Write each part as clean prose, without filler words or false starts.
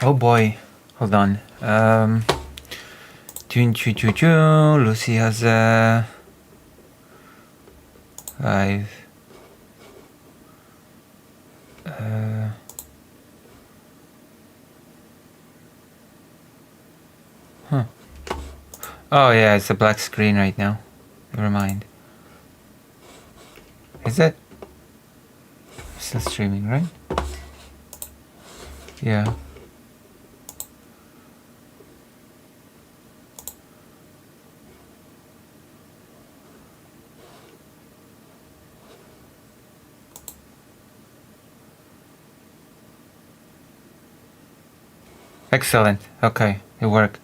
Oh boy. Hold on. Lucy has a 5. Huh. Oh yeah, it's a black screen right now. Never mind. Is it? Still streaming, right? Yeah. Excellent. Okay, it worked.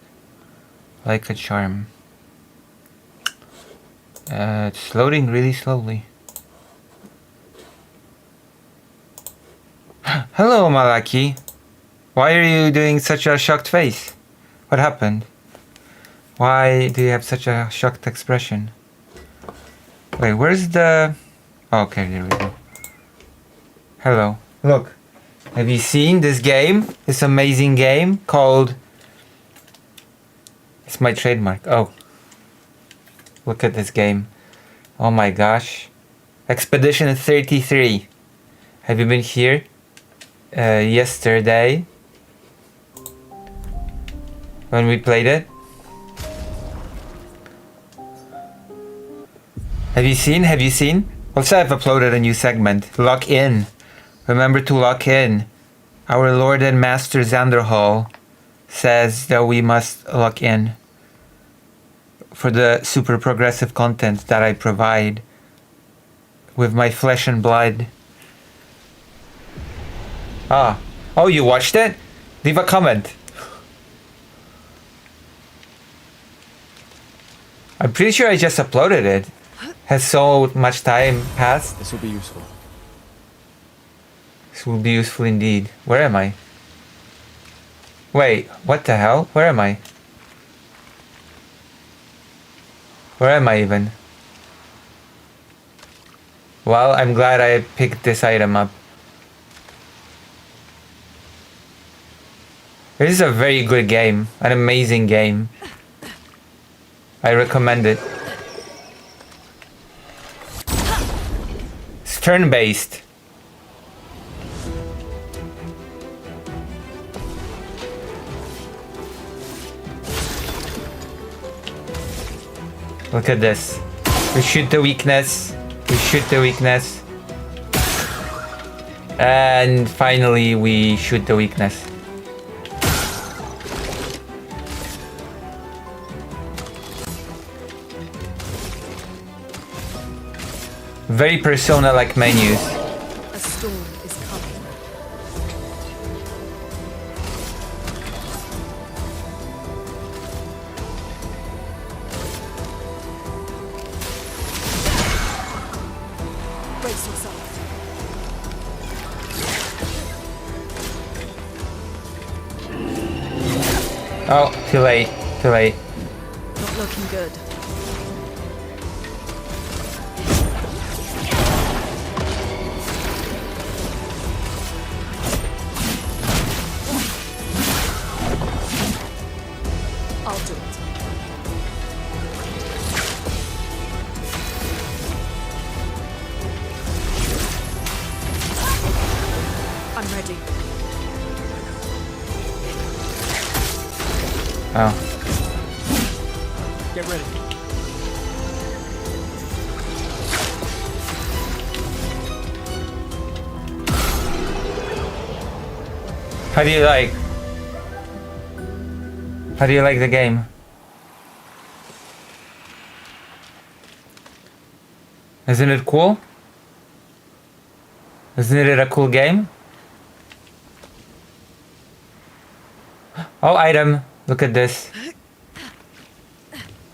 Like a charm. It's loading really slowly. Hello, Malaki. Why are you doing such a shocked face? What happened? Why do you have such a shocked expression? Wait, where's the... Oh, okay, there we go. Hello. Look. Have you seen this game? This amazing game called... It's my trademark. Oh. Look at this game. Oh my gosh. Expedition 33. Have you been here? Yesterday. When we played it? Have you seen? Have you seen? Also, I've uploaded a new segment. Lock in. Remember to lock in. Our Lord and Master Xanderhal says that we must lock in for the super progressive content that I provide with my flesh and blood. Ah. Oh, you watched it? Leave a comment. I'm pretty sure I just uploaded it. Has so much time passed. This will be useful. This will be useful indeed. Where am I? Wait, what the hell? Where am I? Where am I even? Well, I'm glad I picked this item up. This is a very good game. An amazing game. I recommend it. It's turn-based. Look at this. We shoot the weakness. We shoot the weakness. And finally we shoot the weakness. Very Persona-like menus. A storm is coming. Brace yourself. Oh, too late. Too late. Not looking good. I'll do it. I'm ready. Oh. Get ready. How do you like? How do you like the game? Isn't it cool? Isn't it a cool game? Oh, item. Look at this.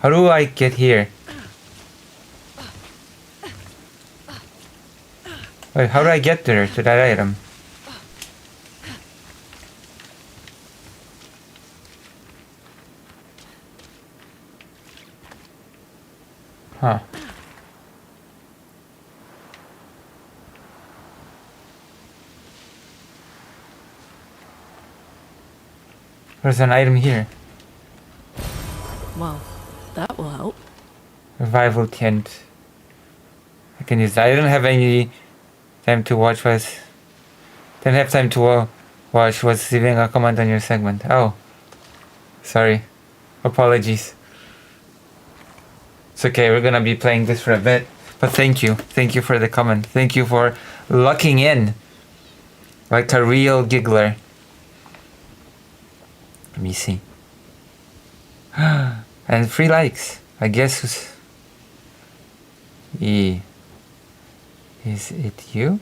How do I get here? Wait, how do I get there to that item? Huh. There's an item here. Well, that will help. Revival tent. I can use that. I don't have any time to watch was. Didn't have time to watch was leaving a comment on your segment. Oh. Sorry. Apologies. It's okay, we're gonna be playing this for a bit. But thank you. Thank you for the comment. Thank you for locking in. Like a real giggler. Let me see. And 3 likes. I guess who's... Is it you?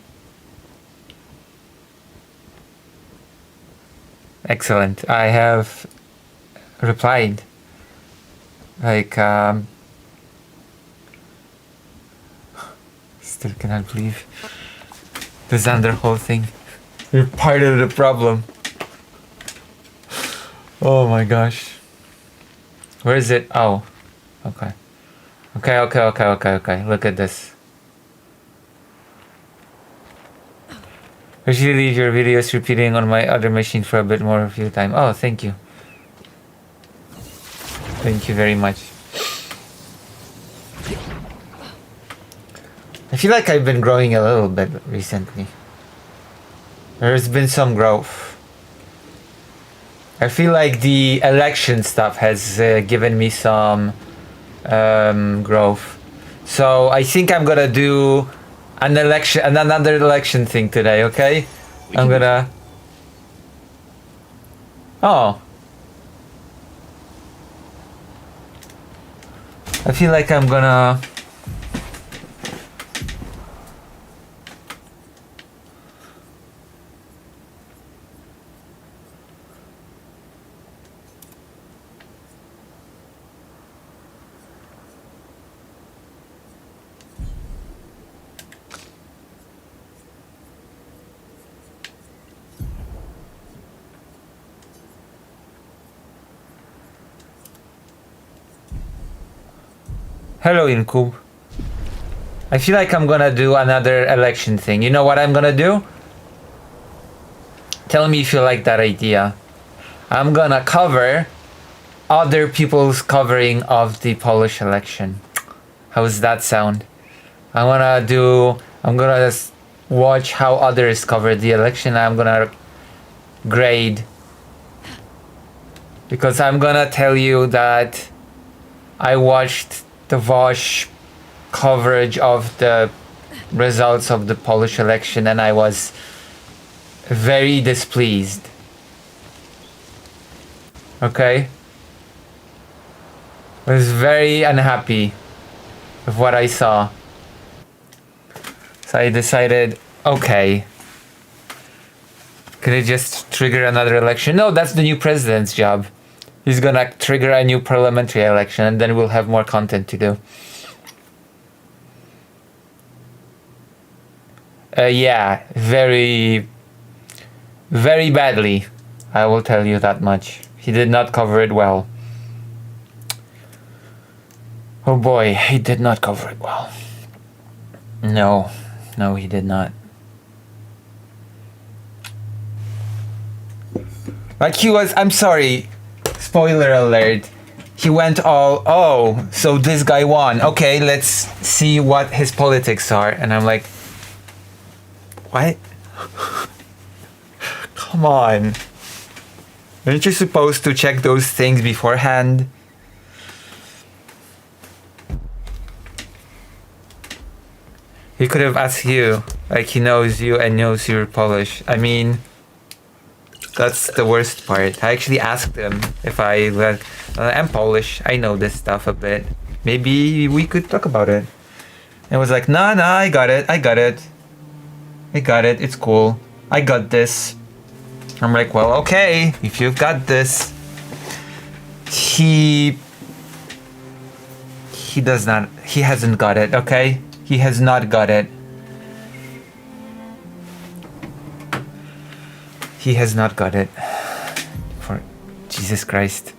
Excellent. I have replied. Like, still cannot believe the Xander whole thing. You're part of the problem. Oh my gosh. Where is it? Oh. Okay. Okay. Look at this. Usually leave your videos repeating on my other machine for a bit more of your time. Oh, thank you. Thank you very much. I feel like I've been growing a little bit recently. There's been some growth. I feel like the election stuff has given me some growth. So I think I'm gonna do another election thing today, okay? I'm gonna... Oh. I feel like I'm gonna... Hello, Incube. I feel like I'm gonna do another election thing. You know what I'm gonna do? Tell me if you like that idea. I'm gonna cover other people's covering of the Polish election. How does that sound? I'm gonna just watch how others cover the election. I'm gonna grade. Because I'm gonna tell you that I watched the Vosh coverage of the results of the Polish election and I was very displeased. Okay? I was very unhappy with what I saw. So I decided, okay, can I just trigger another election? No, that's the new president's job. He's gonna trigger a new parliamentary election and then we'll have more content to do. Yeah, very badly. I will tell you that much. He did not cover it well. Oh boy, he did not cover it well. No, he did not. Like he was, I'm sorry, spoiler alert. He went all, oh, so this guy won. Okay, let's see what his politics are. And I'm like, what? Come on. Aren't you supposed to check those things beforehand? He could have asked you, like he knows you and knows you're Polish. I mean, that's the worst part. I actually asked him if I'm Polish, I know this stuff a bit. Maybe we could talk about it. And I was like, nah, I got it, it's cool. I got this. I'm like, well, okay, if you've got this. He hasn't got it, okay? He has not got it. He has not got it. For Jesus Christ.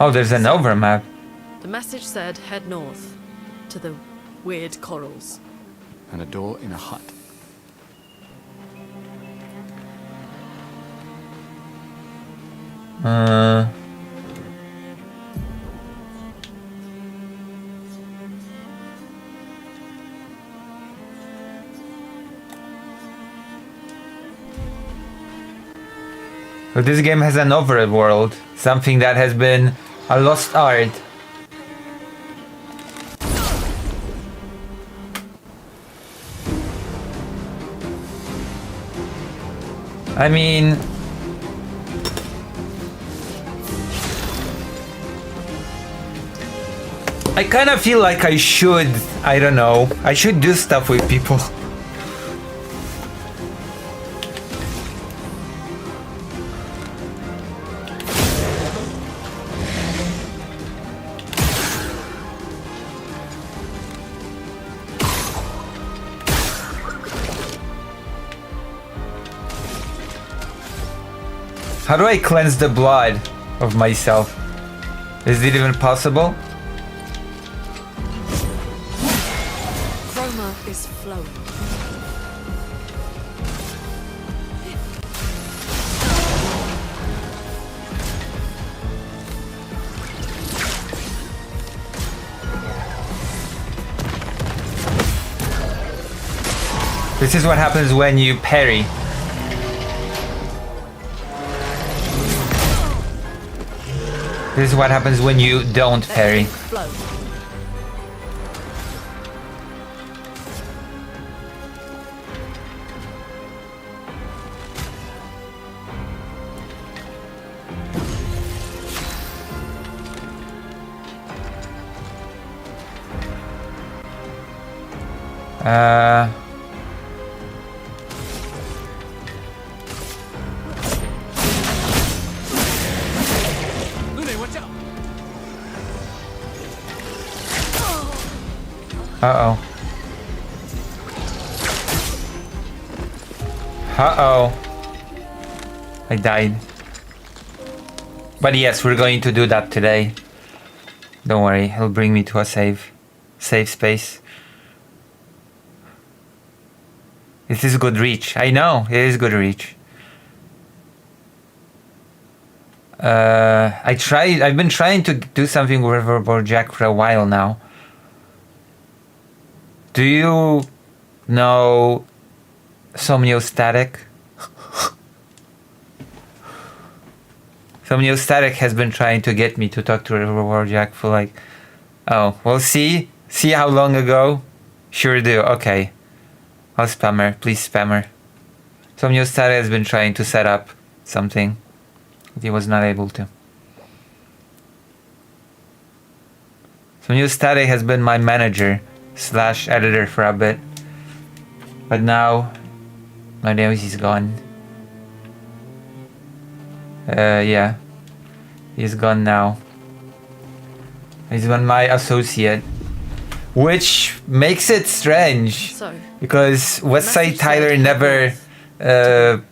Oh, there's an overmap. The message said head north. to the weird corals. And a door in a hut. But this game has an overworld, something that has been a lost art. I mean, I kind of feel like I should, I don't know, I should do stuff with people. How do I cleanse the blood of myself? Is it even possible? Chroma is flowing. This is what happens when you parry. This is what happens when you don't parry. Flow. Lune, watch out! Uh-oh. Uh-oh. I died. But yes, we're going to do that today. Don't worry, it'll bring me to a safe space. This is good reach. I know, it is good reach. I've been trying to do something with Riverboard Jack for a while now. Do you know Somniostatic? Somniostatic has been trying to get me to talk to Riverboard Jack for like... Oh, well see? See how long ago? Sure do, okay. I'll spam her, please spam her. Somniostatic has been trying to set up something, but he was not able to. Somniostatic has been my manager / editor for a bit, but now he's gone. Yeah, he's gone now. He's been my associate, which makes it strange So, because Westside Tyler never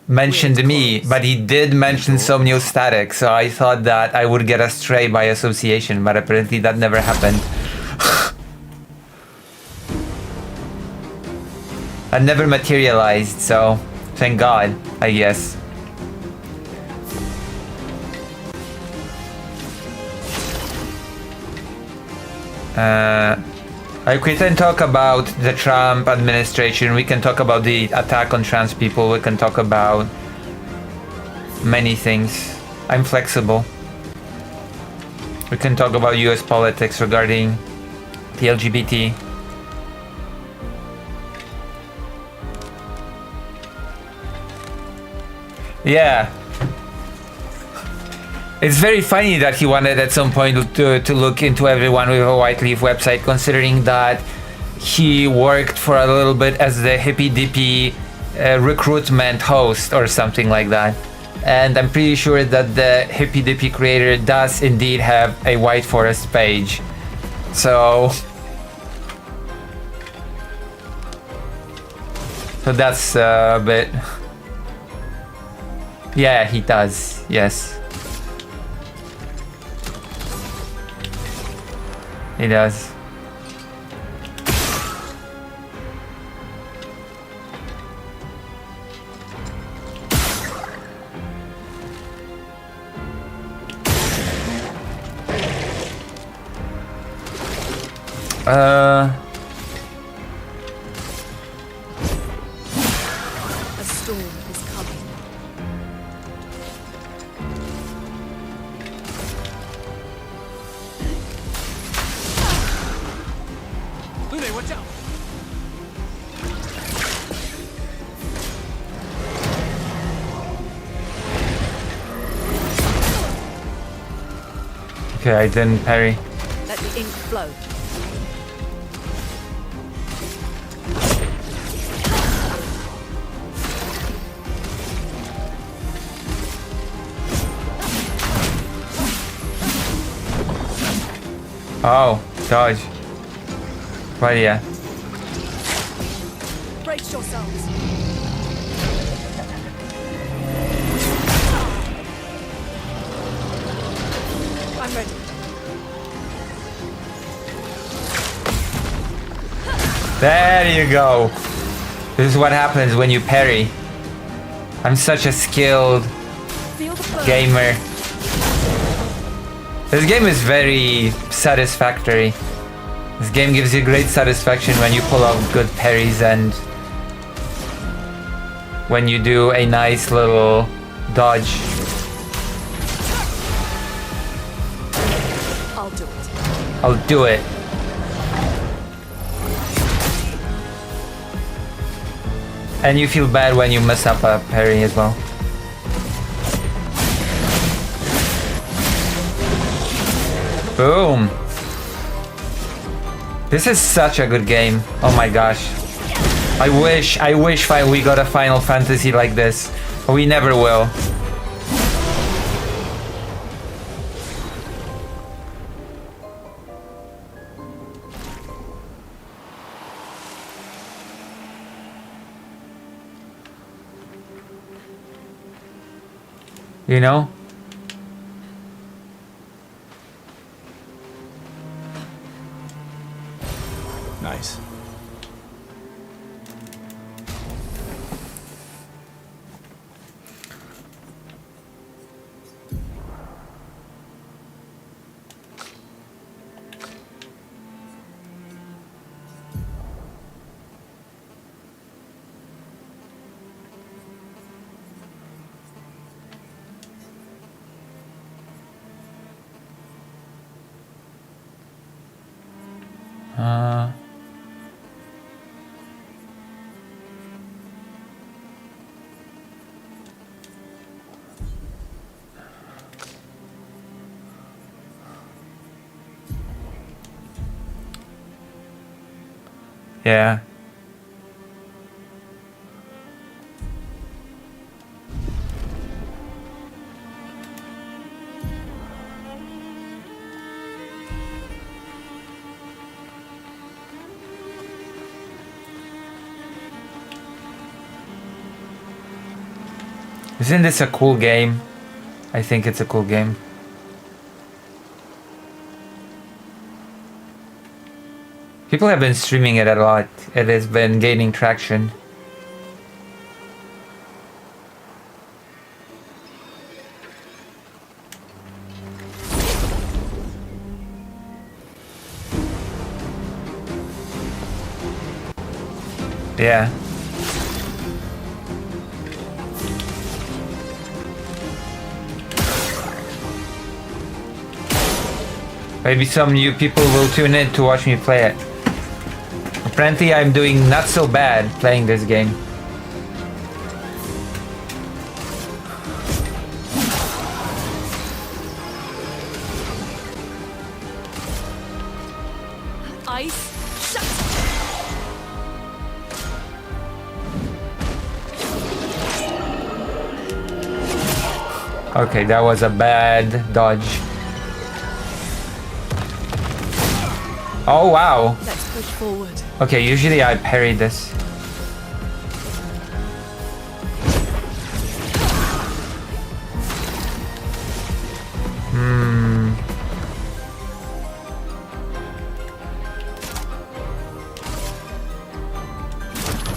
mentioned me, but he did mention Somniostatic, so I thought that I would get a stray by association, but apparently that never happened. That never materialized, so thank God, I guess. We can talk about the Trump administration, we can talk about the attack on trans people, we can talk about many things. I'm flexible. We can talk about US politics regarding the LGBT. Yeah. It's very funny that he wanted at some point to look into everyone with a White Leaf website, considering that he worked for a little bit as the Hippy Dippy recruitment host or something like that. And I'm pretty sure that the Hippy Dippy creator does indeed have a White Forest page. So that's a bit... Yeah, he does, yes. He does. A storm is coming. Lune, watch out! Okay, I didn't parry. Let the ink flow. Oh, dodge. Right, yeah. Brace yourselves. I'm ready. There you go. This is what happens when you parry. I'm such a skilled Feel the burn. gamer. This game is very satisfactory. This game gives you great satisfaction when you pull off good parries and when you do a nice little dodge. I'll do it. I'll do it. And you feel bad when you mess up a parry as well. Boom. This is such a good game. Oh my gosh. I wish we got a Final Fantasy like this. But we never will. You know? Nice. Yeah. Isn't this a cool game? I think it's a cool game. People have been streaming it a lot. It has been gaining traction. Yeah. Maybe some new people will tune in to watch me play it. Apparently I'm doing not so bad playing this game. Ice. Shut. Okay, that was a bad dodge. Oh wow. Let's push forward. Okay, usually I parry this.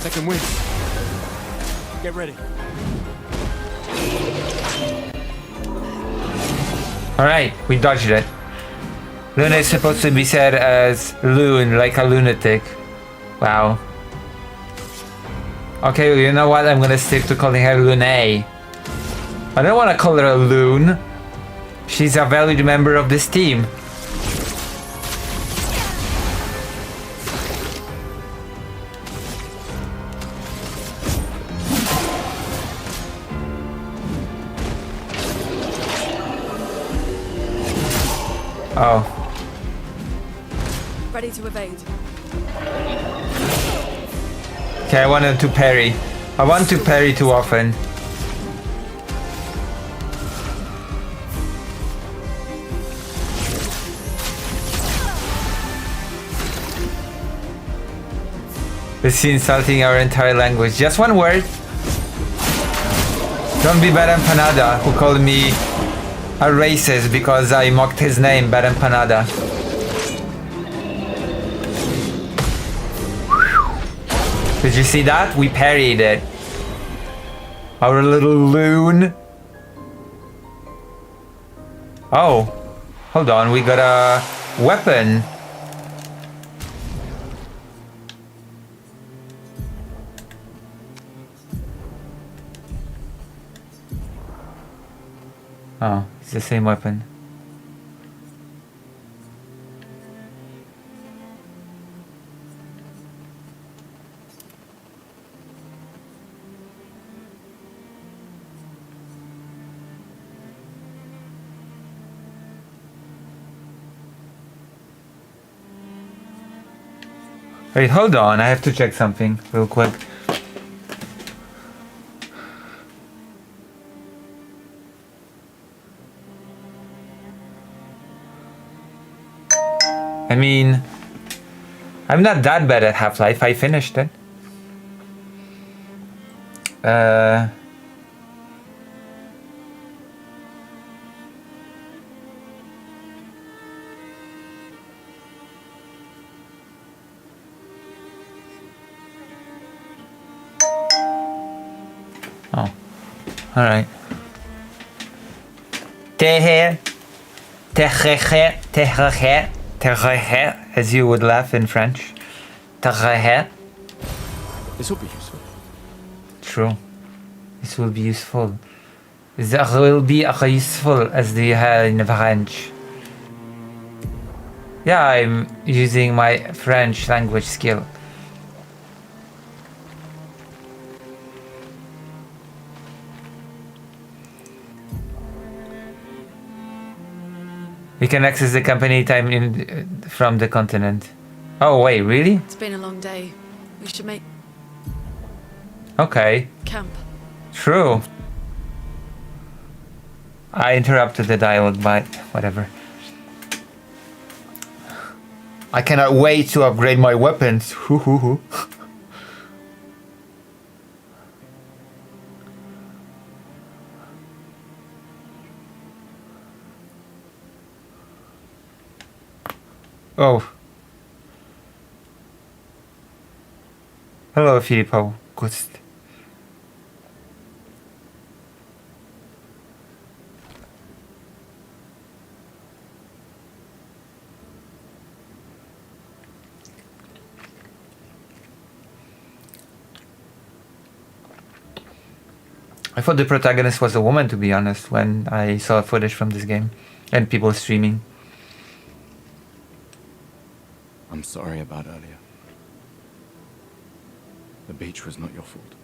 Second wind. Get ready. Alright, we dodged it. Luna is supposed to be said as loon, like a lunatic. Wow. Okay, you know what? I'm gonna stick to calling her Lune. I don't want to call her a loon. She's a valued member of this team. Oh. Ready to evade. Okay, I wanted to parry. I want to parry too often. This is insulting our entire language. Just one word. Don't be Bad Empanada, who called me a racist because I mocked his name, Bad Empanada. Did you see that? We parried it. Our little loon. Oh. Hold on, we got a weapon. Oh, it's the same weapon. Wait, hold on. I have to check something real quick. I mean, I'm not that bad at Half-Life. I finished it. Oh, all right. As you would laugh in French. This will be useful. True. This will be useful. This will be useful as they have in French. Yeah, I'm using my French language skill. We can access the company time from the continent. Oh wait, really? It's been a long day. We should make Okay, camp. true. I interrupted the dialogue, but whatever. I cannot wait to upgrade my weapons. Hoo hoo hoo. Oh. Hello, Filippo. Ghost. I thought the protagonist was a woman, to be honest, when I saw footage from this game and people streaming. I'm sorry about earlier. The beach was not your fault.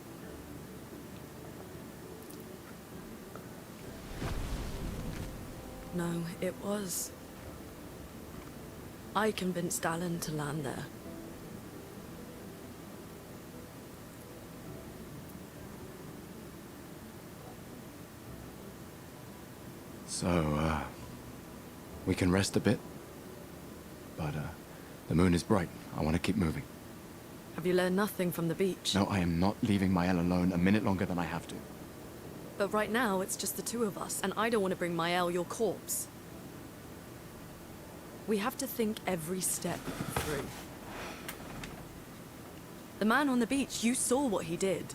No, it was. I convinced Alan to land there. So, we can rest a bit. But, the moon is bright. I want to keep moving. Have you learned nothing from the beach? No, I am not leaving Mael alone a minute longer than I have to. But right now, it's just the two of us, and I don't want to bring Mael your corpse. We have to think every step through. The man on the beach, you saw what he did.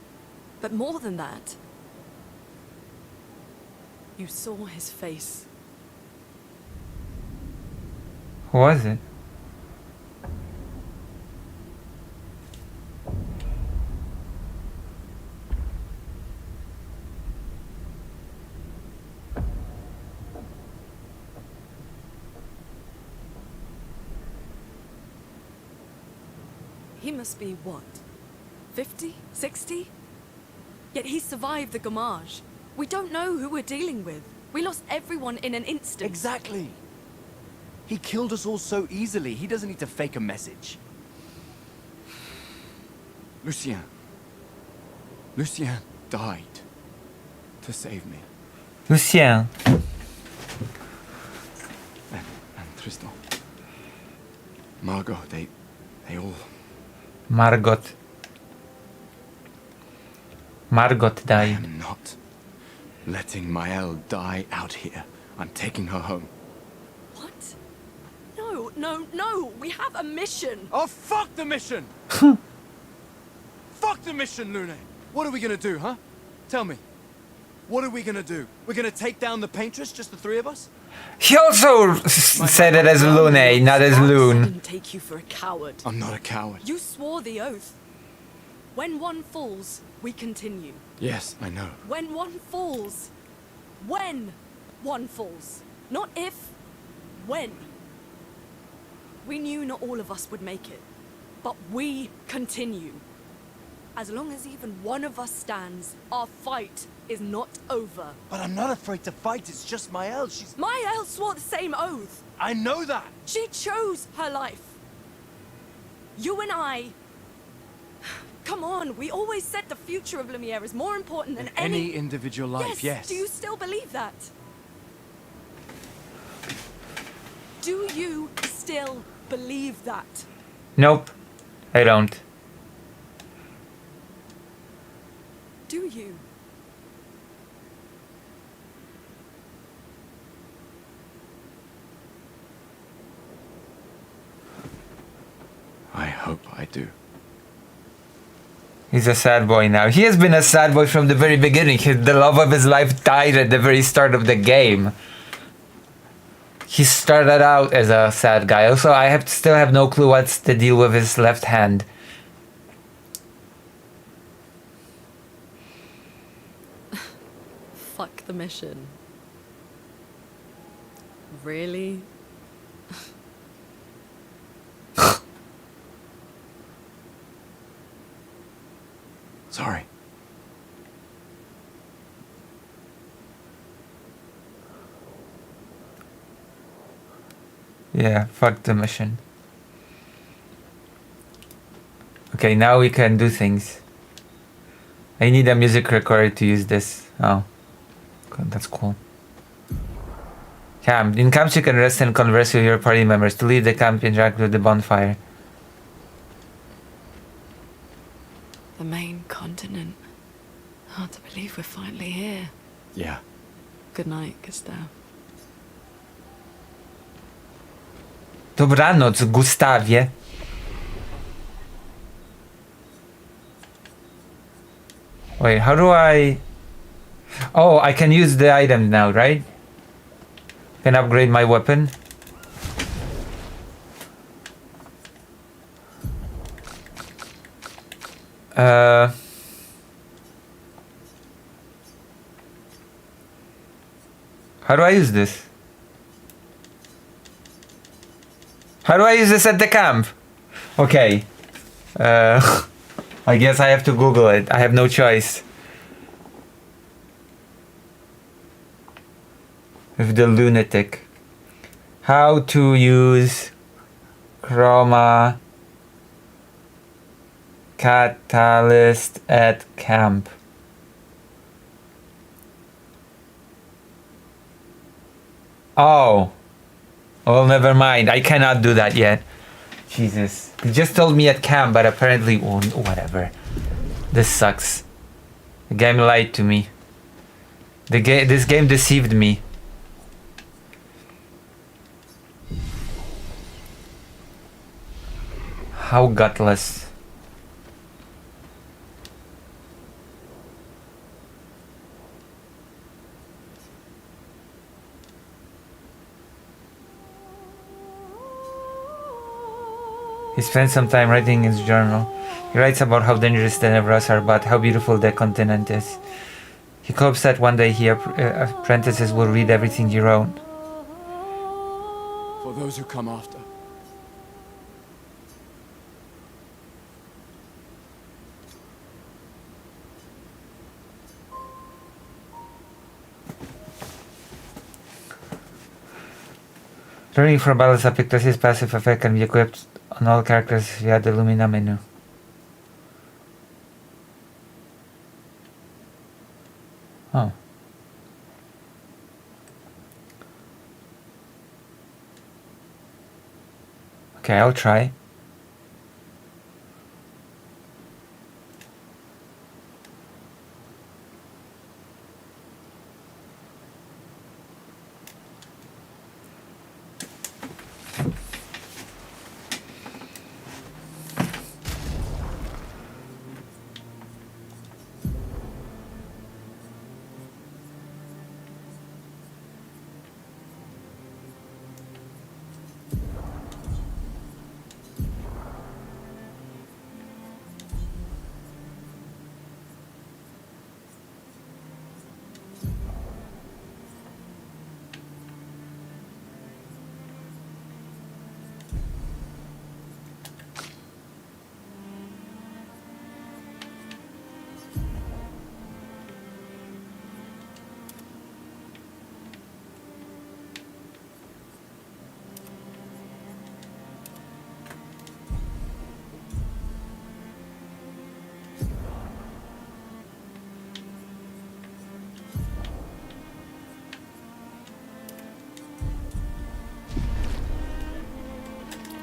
But more than that, you saw his face. Who was it? He must be what? 50? 60? Yet he survived the Gamage. We don't know who we're dealing with. We lost everyone in an instant. Exactly. He killed us all so easily. He doesn't need to fake a message. Lucien. Lucien died to save me. Lucien. And Tristan. Margot, they all... Margot. Margot I died. am not letting Maëlle die out here. I'm taking her home. What? No, no, no! We have a mission! Oh, fuck the mission! Fuck the mission, Lune! What are we gonna do, huh? Tell me. What are we gonna do? We're gonna take down the Paintress, just the three of us? He also said it as Lune, not as I Loon. didn't take you for a coward. I'm not a coward. You swore the oath. When one falls, we continue. Yes, I know. When one falls. When one falls. Not if. When. We knew not all of us would make it. But we continue. As long as even one of us stands, our fight is not over. But I'm not afraid to fight. It's just Maëlle. She's... Maëlle swore the same oath. I know that. She chose her life. You and I... Come on, we always said the future of Lumiere is more important than Any individual life, yes. Do you still believe that? Do you still believe that? Nope, I don't. Do you? I hope I do. He's a sad boy now. He has been a sad boy from the very beginning. The love of his life died at the very start of the game. He started out as a sad guy. Also, I still have no clue what's the deal with his left hand. Fuck the mission. Really? Sorry. Yeah, fuck the mission. Okay, now we can do things. I need a music recorder to use this. Oh, God, that's cool. Camp. In camps you can rest and converse with your party members. To leave the camp, interact with the bonfire. The main continent. Hard to believe we're finally here. Yeah. Good night, Gustav. Dobranoc, Gustawie. Wait, how do I... Oh, I can use the item now, right? Can upgrade my weapon. How do I use this? How do I use this at the camp? Okay. I guess I have to Google it. I have no choice. With the lunatic. How to use Chroma Catalyst at camp. Oh. Well, never mind. I cannot do that yet. Jesus. He just told me at camp, but apparently... Oh, whatever. This sucks. The game lied to me. This game deceived me. How gutless. He spends some time writing his journal. He writes about how dangerous the Nevras are, but how beautiful the continent is. He hopes that one day apprentices will read everything he wrote. For those who come after. Learning from Balasa Pictus' passive effect can be equipped on all characters via the Lumina menu. Oh. Okay, I'll try.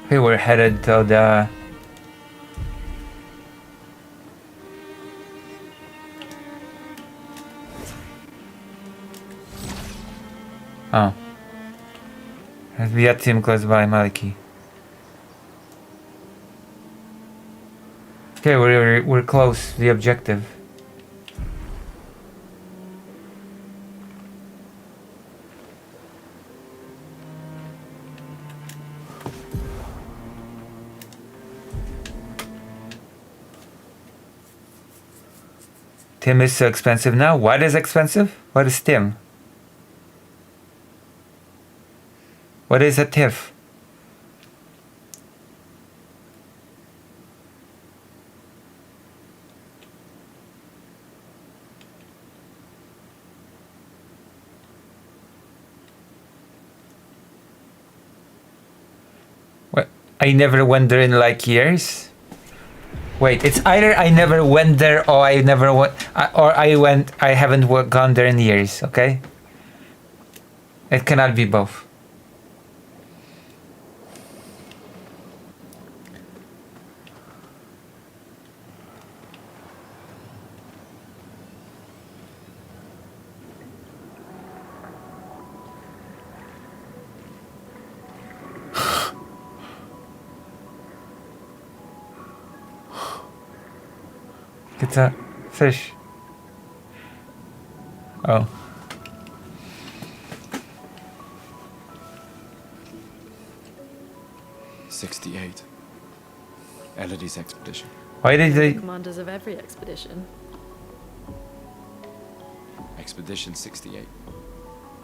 We were headed to the... Oh. We had team close by Maliki. Okay, we're close to the objective. Tim is so expensive now. What is expensive? What is Tim? What is a TIFF? What? I never went there in like years. Wait, it's either I never went there or I never went, or I haven't gone there in years, okay? It cannot be both. It's a fish. Oh. '68. Elodie's expedition. Why did The they... commanders of every expedition. Expedition 68.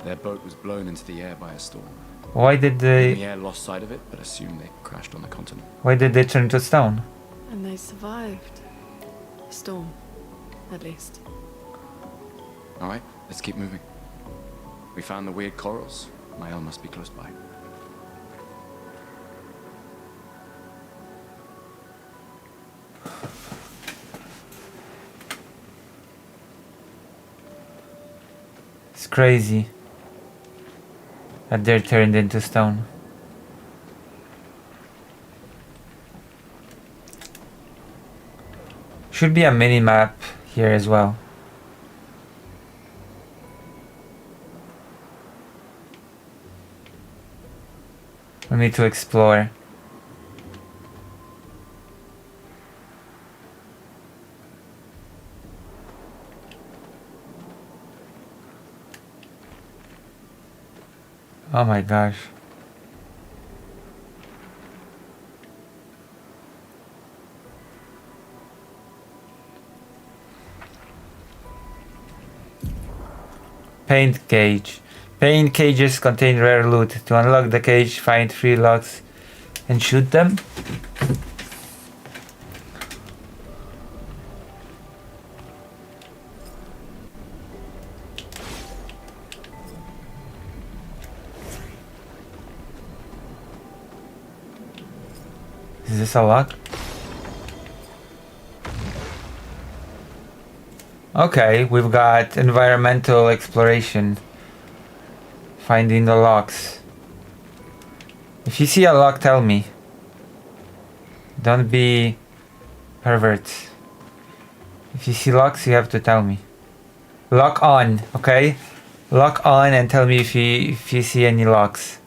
Their boat was blown into the air by a storm. Why did The they... air lost sight of it, but assumed they crashed on the continent. Why did they turn to stone? And they survived. Storm, at least. All right, let's keep moving. We found the weird corals. Mael must be close by. It's crazy that they're turned into stone. Should be a mini map here as well. We need to explore. Oh my gosh. Paint cage. Paint cages contain rare loot. To unlock the cage, find 3 locks and shoot them. Is this a lock? Okay, we've got environmental exploration. Finding the locks. If you see a lock, tell me. Don't be perverts. If you see locks, you have to tell me. Lock on, okay? Lock on and tell me if you see any locks.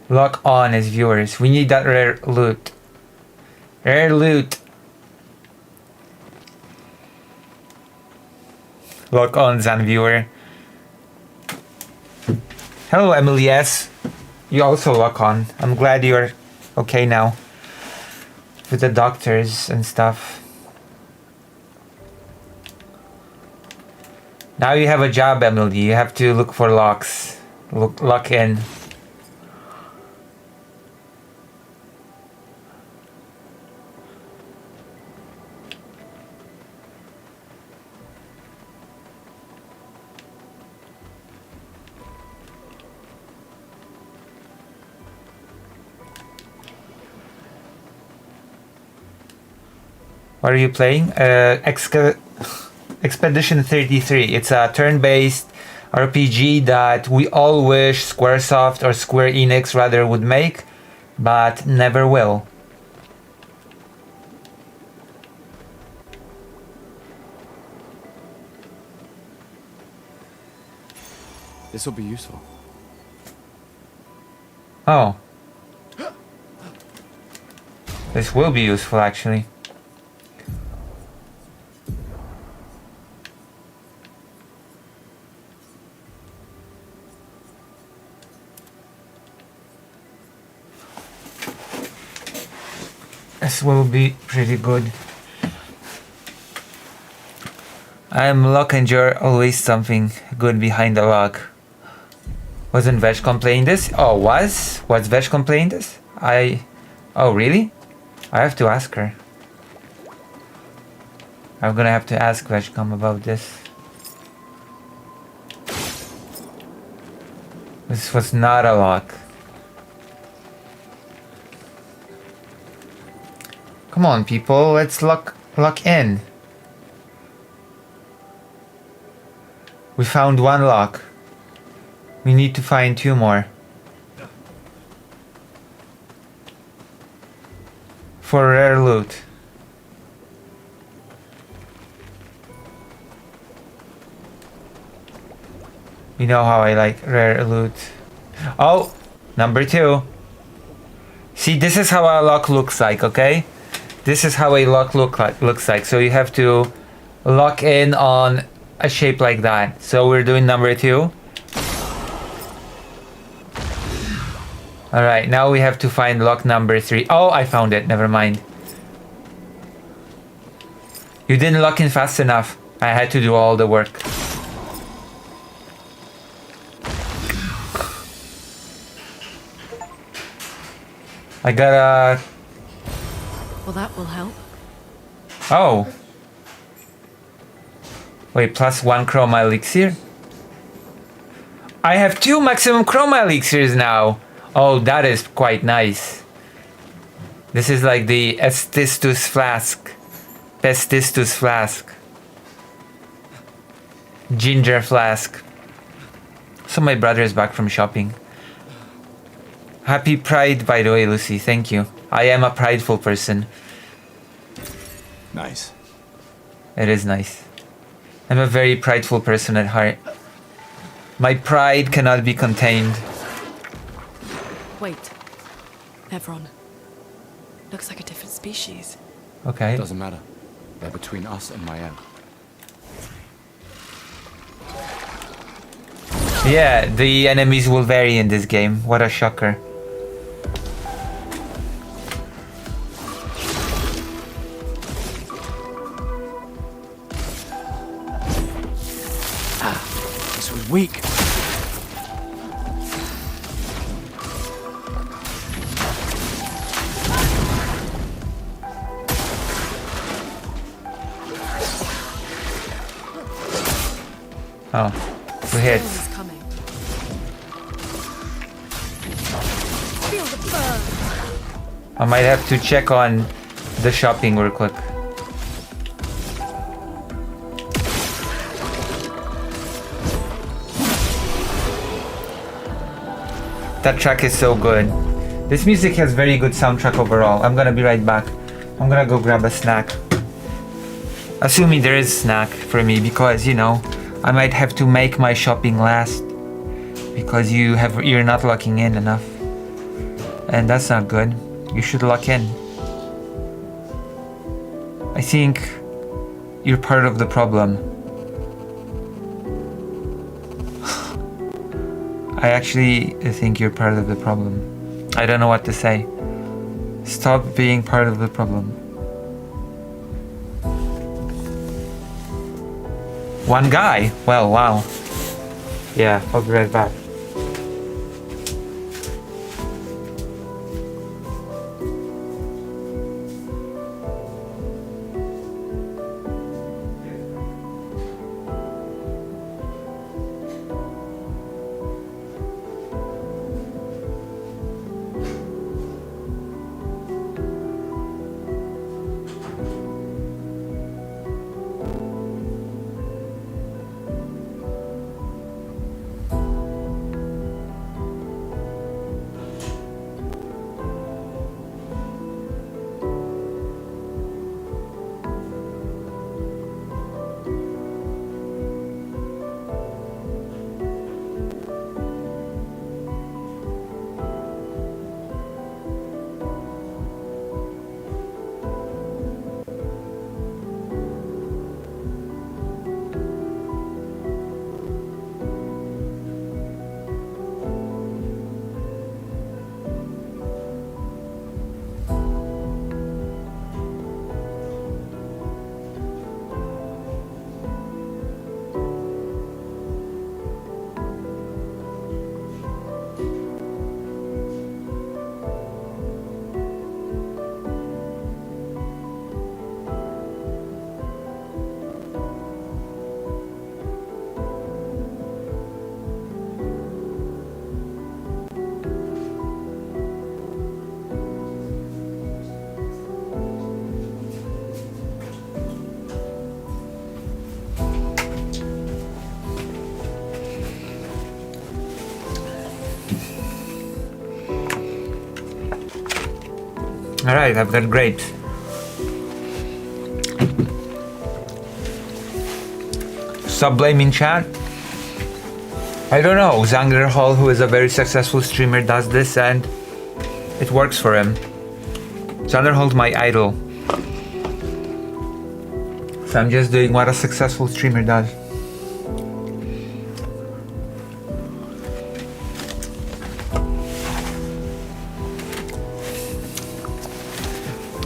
Lock on as viewers. We need that rare loot. Rare loot. Lock on, Zan viewer. Hello, Emily S. You also lock on. I'm glad you're okay now. With the doctors and stuff. Now you have a job, Emily. You have to look for locks. Lock in. What are you playing? Expedition 33. It's a turn-based RPG that we all wish Squaresoft or Square Enix rather would make, but never will. This will be useful. Oh. This will be useful, actually. This will be pretty good. I'm Lock and you're always something good behind the lock. Wasn't Vegcom playing this? Oh, was Vegcom playing this? Oh, really? I have to ask her. I'm gonna have to ask Vegcom about this. This was not a lock. Come on, people, let's lock in. We found 1 lock. We need to find 2 more. For rare loot. You know how I like rare loot. Oh, number 2. See, this is how a lock looks like, okay? This is how a lock looks like. So you have to lock in on a shape like that. So we're doing number 2. Alright, now we have to find lock number 3. Oh, I found it. Never mind. You didn't lock in fast enough. I had to do all the work. I gotta... Well, that will help. Oh. Wait, +1 chroma elixir? I have 2 maximum chroma elixirs now. Oh, that is quite nice. This is like the Pestistus flask. Pestistus flask. Ginger flask. So my brother is back from shopping. Happy Pride, by the way, Lucy. Thank you. I am a prideful person. Nice. It is nice. I'm a very prideful person at heart. My pride cannot be contained. Wait. Evron. Looks like a different species. Okay. Doesn't matter. They're between us and Mayan. Yeah, the enemies will vary in this game. What a shocker. weak. Oh, 2 hits. Storm is coming. Feel the burn. I might have to check on the shopping real quick. That track is so good. This music has very good soundtrack overall. I'm gonna be right back. I'm gonna go grab a snack. Assuming there is snack for me, because you know, I might have to make my shopping last because you're not locking in enough. And that's not good. You should lock in. I think you're part of the problem. I actually think you're part of the problem. I don't know what to say. Stop being part of the problem. One guy? Well, wow. Yeah, I'll be right back. Alright, I've got grapes. Stop blaming chat. I don't know. Zanger Hall, who is a very successful streamer, does this and it works for him. Zanger Hall's my idol. So I'm just doing what a successful streamer does.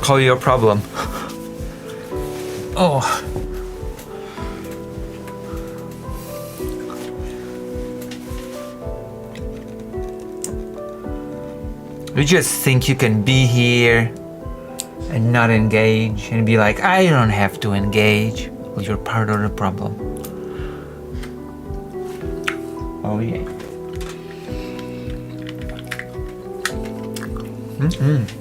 Call your problem. Oh. You just think you can be here and not engage and be like, I don't have to engage. Well, you're part of the problem. Oh yeah. Mm-hmm.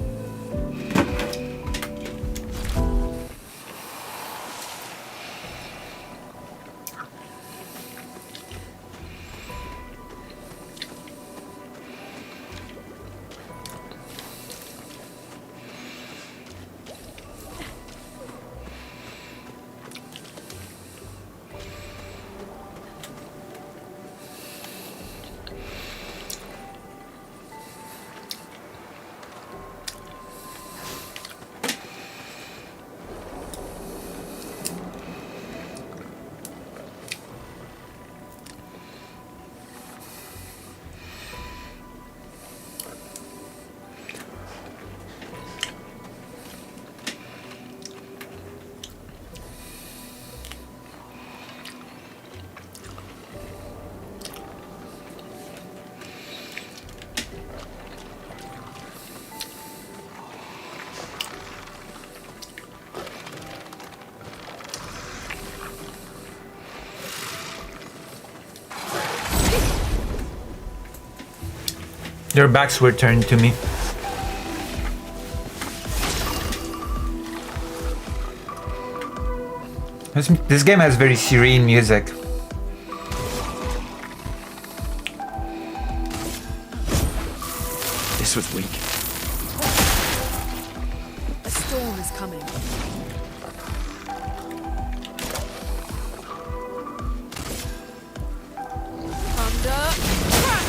Their backs were turned to me. This game has very serene music. This was weak. A storm is coming. Thunder. Crack!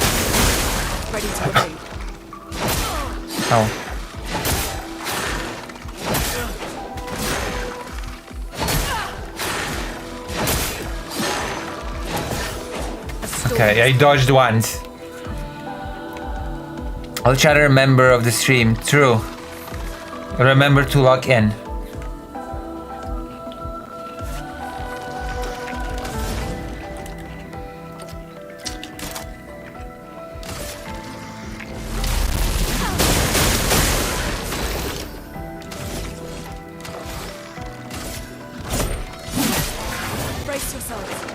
Ready to evade. Oh. A storm Okay, I dodged once. I'll try to remember of the stream. True. Remember to log in. Brace yourselves.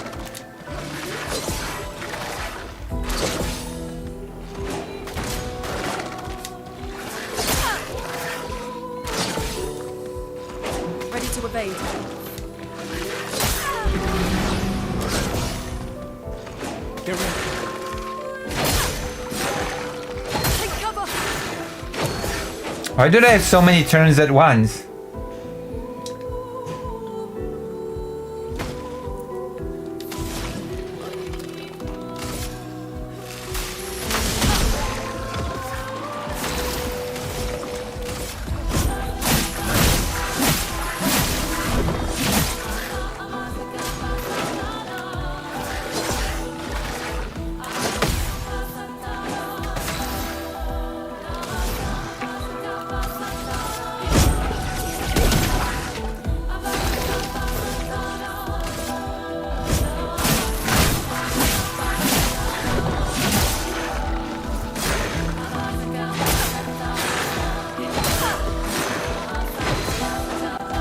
Ready to evade. Get ready. Take cover. Why do they have so many turns at once?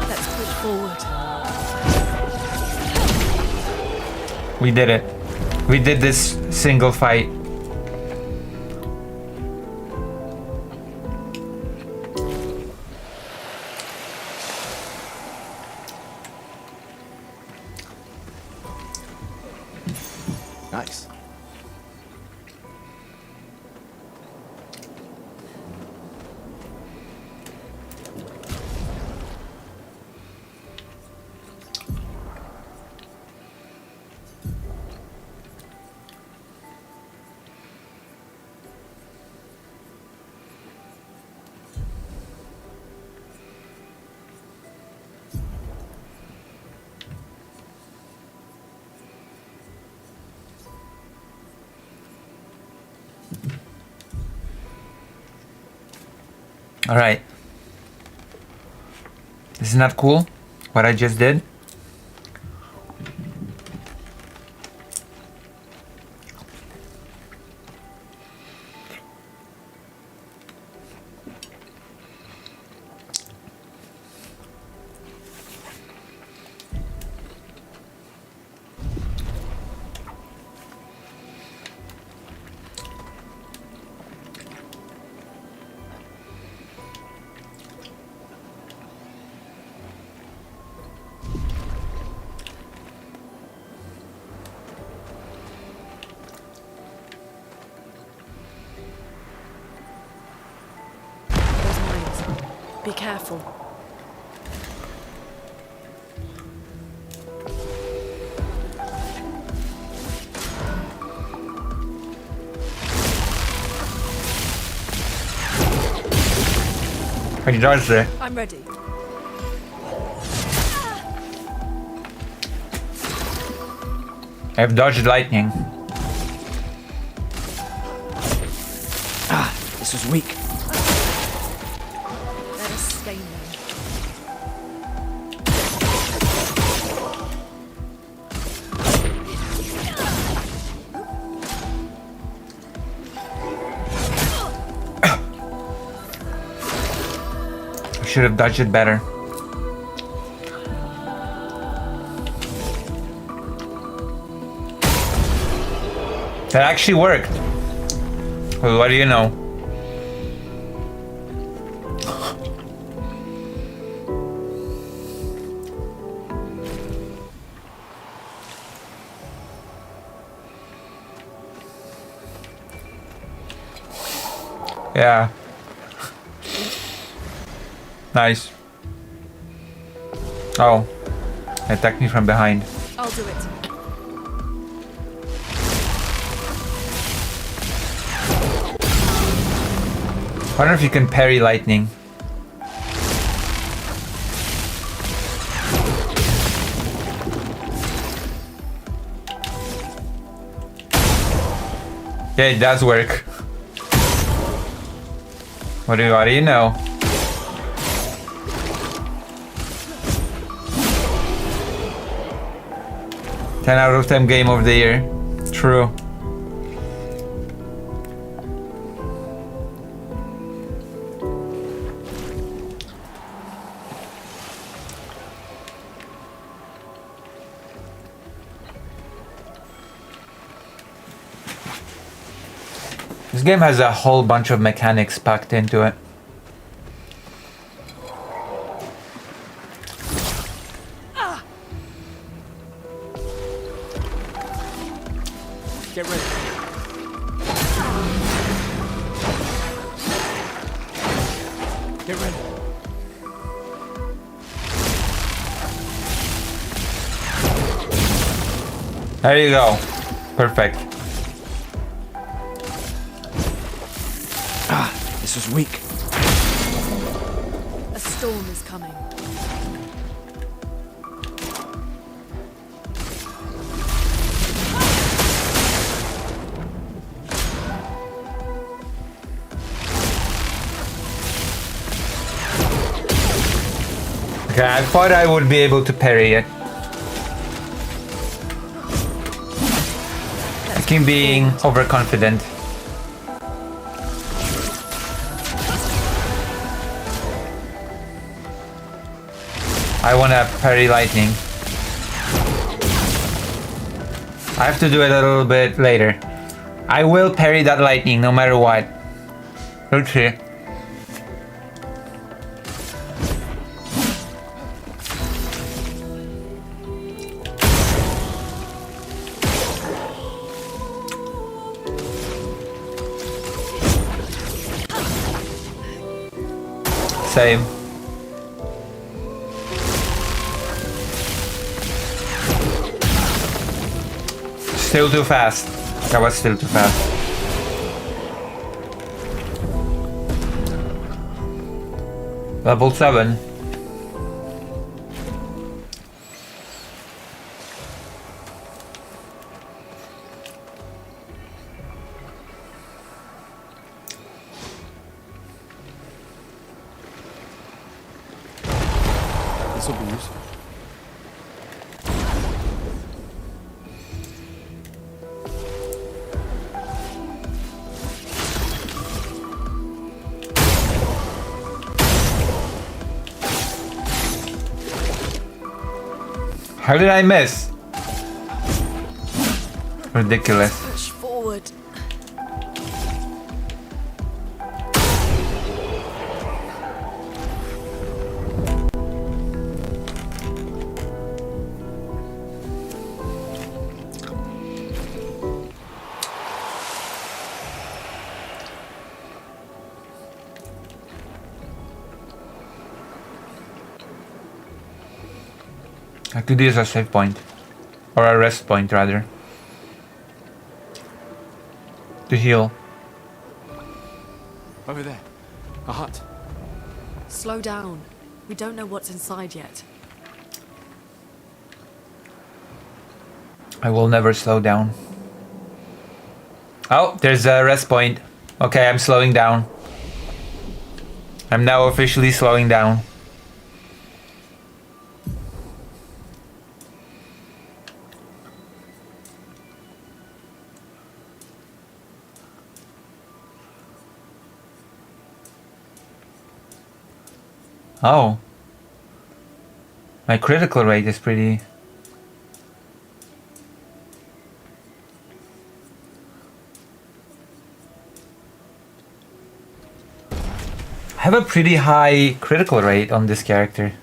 Let's push forward. We did it. We did this single fight. Nice. All right. Isn't that cool? What I just did? Those mines. Be careful. I dodged it. I'm ready. I've dodged lightning. This was weak. Let us stain them. I should have dodged it better. That actually worked. Well, what do you know? Yeah. Nice. Oh. Attack me from behind. I'll do it. Wonder if you can parry lightning. Yeah, it does work. What do you know? Ten out of 10 game of the year. True. This game has a whole bunch of mechanics packed into it. Get ready. Get ready. There you go. Perfect. This was weak. A storm is coming. Okay, I thought I would be able to parry it. I keep being overconfident. I wanna parry lightning. I have to do it a little bit later. I will parry that lightning no matter what. Let's see. Same. Still too fast. That was still too fast. Level 7. This will be useful. How did I miss? Ridiculous. Push forward. I could use a save point. Or a rest point, rather. To heal. Over there. A hut. Slow down. We don't know what's inside yet. I will never slow down. Oh, there's a rest point. Okay, I'm slowing down. I'm now officially slowing down. Oh. My critical rate is pretty... I have a pretty high critical rate on this character.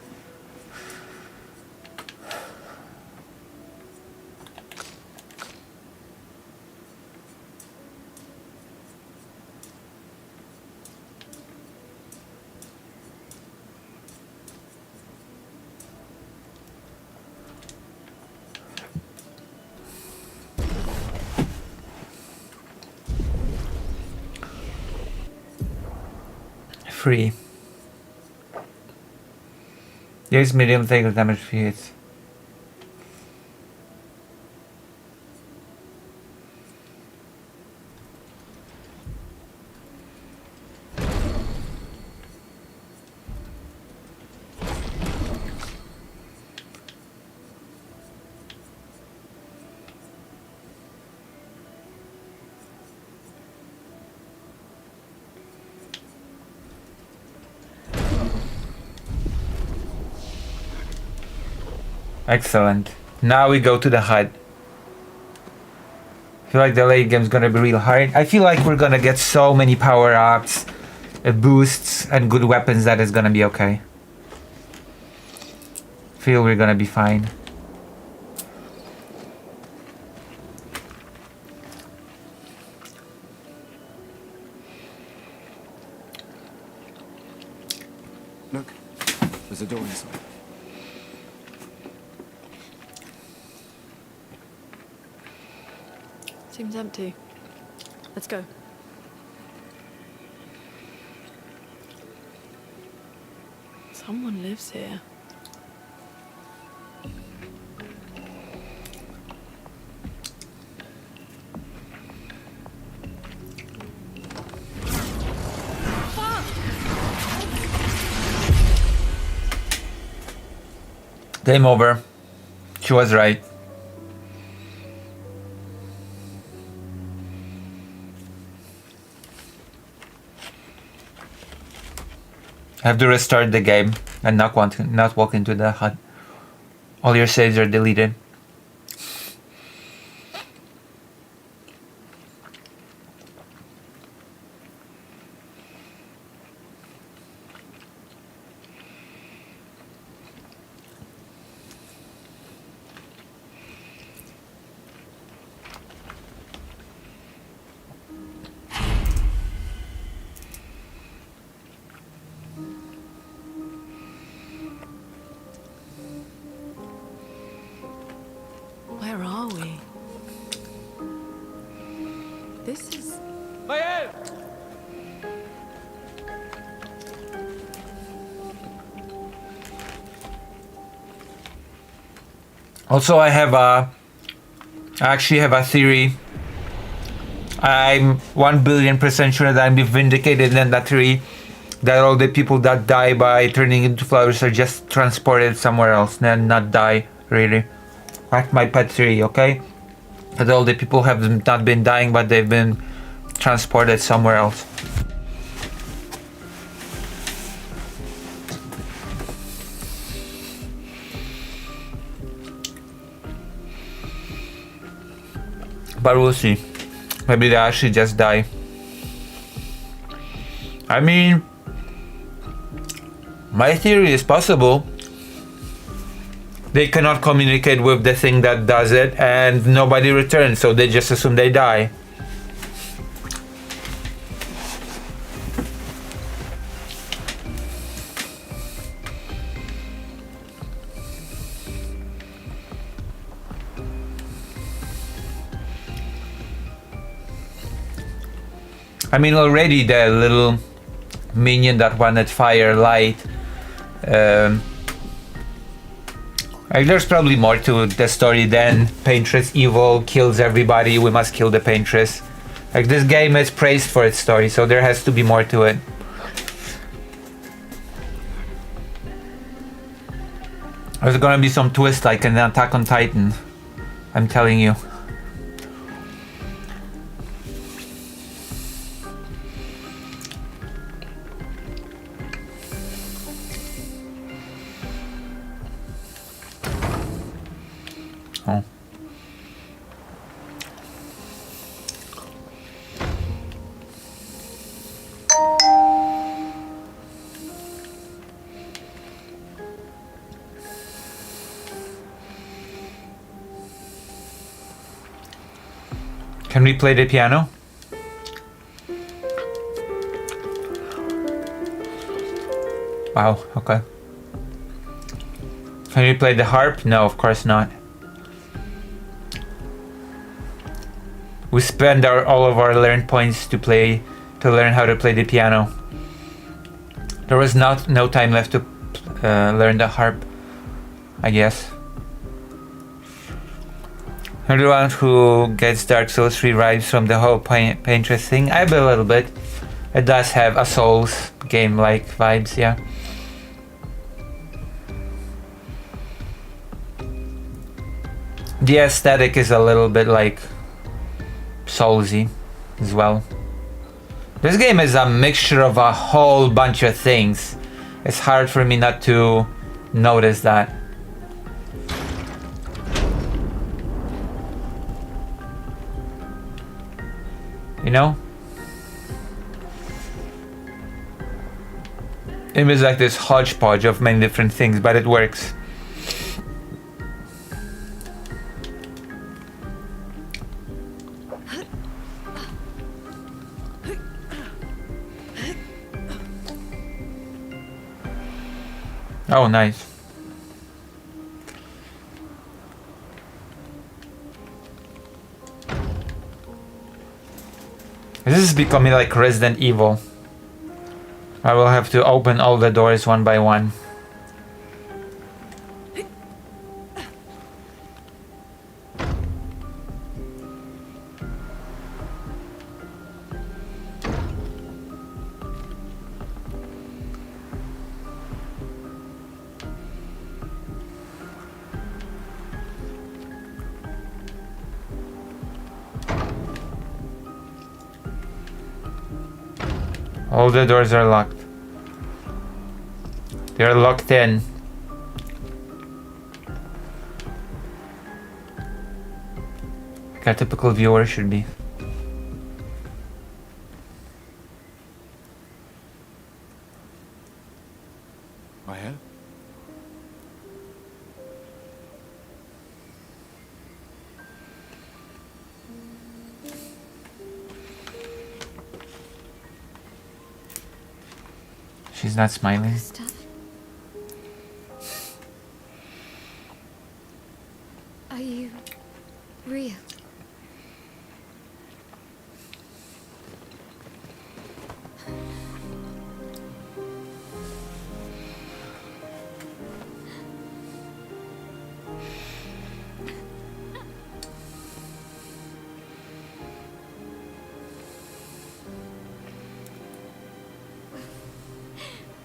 3. Deals medium take damage if he hits. Excellent. Now we go to the HUD. I feel like the late game's gonna be real hard. I feel like we're gonna get so many power-ups, boosts, and good weapons that it's gonna be okay. Feel we're gonna be fine. Look, there's a door inside. Seems empty. Let's go. Someone lives here. Game over. She was right. I have to restart the game and not walk into the HUD. All your saves are deleted. Where are we? This is... Also, I actually have a theory. I'm 1,000,000,000% sure that I'm vindicated in that theory, that all the people that die by turning into flowers are just transported somewhere else and not die, really. That's my pet theory, okay? That all the people have not been dying, but they've been transported somewhere else. But we'll see. Maybe they actually just die. I mean, my theory is possible. They cannot communicate with the thing that does it, and nobody returns, so they just assume they die. I mean, already the little minion that wanted fire, light, like, there's probably more to the story than Paintress evil kills everybody, we must kill the Paintress. Like, this game is praised for its story, so there has to be more to it. There's gonna be some twist like an Attack on Titan, I'm telling you. Oh. Can we play the piano? Wow, okay. Can we play the harp? No, of course not. We spend all of our learned points to learn how to play the piano. There was no time left to learn the harp, I guess. Everyone who gets Dark Souls 3 vibes from the whole paintress thing. I bet a little bit. It does have a Souls game-like vibes, yeah. The aesthetic is a little bit like Soulsy as well. This game is a mixture of a whole bunch of things. It's hard for me not to notice that. You know? It was like this hodgepodge of many different things, but it works. Oh, nice. This is becoming like Resident Evil. I will have to open all the doors one by one. All the doors are locked. They're locked in. Like a typical viewer should be. Maya? She's not smiling. Gustav? Are you real?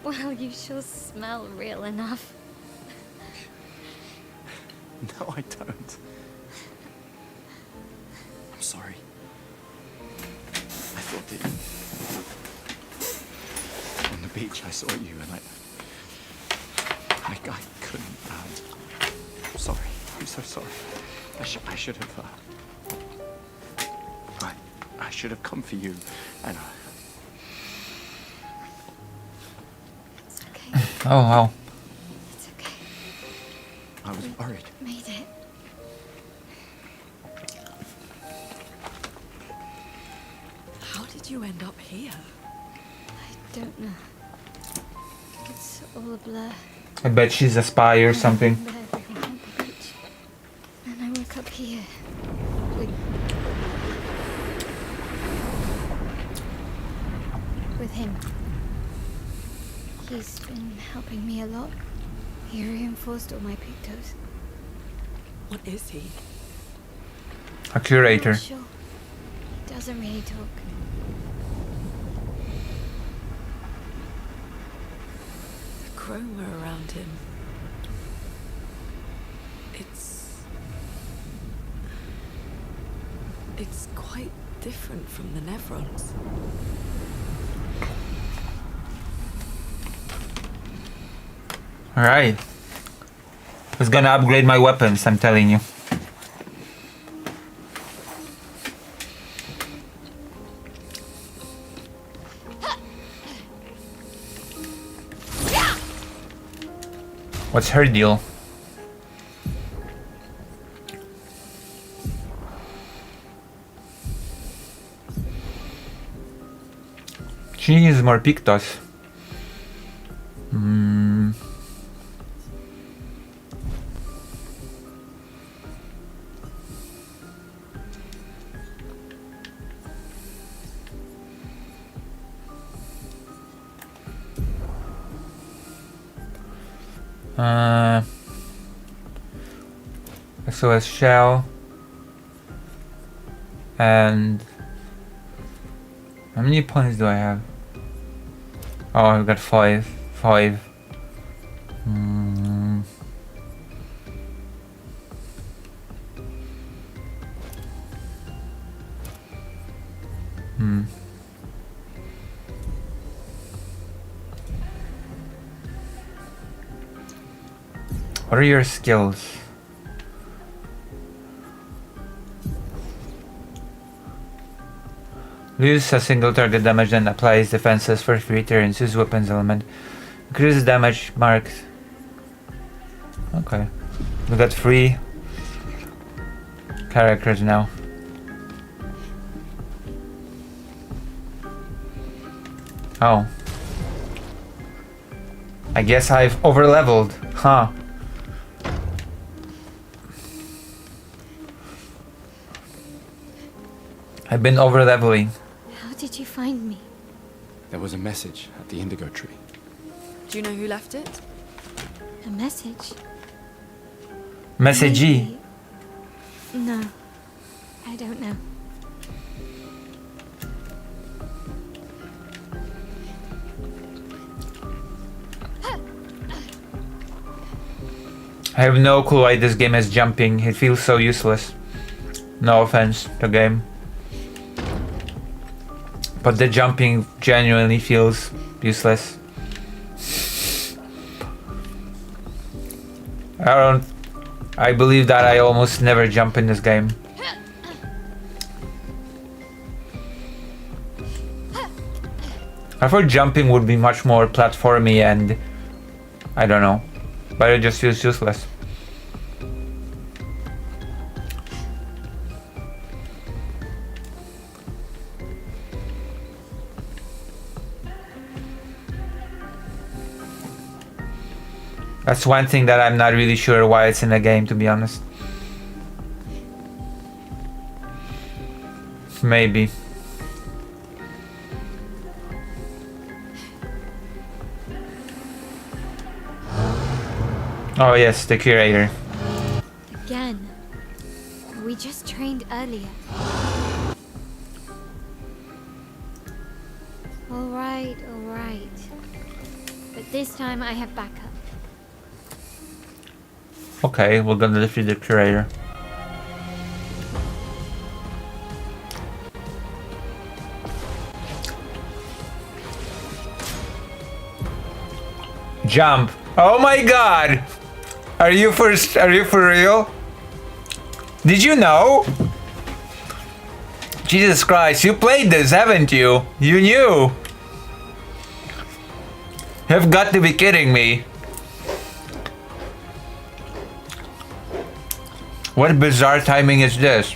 Well, you sure smell real enough. No, I don't. I'm sorry. I thought that on the beach I saw you and I couldn't. I'm sorry. I'm so sorry. I should have. I should have come for you, and It's okay. Oh wow. It's okay. I was worried. Made it. How did you end up here? I don't know. It's all a blur. I bet she's a spy or something. I remember everything on the beach. And I woke up here. With him. He's been helping me a lot. He reinforced all my pictos. What is he? A curator. Not sure. Doesn't really talk. The chroma around him. It's quite different from the Nevrons. Alright. Was gonna upgrade my weapons, I'm telling you. What's her deal? She needs more pictos. SOS shell. And how many points do I have? Oh, I've got 5. 5. What are your skills? Lose a single target damage and applies defenses for 3 turns. Use weapons element. Increases damage marked. Okay. We got 3 characters now. Oh. I guess I've overleveled. Huh. I've been overleveling. How did you find me? There was a message at the indigo tree. Do you know who left it? A message? Messagey. Maybe. No. I don't know. I have no clue why this game is jumping. It feels so useless. No offense to game. But the jumping genuinely feels useless. I believe that I almost never jump in this game. I thought jumping would be much more platformy and I don't know, but it just feels useless. That's one thing that I'm not really sure why it's in the game, to be honest. Maybe. Oh yes, the curator. Again. We just trained earlier. Alright, alright. But this time I have backup. Okay, we're gonna defeat the curator. Jump! Oh my god! Are you for real? Did you know? Jesus Christ, you played this, haven't you? You knew! You've got to be kidding me. What bizarre timing is this?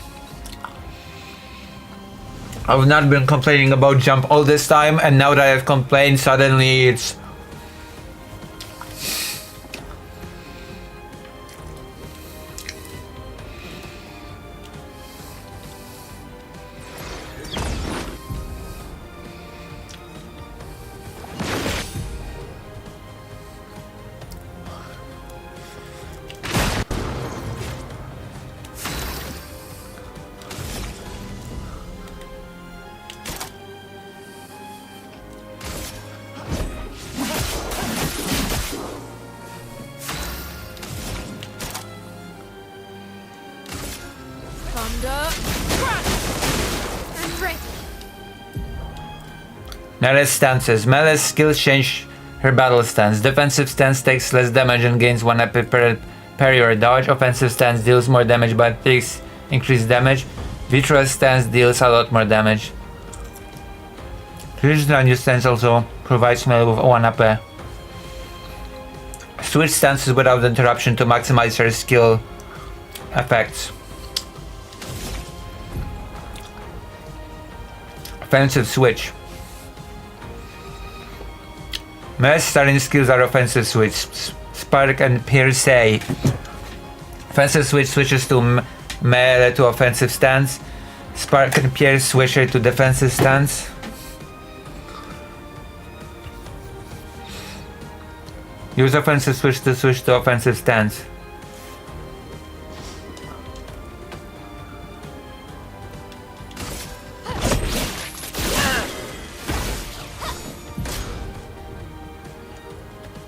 I've not been complaining about jump all this time, and now that I've complained, suddenly it's... Melee's stances. Melee's skills change her battle stance. Defensive stance takes less damage and gains 1 AP per parry or dodge. Offensive stance deals more damage but takes increased damage. Virtuous stance deals a lot more damage. Traditional new stance also provides Melee with 1 AP. Switch stances without interruption to maximize her skill effects. Offensive switch. Melee's starting skills are offensive switch, Spark and Pierce. Offensive switch switches to melee to offensive stance. Spark and Pierce switch her to defensive stance. Use offensive switch to offensive stance.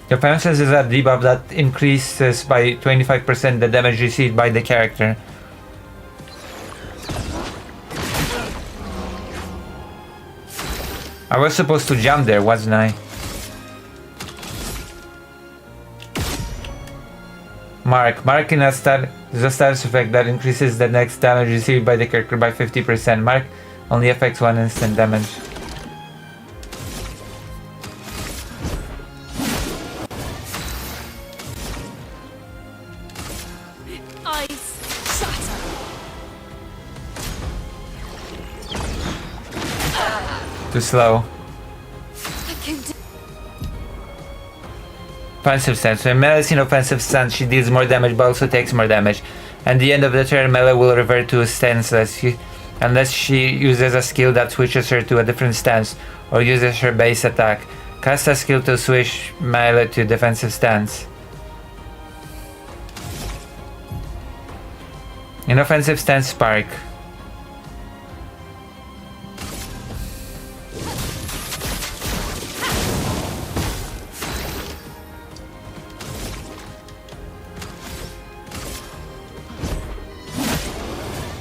Defenses is a debuff that increases by 25% the damage received by the character. I was supposed to jump there, wasn't I? Mark in a stat is a status effect that increases the next damage received by the character by 50%. Mark only affects one instant damage. Ice shatter. Too slow. I can do. Offensive stance. When Melee is in offensive stance, she deals more damage but also takes more damage. At the end of the turn, Melee will revert to a stance unless she uses a skill that switches her to a different stance or uses her base attack. Cast a skill to switch Melee to defensive stance. In offensive stance, Spark.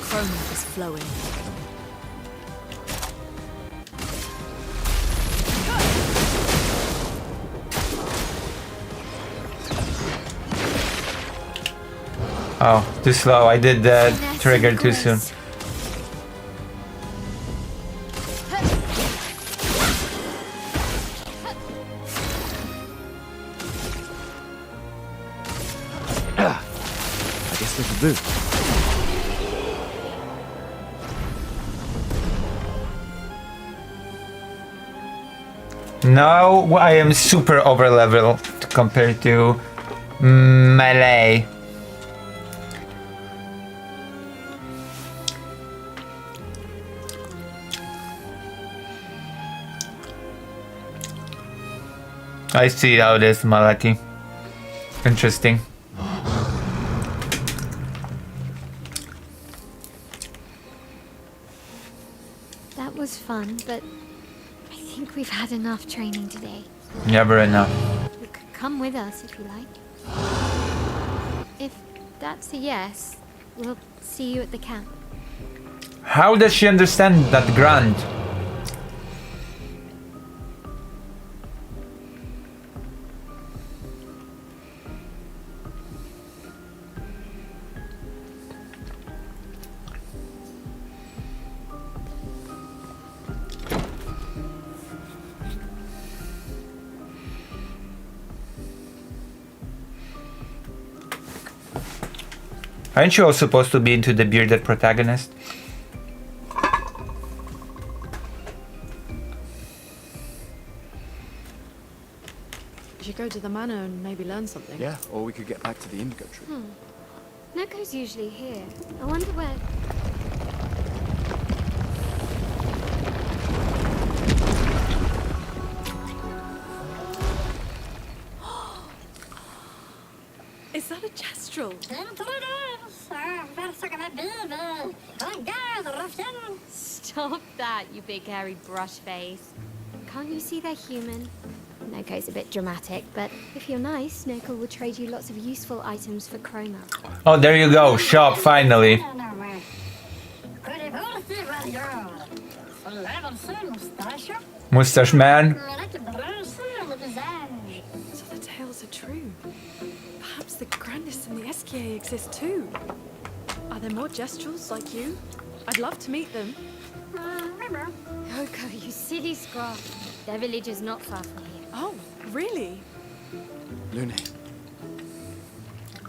Chroma is flowing. Oh, too slow. I did the trigger too soon. I guess there's a boot. Now I am super over leveled compared to Melee. I see how it is, Malaki. Interesting. That was fun, but I think we've had enough training today. Never enough. You could come with us if you like. If that's a yes, we'll see you at the camp. How does she understand that grunt? Aren't you all supposed to be into the bearded protagonist? You should go to the manor and maybe learn something. Yeah, or we could get back to the indigo tree. Neko's usually here. I wonder where... Is that a Jestrel? Stop that, you big hairy brush face. Can't you see they're human? Neko's a bit dramatic, but if you're nice, Neko will trade you lots of useful items for Chroma. Oh, there you go. Shop, finally. Mustache man. So the tales are true. Perhaps the Grandis and the Esquier exist too. Are there more Jestrels like you? I'd love to meet them. Yoko, you silly scrap. Their village is not far from here. Oh, really? Lune,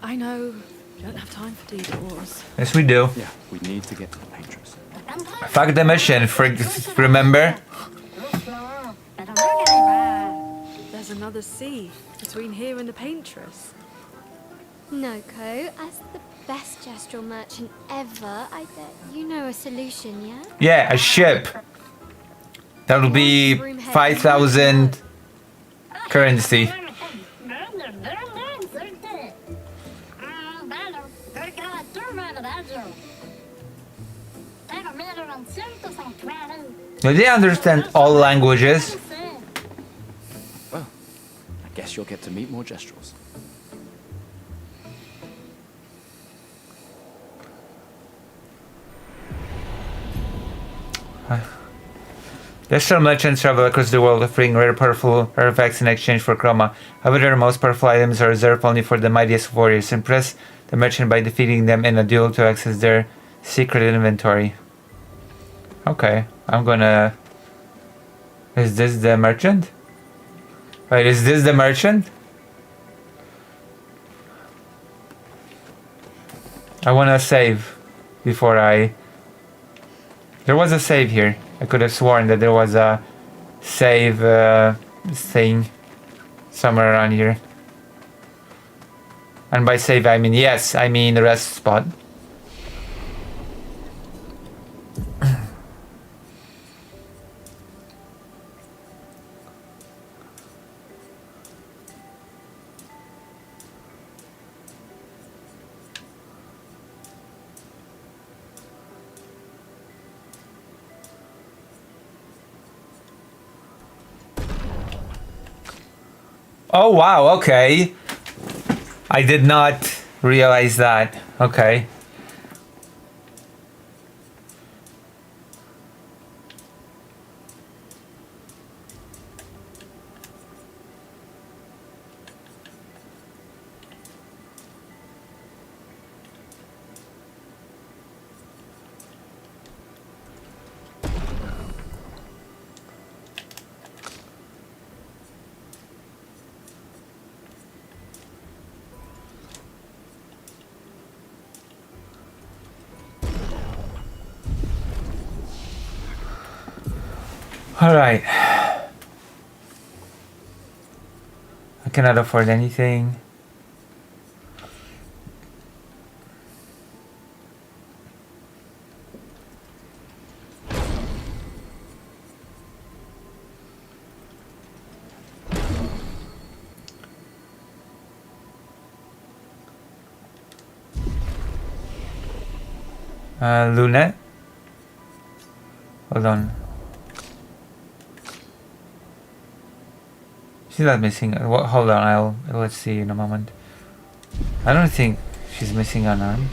I know. You don't have time for detours. Yes, we do. yeah, we need to get to the paintress. Fuck the mission, remember? There's another sea between here and the Paintress. Noko, as the best Jestrel merchant ever, I bet you know a solution, yeah? Yeah, a ship. That'll be 5,000 currency. Do they understand all languages? Well, I guess you'll get to meet more Gestrels. Destral merchants travel across the world offering rare powerful artifacts in exchange for chroma. However, most powerful items are reserved only for the mightiest warriors. Impress the merchant by defeating them in a duel to access their secret inventory. Okay, I'm gonna... Is this the merchant? Wait, is this the merchant? I wanna save before I... There was a save here. I could have sworn that there was a save thing somewhere around here. And by save I mean yes, I mean the rest spot. Oh wow, okay. I did not realize that. Okay. Alright. I cannot afford anything. Lunette? Hold on. She's not missing. Hold on, let's see in a moment. I don't think she's missing an arm.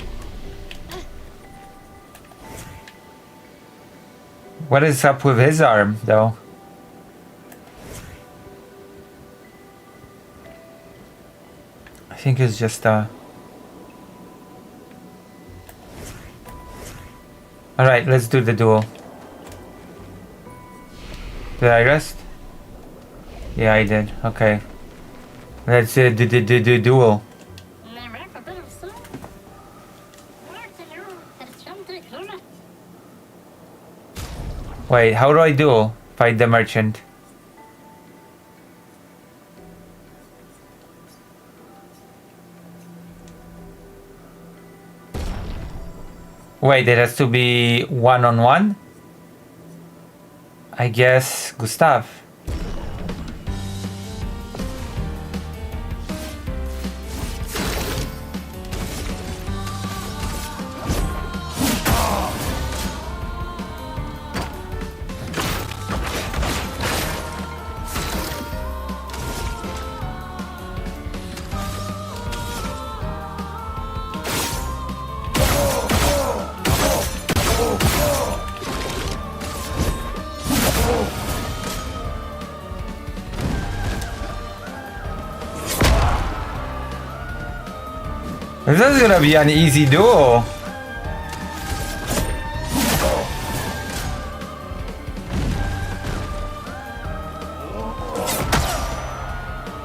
What is up with his arm, though? I think it's just Alright, let's do the duel. Did I rest? Yeah, I did. Okay. Let's do the duel. Wait, how do I duel? Fight the merchant. Wait, it has to be one-on-one? I guess Gustav. This is gonna be an easy duel.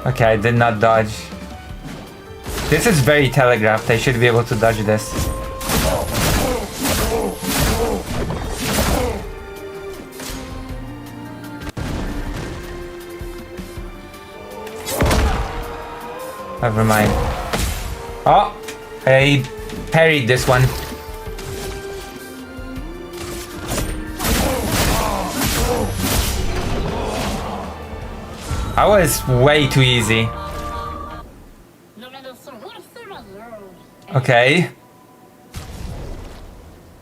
Okay, I did not dodge. This is very telegraphed. I should be able to dodge this. Never mind. Oh! I parried this one. That was way too easy. Okay.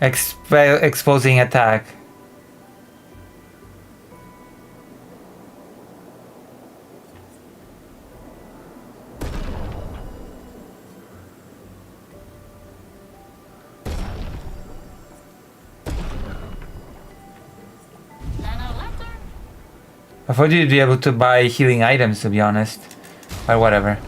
Exposing attack. I thought you'd be able to buy healing items, to be honest. But whatever.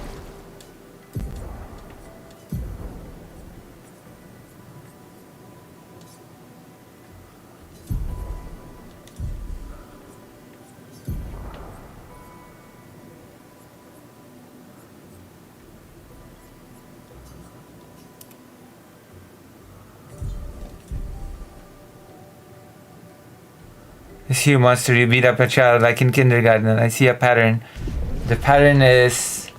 This you monster, you beat up a child like in kindergarten. I see a pattern. The pattern is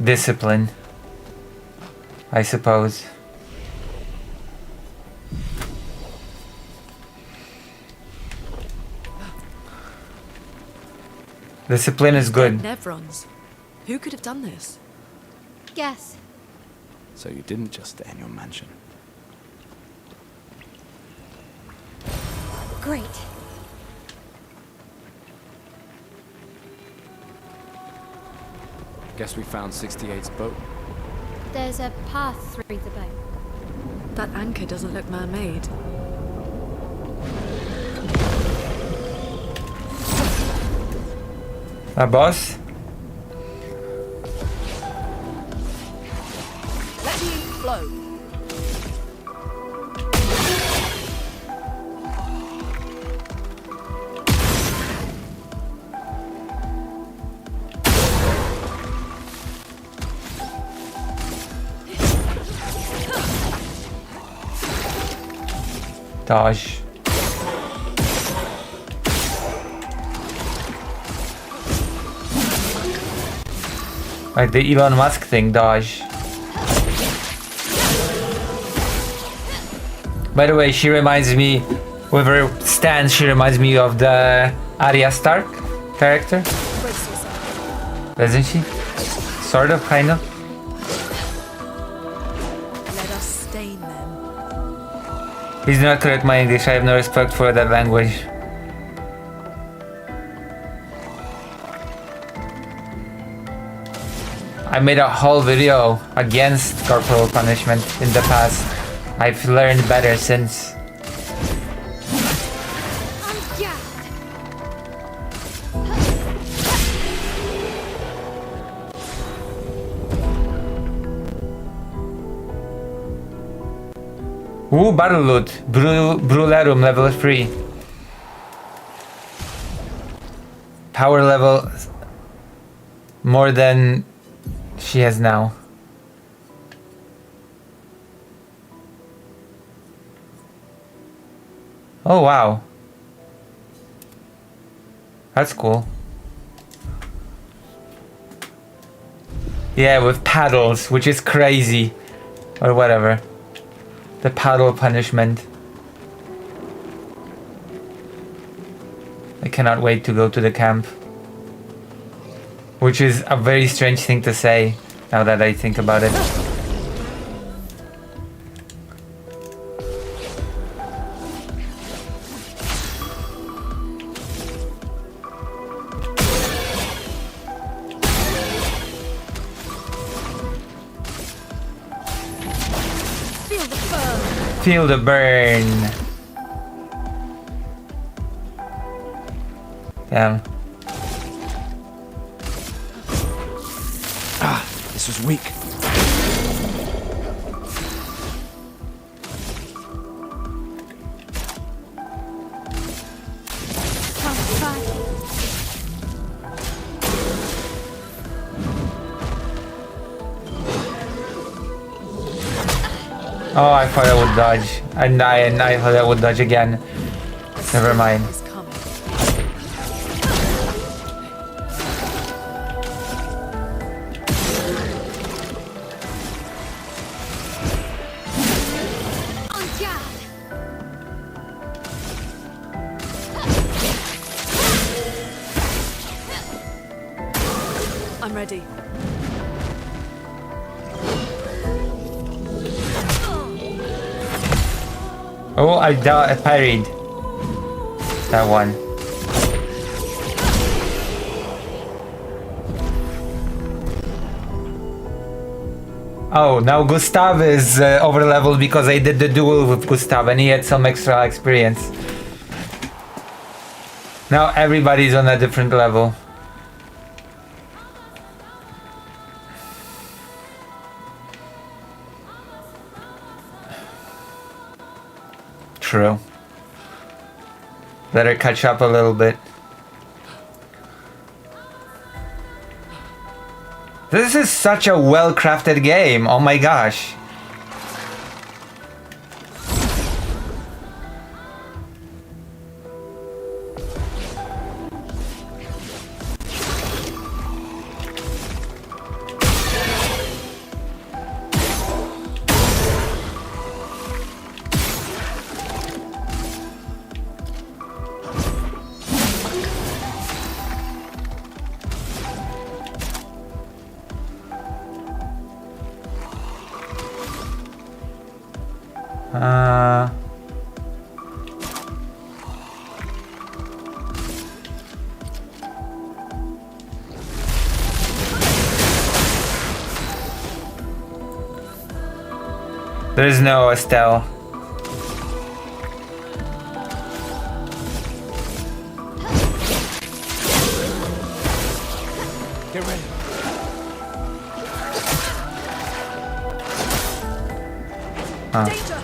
discipline, I suppose. Discipline is good. Nevrons. Who could have done this? Guess. So you didn't just stay in your mansion. Great. Guess we found 68's boat. There's a path through the boat. That anchor doesn't look man-made. A boss? Let me flow. Dodge. Like the Elon Musk thing, dodge. By the way, she reminds me, with her stance, she reminds me of the Arya Stark character. Doesn't she? Sort of, kind of. Let us stain them. Please do not correct my English, I have no respect for that language. I made a whole video against corporal punishment in the past. I've learned better since. Ooh, battle loot. Brularum level 3. Power level more than she has now. Oh wow. That's cool. Yeah, with paddles, which is crazy. Or whatever. The paddle punishment. I cannot wait to go to the camp. Which is a very strange thing to say, now that I think about it. Feel the burn. Damn. Ah, this was weak. Oh, I thought I would dodge. And I thought I would dodge again. Never mind. Is coming. I'm ready. Oh, I parried that one. Oh, now Gustav is over leveled because I did the duel with Gustav and he had some extra experience. Now everybody's on a different level. True. Better catch up a little bit. This is such a well-crafted game. Oh my gosh. There's no Estelle. Get ready. Danger!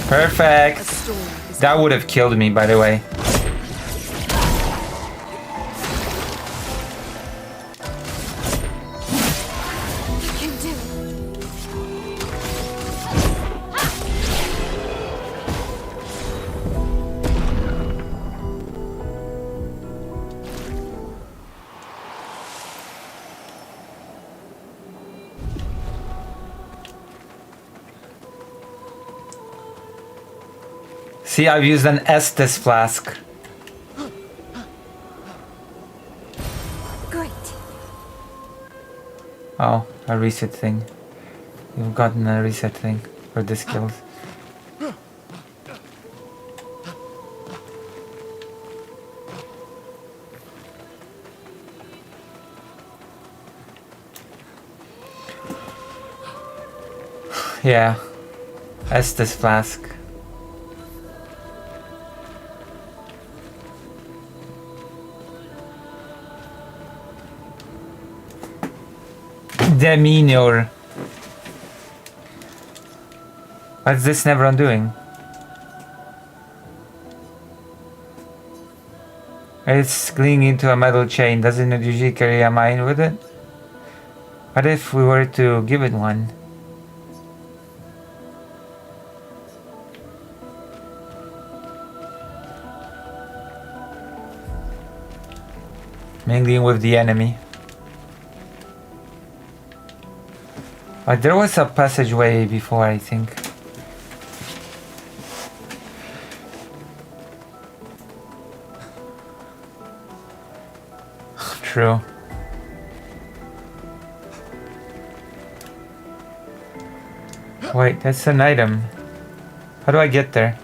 Perfect. A storm is That would have killed me, by the way. You can do it. See, I've used an Estes flask. Great. Oh, a reset thing. You've gotten a reset thing for the skills. Yeah, Estes flask. Demeanor. What's this never undoing? It's clinging to a metal chain. Doesn't it usually carry a mine with it? What if we were to give it one? Mingling with the enemy. But there was a passageway before, I think. True. Wait, that's an item. How do I get there?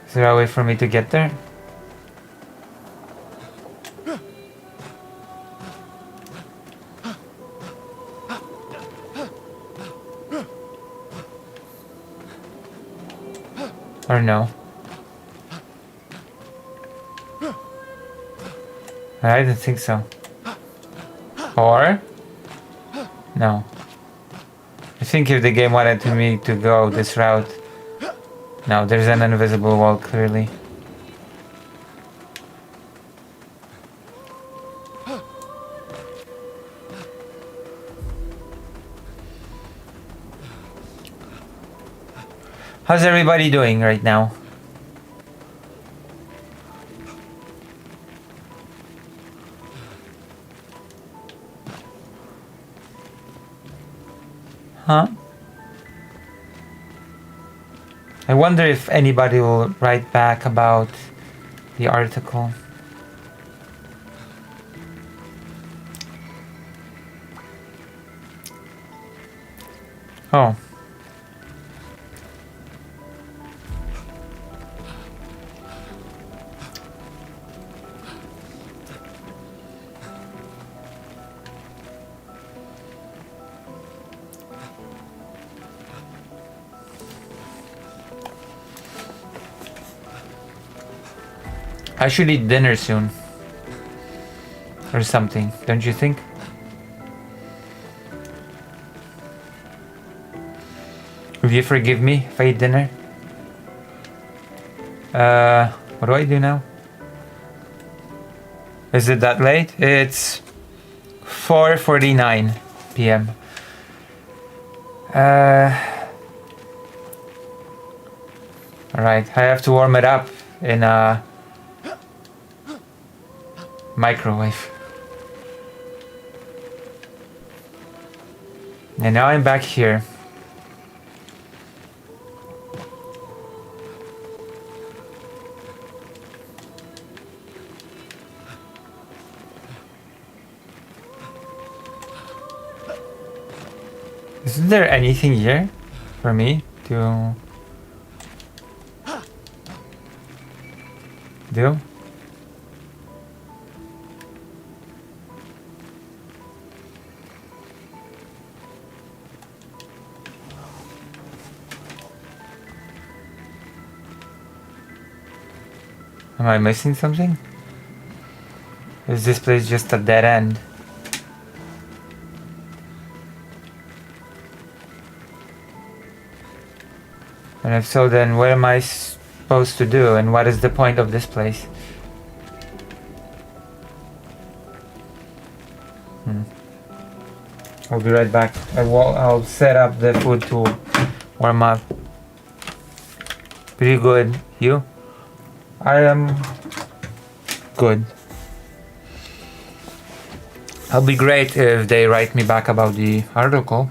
Is there a way for me to get there? Or no? I don't think so. Or? No. I think if the game wanted me to go this route... No, there's an invisible wall clearly. How's everybody doing right now? Huh? I wonder if anybody will write back about the article. Oh. I should eat dinner soon. Or something, don't you think? Will you forgive me if I eat dinner? What do I do now? Is it that late? It's 4:49 p.m. Alright, I have to warm it up in a microwave. And now I'm back here. Isn't there anything here for me to do? Am I missing something? Is this place just a dead end? And if so, then what am I supposed to do, and what is the point of this place? I'll be right back. I'll set up the food to warm up. Pretty good. You? I am good. It'll be great if they write me back about the article.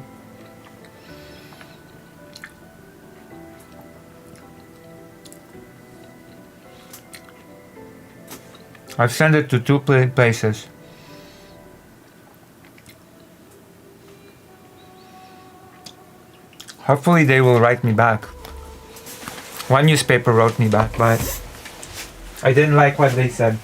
I've sent it to 2 places. Hopefully they will write me back. One newspaper wrote me back, but I didn't like what they said.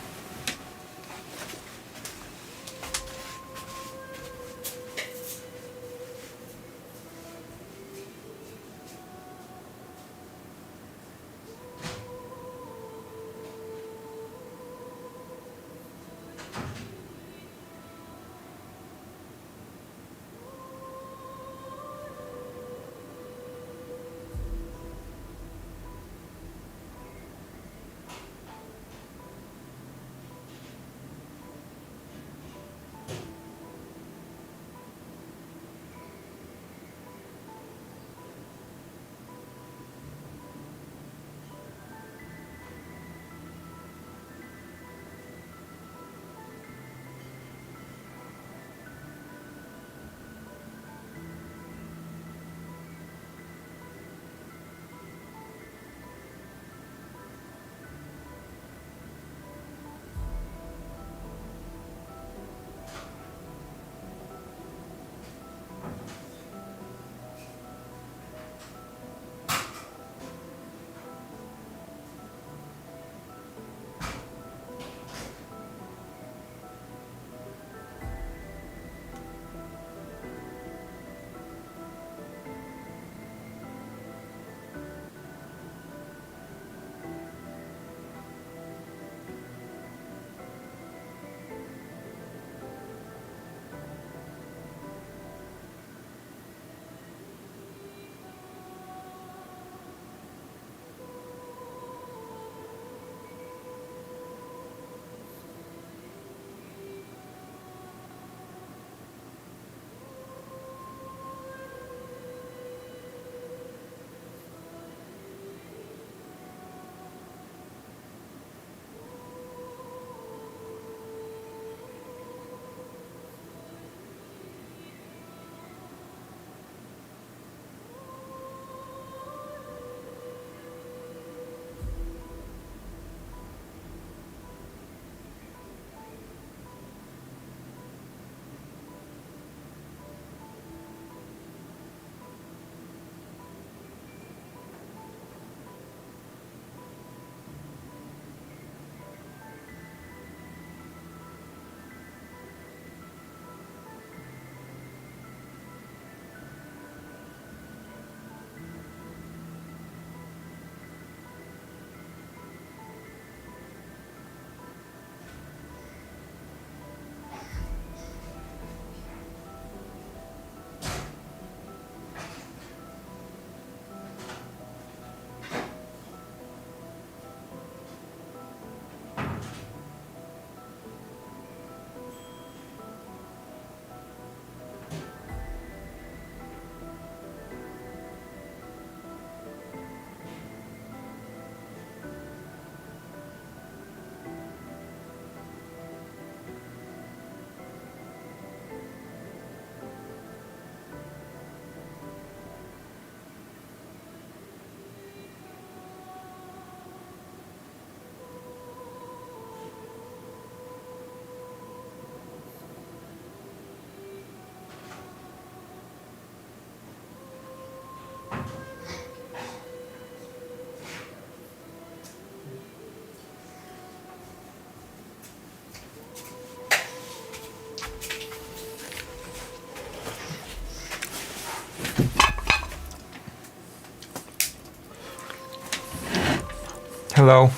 Hello.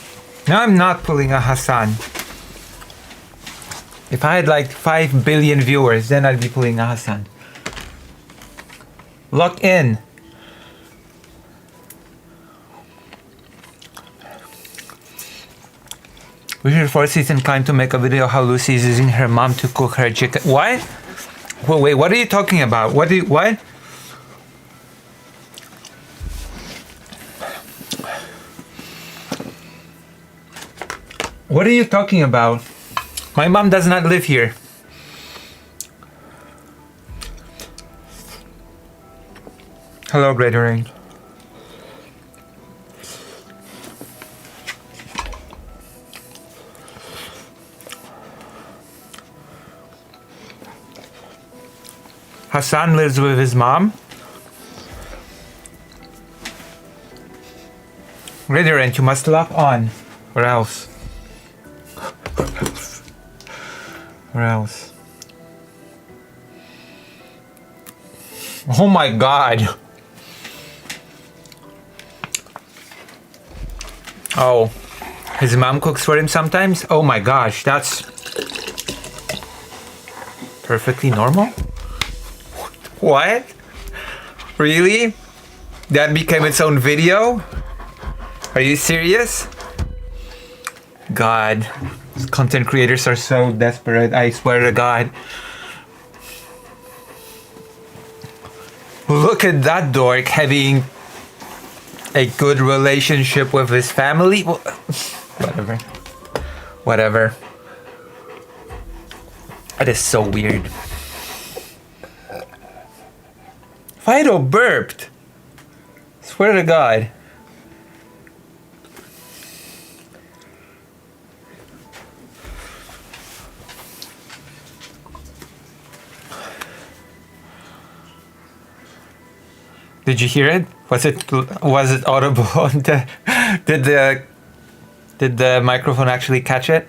No, I'm not pulling a Hassan. If I had like 5 billion viewers, then I'd be pulling a Hassan. Lock in. We should force Ethan Klein to make a video how Lucy is using her mom to cook her chicken. What? Wait, what are you talking about? What? What are you talking about? My mom does not live here. Hello, Great Rain. Hassan lives with his mom. Great Rain, you must lock on, or else. Or else. Oh my god. Oh, his mom cooks for him sometimes? Oh my gosh, that's perfectly normal? What? Really? That became its own video? Are you serious? God, content creators are so desperate, I swear to God. Look at that dork having a good relationship with his family. Whatever. Whatever. That is so weird. Fido burped. Swear to God. Did you hear it? Was it audible? Did the microphone actually catch it?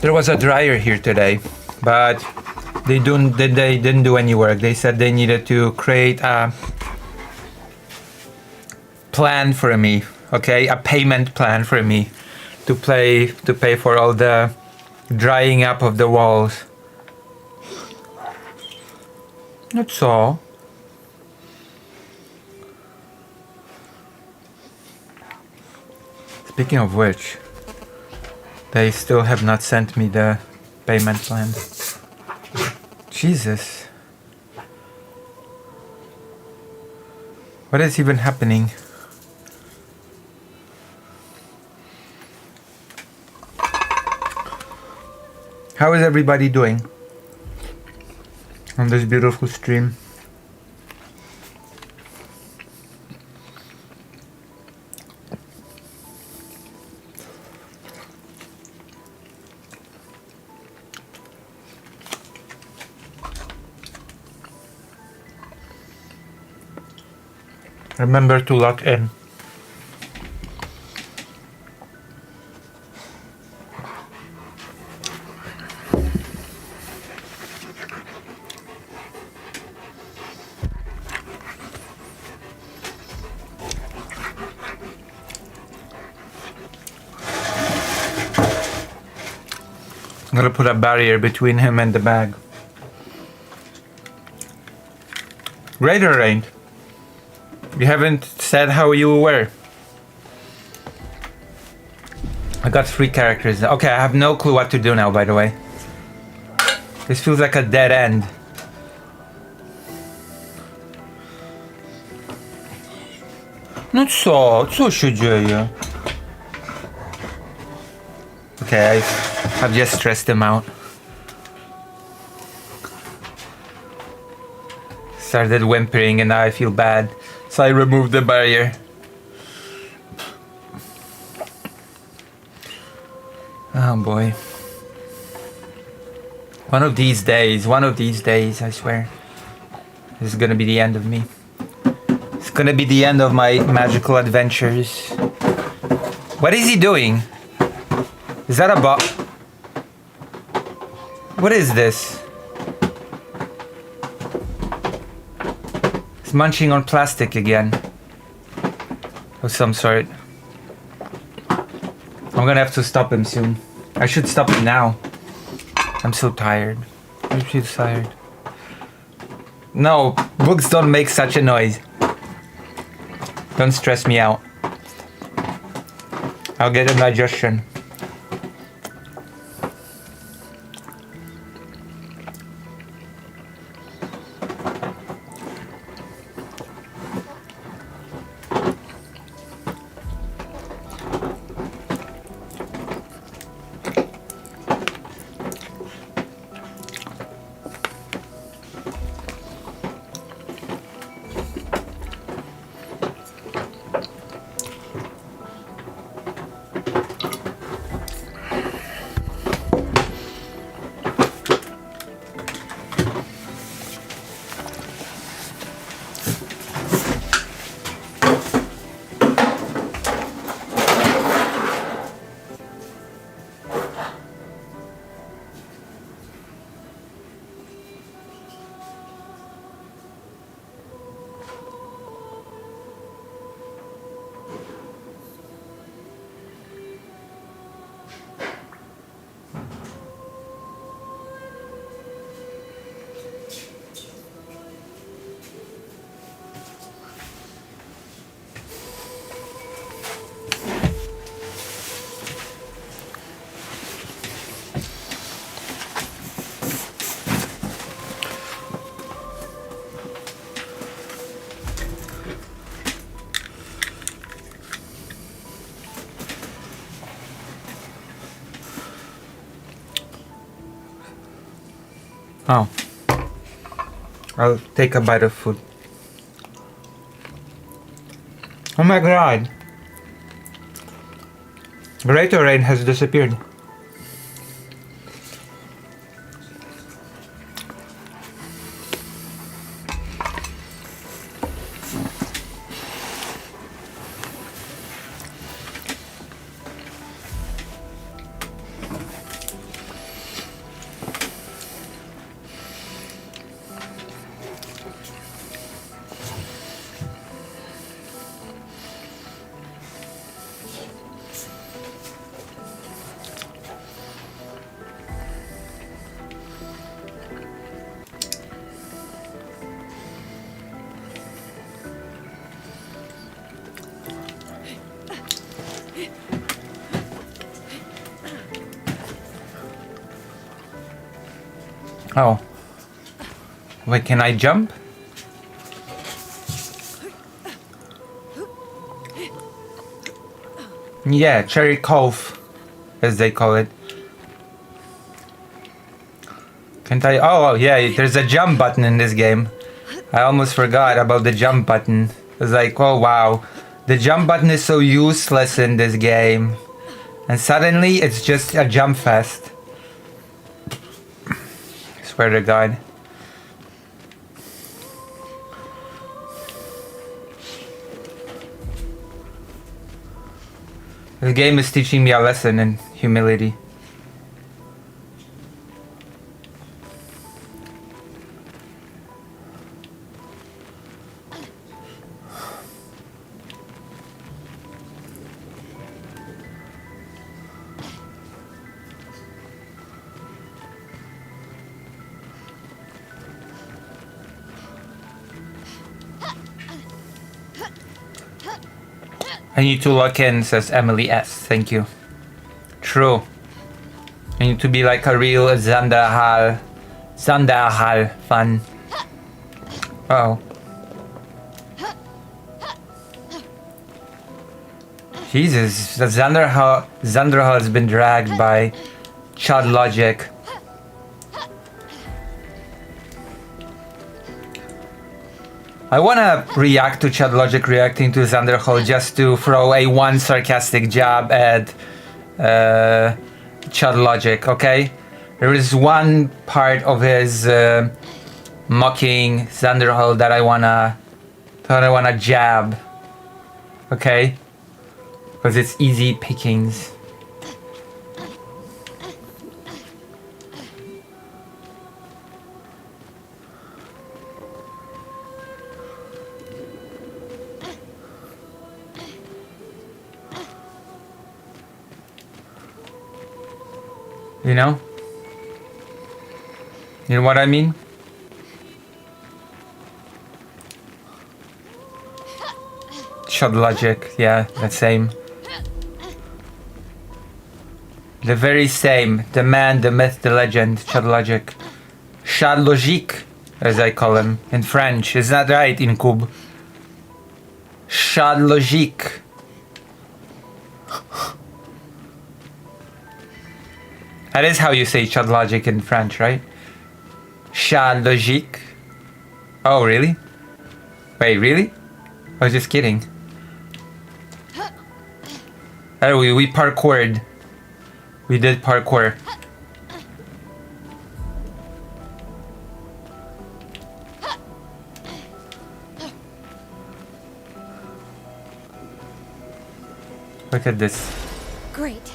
There was a dryer here today, but they didn't do any work. They said they needed to create a plan for me, okay, a payment plan for me to pay for all the drying up of the walls. That's all. Speaking of which, they still have not sent me the payment plan. Jesus. What is even happening? How is everybody doing on this beautiful stream? Remember to lock in. I'm gonna put a barrier between him and the bag. Greater Rain. You haven't said how you were. I got 3 characters. Okay, I have no clue what to do now, by the way. This feels like a dead end. No co się dzieje? Okay, I've just stressed him out. Started whimpering and now I feel bad. So I removed the barrier. Oh boy. One of these days, I swear. This is gonna be the end of me. It's gonna be the end of my magical adventures. What is he doing? Is that a bot? What is this? He's munching on plastic again. Of some sort. I'm gonna have to stop him soon. I should stop him now. I'm so tired. I'm so tired. No, books don't make such a noise. Don't stress me out. I'll get indigestion. Oh. I'll take a bite of food. Oh my god. Gatorade has disappeared. Oh. Wait, can I jump? Yeah, Cherry Cove, as they call it. Can't I? Oh, yeah, there's a jump button in this game. I almost forgot about the jump button. It's like, oh wow. The jump button is so useless in this game. And suddenly, it's just a jump fest. Swear to God. The game is teaching me a lesson in humility. I need to lock in, says Emily S. Thank you. True. I need to be like a real Zanderhal fan. Uh oh. Jesus, the Zanderhal has been dragged by Chad Logic. I wanna react to Chad Logic reacting to Zanderhal just to throw a one sarcastic jab at Chad Logic, okay? There is one part of his mocking Zanderhal that I wanna jab, okay? Because it's easy pickings. You know? You know what I mean? Chad Logic, yeah, the same. The very same. The man, the myth, the legend, Chad Logic. Chad Logique, as I call him in French. Is that right, Incub? Chad Logique. That is how you say Chad Logic in French, right? Chad Logique. Oh, really? Wait, really? I was just kidding. Oh, we parkoured. We did parkour. Look at this. Great.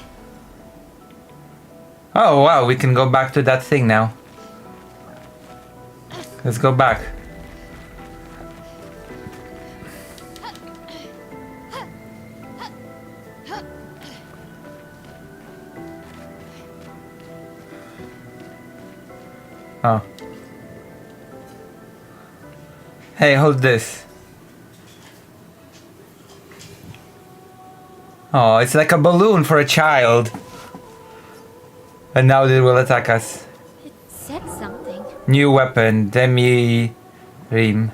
Oh wow, we can go back to that thing now. Let's go back. Oh. Hey, hold this. Oh, it's like a balloon for a child. And now they will attack us. It said something. New weapon, Demi Rim.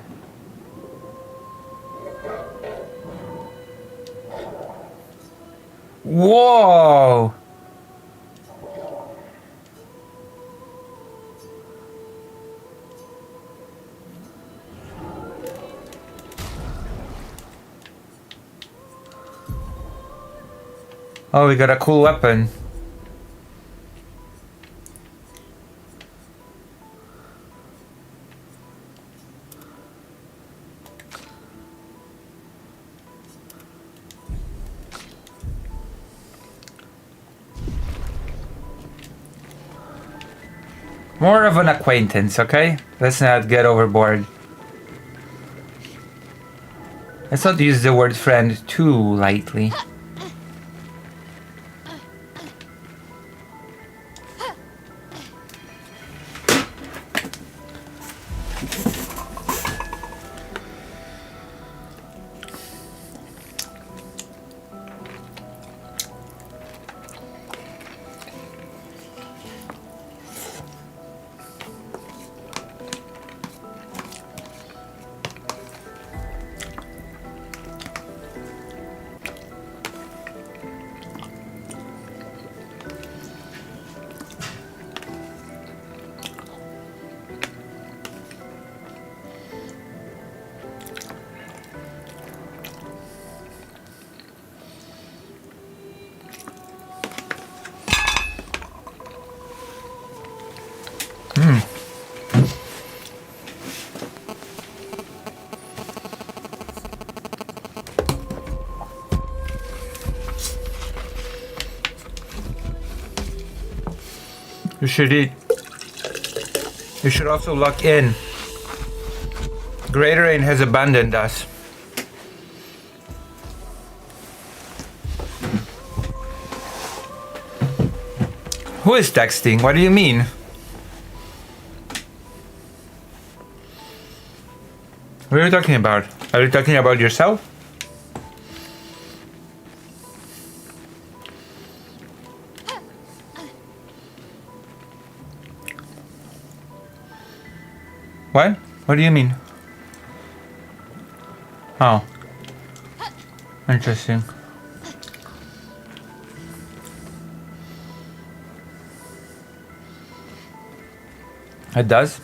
Whoa! Oh, we got a cool weapon. More of an acquaintance, okay? Let's not get overboard. Let's not use the word friend too lightly. You should eat. You should also lock in. Greater Rain has abandoned us. Who is texting? What do you mean? What are you talking about? Are you talking about yourself? What? What do you mean? Oh. Interesting. It does.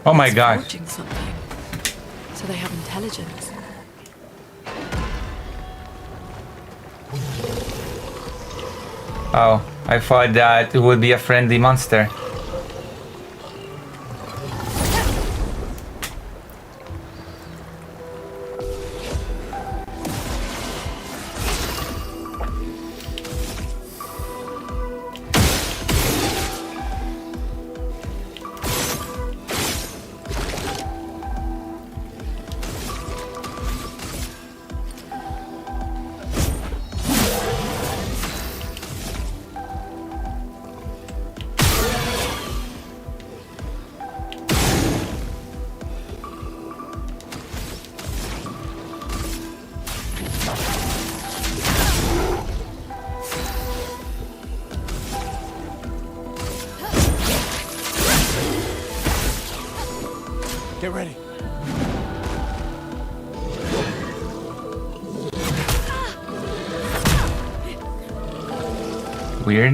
Oh my gosh. Forging something. So they have intelligence. Oh, I thought that it would be a friendly monster. Get ready. Weird.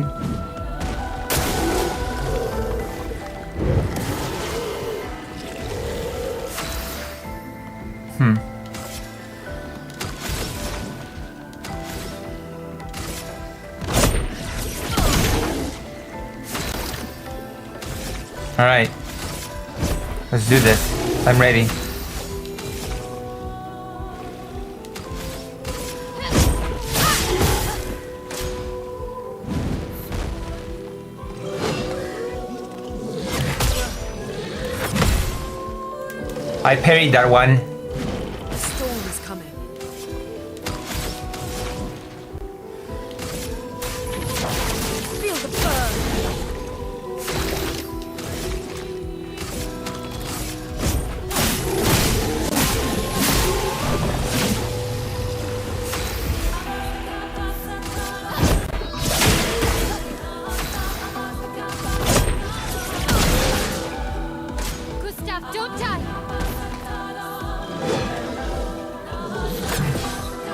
All right. Let's do this. I'm ready. I parried that one. The storm is coming. Feel the burn. Gustav, don't die!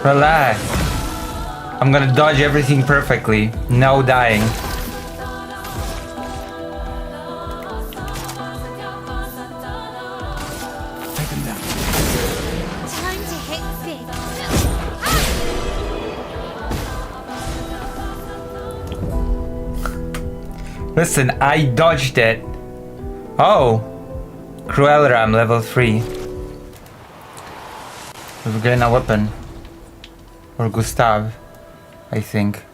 Relax. I'm gonna dodge everything perfectly. No dying. Take him down. Time to hit big. Listen, I dodged it. Oh. Cruel Ram level 3. We've gained a weapon. Or Gustav, I think.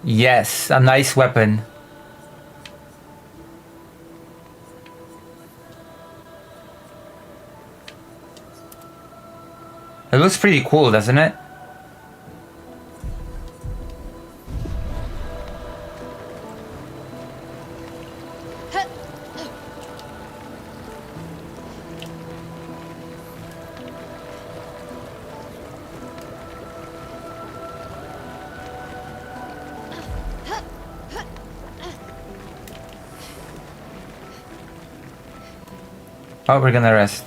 Yes, a nice weapon. It looks pretty cool, doesn't it? Oh, we're gonna rest.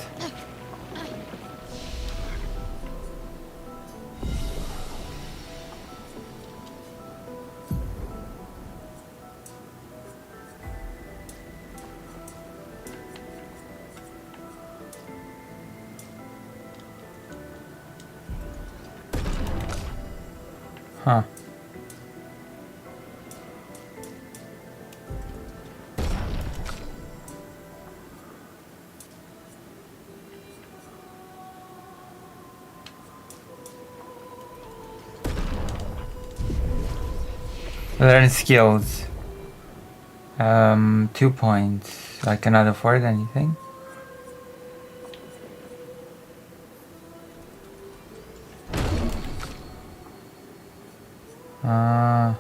Huh. Learn skills. 2 points. I cannot afford anything. Ah.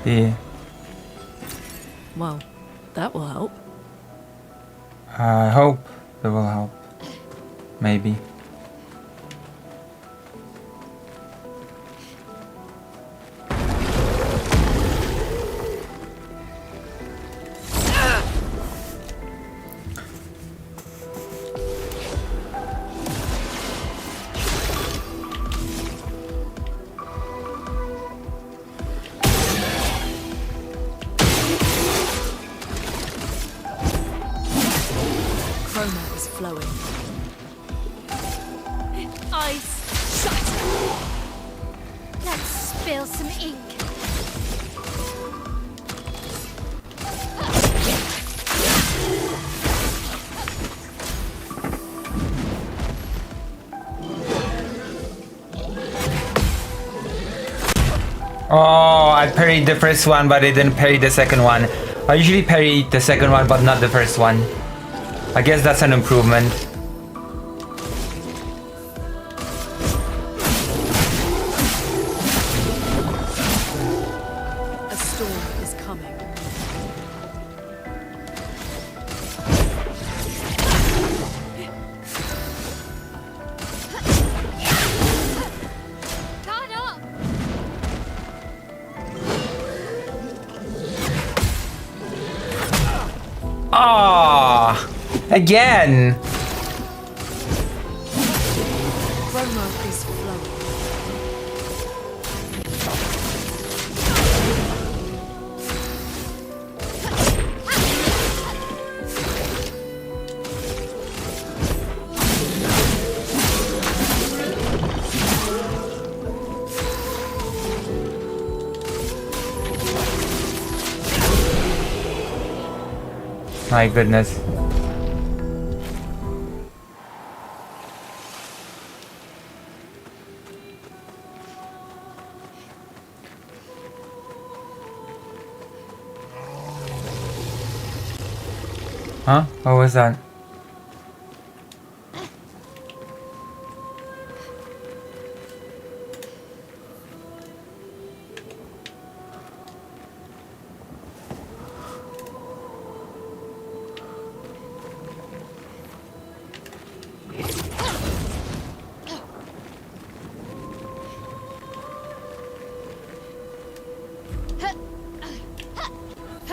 Yeah. Well, that will help. I hope it will help. Maybe. Chroma is flowing. Ice, shut! Let's spill some ink. Oh, I parried the first one, but I didn't parry the second one. I usually parry the second one, but not the first one. I guess that's an improvement. A storm is coming. Caught up! Ah, again. Chroma is flowing. My goodness. Huh? What was that?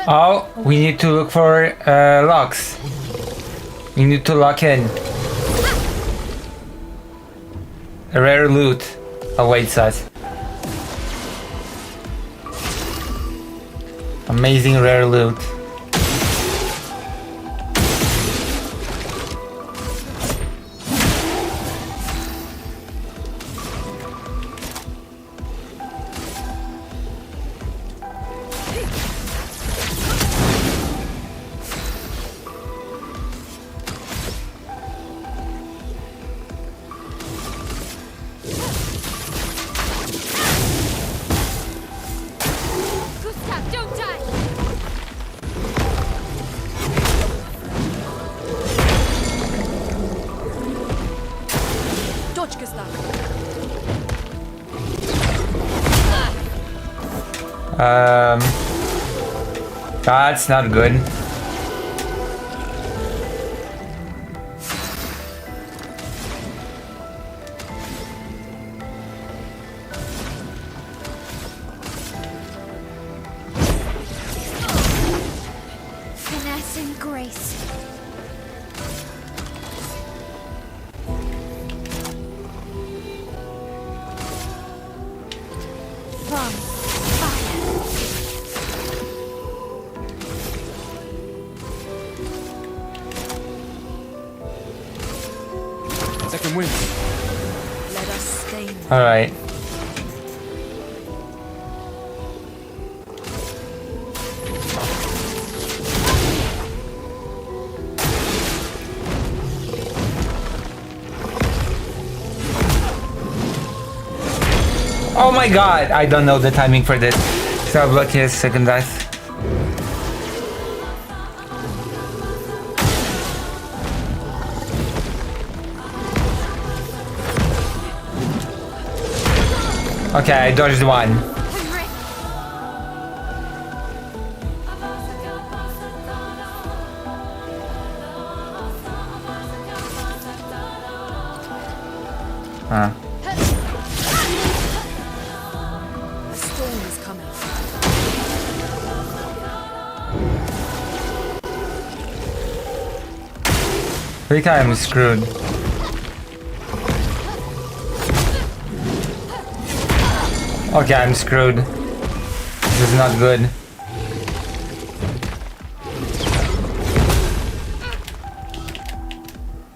Oh, we need to look for locks. We need to lock in. A rare loot awaits us. Amazing rare loot. Gustav, don't die! Dodge, Gustav. That's not good. Finesse and grace. win. Let us stain them. Alright. Oh my god! I don't know the timing for this. So lucky as second dice. Okay, I dodged one. Huh. A storm is coming. 3 times screwed. Okay, I'm screwed. This is not good.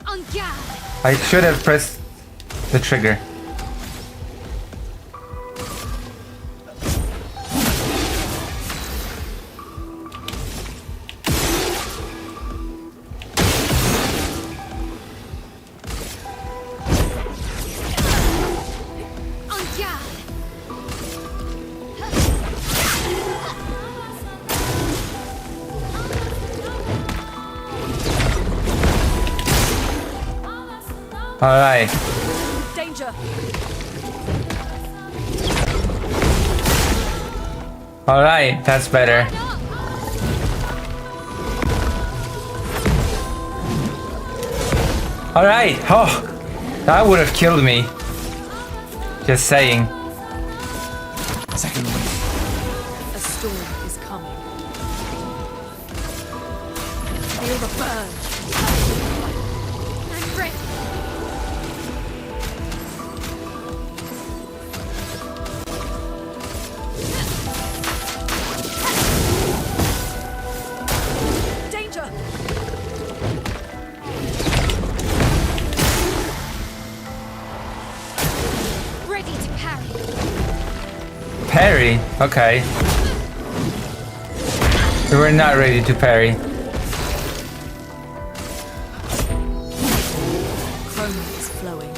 On guard. I should have pressed the trigger. On guard. Alright. Danger! Alright, that's better. Alright. Oh, that would have killed me. Just saying. Second win. A storm is coming. Feel the burn. I'm ready. Danger! Ready to parry. Parry? Okay. We were not ready to parry. Chroma is flowing.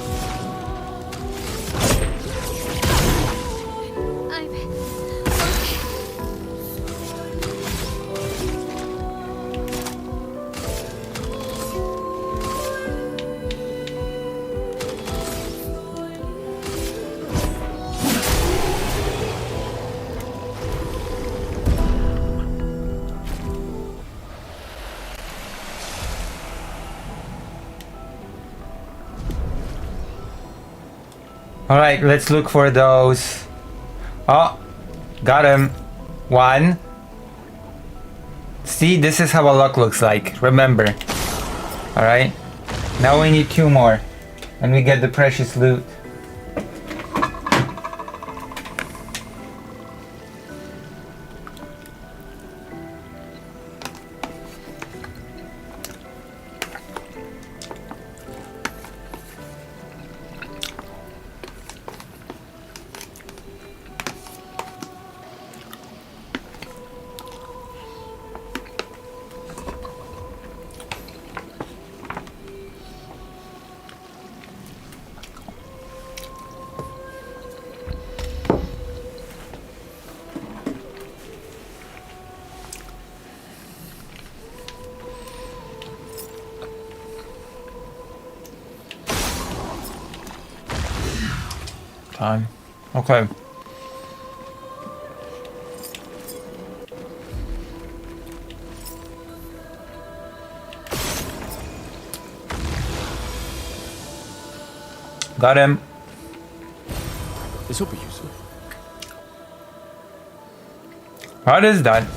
I'm okay. Alright, let's look for those. Oh, got him. 1. See, this is how a lock looks like. Remember. Alright. Now we need 2 more. And we get the precious loot. Time. Okay. Got him. This will be useful. What is that?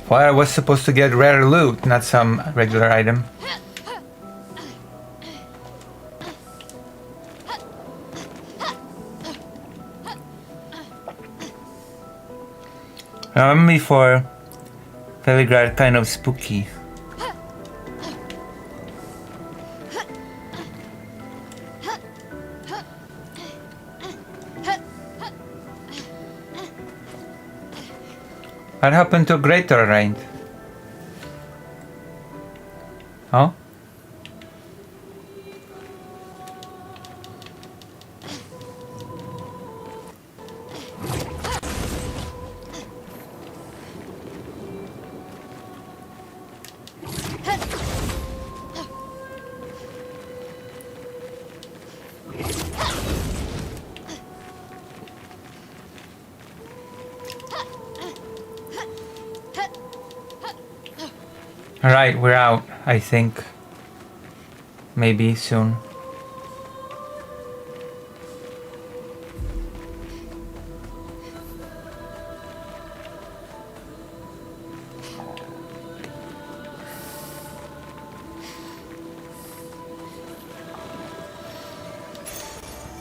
Well, I was supposed to get rare loot, not some regular item. Before, Veligrad kind of spooky. What happened to Greater Rain? Oh? Alright, we're out, I think. Maybe soon.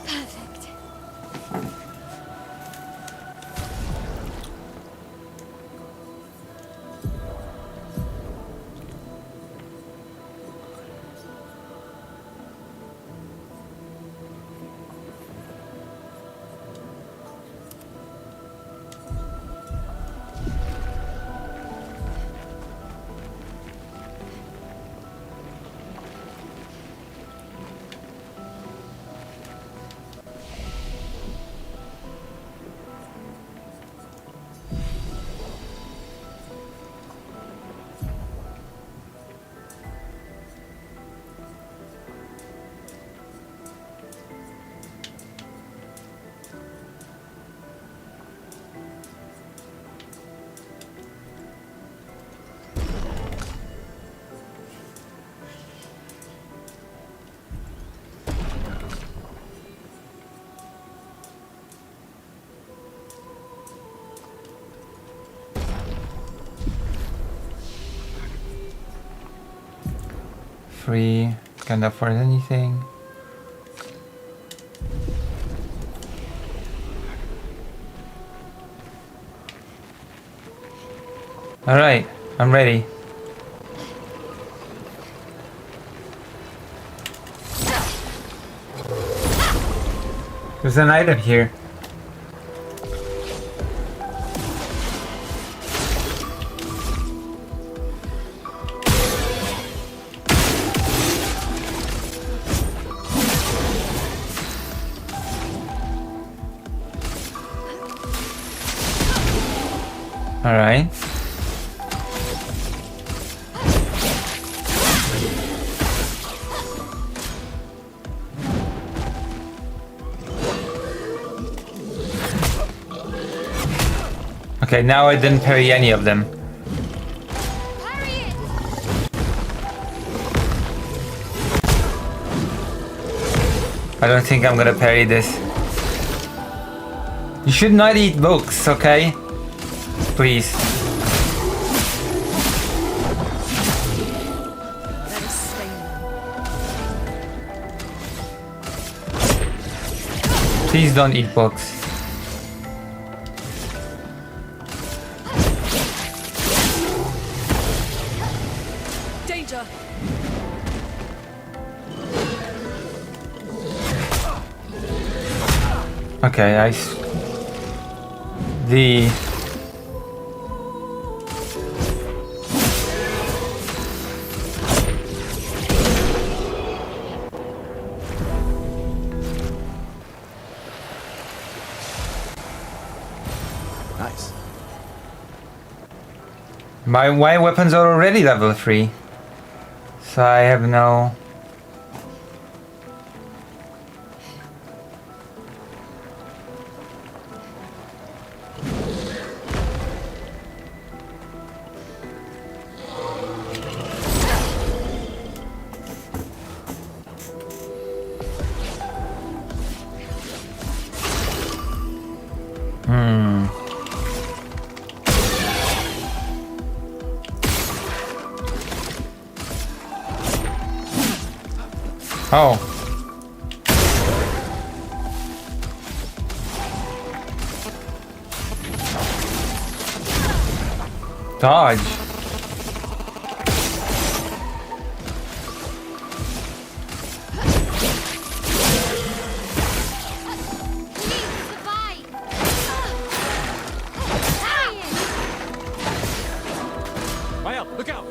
Perfect. Free, can't afford anything. Alright, I'm ready. There's an item here. Alright. Okay, now I didn't parry any of them. Parry it! I don't think I'm gonna parry this. You should not eat books, okay? Please. Let us stay now. Please don't eat books. Danger! Okay, the Nice. my weapons are already level 3. So I have no... Oh. Dodge. Maya, look out!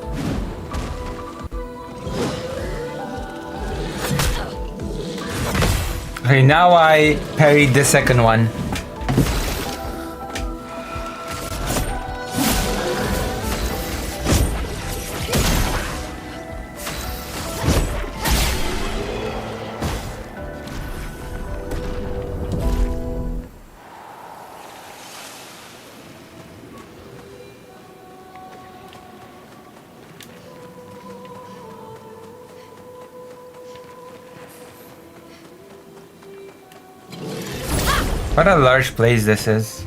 Okay, now I parried the second one. What a large place this is.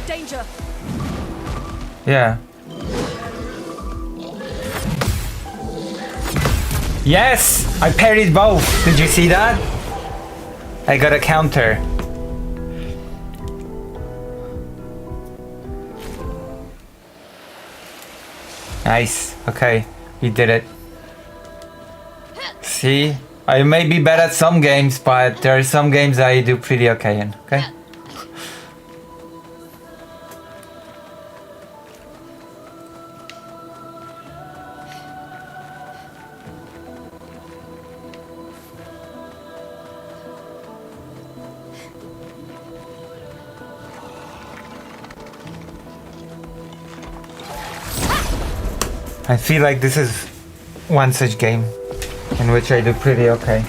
Danger! Yeah. Yes! I parried both! Did you see that? I got a counter. Nice. Okay. We did it. See? I may be bad at some games, but there are some games I do pretty okay in. Okay? I feel like this is one such game in which I do pretty okay.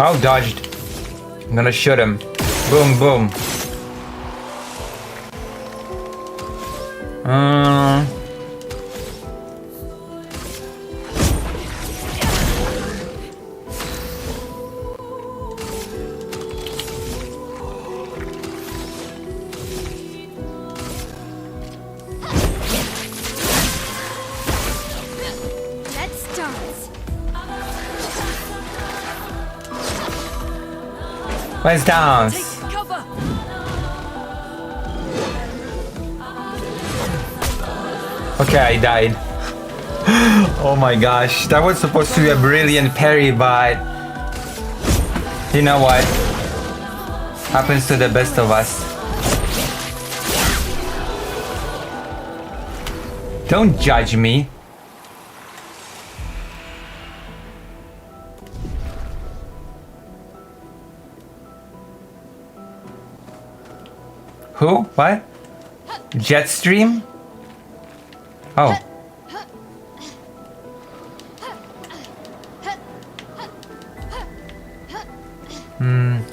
Oh, dodged. I'm gonna shoot him. Boom, boom. Let's dance. Let's dance. Take cover! Okay, I died. Oh my gosh, that was supposed to be a brilliant parry, but you know what? Happens to the best of us. Don't judge me. Who? What? Jetstream? Oh.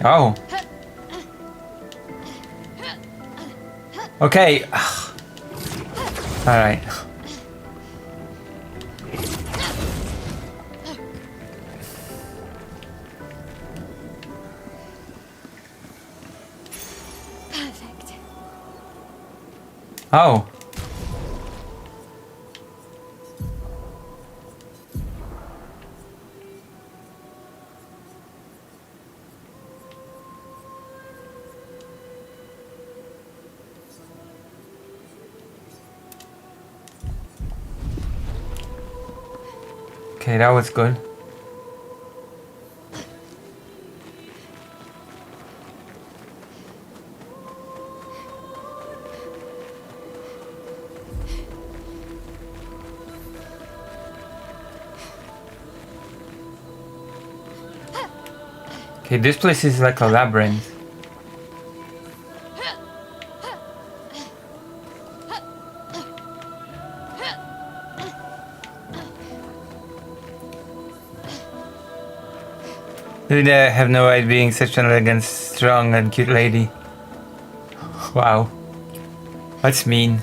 Oh. Okay. Alright. Perfect. Oh. Okay, that was good. Okay, this place is like a labyrinth. Dude, I have no right being such an elegant, strong, and cute lady. Wow. That's mean.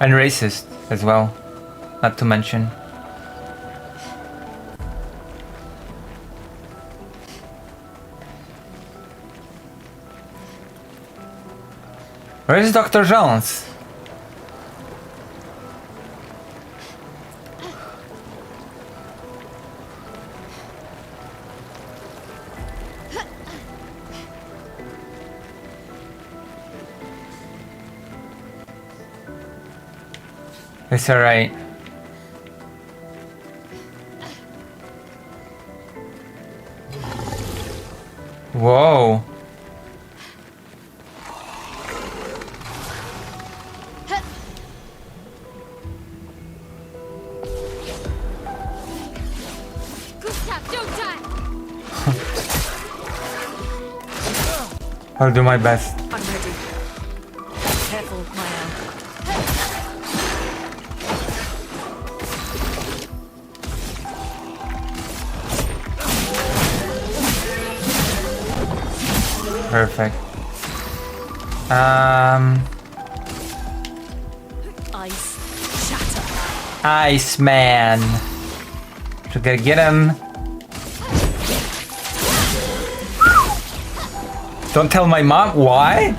And racist as well, not to mention. Where is Dr. Jones? It's alright. Whoa. Gustav, don't die! I'll do my best. I'm ready. Careful, Mael. Perfect. Ice shatter. Iceman. So gotta get him. Don't tell my mom. Why?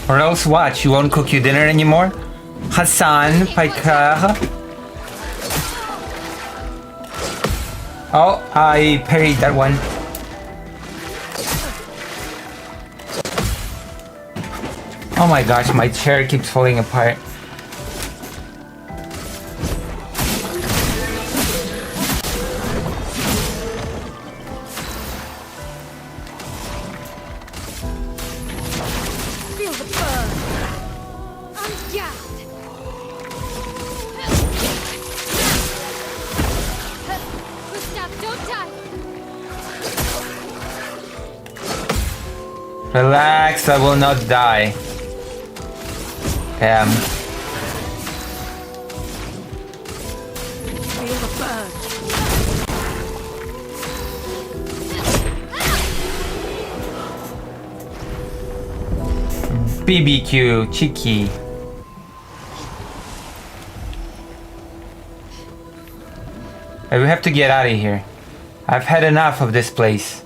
Or else what? She won't cook you dinner anymore? Hassan, Piker. Oh, I parried that one. Oh my gosh, my chair keeps falling apart. Feel the burn. Ungagged! Gustav, don't die! Relax, I will not die. Damn. Feel the burn. BBQ, cheeky. Hey, we have to get out of here. I've had enough of this place.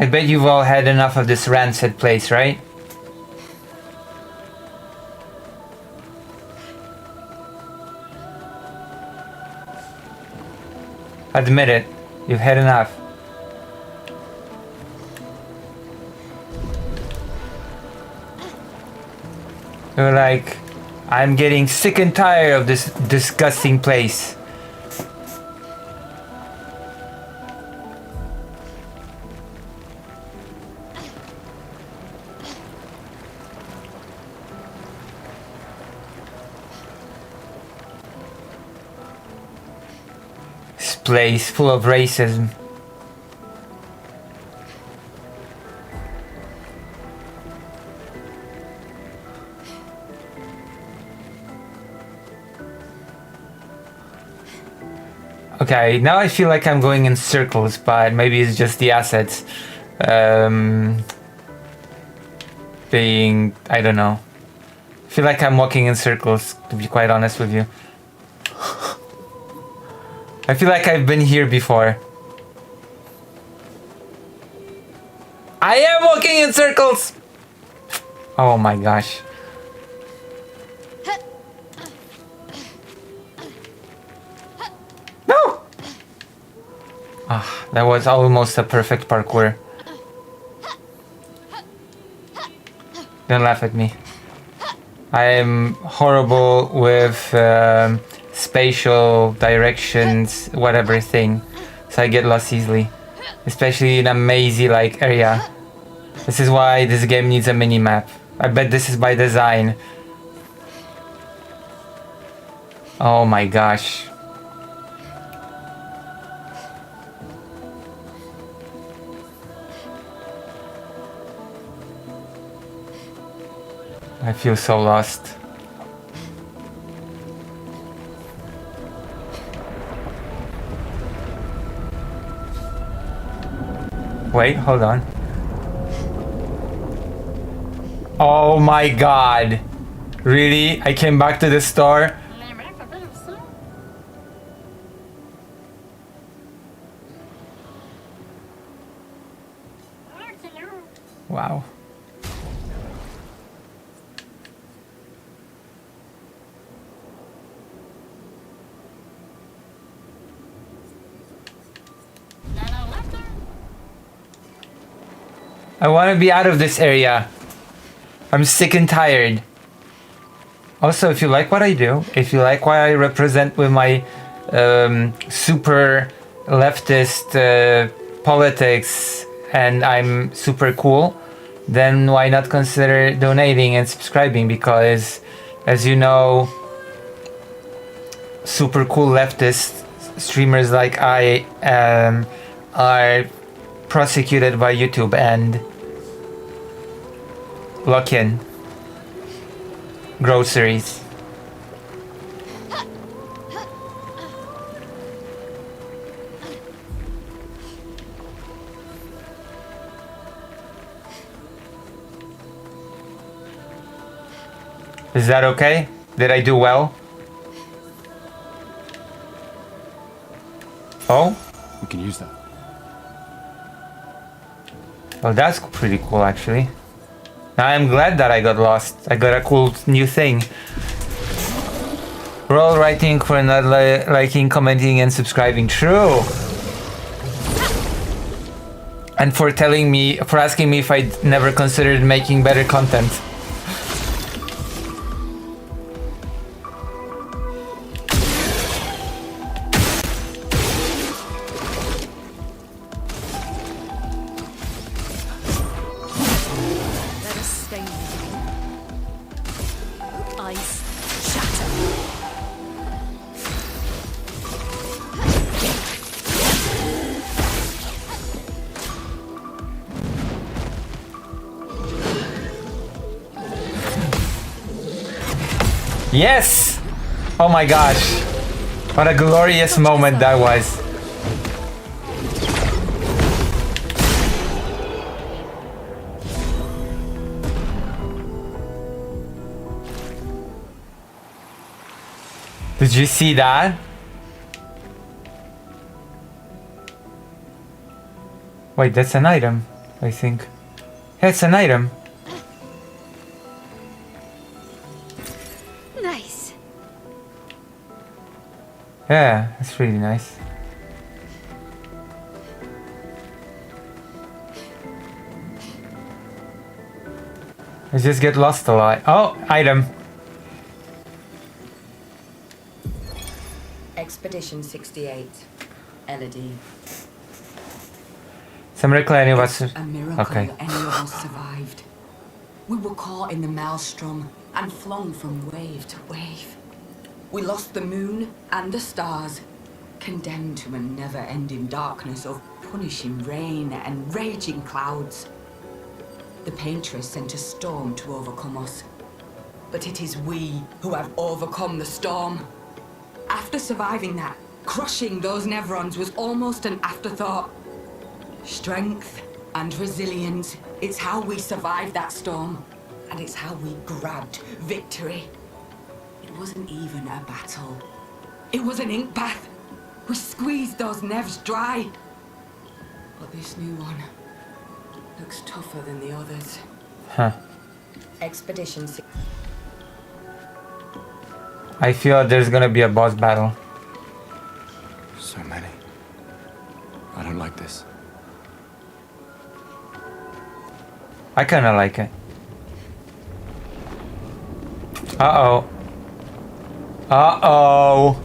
I bet you've all had enough of this rancid place, right? Admit it, you've had enough. You're like, I'm getting sick and tired of this disgusting place. This place full of racism. Okay, now I feel like I'm going in circles, but maybe it's just the assets. Being, I don't know. I feel like I'm walking in circles, to be quite honest with you. I feel like I've been here before. I am walking in circles! Oh my gosh. No! Ah, that was almost a perfect parkour. Don't laugh at me. I am horrible with spatial directions, whatever thing. So I get lost easily. Especially in a mazy like area. This is why this game needs a mini-map. I bet this is by design. Oh my gosh. I feel so lost. Wait, hold on. Oh my god. Really? I came back to the store? Wow. I want to be out of this area. I'm sick and tired. Also, if you like what I do, if you like what I represent with my super leftist politics and I'm super cool, then why not consider donating and subscribing? Because, as you know, super cool leftist streamers like I are prosecuted by YouTube and lock in groceries. Is that okay? Did I do well? Oh? We can use that. Well, that's pretty cool, actually. I'm glad that I got lost. I got a cool new thing. We're all writing for not liking, commenting, and subscribing. True. And for telling me, for asking me if I'd never considered making better content. Yes! Oh my gosh. What a glorious moment that was. Did you see that? Wait, that's an item, I think. Yeah, it's an item. Nice. Yeah, that's really nice. I just get lost a lot. Oh, item. Expedition 68. Elodie. Some reclining was A miracle okay. any of us survived. We were caught in the maelstrom and flung from wave to wave. We lost the moon and the stars, condemned to a never-ending darkness of punishing rain and raging clouds. The Paintress sent a storm to overcome us. But it is we who have overcome the storm. After surviving that, Crushing those Nevrons was almost an afterthought. Strength and resilience, it's how we survived that storm. And it's how we grabbed victory. It wasn't even a battle. It was an ink bath. We squeezed those Nevs dry. But this new one looks tougher than the others. Huh. Expedition. I feel there's gonna be a boss battle. So many. I don't like this. I kinda like it. Uh-oh. Uh-oh.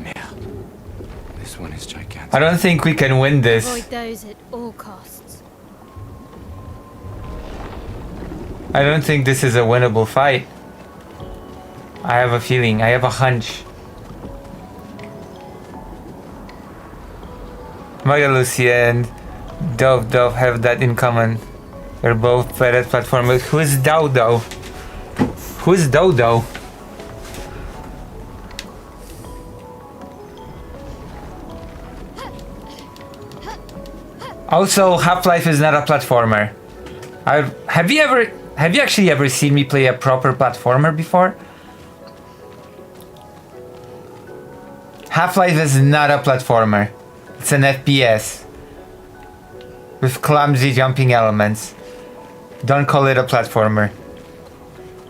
Yeah. This one is gigantic. I don't think we can win this. Avoid those at all costs. I don't think this is a winnable fight. I have a feeling. I have a hunch. Magalucy and Dove have that in common. They're both planet platformers. Who's Dodo? Who's Dodo? Also, Half-Life is not a platformer. Have you actually ever seen me play a proper platformer before? Half-Life is not a platformer. It's an FPS with clumsy jumping elements. Don't call it a platformer.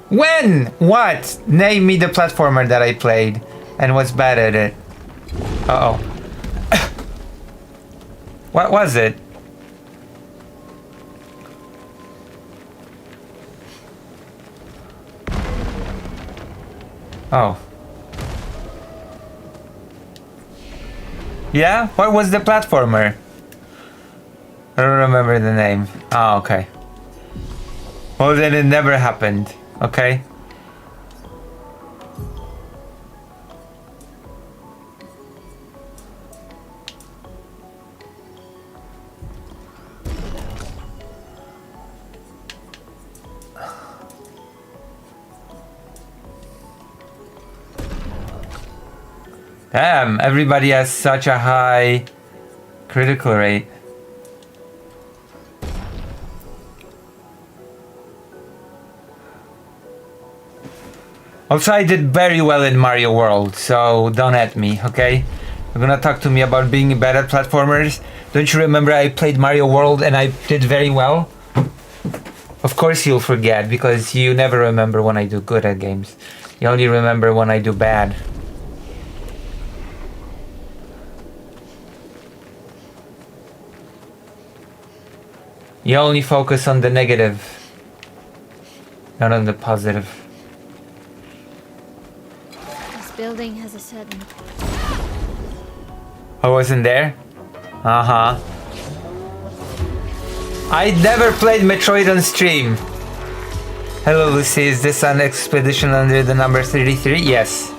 When? What? Name me the platformer that I played and was bad at it. Uh-oh. What was it? Oh. Yeah? What was the platformer? I don't remember the name. Oh, okay. Well, then it never happened. Okay? Damn, everybody has such a high critical rate. Also, I did very well in Mario World, so don't at me, okay? You're gonna talk to me about being bad at platformers. Don't you remember I played Mario World and I did very well? Of course you'll forget, because you never remember when I do good at games. You only remember when I do bad. You only focus on the negative, not on the positive. This building has a certain... I wasn't there? Uh-huh. I never played Metroid on stream. Hello Lucy, is this an expedition under the number 33? Yes.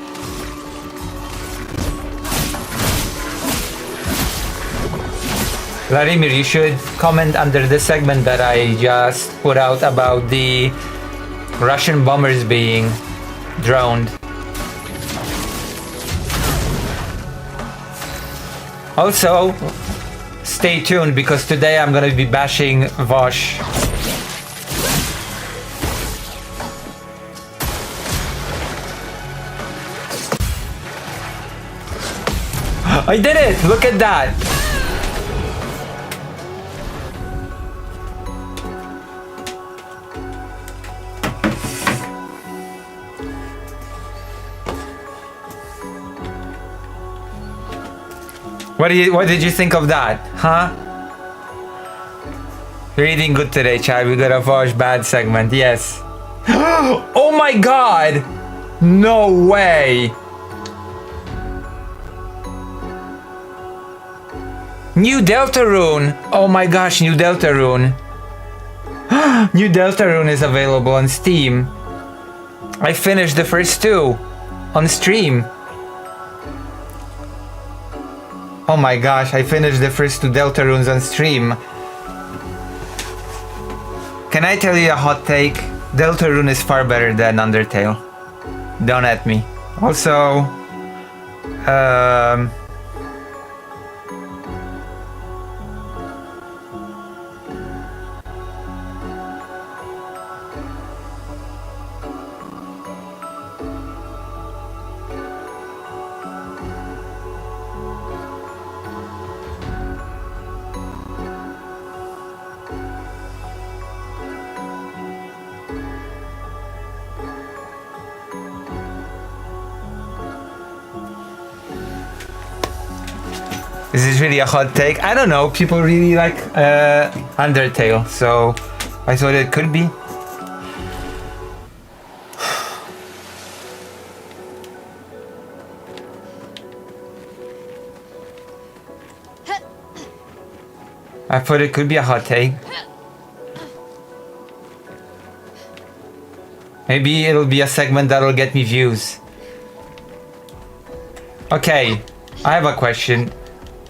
Vladimir, you should comment under the segment that I just put out about the Russian bombers being droned. Also, stay tuned because today I'm gonna be bashing Vosh. I did it! Look at that! What did you think of that? Huh? You're eating good today, Chad. We got a Vosh bad segment, yes. Oh my god! No way! New Deltarune! Oh my gosh, New Deltarune. New Deltarune is available on Steam. I finished the first two on stream. Oh my gosh, I finished the first two Deltarunes on stream. Can I tell you a hot take? Deltarune is far better than Undertale. Don't at me. Also, Um. Is this really a hot take? I don't know. People really like Undertale, so I thought it could be. I thought it could be a hot take. Maybe it'll be a segment that'll get me views. Okay, I have a question.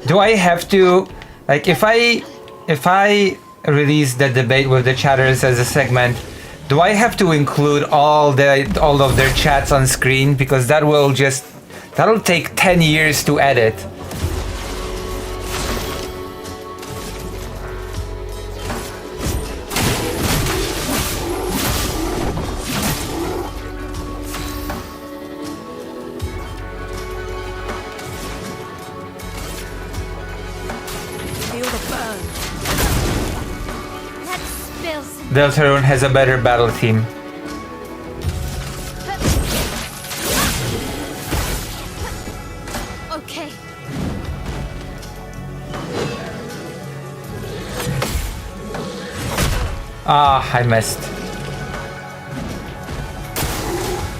Do I have to, like, if I release the debate with the chatters as a segment, do I have to include all of their chats on screen? Because that'll take 10 years to edit. Feel the burn. Let's spill some. Deltarune has a better battle team. Okay. Ah, I missed.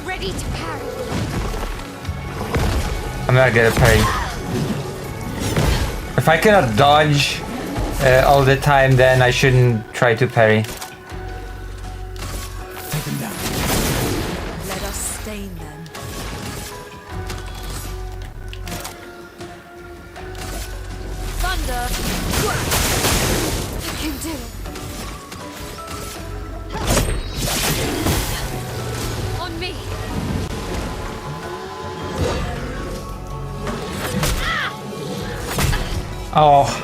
Ready to parry. I'm not gonna parry. If I cannot dodge all the time, then I shouldn't try to parry. Take him down. Let us stain them. Thunder! You can do it. On me. Oh.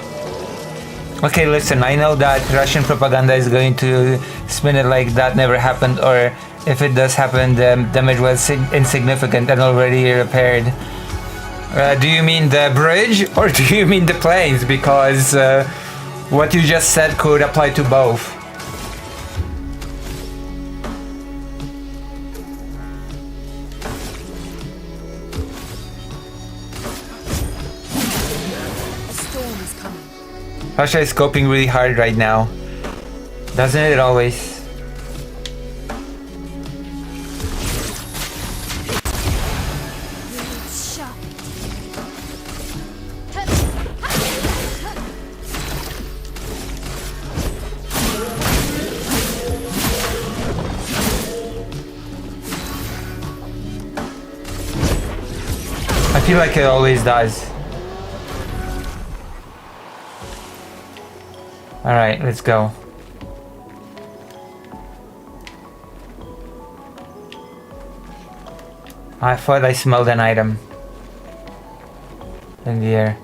Okay, listen, I know that Russian propaganda is going to spin it like that never happened, or if it does happen, the damage was insignificant and already repaired. Do you mean the bridge, or do you mean the planes? Because what you just said could apply to both. A storm is coming. Russia is coping really hard right now. Doesn't it always? It's sharp. I feel like it always does. Alright, let's go. I thought I smelled an item in the air.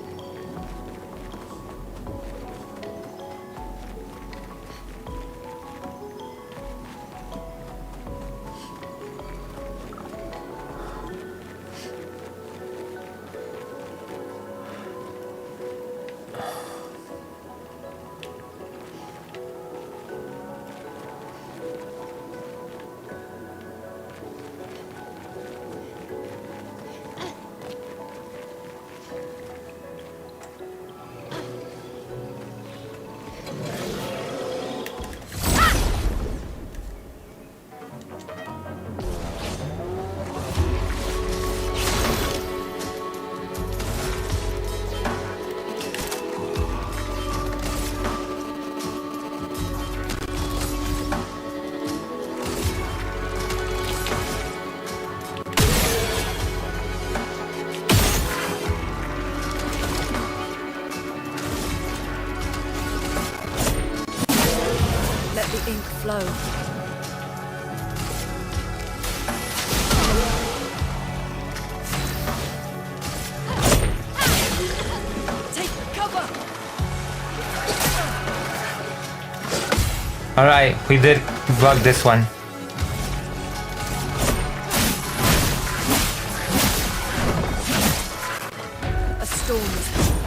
Let the ink flow. Alright, we did block this one. A storm is coming.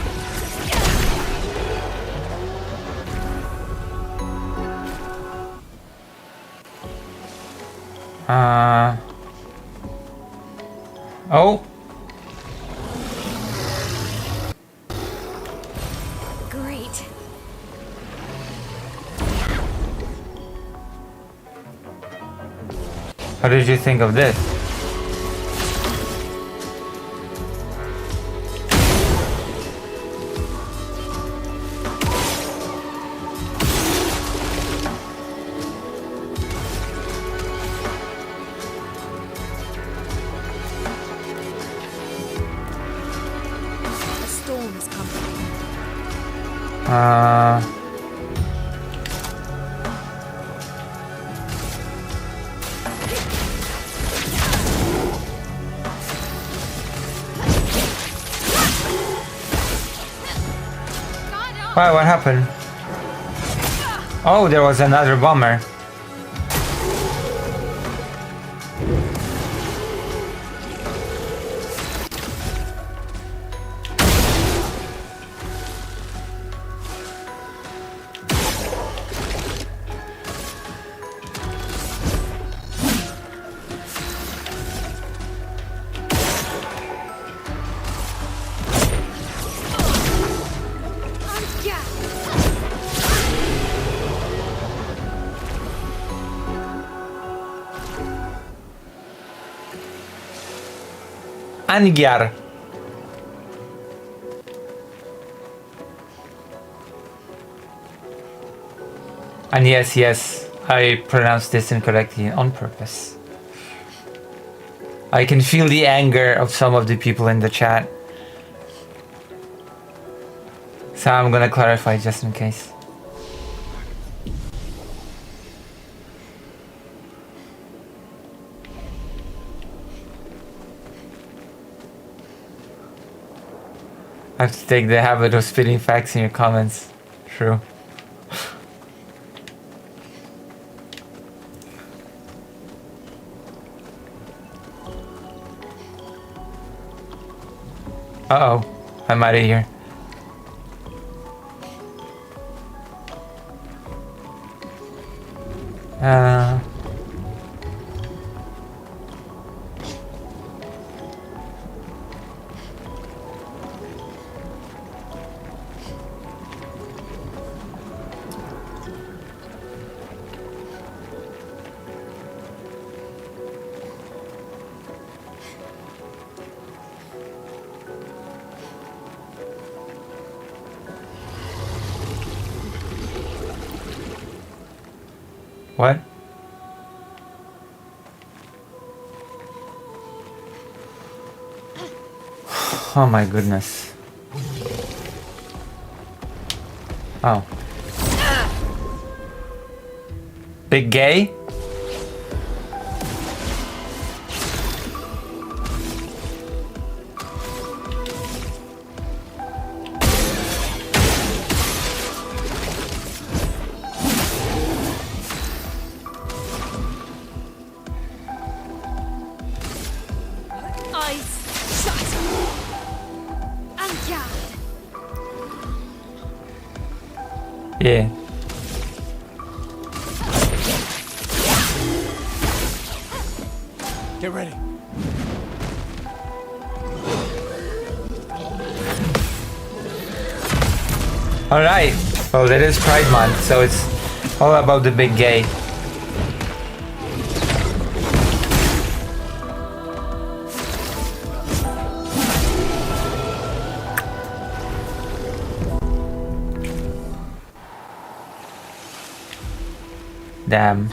Oh, Great. how did you think of this? A storm is coming. Why, what happened? Oh, there was another bomber. Angyar. And yes, I pronounced this incorrectly on purpose. I can feel the anger of some of the people in the chat. So I'm gonna clarify just in case. I have to take the habit of spitting facts in your comments. True. Uh-oh. I'm out of here. What? Oh my goodness. Oh. Big gay? Eyes shut. Angyar. Yeah. Get ready. Alright. Well, it is Pride Month, so it's all about the big gay. Damn.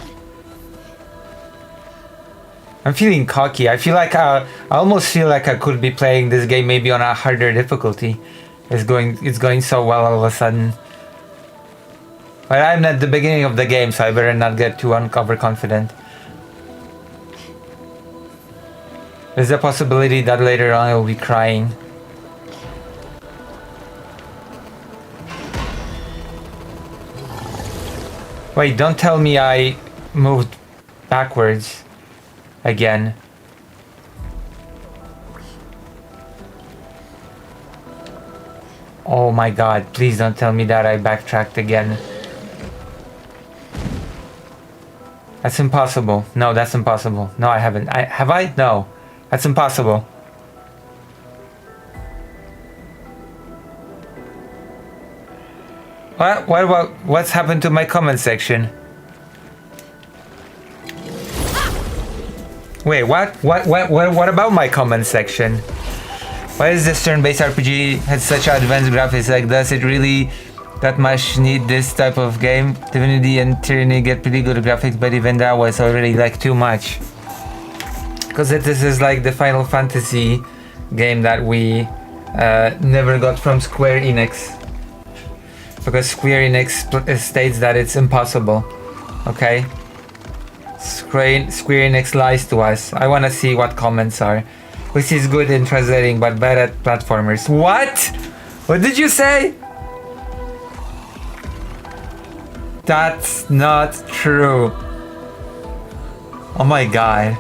I'm feeling cocky. I feel like I almost feel like I could be playing this game maybe on a harder difficulty. It's going so well all of a sudden. But I'm at the beginning of the game, so I better not get too overconfident. There's a possibility that later on I will be crying. Wait, don't tell me I moved backwards again. Oh my god, please don't tell me that I backtracked again. That's impossible. No, that's impossible. No, I haven't. Have I? No. That's impossible. What about what's happened to my comment section? Wait, what about my comment section? Why is this turn-based RPG has such advanced graphics? Like, does it really that much need this type of game? Divinity and Tyranny get pretty good graphics, but even that was already like too much. Because this is like the Final Fantasy game that we never got from Square Enix. Because Square Enix states that it's impossible. Okay? Square Enix lies to us. I wanna see what comments are. Which is good in translating but bad at platformers. What? What did you say? That's not true. Oh my god.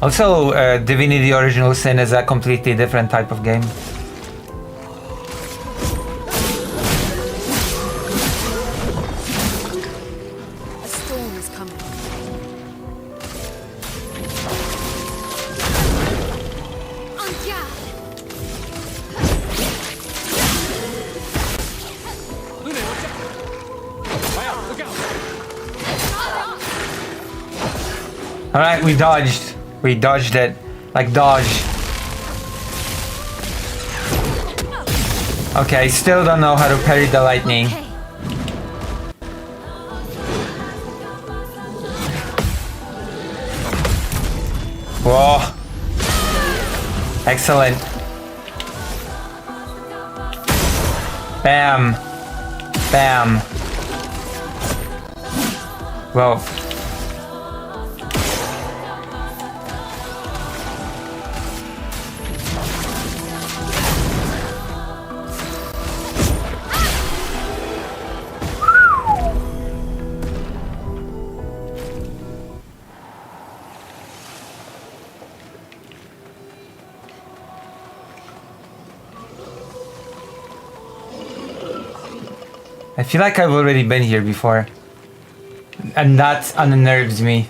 Also, Divinity Original Sin is a completely different type of game. A storm is coming. Alright, we dodged. We dodged it. Like dodge. Okay, still don't know how to parry the lightning. Whoa. Excellent. Bam. Bam. Whoa. I feel like I've already been here before. And that unnerves me.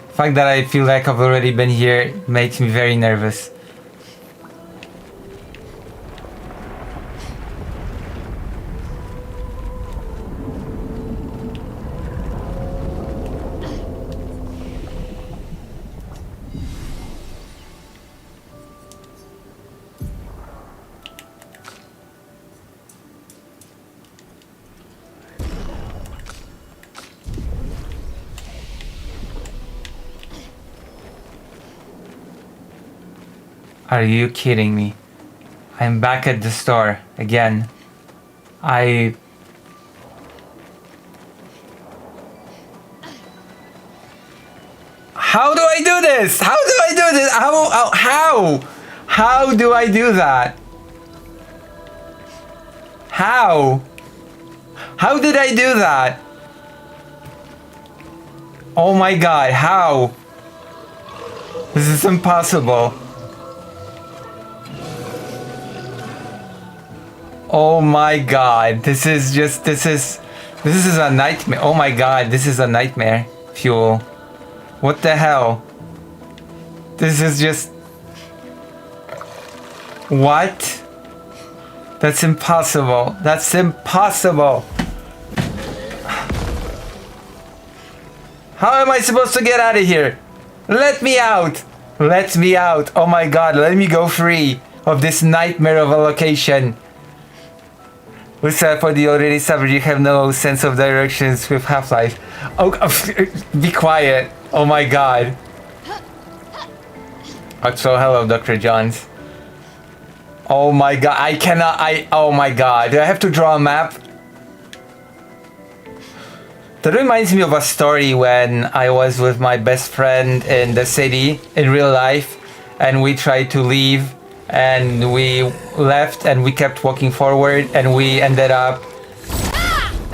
The fact that I feel like I've already been here makes me very nervous. Are you kidding me? I'm back at the store again. How do I do this? How do I do this? How do I do that? How did I do that? Oh my god, how? This is impossible. Oh my god, this is a nightmare. Oh my god, this is a nightmare fuel. What the hell? This is just... What? That's impossible. That's impossible. How am I supposed to get out of here? Let me out. Let me out. Oh my god, let me go free of this nightmare of a location. For the already suffered, you have no sense of directions with Half-Life. Oh, be quiet. Oh my god. So hello, Dr. Johns. Oh my god, I cannot, oh my god. Do I have to draw a map? That reminds me of a story when I was with my best friend in the city, in real life, and we tried to leave, and we left, and we kept walking forward, and we ended up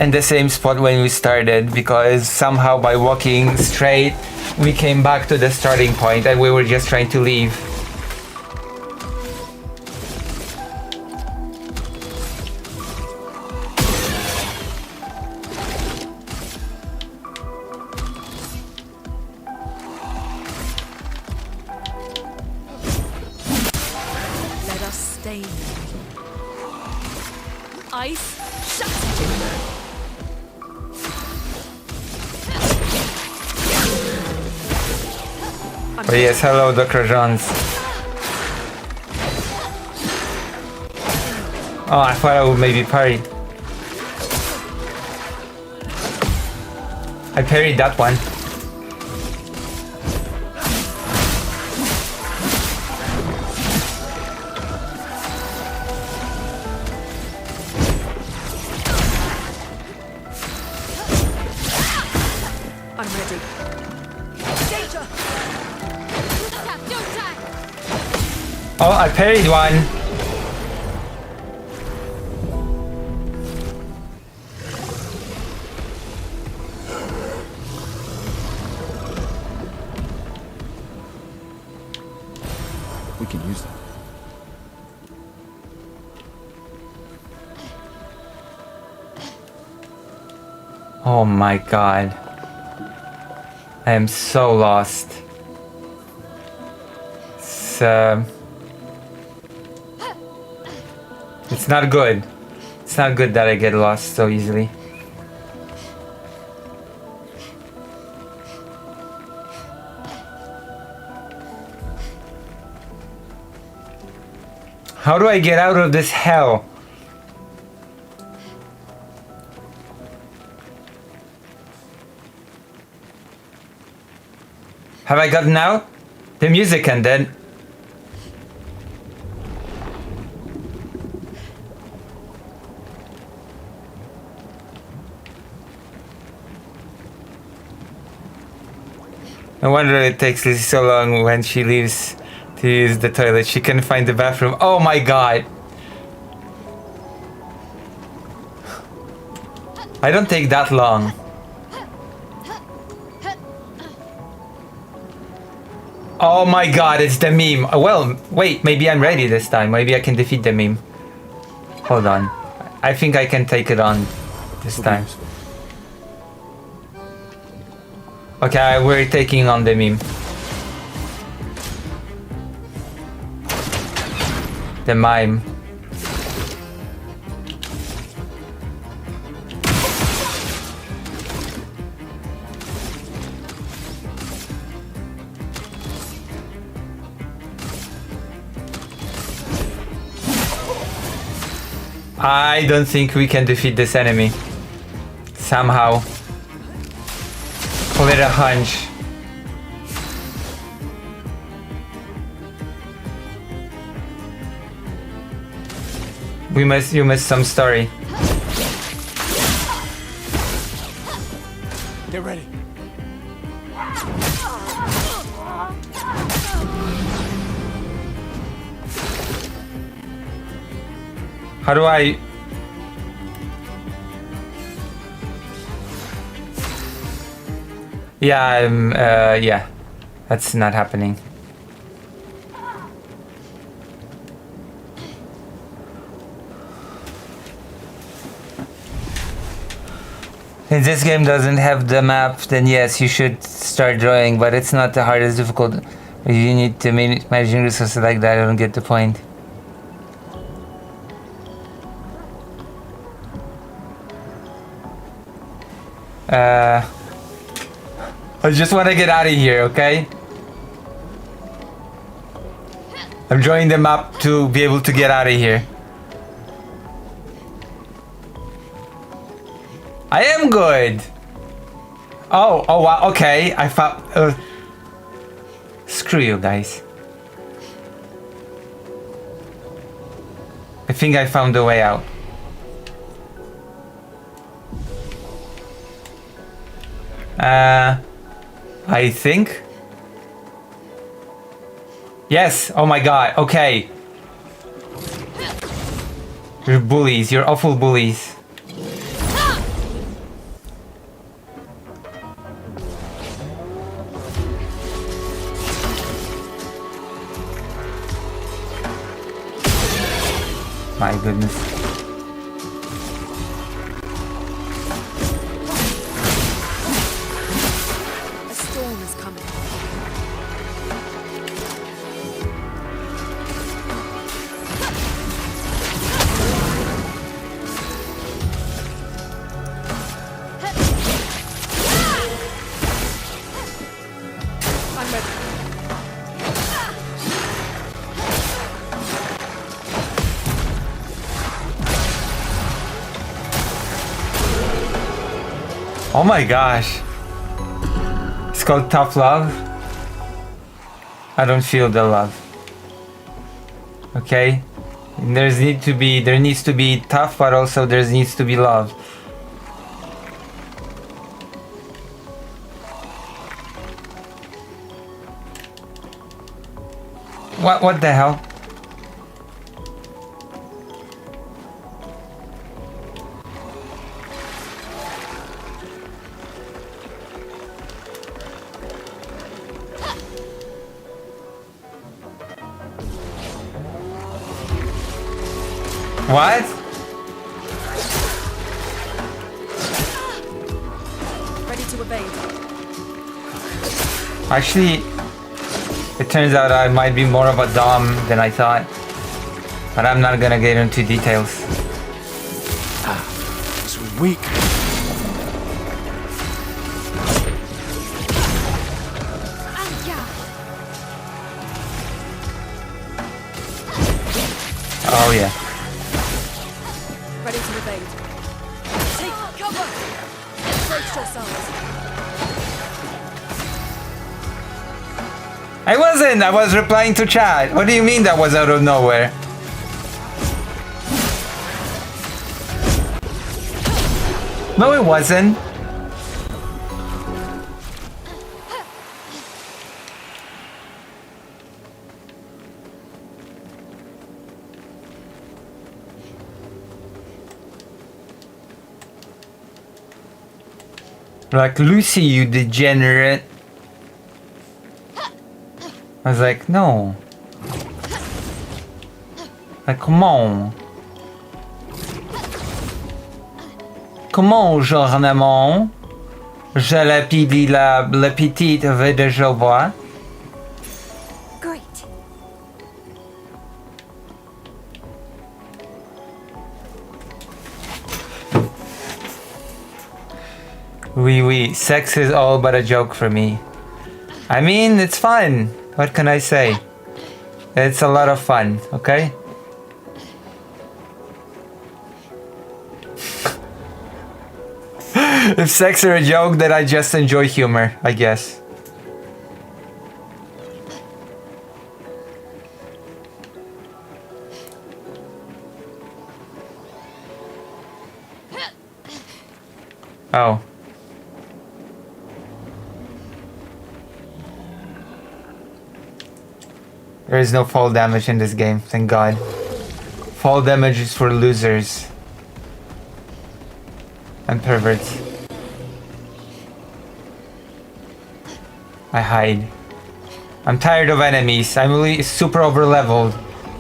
in the same spot when we started, because somehow by walking straight, we came back to the starting point, and we were just trying to leave. Let us stay. Ice, shut Oh yes, hello, Dr. Jones. Oh, I thought I would maybe parry. I parried that one. I'm ready. Danger! Oh, I parried one. We can use them. Oh my god. I am so lost. It's not good. It's not good that I get lost so easily. How do I get out of this hell? Have I gotten out? The music ended. No wonder it takes Lizzie so long when she leaves to use the toilet. She can find the bathroom. Oh my god. I don't take that long. Oh my god, it's the meme. Well, wait, maybe I'm ready this time. Maybe I can defeat the meme. Hold on. I think I can take it on this time. Okay, we're taking on the meme. The mime. I don't think we can defeat this enemy. Somehow. Call it a hunch. You missed some story. Get ready. How do I... Yeah, yeah. That's not happening. If this game doesn't have the map, then yes, you should start drawing, but it's not the hardest difficult. You need to managing resources like that, I don't get the point. I just want to get out of here, okay? I'm drawing the map to be able to get out of here. I am good. Oh wow, okay. I found... screw you guys. I think I found a way out. I think. Yes, oh my god, okay. You're bullies, you're awful bullies. My goodness. A storm is coming. I'm ready. Oh my gosh. It's called tough love. I don't feel the love. Okay? There needs to be tough, but also there needs to be love. What the hell? What? Ready to evade. Actually, it turns out I might be more of a dom than I thought. But I'm not gonna get into details. This was weak. Oh yeah. Ready to evade. Take cover! Brace yourselves. I wasn't! I was replying to chat. What do you mean that was out of nowhere? No, it wasn't. Like, Lucy, you degenerate. I was like, no. Like, come on. Comment, journellement? Je la petite veut de je vois. Great. Oui, sex is all but a joke for me. I mean, it's fun. What can I say? It's a lot of fun, okay? If sex are a joke, then I just enjoy humor, I guess. Oh. There is no fall damage in this game, thank God. Fall damage is for losers. And perverts. I hide. I'm tired of enemies. I'm really super over-leveled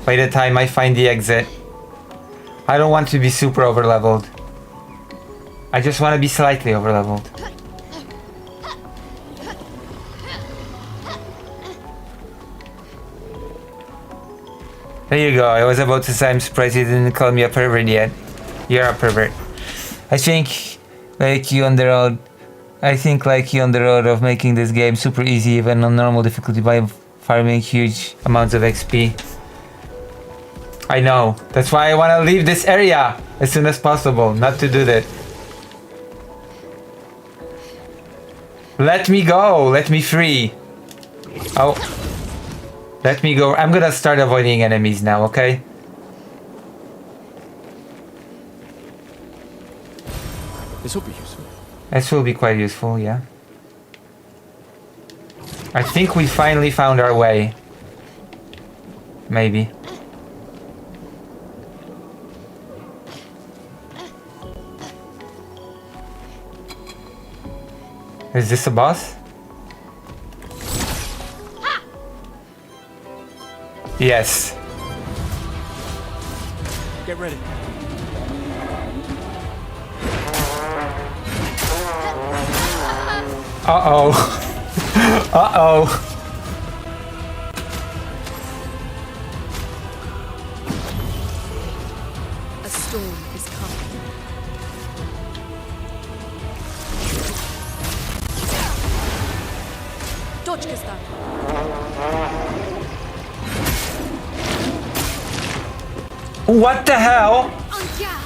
by the time I find the exit. I don't want to be super over-leveled. I just want to be slightly over-leveled. There you go. I was about to say I'm surprised you didn't call me a pervert yet. You're a pervert. I think like you on the road of making this game super easy even on normal difficulty by farming huge amounts of XP. I know. That's why I want to leave this area as soon as possible. Not to do that. Let me go. Let me free. Oh. Let me go. I'm gonna start avoiding enemies now, okay? This will be useful. This will be quite useful, yeah. I think we finally found our way. Maybe. Is this a boss? Yes. Get ready. Uh-oh. Uh-oh. A storm is coming. Dodge, Gustav. What the hell? On guard.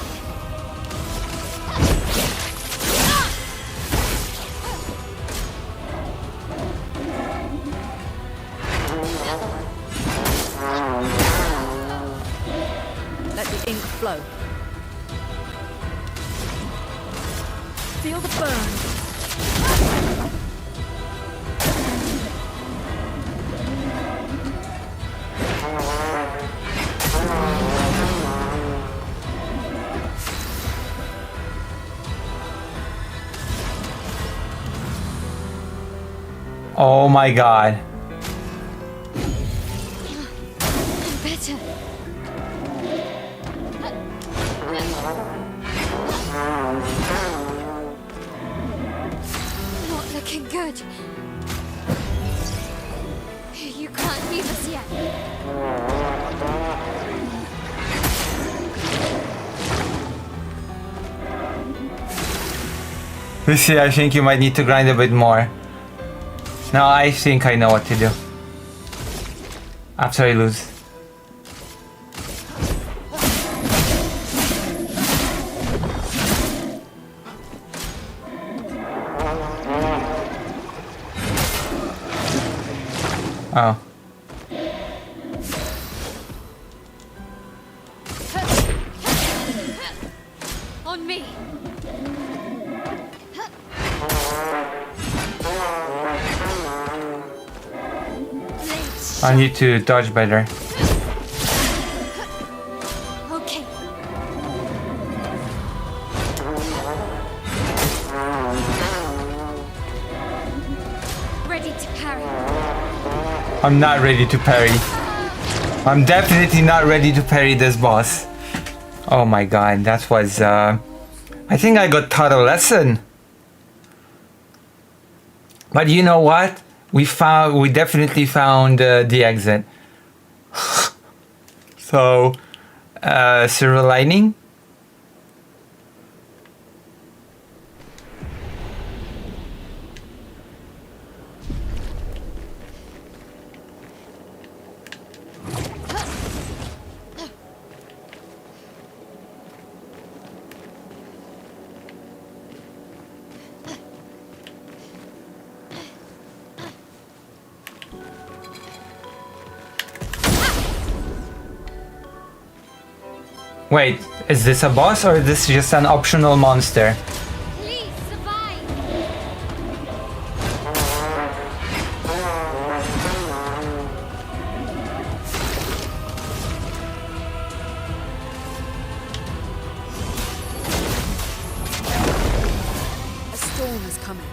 Let the ink flow. Feel the burn. Oh my god. Better. Not looking good. You can't leave us yet. Lucy, I think you might need to grind a bit more. No, I think I know what to do. After I lose. Oh. On me. Blades. I need to dodge better. Okay. Ready to parry. I'm not ready to parry. I'm definitely not ready to parry this boss. Oh my god, that was I think I got taught a lesson. But you know what? We definitely found the exit. So, silver lining. Wait, is this a boss or is this just an optional monster? Please survive. A storm is coming.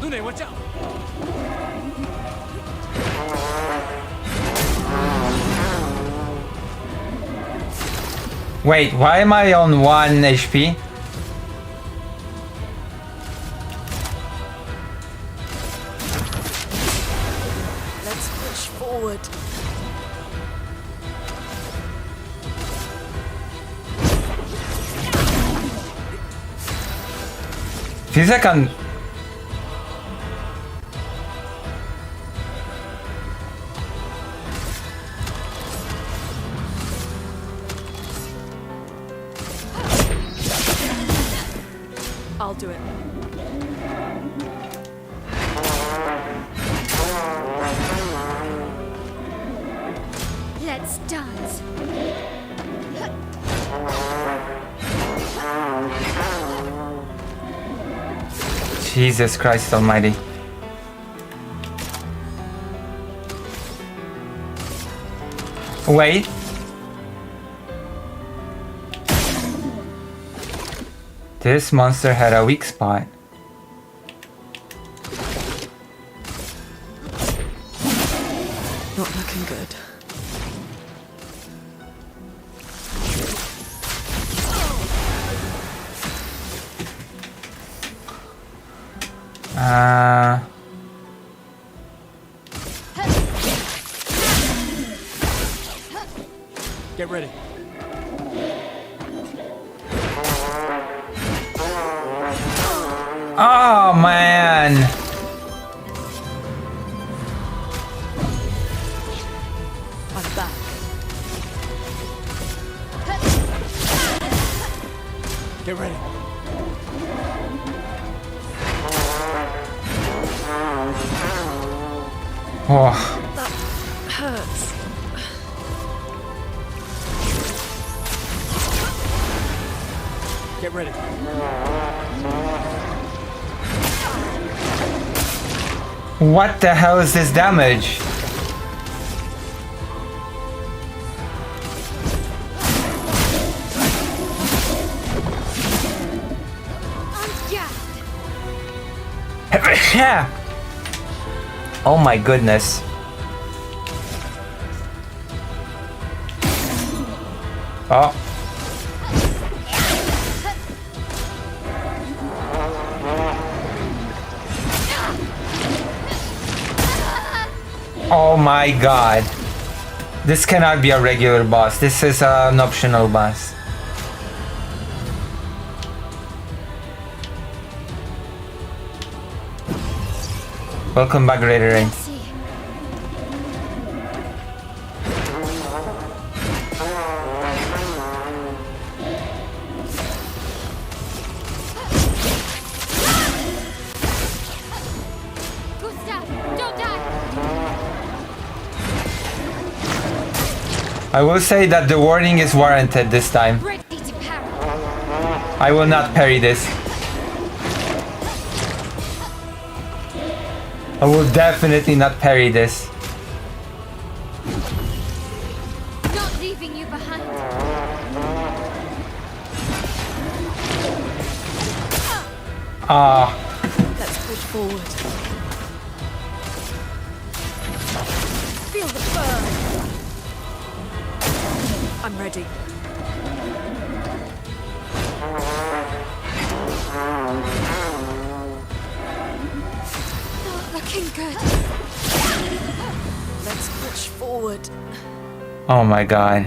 Lune, watch out! Wait, why am I on 1 HP? Let's push forward. Feels like I'm... I'll do it. Let's dance. Jesus Christ almighty. Wait. This monster had a weak spot. Not looking good. Get ready. Oh man. I'm back. Get ready. Oh. Hurts. Get ready. What the hell is this damage? Yeah. Oh my goodness. Oh. Oh my god. This cannot be a regular boss. This is an optional boss. Welcome back, Raider Rain. Gustav, don't die. I will say that the warning is warranted this time. Ready to parry. I will not parry this. I will definitely not parry this. Not leaving you behind. Ah. Let's push forward. Feel the burn. I'm ready. Not looking good. Let's push forward. Oh my god.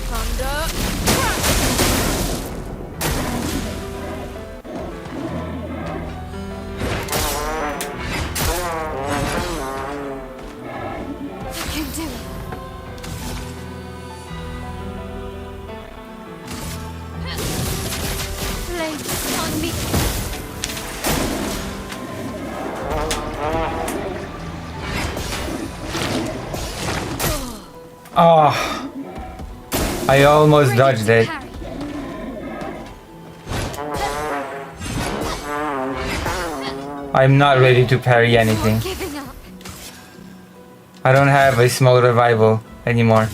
Thunder. I can do it. Flames on me. Oh. I almost dodged Ready it. to parry. I'm not ready to parry anything. Not giving up. I don't have a small revival anymore.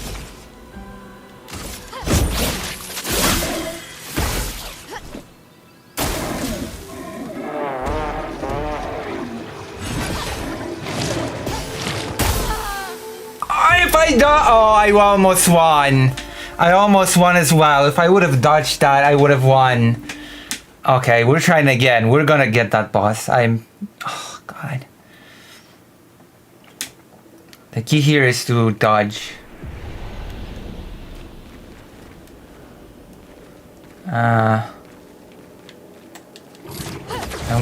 If I oh, I almost won. I almost won as well. If I would have dodged that, I would have won. Okay, we're trying again. We're gonna get that boss. Oh, God. The key here is to dodge. And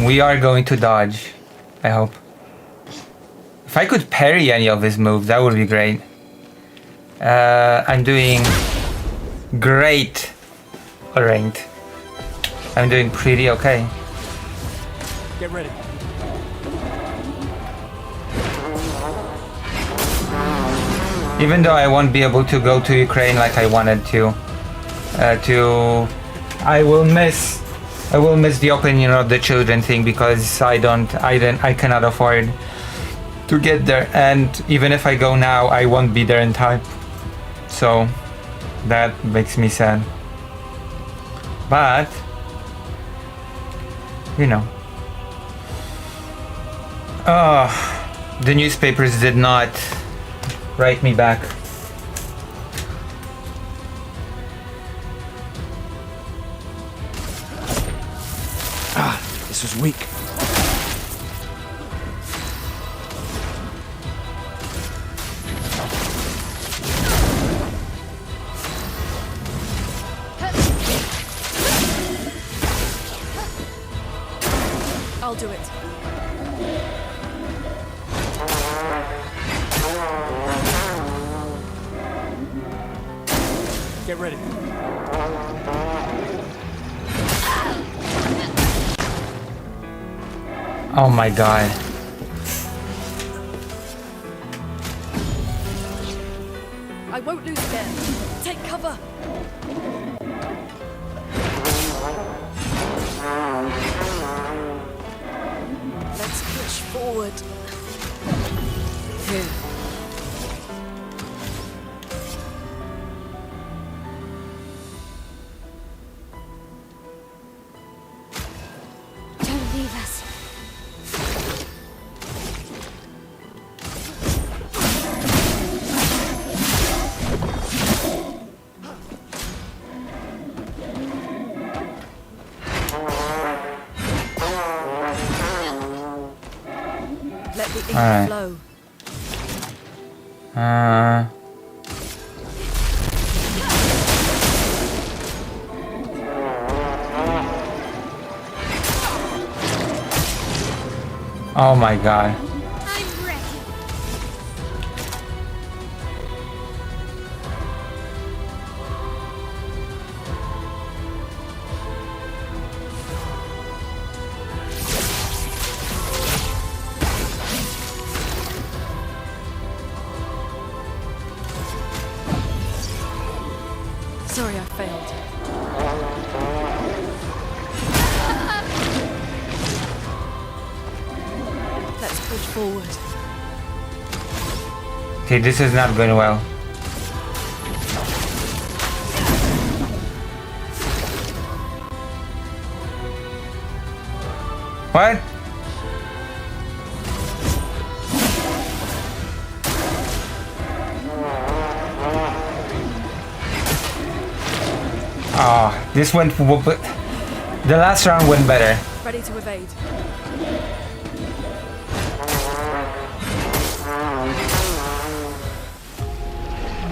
we are going to dodge. I hope. If I could parry any of his moves, that would be great. I'm doing Great. Alright. I'm doing pretty okay. Get ready. Even though I won't be able to go to Ukraine like I wanted to, I will miss the opinion of the children thing because I cannot afford to get there, and even if I go now, I won't be there in time. So that makes me sad. But you know, the newspapers did not write me back. This was weak. I'll do it. Get ready. Oh my god. I won't lose again. Take cover. Let's push forward. Here. Don't leave us. Let the ink Alright. flow. Oh my god. I'm ready. Sorry, I failed. Let's push forward. Okay, this is not going well. What? Oh, this went. The last round went better. Ready to evade.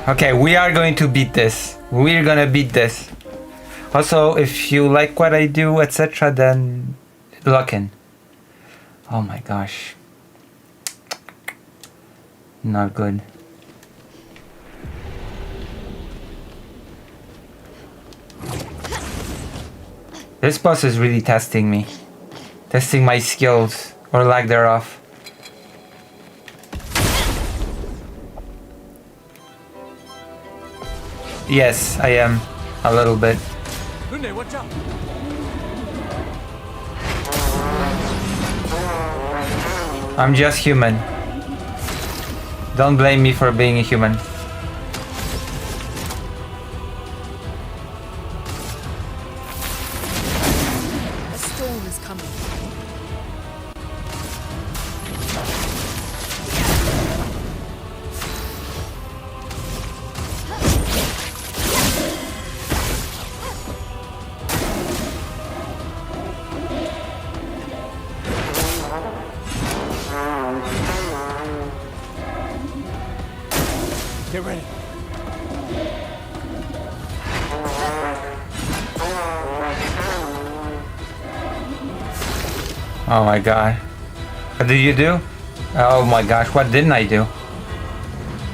Okay, we are going to beat this. We're gonna beat this. Also, if you like what I do, etc., then lock in. Oh my gosh. Not good. This boss is really testing me. Testing my skills, or lack thereof. Yes, I am. A little bit. Hunde, watch out! I'm just human. Don't blame me for being a human. A storm is coming. Get ready. Oh my god. What did you do? Oh my gosh, what didn't I do?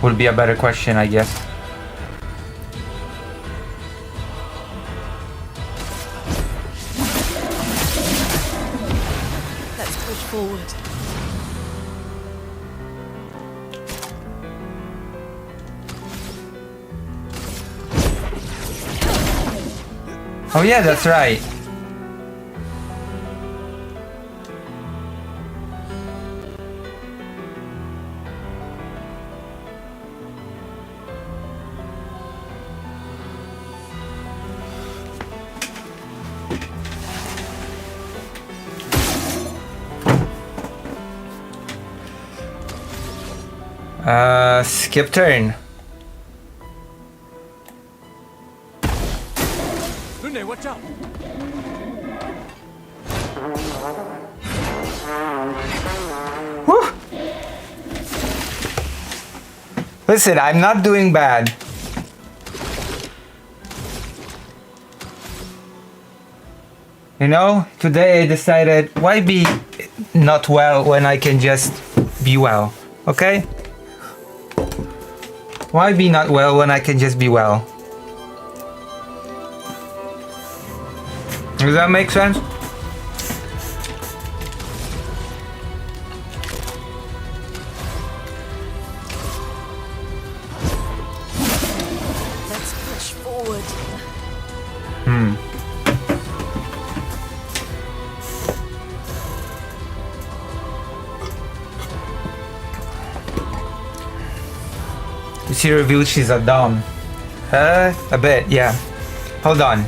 Would be a better question, I guess. forward. Oh yeah, that's right. Skip turn. Lune, watch out! Whew. Listen, I'm not doing bad. You know, today I decided, why be not well when I can just be well, okay? Why be not well when I can just be well? Does that make sense? Let's push forward. She revealed she's a dom. A bit, yeah. Hold on.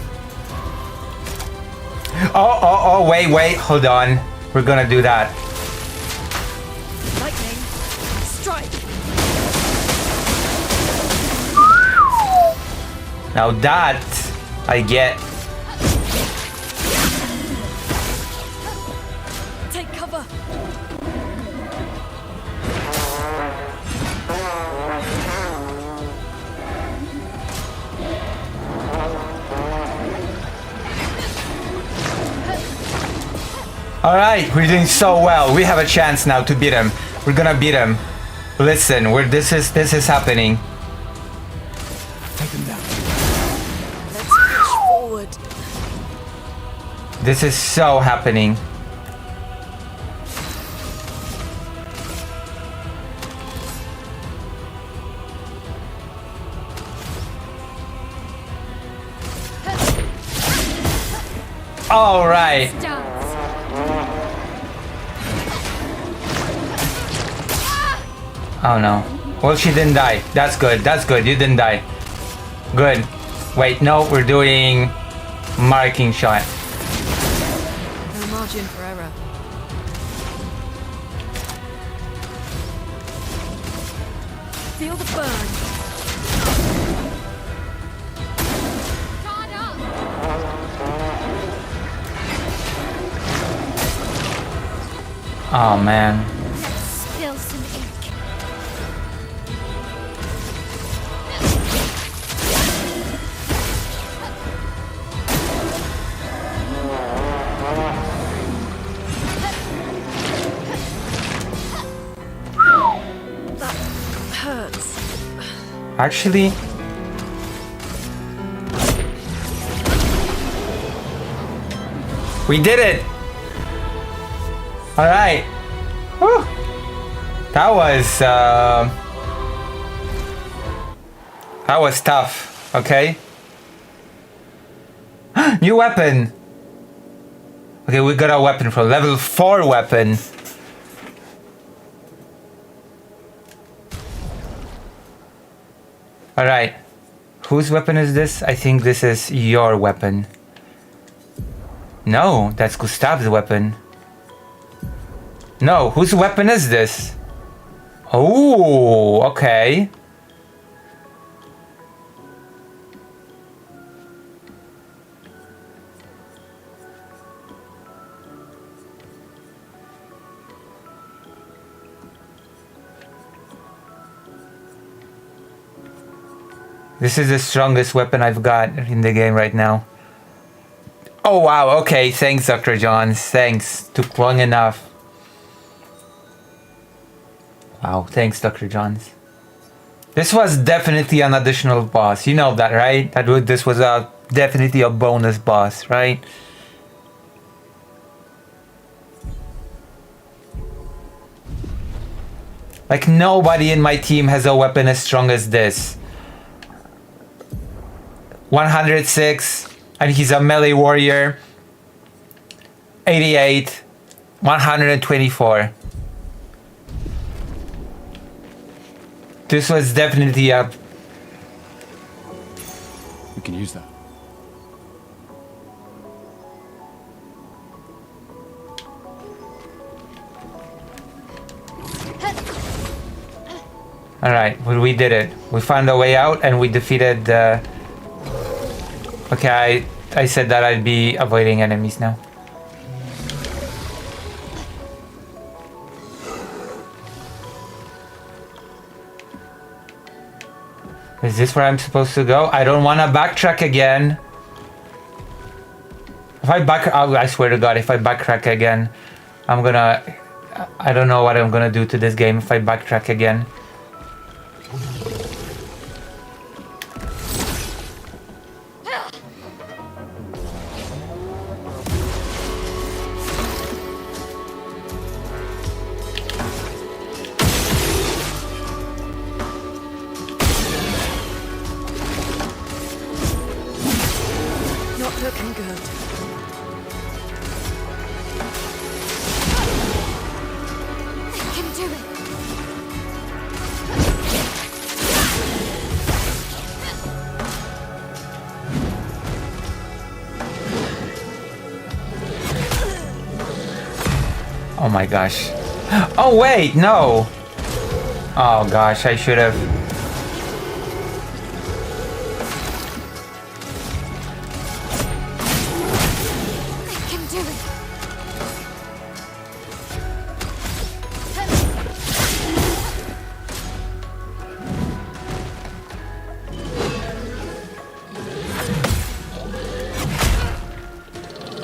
Oh, wait, hold on. We're gonna do that. Lightning. Strike. Now that I get. Take cover. Alright, we're doing so well. We have a chance now to beat him. We're gonna beat him. Listen, this is happening. Take them down. Let's push forward. This is so happening. Alright. Dance. Oh no. Well, she didn't die. That's good. That's good. You didn't die. Good. Wait, no, we're doing marking shot. No margin for error. Feel the burn. Guard up. Oh man. Let's spill some ink. That hurts. Actually, we did it. All right. Whew. That was tough. Okay. New weapon. Okay, we got a weapon for level 4 weapon. All right. Whose weapon is this? I think this is your weapon. No, that's Gustav's weapon. No, whose weapon is this? Oh, okay. This is the strongest weapon I've got in the game right now. Oh wow, okay, thanks Dr. Johns, thanks. Took long enough. Wow, thanks Dr. Johns. This was definitely an additional boss, you know that, right? This was definitely a bonus boss, right? Like, nobody in my team has a weapon as strong as this. 106, and he's a melee warrior. 88, 124. This was definitely a... We can use that. Alright, well, we did it. We found a way out and we defeated the... Okay, I said that I'd be avoiding enemies now. Is this where I'm supposed to go? I don't want to backtrack again. If I I swear to God, if I backtrack again, I'm gonna... I don't know what I'm gonna do to this game if I backtrack again. Not looking good. I can do it. Oh my gosh. Oh wait, no! Oh gosh, I should have... I can do it.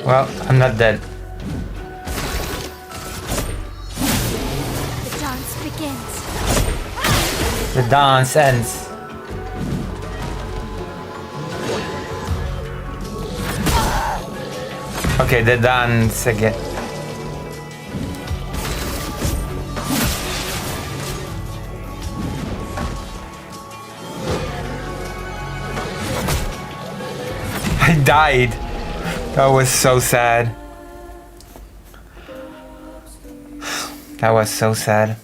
Well, I'm not dead. The dance begins. The dance ends. Okay, the dance again. I died. That was so sad. That was so sad.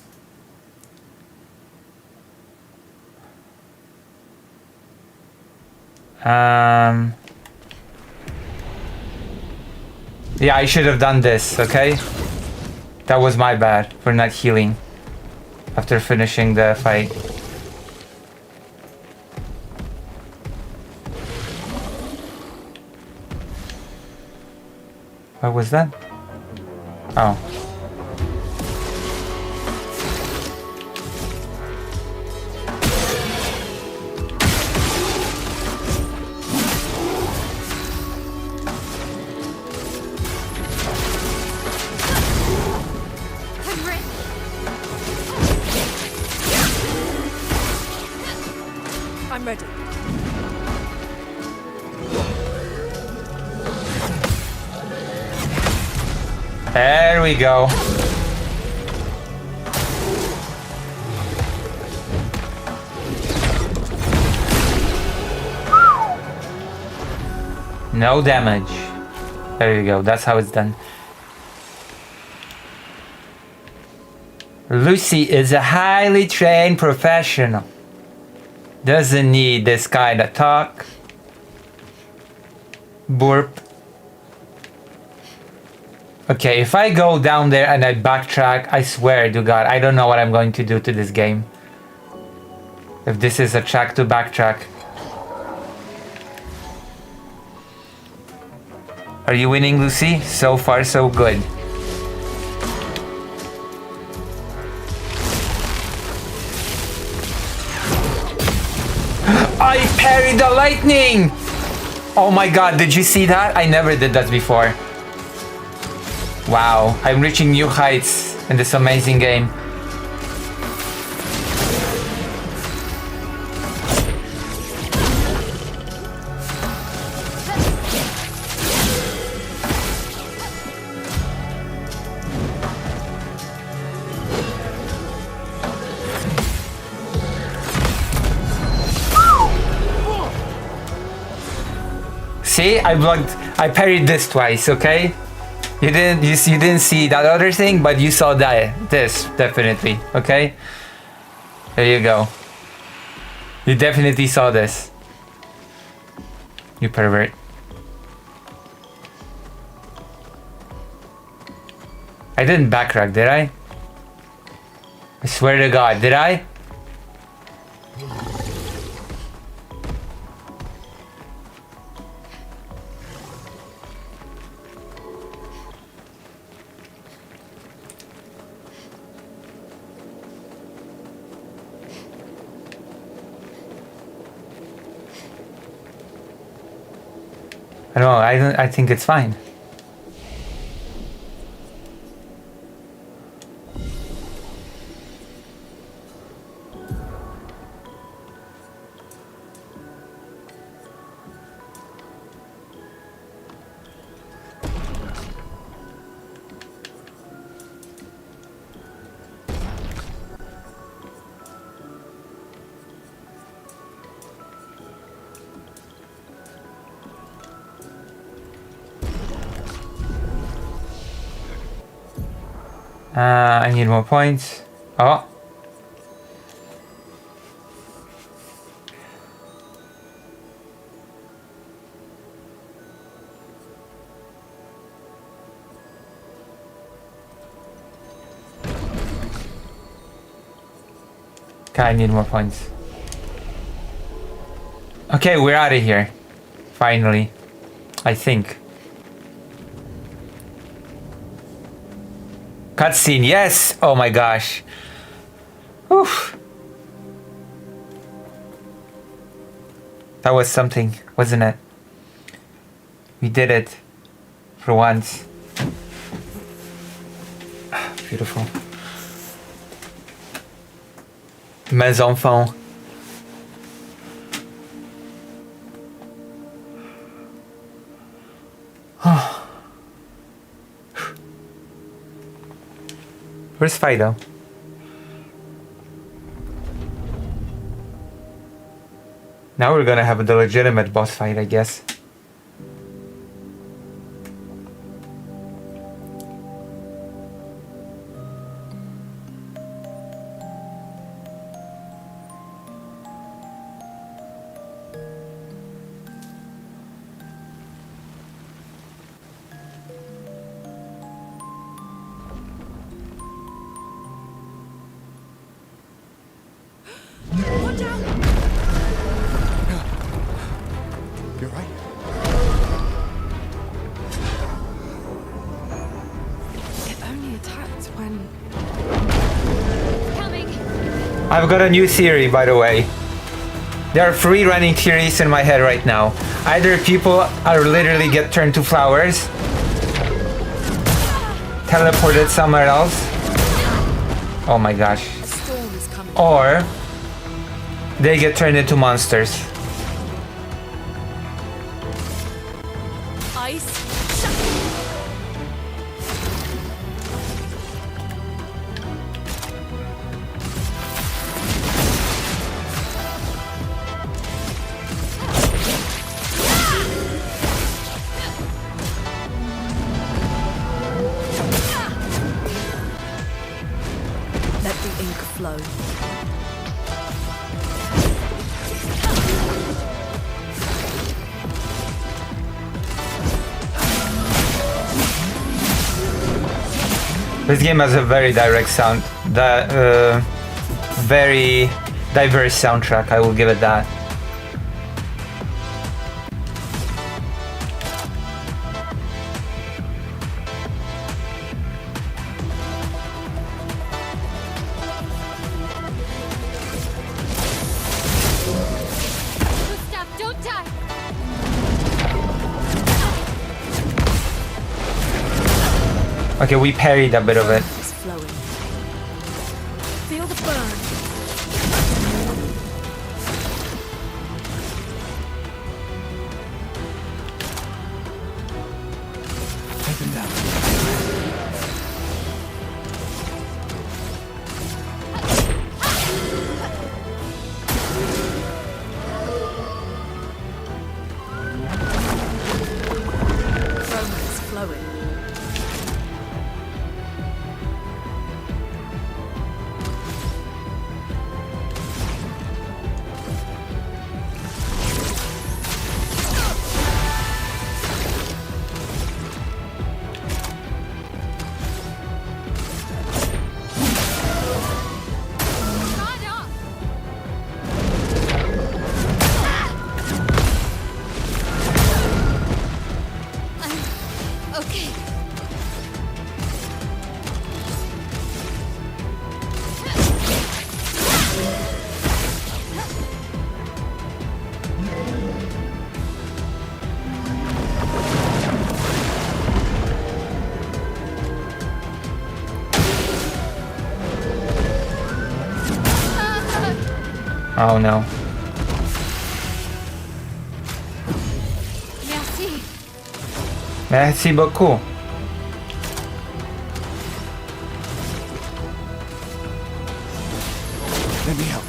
Yeah, I should have done this, okay? That was my bad for not healing after finishing the fight. What was that? Oh. I'm ready. I'm ready. There we go. No damage. There you go. That's how it's done. Lucy is a highly trained professional. Doesn't need this kind of talk. Burp. Okay, if I go down there and I backtrack, I swear to God, I don't know what I'm going to do to this game. If this is a track to backtrack. Are you winning, Lucy? So far, so good. I parried the lightning! Oh my God, did you see that? I never did that before. Wow, I'm reaching new heights in this amazing game. See, I parried this twice, okay? You didn't see that other thing, but you saw this definitely, okay? There you go. You definitely saw this. You pervert. I didn't backrack, did I? I swear to God, did I? I don't know, I think it's fine. I need more points. Oh. Okay, I need more points. Okay, we're out of here. Finally. I think. Cutscene, yes! Oh my gosh. Oof. That was something, wasn't it? We did it. For once. Beautiful. Mes enfants. Where's Fido? Now we're gonna have the legitimate boss fight, I guess. Watch out! You're right. It only attacks when... Coming. I've got a new theory, by the way. There are 3 running theories in my head right now. Either people are literally get turned to flowers, teleported somewhere else. Oh my gosh. A storm is coming. Or they get turned into monsters. Ice. Shut. Let the ink flow. This game has a very direct sound, very diverse soundtrack, I will give it that. Gustav, don't die. Okay, we parried a bit of it. Is flowing. Feel the burn. Take them down. Oh no. Merci. Merci beaucoup. Let me help.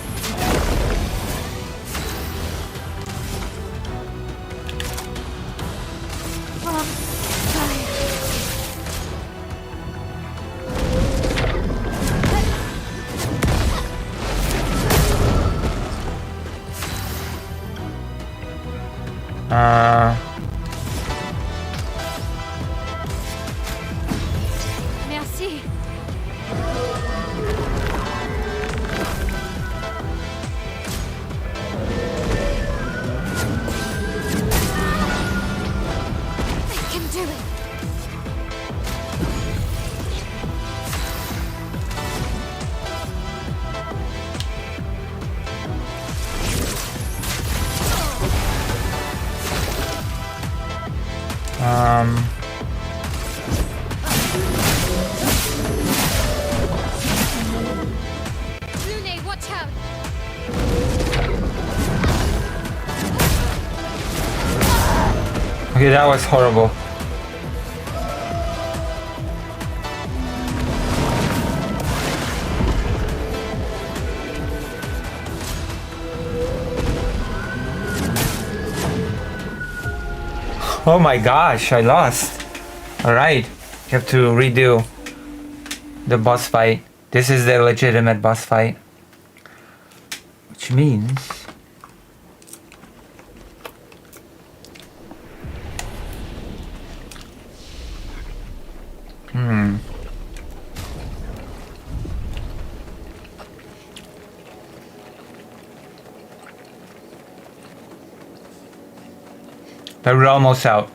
Merci. I can do it. Lune, watch out. Okay, that was horrible. Oh my gosh, I lost. Alright, you have to redo the boss fight. This is the legitimate boss fight. Which means... But we're almost out.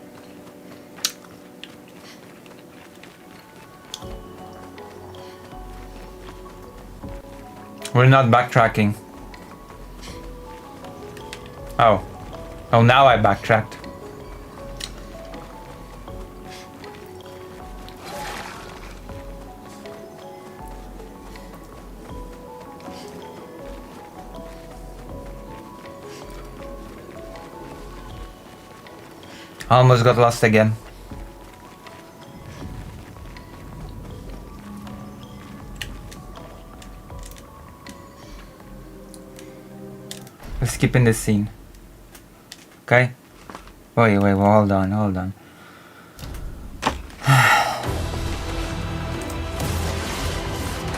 We're not backtracking. Oh. Oh, now I backtracked. Almost got lost again. We're skipping this scene. Okay? Wait, well, hold on.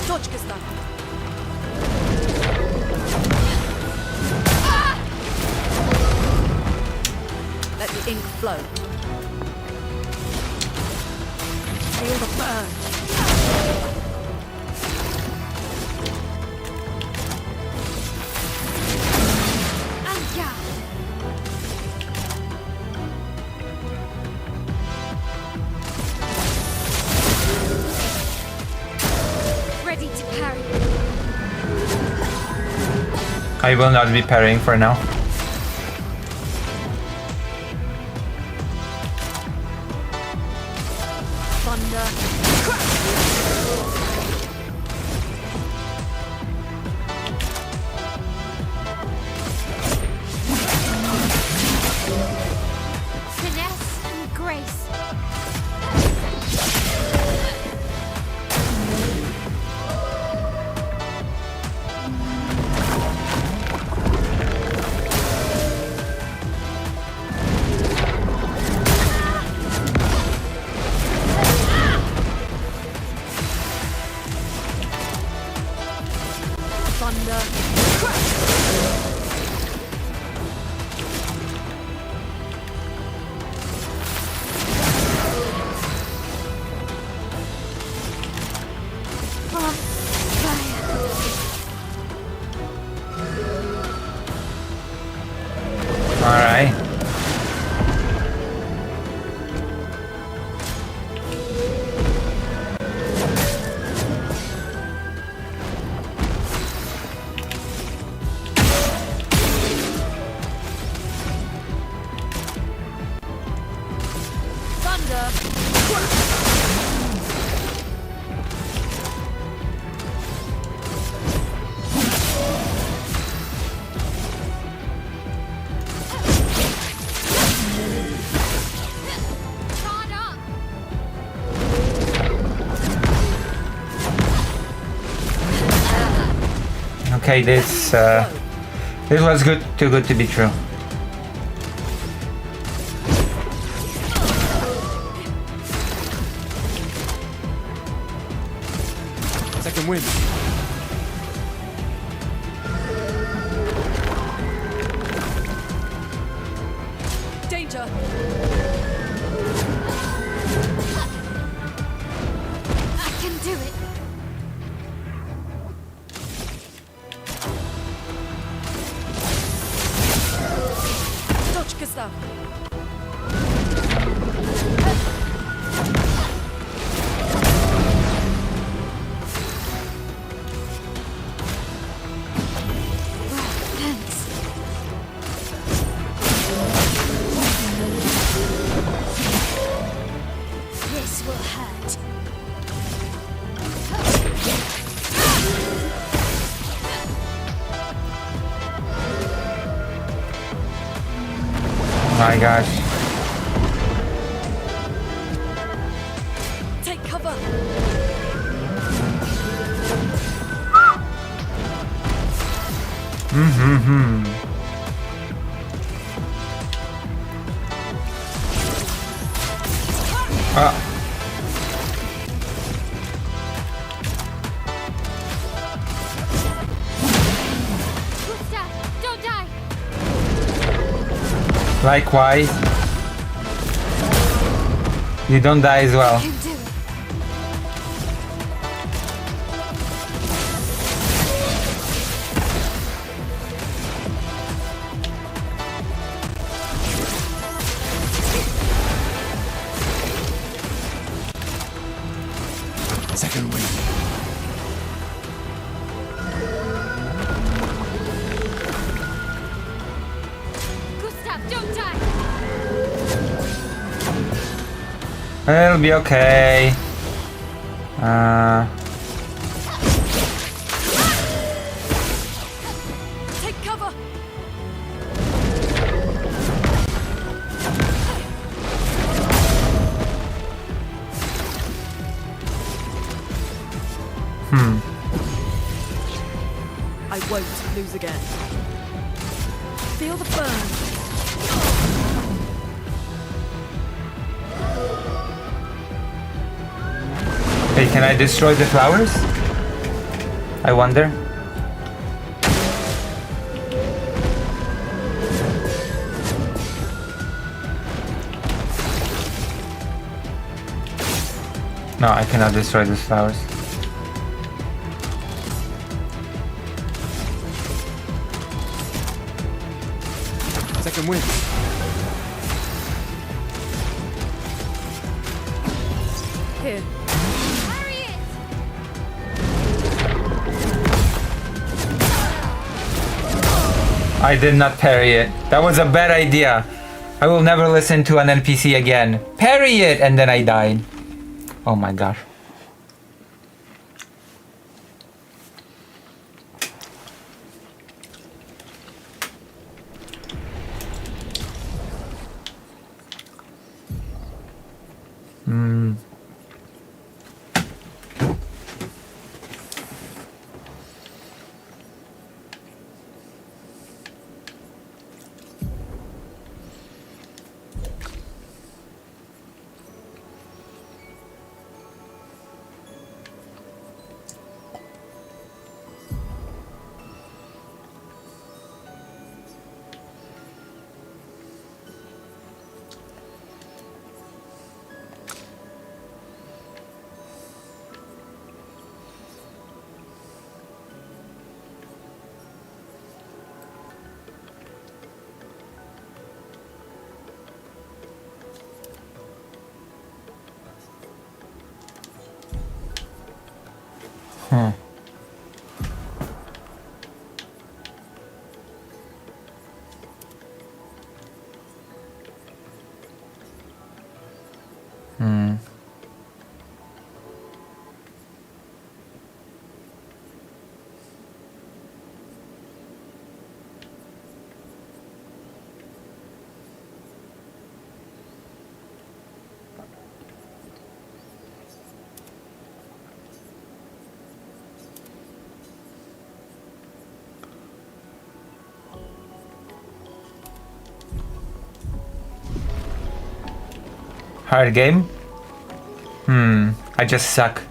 Dodge, Gustav. Let the ink flow. Feel the burn. Anja. Ready to parry. I will not be parrying for now. Thunder. Finesse and grace. Thunder. Alright. Okay, this was too good to be true. Second wind. Danger! I can do it. Dodge, Gustav! Thanks. This will hurt. My gosh. Take cover! Ah. Gustav, don't die. Likewise. You don't die as well. I can do it. Second wind. Gustav, don't die. It'll be okay. Take cover! I won't lose again. Feel the burn. Hey, can I destroy the flowers? I wonder. No, I cannot destroy these flowers. Second wind. Here. Harry it. I did not parry it. That was a bad idea. I will never listen to an NPC again. Parry it! And then I died. Oh my gosh. Hard game? I just suck.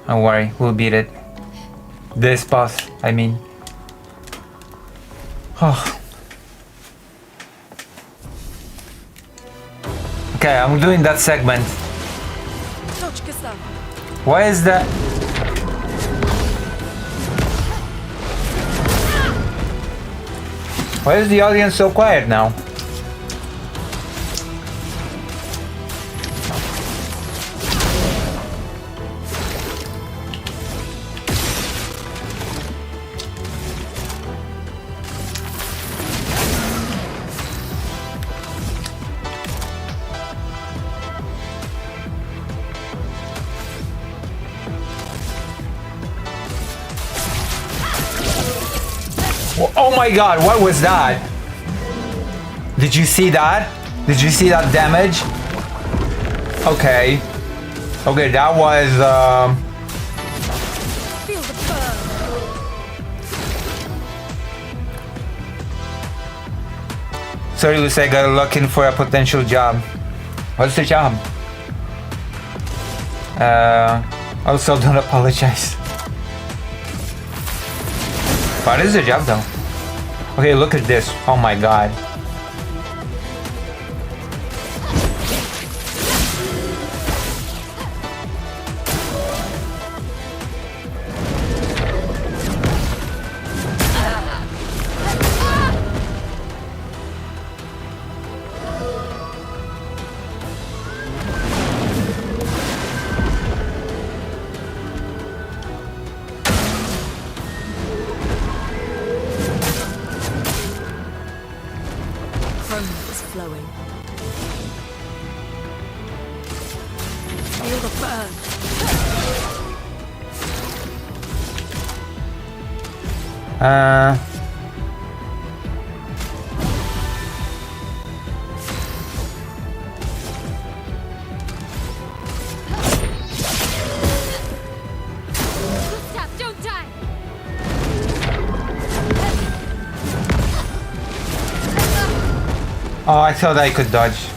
Don't worry, we'll beat it. This boss, I mean. Oh. Okay, I'm doing that segment. Tochka-san. Why is that? Why is the audience so quiet now? Oh my god, what was that? Did you see that? Did you see that damage? Okay. Okay, that was Feel the burn. sorry Lusega, looking for a potential job. What's the job? Also don't apologize. What is the job though? Okay, look at this. Oh my god. Chroma is flowing. Feel the burn. Stop, don't die! Oh, I thought I could dodge.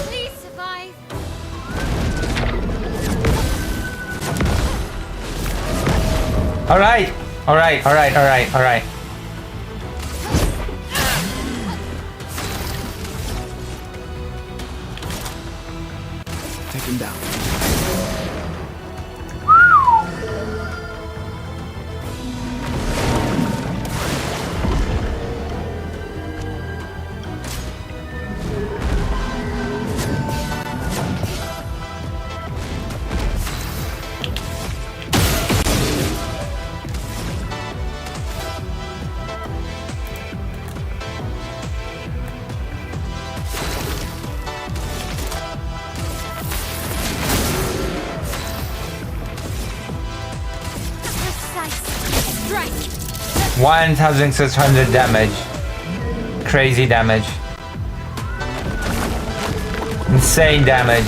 Please survive! Alright! Alright, alright, alright, alright. Take him down. Precise strike! 1600 damage. Crazy damage. Insane damage.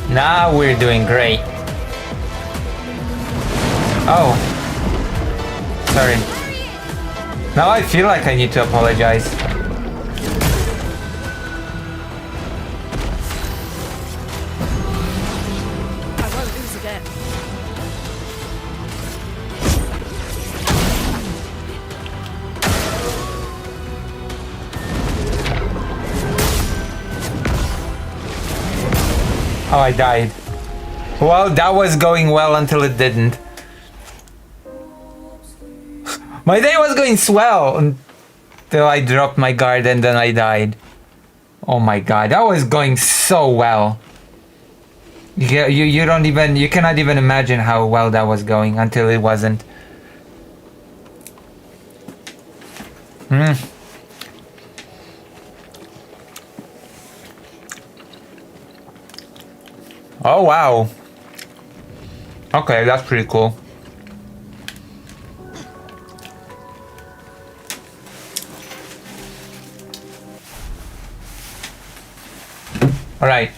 Now we're doing great. Oh. Sorry. Now I feel like I need to apologize. I won't lose again. Oh, I died. Well, that was going well until it didn't. My day was going swell until I dropped my guard and then I died. Oh my god, that was going so well. You don't even, you cannot even imagine how well that was going until it wasn't. Oh wow. Okay, that's pretty cool. All right.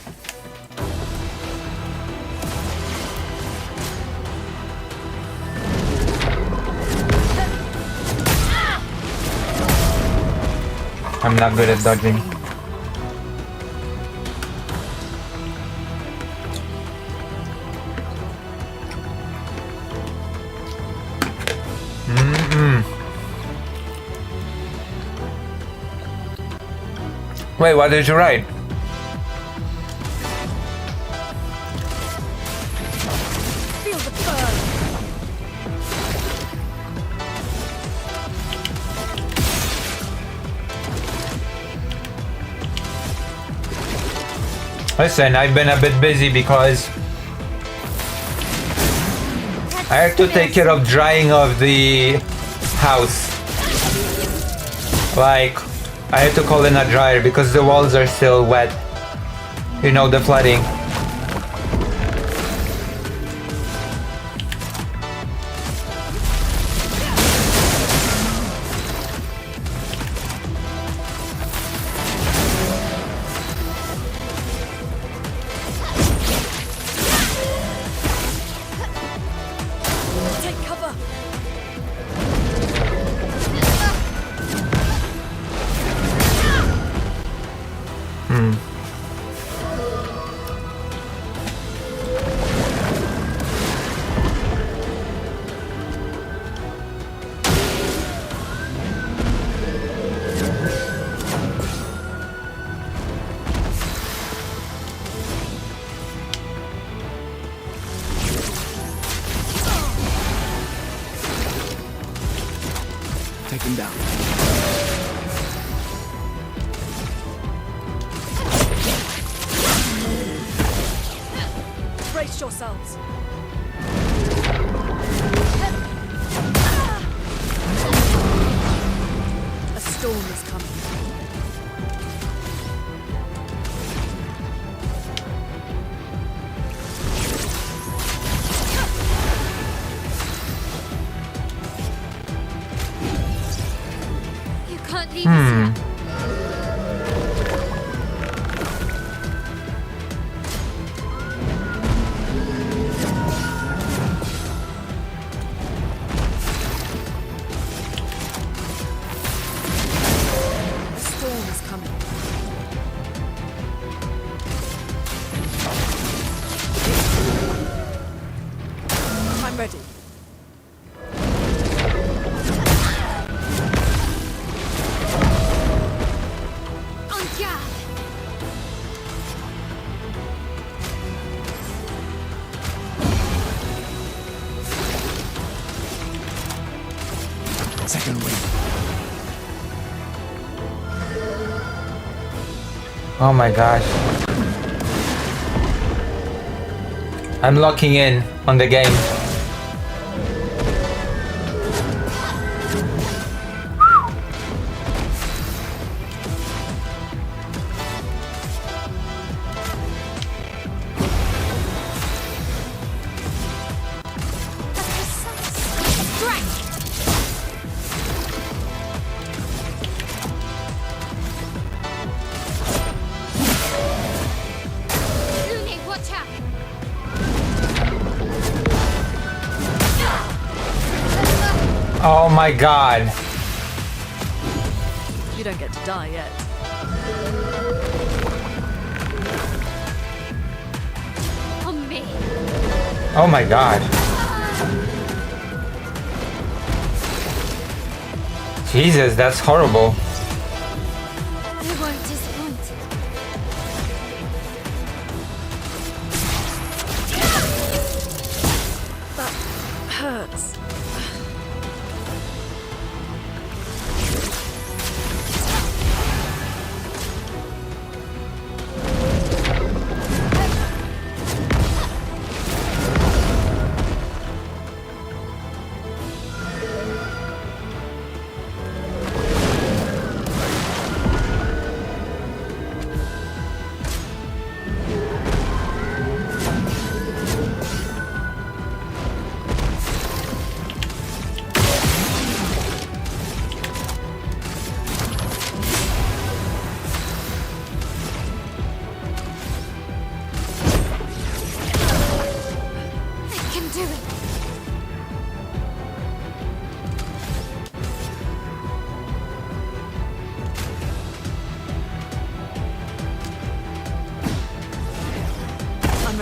I'm not good at dodging. Wait, what did you write? Feel the burn. Listen, I've been a bit busy because I had to take care of drying of the house. Like, I had to call in a dryer because the walls are still wet. You know, the flooding. Take cover. Take him down. Brace yourselves. A storm is coming. You can't leave us here. A storm is coming. I'm ready. En garde! Second wing. Oh my gosh. I'm locking in on the game. Lune, watch out! Oh my god. You don't get to die yet. On me! Oh my god. Jesus, that's horrible. I won't disappoint. That hurts.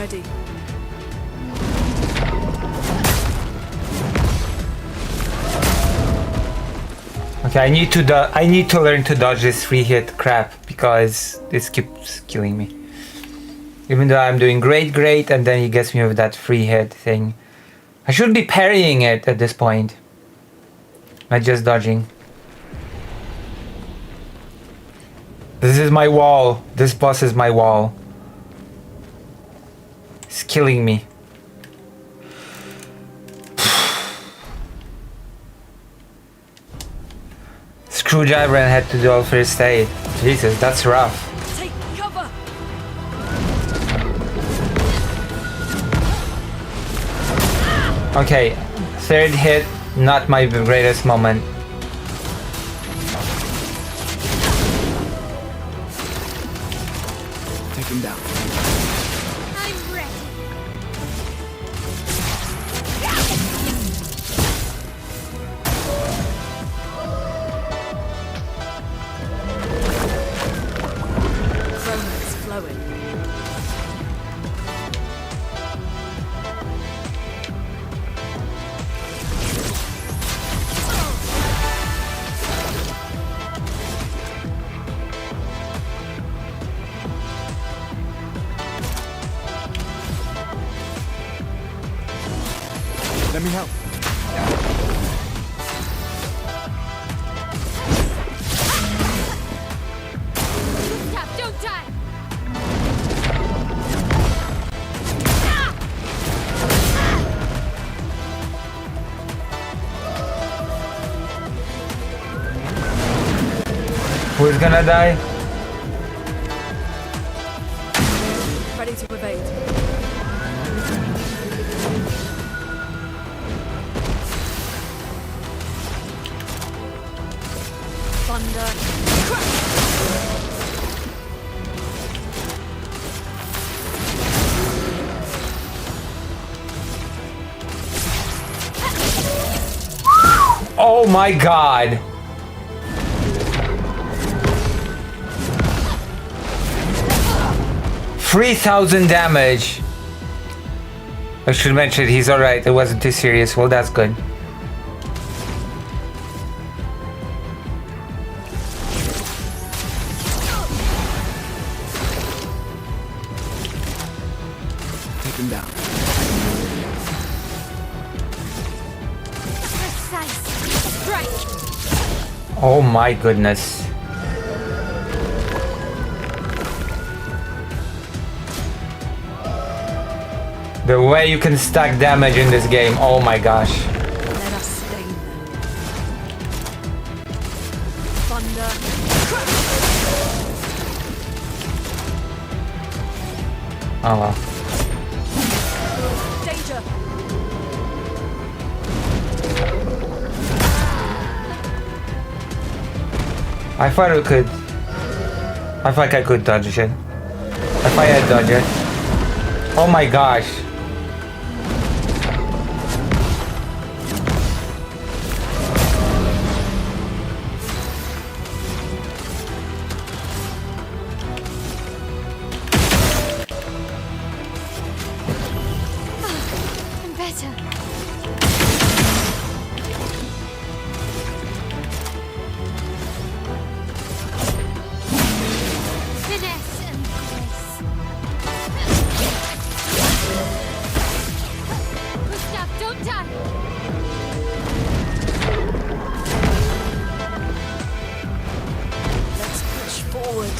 ready. Okay, I need to learn to dodge this free hit crap because this keeps killing me. Even though I'm doing great, and then he gets me with that free hit thing. I should be parrying it at this point, not just dodging. This is my wall. This boss is my wall. It's killing me. Screwdriver and had to do all first aid. Jesus, that's rough. Take cover! Okay, third hit, not my greatest moment. Take him down. I'm ready. Chroma is flowing. Let me help. Stop, don't die. Who's gonna die? Ready to evade. Thunder. Oh my god! $3,000 damage. I should mention he's alright, it wasn't too serious. Well, that's good. Take him down. Precise. Strike. Oh my goodness. The way you can stack damage in this game, oh my gosh. Let us stain them. Thunder. Oh well. Danger. I thought I could. I thought like I could dodge it. I thought I'd dodge it. Oh my gosh. I'm better. Finesse and grace. Gustav, don't die. Let's push forward.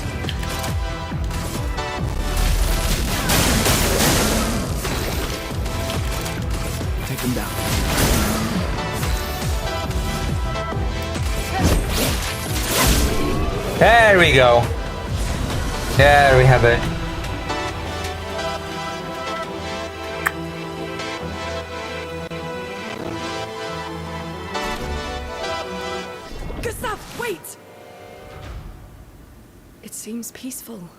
Take him down. There we go. There we have it. Gustav, wait! It seems peaceful.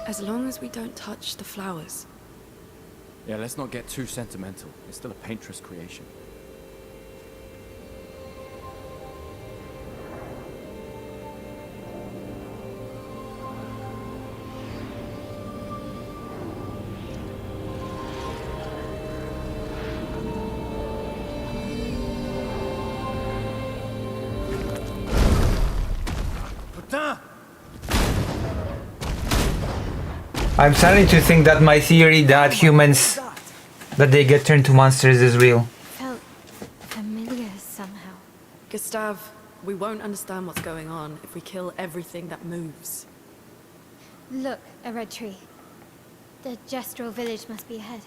As long as we don't touch the flowers. Yeah, let's not get too sentimental. It's still a painter's creation. I'm starting to think that my theory that humans, that they get turned to monsters is real. Felt familiar somehow. Gustav, we won't understand what's going on if we kill everything that moves. Look, a red tree. The Gestrel village must be ahead.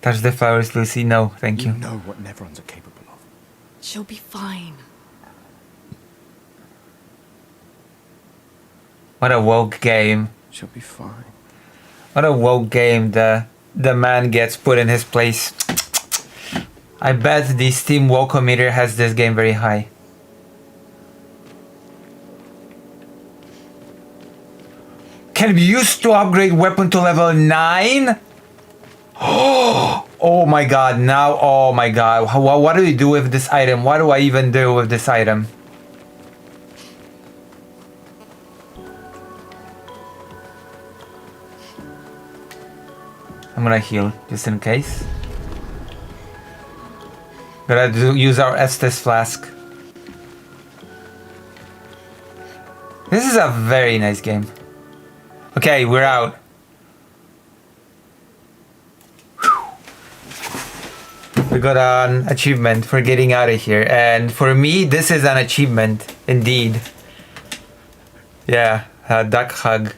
Touch the flowers, Lucy. No, thank you. You know what Neverons are capable of. She'll be fine. What a woke game. She'll be fine. What a woke game. The man gets put in his place. I bet the Steam Wokometer has this game very high. Can be used to upgrade weapon to level 9? Oh my god, now, oh my god. What do we do with this item? What do I even do with this item? I'm gonna heal, just in case. Gotta use our Estes flask. This is a very nice game. Okay, we're out. We got an achievement for getting out of here, and for me, this is an achievement, indeed. Yeah, a duck hug.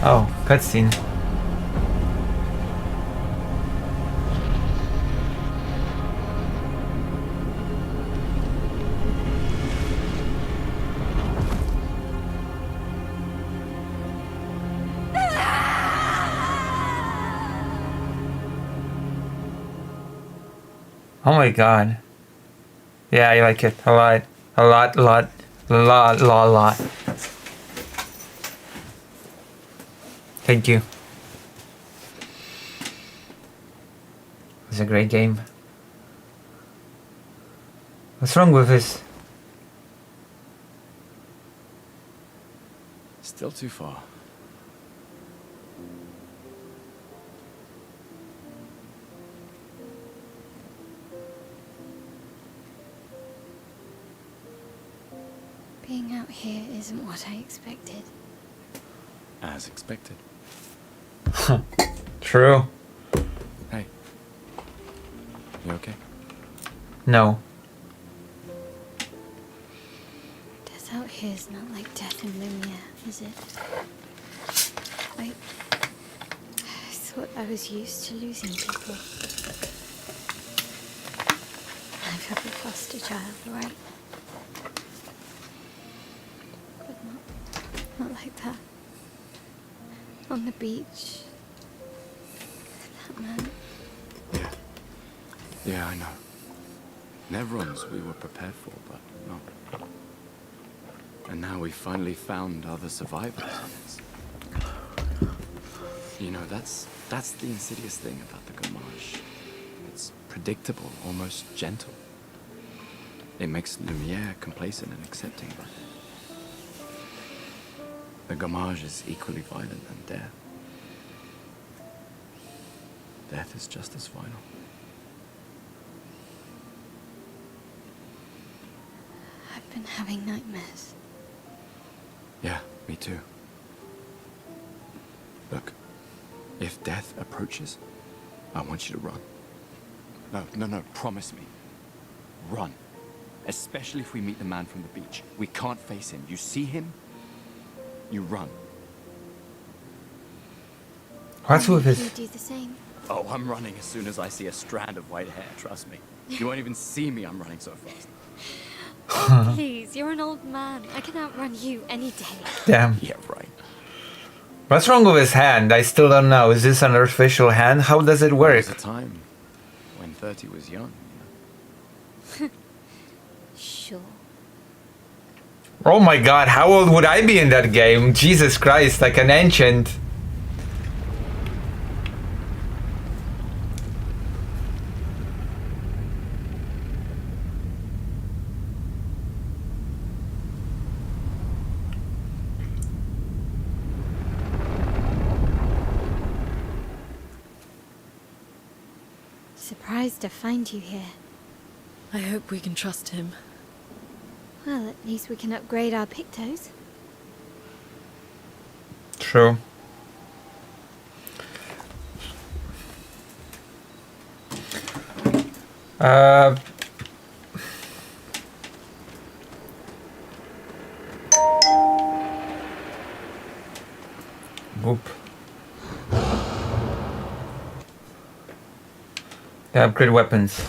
Oh, cutscene. Oh my god. Yeah, I like it a lot. A lot. Thank you. It's a great game. What's wrong with this? Still too far. Being out here isn't what I expected. As expected. True. Hey. You okay? No. Death out here's not like death in Lumiere, is it? I thought I was used to losing people. I've had a foster child, right? But not like that. On the beach. That man. Yeah, I know. Neverons we were prepared for, but not. And now we finally found other survivors. And it's, you know, that's the insidious thing about the Gamage. It's predictable, almost gentle. It makes Lumiere complacent and accepting, but the Gamage is equally violent than death. Death is just as final. I've been having nightmares. Yeah, me too. Look, if death approaches, I want you to run. No, promise me. Run. Especially if we meet the man from the beach. We can't face him. You see him, you run. What's with You this? do the same. Oh, I'm running as soon as I see a strand of white hair, trust me. You won't even see me, I'm running so fast. Oh, please, you're an old man. I can outrun you any day. Damn. Yeah, right. What's wrong with his hand? I still don't know. Is this an artificial hand? How does it There work? was a time when 30 was young, you know? Sure. Oh my god, how old would I be in that game? Jesus Christ, like an ancient. surprised to find you here. I hope we can trust him. Well, at least we can upgrade our Pictos. True. Whoop. They upgrade weapons.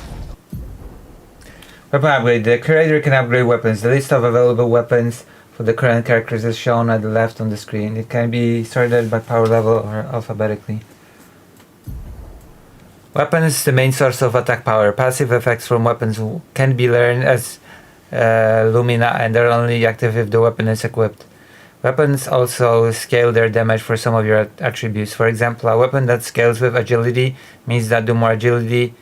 Weapon upgrade. The curator can upgrade weapons. The list of available weapons for the current characters is shown at the left on the screen. It can be sorted by power level or alphabetically. Weapons, the main source of attack power. Passive effects from weapons can be learned as Lumina and are only active if the weapon is equipped. Weapons also scale their damage for some of your attributes. For example, a weapon that scales with agility means that the more agility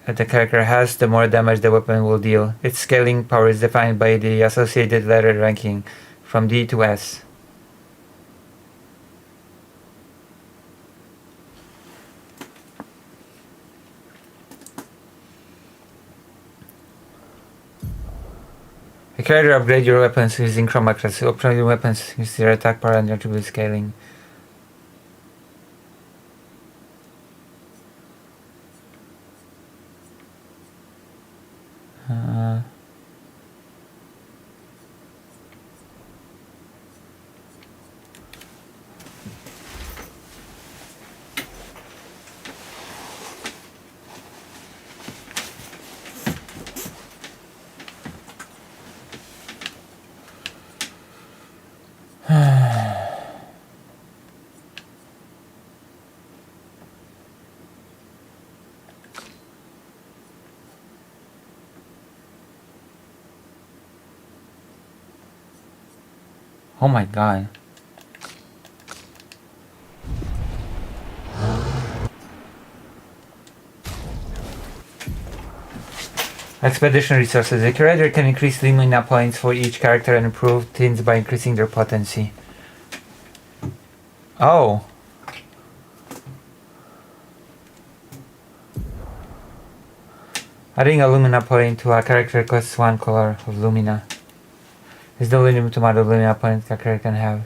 the character has, the more damage the weapon will deal. Its scaling power is defined by the associated letter ranking from D to S. The character upgrade your weapons using chroma class. Upgrade your weapons use their attack power and attribute scaling. Oh my god. Expedition resources. The curator can increase Lumina points for each character and improve things by increasing their potency. Oh. Adding a Lumina point to a character costs 1 color of Lumina. There's no limit to amount of Lumina points a character can have.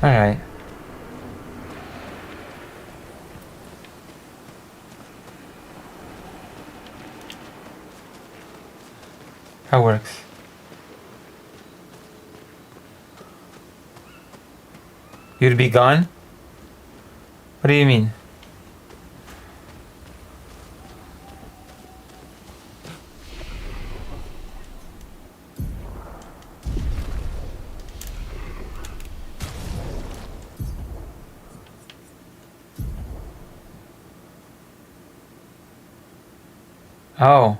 Alright. How works? You'd be gone? What do you mean? Oh.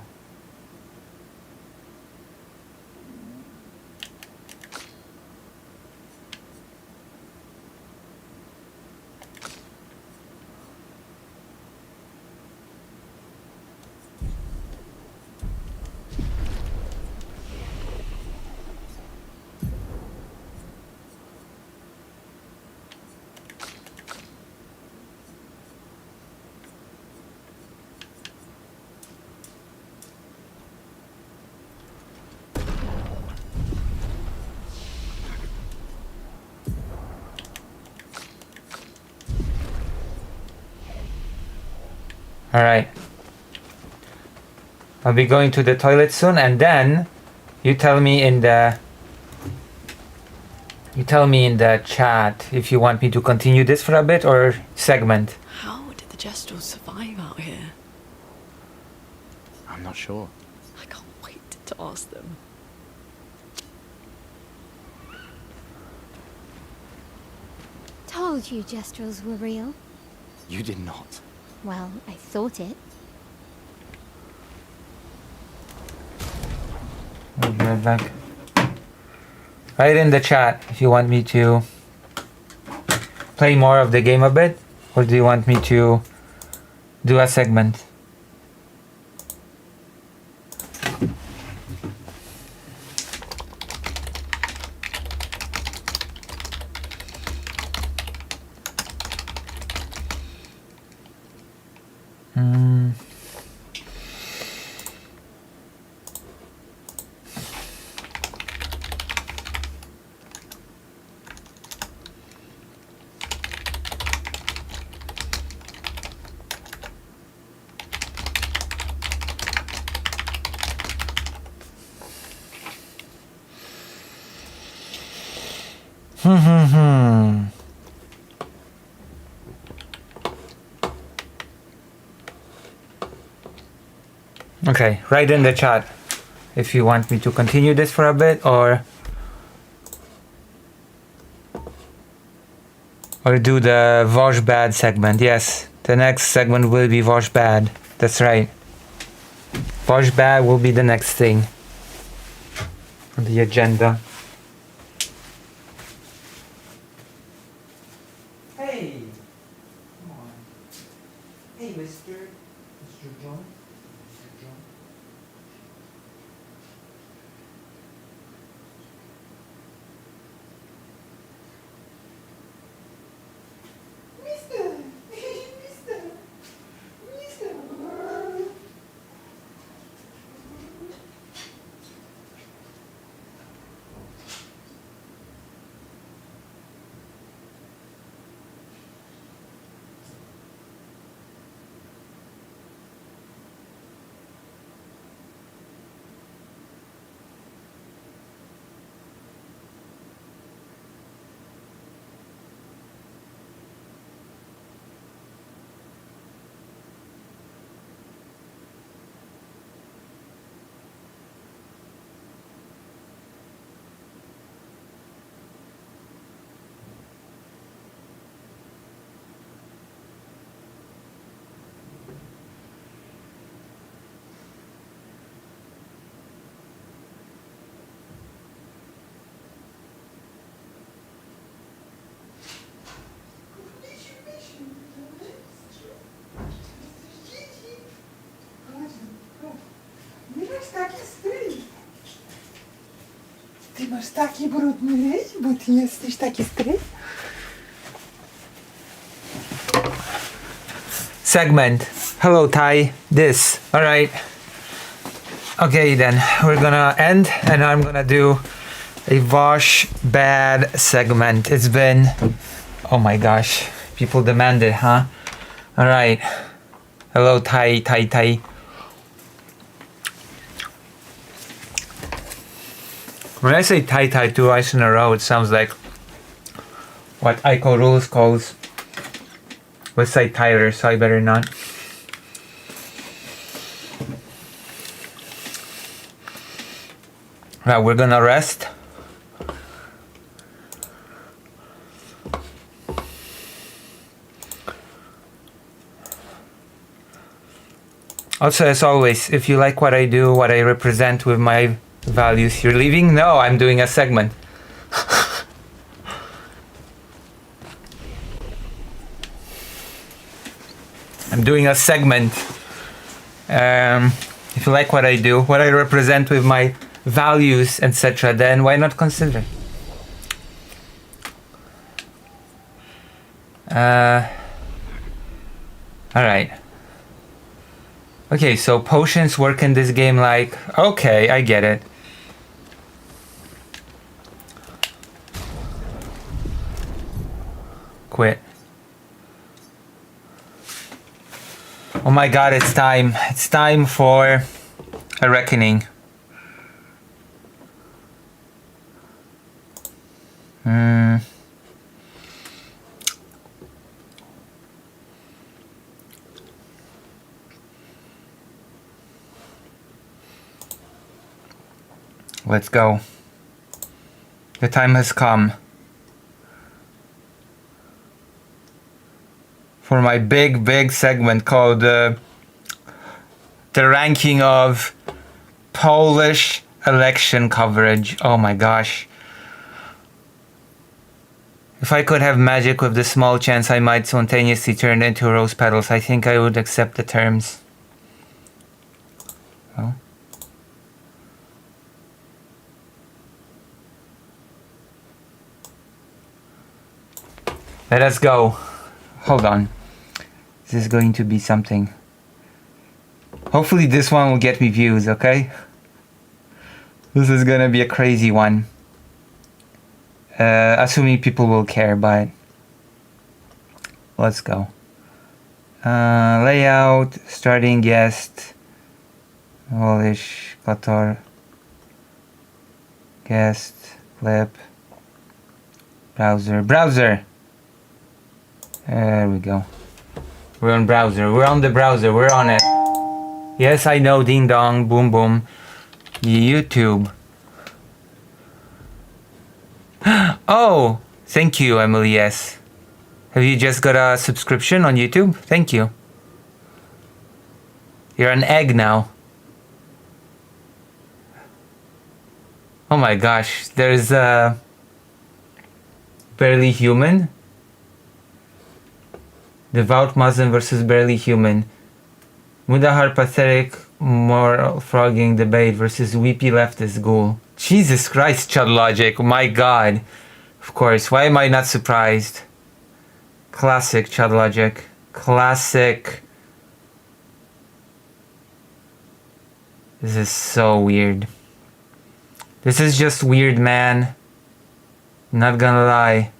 Alright. I'll be going to the toilet soon, and then you tell me in the chat if you want me to continue this for a bit or segment. How did the Gestrals survive out here? I'm not sure. I can't wait to ask them. Told you Gestrels were real. You did not. Well, I thought it. I'll be right back. Write in the chat if you want me to play more of the game a bit, or do you want me to do a segment? Okay, write in the chat if you want me to continue this for a bit or do the Vosh Bad segment. Yes, the next segment will be Vosh Bad. That's right. Vosh Bad will be the next thing on the agenda. Hey! Come on. Hey, Mr. John. Ty masz taki brudny ryj, bo ty jesteś taki stryj? Segment. Hello, Ty. This. Alright. Okay, then. We're gonna end and I'm gonna do a Vosh Bad segment. It's been... Oh my gosh. People demand it, huh? Alright. Hello, Ty. When I say Ty 2 ice in a row, it sounds like what Ico Rules calls West Side Tyler, so I better not. Right, we're gonna rest. Also, as always, if you like what I do, what I represent with my values, you're leaving? No, I'm doing a segment. I'm doing a segment. If you like what I do, what I represent with my values, etc., then why not consider? Alright. Okay, so potions work in this game like... Okay, I get it. Quit. Oh my god, it's time. It's time for a reckoning. Let's go. The time has come for my big segment called the ranking of Polish election coverage. Oh my gosh. If I could have magic with the small chance I might spontaneously turn into rose petals, I think I would accept the terms. Oh. Let us go. Hold on. This is going to be something. Hopefully this one will get me views, okay? This is gonna be a crazy one. Assuming people will care, but let's go. Layout, starting guest, Polish, Kotor, guest, clip, browser. There we go. We're on browser. We're on the browser. We're on it. Yes, I know. Ding dong. Boom boom. YouTube. Oh, thank you, Emily. Yes. Have you just got a subscription on YouTube? Thank you. You're an egg now. Oh my gosh. There's Barely Human. Devout Muslim versus Barely Human. Mudahar pathetic moral frogging debate versus weepy leftist ghoul. Jesus Christ, Chud Logic. My God. Of course. Why am I not surprised? Classic Chud Logic. Classic. This is so weird. This is just weird, man. Not gonna lie.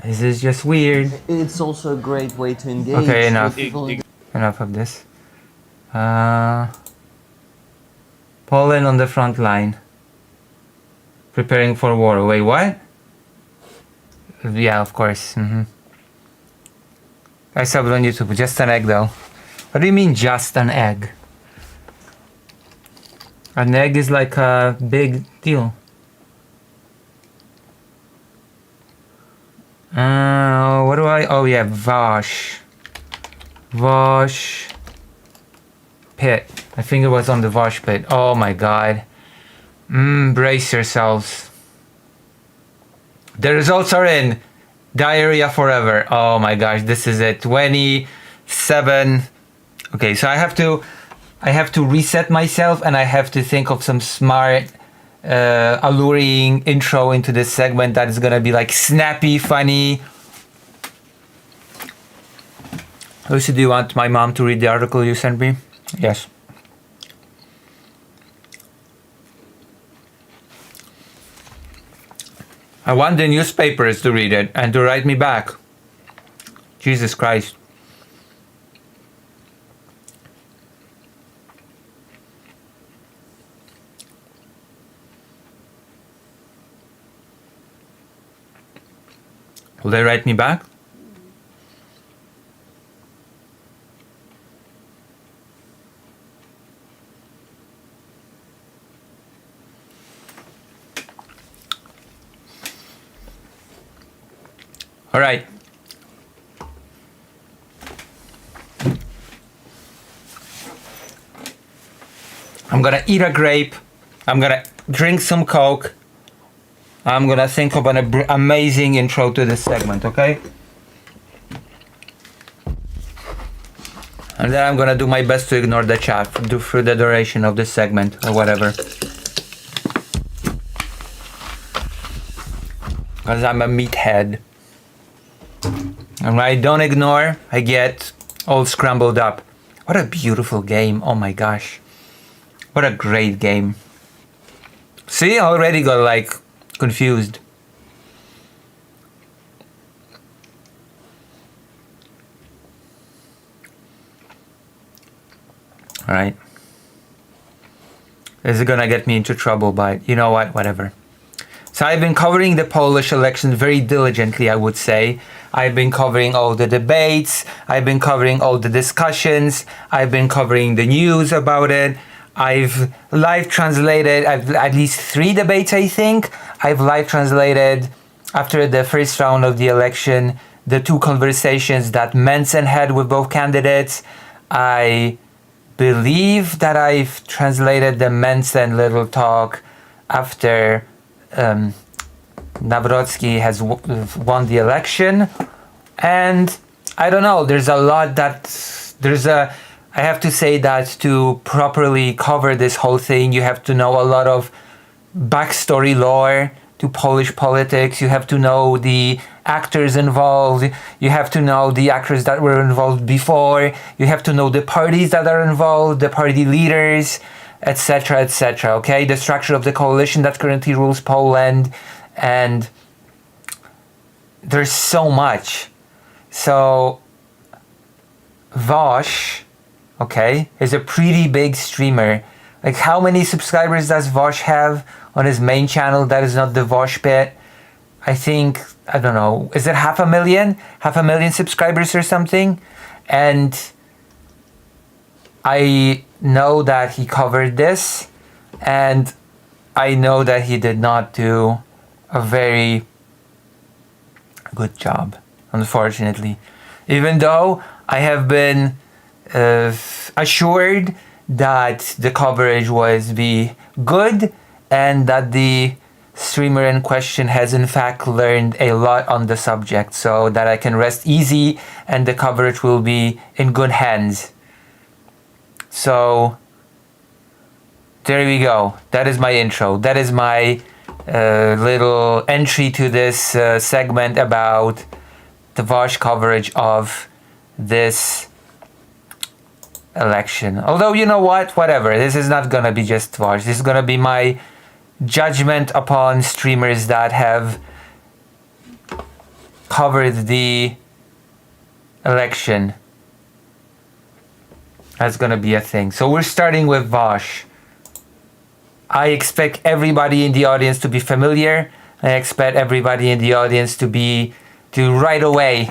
This is just weird. It's also a great way to engage. Okay, enough. with people. Enough of this. Poland on the front line. Preparing for war. Wait, what? Yeah, of course. I subbed on YouTube. Just an egg, though. What do you mean, just an egg? An egg is like a big deal. What do I... Oh, yeah, Vosh. Vosh pit. I think it was on the Vosh pit. Oh, my God. Brace yourselves. The results are in. Diarrhea forever. Oh, my gosh. This is it. 27. Okay, so I have to reset myself, and I have to think of some smart... alluring intro into this segment that is gonna be like snappy, funny. Lucy, do you want my mom to read the article you sent me? Yes. I want the newspapers to read it and to write me back. Jesus Christ. Will they write me back? All right. I'm gonna eat a grape. I'm gonna drink some Coke. I'm gonna think of an amazing intro to this segment, okay? And then I'm gonna do my best to ignore the chat through the duration of this segment or whatever. Because I'm a meathead. And when I don't ignore, I get all scrambled up. What a beautiful game, oh my gosh. What a great game. See, I already got like confused. right? This is gonna get me into trouble, but you know what? Whatever. So I've been covering the Polish election very diligently, I would say. I've been covering all the debates. I've been covering all the discussions. I've been covering the news about it. I've live translated at least 3 debates, I think. I've live translated after the first round of the election, the 2 conversations that Mencken had with both candidates. I believe that I've translated the Mencken little talk after Nawrocki has won the election. And I don't know, there's a lot I have to say that to properly cover this whole thing, you have to know a lot of backstory lore to Polish politics. You have to know the actors involved. You have to know the actors that were involved before. You have to know the parties that are involved, the party leaders, etc., etc. Okay, the structure of the coalition that currently rules Poland, and there's so much. So Vosh, okay, is a pretty big streamer. Like, how many subscribers does Vosh have on his main channel that is not the Vosh Pit? I think, I don't know, is it 500,000? 500,000 subscribers or something? And I know that he covered this, and I know that he did not do a very good job, unfortunately. Even though I have been assured that the coverage was good and that the streamer in question has in fact learned a lot on the subject, so that I can rest easy and the coverage will be in good hands. So there we go. That is my intro. That is my little entry to this segment about the Vosh coverage of this election. Although, you know what? Whatever. This is not gonna be just Vosh. This is gonna be my judgment upon streamers that have covered the election. That's gonna be a thing. So we're starting with Vosh. I expect everybody in the audience to be familiar. I expect everybody in the audience to right away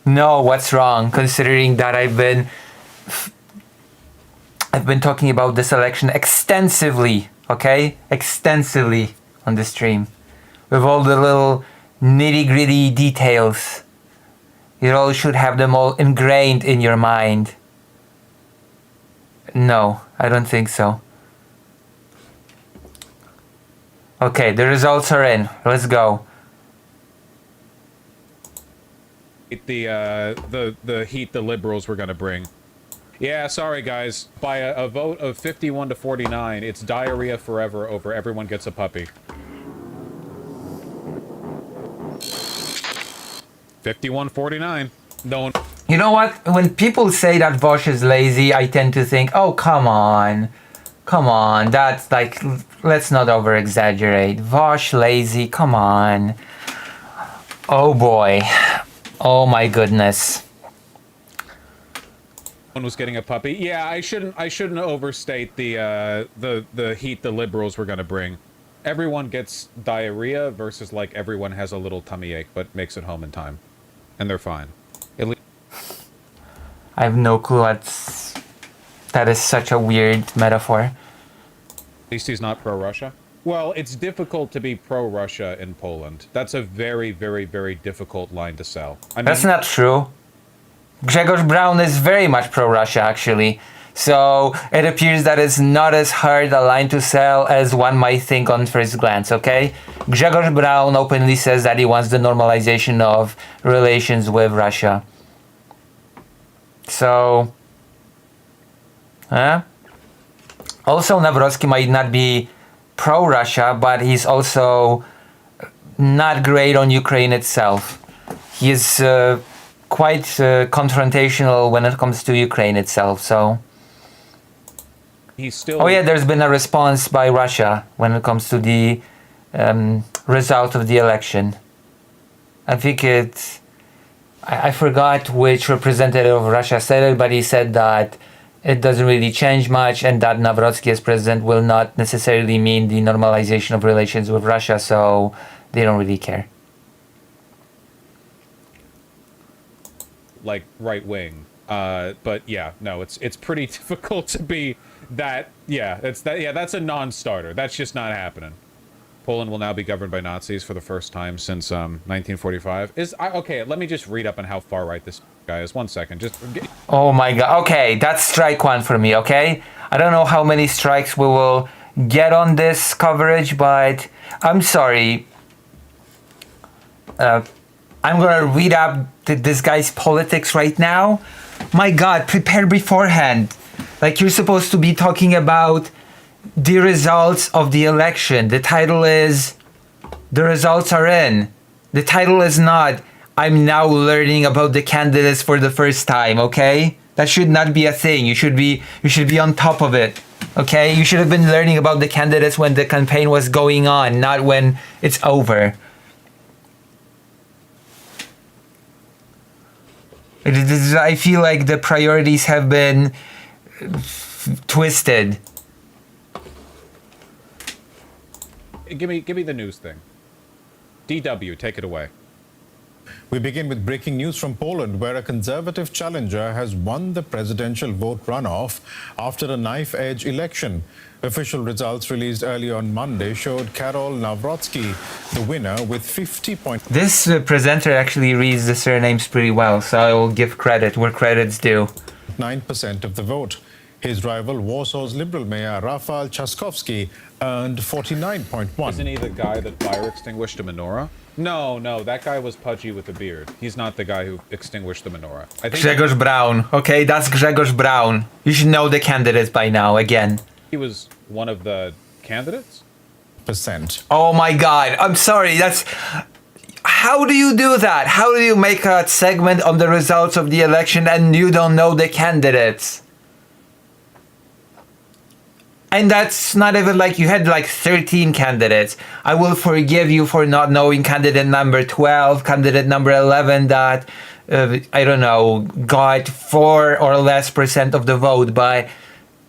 know what's wrong, considering that I've been talking about this election extensively, okay? Extensively on the stream. With all the little nitty-gritty details. You all should have them all ingrained in your mind. No, I don't think so. Okay, the results are in. Let's go. The heat the liberals were gonna bring. Yeah, sorry guys. By a vote of 51 to 49, it's diarrhea forever over everyone gets a puppy. 51-49. No one. You know what? When people say that Vosh is lazy, I tend to think, oh, come on. Come on. That's like, let's not over exaggerate. Vosh lazy, come on. Oh boy. Oh my goodness. One was getting a puppy. Yeah, I shouldn't overstate the heat the liberals were gonna bring. Everyone gets diarrhea versus like everyone has a little tummy ache but makes it home in time. And they're fine. I have no clue that is such a weird metaphor. At least he's not pro-Russia. Well, it's difficult to be pro-Russia in Poland. That's a very, very, very difficult line to sell. I mean, that's not true. Grzegorz Braun is very much pro-Russia, actually. So it appears that it's not as hard a line to sell as one might think on first glance, okay? Grzegorz Braun openly says that he wants the normalization of relations with Russia. So, also Nawrocki might not be pro-Russia, but he's also not great on Ukraine itself. He is quite confrontational when it comes to Ukraine itself, so... He's still... Oh yeah, there's been a response by Russia when it comes to the result of the election. I think I forgot which representative of Russia said it, but he said that it doesn't really change much, and that Nawrocki as president will not necessarily mean the normalization of relations with Russia, so they don't really care. Like right wing. But yeah, no, it's pretty difficult to be that. Yeah, that's a non-starter. That's just not happening. Poland will now be governed by Nazis for the first time since 1945. Okay, let me just read up on how far right this guy is. 1 second. Oh my god. Okay, that's strike one for me, okay? I don't know how many strikes we will get on this coverage, but I'm sorry. I'm gonna read up this guy's politics right now. My god, prepare beforehand. Like, you're supposed to be talking about the results of the election. The title is "The Results Are In." The title is not "I'm now learning about the candidates for the first time," okay? That should not be a thing. You should be on top of it. Okay? You should have been learning about the candidates when the campaign was going on, not when it's over. I feel like the priorities have been twisted. Give me the news thing. DW, take it away. We begin with breaking news from Poland, where a conservative challenger has won the presidential vote runoff after a knife-edge election. Official results released early on Monday showed Karol Nawrocki the winner with 50 points. This presenter actually reads the surnames pretty well, so I will give credit where credit's due. 9% of the vote. His rival, Warsaw's Liberal Mayor Rafał Trzaskowski, earned 49.1. Isn't he the guy that fire extinguished a menorah? No, that guy was pudgy with a beard. He's not the guy who extinguished the menorah. I think Grzegorz Braun. Okay, that's Grzegorz Braun. You should know the candidates by now, again. He was one of the candidates? Percent. Oh my god, I'm sorry, that's... How do you do that? How do you make a segment on the results of the election and you don't know the candidates? And that's not even like you had like 13 candidates. I will forgive you for not knowing candidate number 12, candidate number 11 that, I don't know, got 4 or less % of the vote. But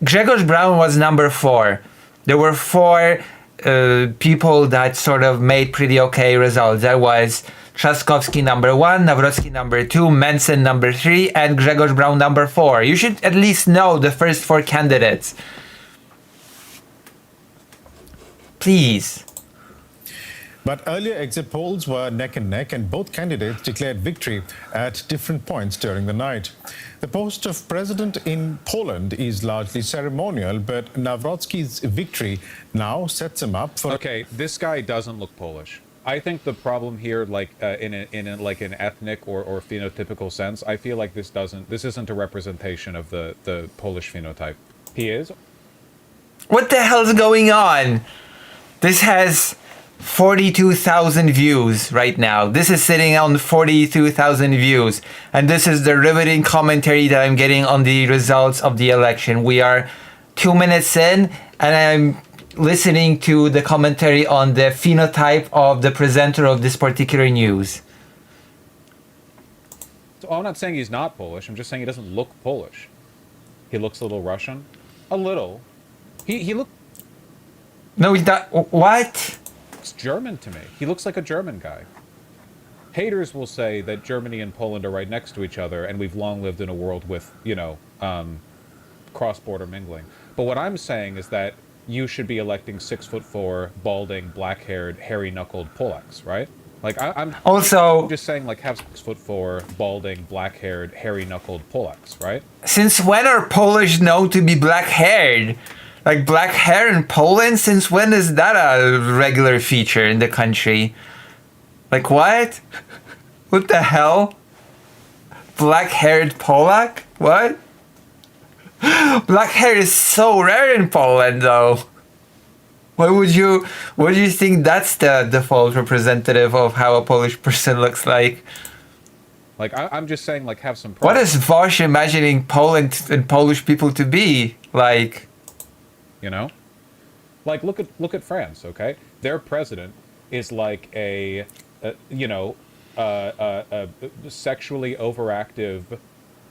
Grzegorz Braun was number 4. There were 4 people that sort of made pretty okay results. That was Trzaskowski number 1, Nawrocki number 2, Mencen number 3, and Grzegorz Braun number 4. You should at least know the first 4 candidates. Please. But earlier exit polls were neck and neck, and both candidates declared victory at different points during the night. The post of president in Poland is largely ceremonial, but Nawrocki's victory now sets him up for... Okay, this guy doesn't look Polish. I think the problem here, like in an ethnic or phenotypical sense, I feel like this isn't a representation of the Polish phenotype. He is. What the hell's going on? This has 42,000 views right now. This is sitting on 42,000 views. And this is the riveting commentary that I'm getting on the results of the election. We are 2 minutes in, and I'm listening to the commentary on the phenotype of the presenter of this particular news. So I'm not saying he's not Polish. I'm just saying he doesn't look Polish. He looks a little Russian. A little. He look... No, he's not. What? It's German to me. He looks like a German guy. Haters will say that Germany and Poland are right next to each other, and we've long lived in a world with, cross-border mingling. But what I'm saying is that you should be electing 6'4", balding, black-haired, hairy-knuckled Polacks, right? Like, I'm also just saying, like, have 6'4", balding, black-haired, hairy-knuckled Polacks, right? Since when are Polish known to be black-haired? Like, black hair in Poland? Since when is that a regular feature in the country? Like, what? What the hell? Black-haired Polak? What? Black hair is so rare in Poland, though. What do you think that's the default representative of how a Polish person looks like? Like, I'm just saying, like, have some pride. What is Vosh imagining Poland and Polish people to be? Like... You know, like look at France. Okay, their president is like a sexually overactive,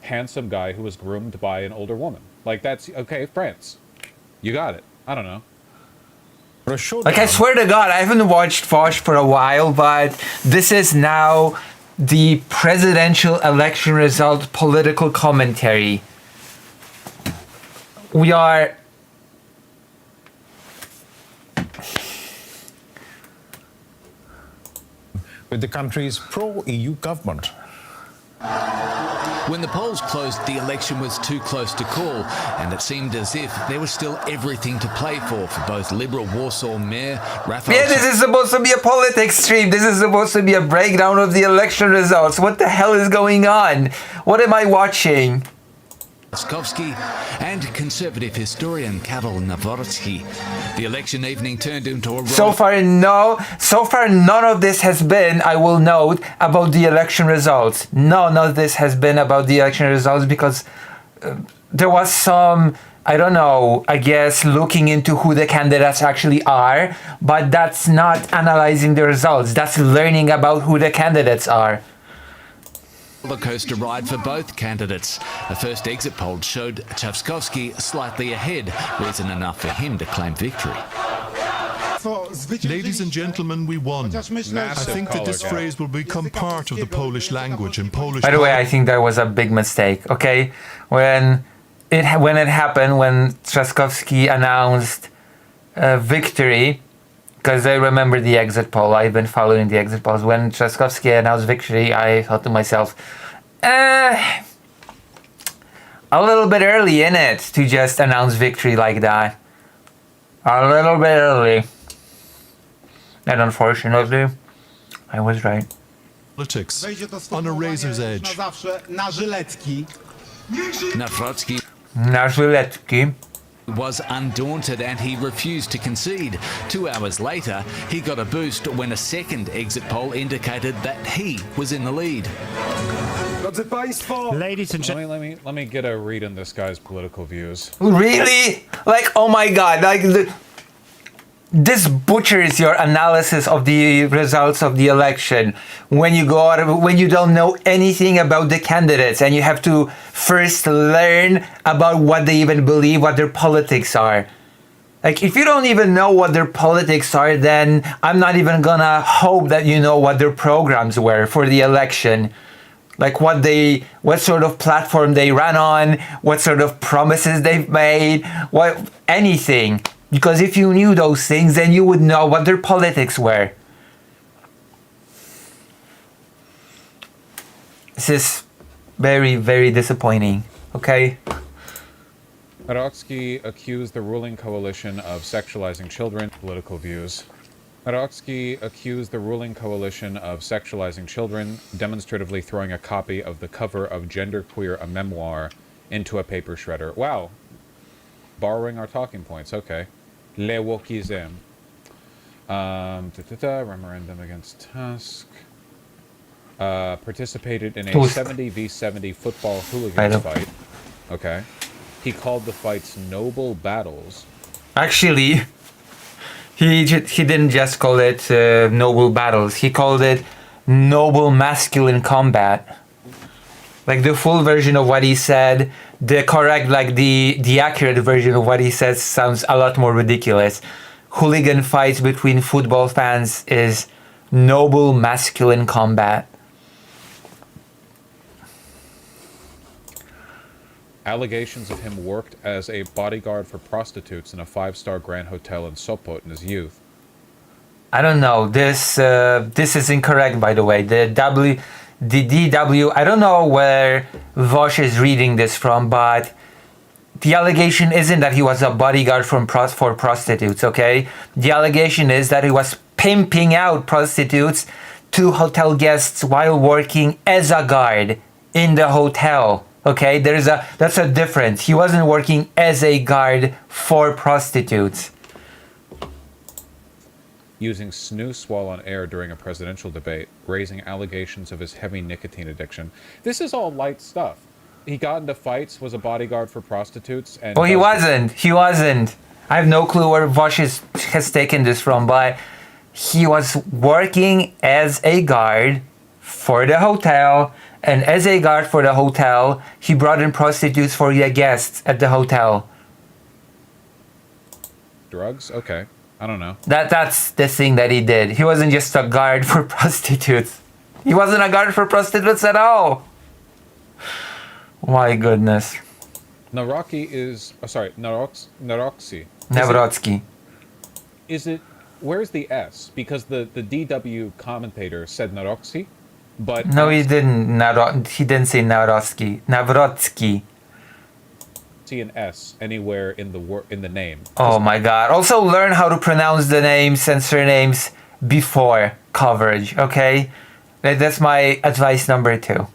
handsome guy who was groomed by an older woman. Like, that's okay, France. You got it. I don't know. Like, I swear to God, I haven't watched Vosh for a while, but this is now the presidential election result political commentary. We are... with the country's pro-EU government. When the polls closed, the election was too close to call, and it seemed as if there was still everything to play for both Liberal Warsaw Mayor Raphael... Yeah, this is supposed to be a politics stream. This is supposed to be a breakdown of the election results. What the hell is going on? What am I watching? Trzaskowski and conservative historian Karol Nawrocki. The election evening turned into a... So far, none of this has been, I will note, about the election results. None of this has been about the election results because there was some, I don't know, I guess, looking into who the candidates actually are, but that's not analyzing the results. That's learning about who the candidates are. Rollercoaster ride for both candidates. A first exit poll showed Trzaskowski slightly ahead, reason enough for him to claim victory. Ladies and gentlemen, we won. I think that this phrase will become part of the Polish language and Polish... By the way, I think that was a big mistake, okay? When it happened, when Trzaskowski announced victory, because I remember the exit poll, I've been following the exit polls. When Trzaskowski announced victory, I thought to myself, a little bit early in it to just announce victory like that. A little bit early. And unfortunately, I was right. Politics on a razor's edge. Nawrocki was undaunted and he refused to concede. 2 hours later, he got a boost when a second exit poll indicated that he was in the lead. Ladies and gentlemen, let me get a read on this guy's political views. Really? Like, oh my God! Like, this butchers your analysis of the results of the election when you go out, when you don't know anything about the candidates and you have to first learn about what they even believe, what their politics are. Like, if you don't even know what their politics are, then I'm not even gonna hope that you know what their programs were for the election. Like what sort of platform they ran on, what sort of promises they've made, anything. Because if you knew those things, then you would know what their politics were. This is very, very disappointing, okay? Nawrocki accused the ruling coalition of sexualizing children. Political views. Nawrocki accused the ruling coalition of sexualizing children, demonstratively throwing a copy of the cover of Genderqueer, a memoir, into a paper shredder. Wow. Borrowing our talking points, okay. Le wokism. Referendum against Tusk. Participated in a 70v70 football hooligans fight. Okay. He called the fights noble battles. Actually, he didn't just call it noble battles. He called it noble masculine combat. Like, the full version of what he said, the correct, like the accurate version of what he says sounds a lot more ridiculous. Hooligan fights between football fans is noble masculine combat. Allegations of him worked as a bodyguard for prostitutes in a 5-star Grand Hotel in Sopot in his youth. I don't know. This is incorrect, by the way. The DW, I don't know where Vosh is reading this from, but the allegation isn't that he was a bodyguard for prostitutes, okay? The allegation is that he was pimping out prostitutes to hotel guests while working as a guard in the hotel, okay? That's a difference. He wasn't working as a guard for prostitutes. Using snooze while on air during a presidential debate, raising allegations of his heavy nicotine addiction. This is all light stuff. He got into fights, was a bodyguard for prostitutes, and... Oh, he wasn't. He wasn't. I have no clue where Vosh has taken this from, but he was working as a guard for the hotel, and as a guard for the hotel, he brought in prostitutes for the guests at the hotel. Drugs? Okay. I don't know. That's the thing that he did. He wasn't just a guard for prostitutes. He wasn't a guard for prostitutes at all. My goodness. Naroki is... Oh, sorry. Naroxi. Navrotsky. Is it... Where's the S? Because the DW commentator said Naroxi, but... No, he didn't. He didn't say Navrotsky. Navrotsky. See an S anywhere in the name. Oh my god. Also learn how to pronounce the names and surnames before coverage, okay? That's my advice number 2.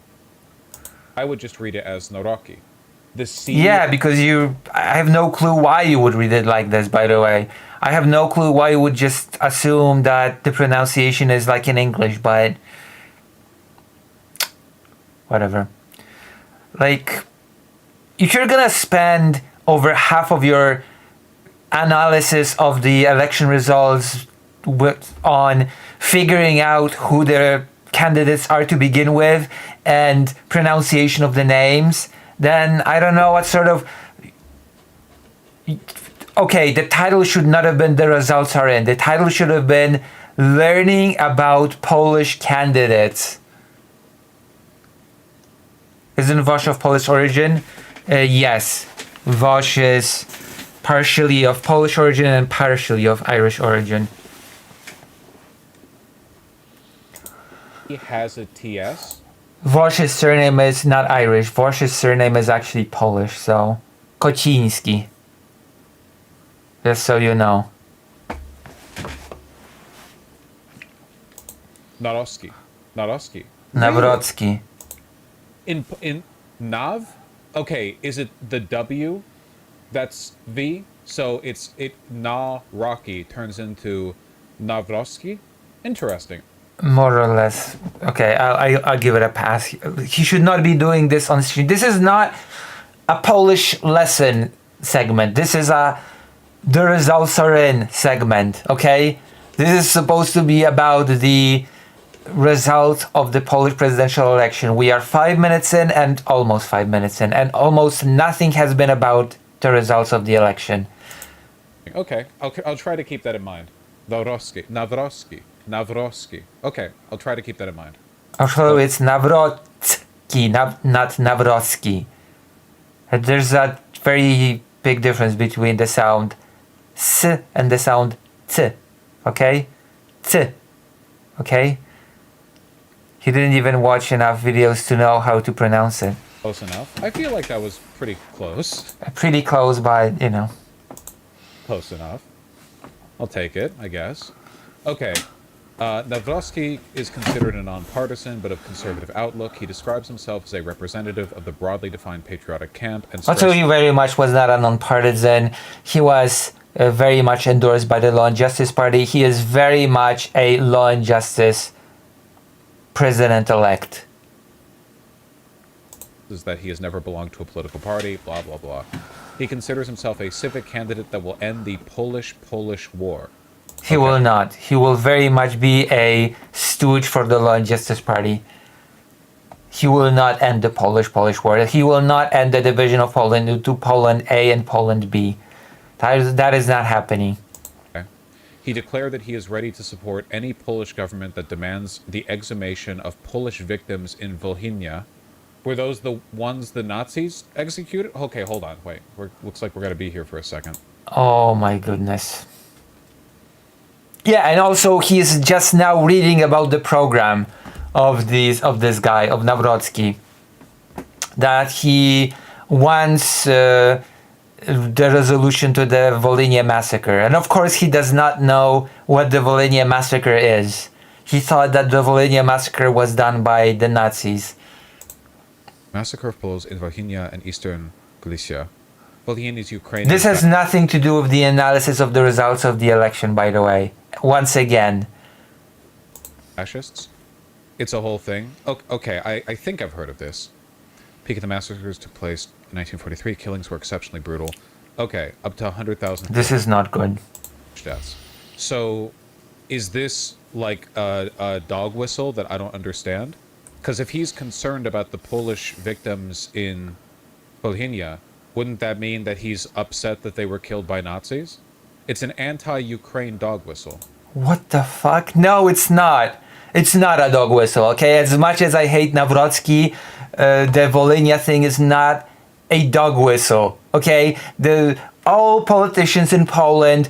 I would just read it as Naroki. The C... Yeah, because I have no clue why you would read it like this, by the way. I have no clue why you would just assume that the pronunciation is like in English, but... whatever. Like, if you're gonna spend over half of your analysis of the election results on figuring out who the candidates are to begin with and pronunciation of the names, then I don't know what sort of... Okay, the title should not have been "The Results Are In." The title should have been "Learning About Polish Candidates." Isn't Vosh of Polish origin? Yes. Vosh is partially of Polish origin and partially of Irish origin. He has a TS? Vosh's surname is not Irish. Vosh's surname is actually Polish, so... Kociński. Just so you know. Narowski. Nawrocki. In Nav? Okay, is it the W? That's V? So Rocky turns into Navrosky? Interesting. More or less. Okay, I'll give it a pass. He should not be doing this on stream. This is not a Polish lesson segment. This is The Results Are In segment, okay? This is supposed to be about the result of the Polish presidential election. We are 5 minutes in and almost 5 minutes in, and almost nothing has been about the results of the election. Okay, I'll try to keep that in mind. Navrosky. Okay, I'll try to keep that in mind. Also, it's Nawrocki, not Nawrocki. There's a very big difference between the sound S and the sound T. Okay? T. Okay? He didn't even watch enough videos to know how to pronounce it. Close enough. I feel like that was pretty close. Pretty close, but, you know. Close enough. I'll take it, I guess. Okay. Navrosky is considered a nonpartisan, but of conservative outlook. He describes himself as a representative of the broadly defined patriotic camp. And also, he very much was not a nonpartisan. He was very much endorsed by the Law and Justice Party. He is very much a Law and Justice president-elect. Is that he has never belonged to a political party, blah, blah, blah. He considers himself a civic candidate that will end the Polish War. He will not. He will very much be a stooge for the Law and Justice Party. He will not end the Polish War. He will not end the division of Poland into Poland A and Poland B. That is not happening. Okay. He declared that he is ready to support any Polish government that demands the exhumation of Polish victims in Volhynia. Were those the ones the Nazis executed? Okay, hold on. Wait. Looks like we're going to be here for a second. Oh my goodness. Yeah, and also he's just now reading about the program of this guy, of Nawrocki, that he wants the resolution to the Volhynia massacre. And of course he does not know what the Volhynia massacre is. He thought that the Volhynia massacre was done by the Nazis. Massacre of Poles in Volhynia and Eastern Galicia. Volhynia is Ukraine. This has nothing to do with the analysis of the results of the election, by the way. Once again. Fascists? It's a whole thing? Okay, I think I've heard of this. Peak of the massacres took place in 1943. Killings were exceptionally brutal. Okay, up to 100,000. This is not good. Deaths. So, is this like a dog whistle that I don't understand? Because if he's concerned about the Polish victims in Volhynia, wouldn't that mean that he's upset that they were killed by Nazis? It's an anti-Ukraine dog whistle. What the fuck? No, it's not. It's not a dog whistle, okay? As much as I hate Nawrocki, the Volhynia thing is not a dog whistle, okay? All politicians in Poland,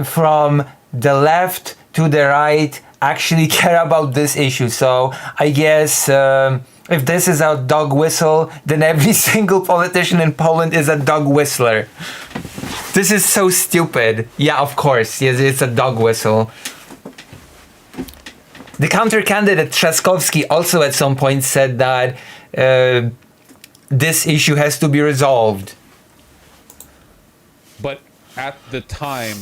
from the left to the right, actually care about this issue. So I guess if this is a dog whistle, then every single politician in Poland is a dog whistler. This is so stupid. Yeah, of course, yes, it's a dog whistle. The counter-candidate Trzaskowski also at some point said that this issue has to be resolved. But at the time,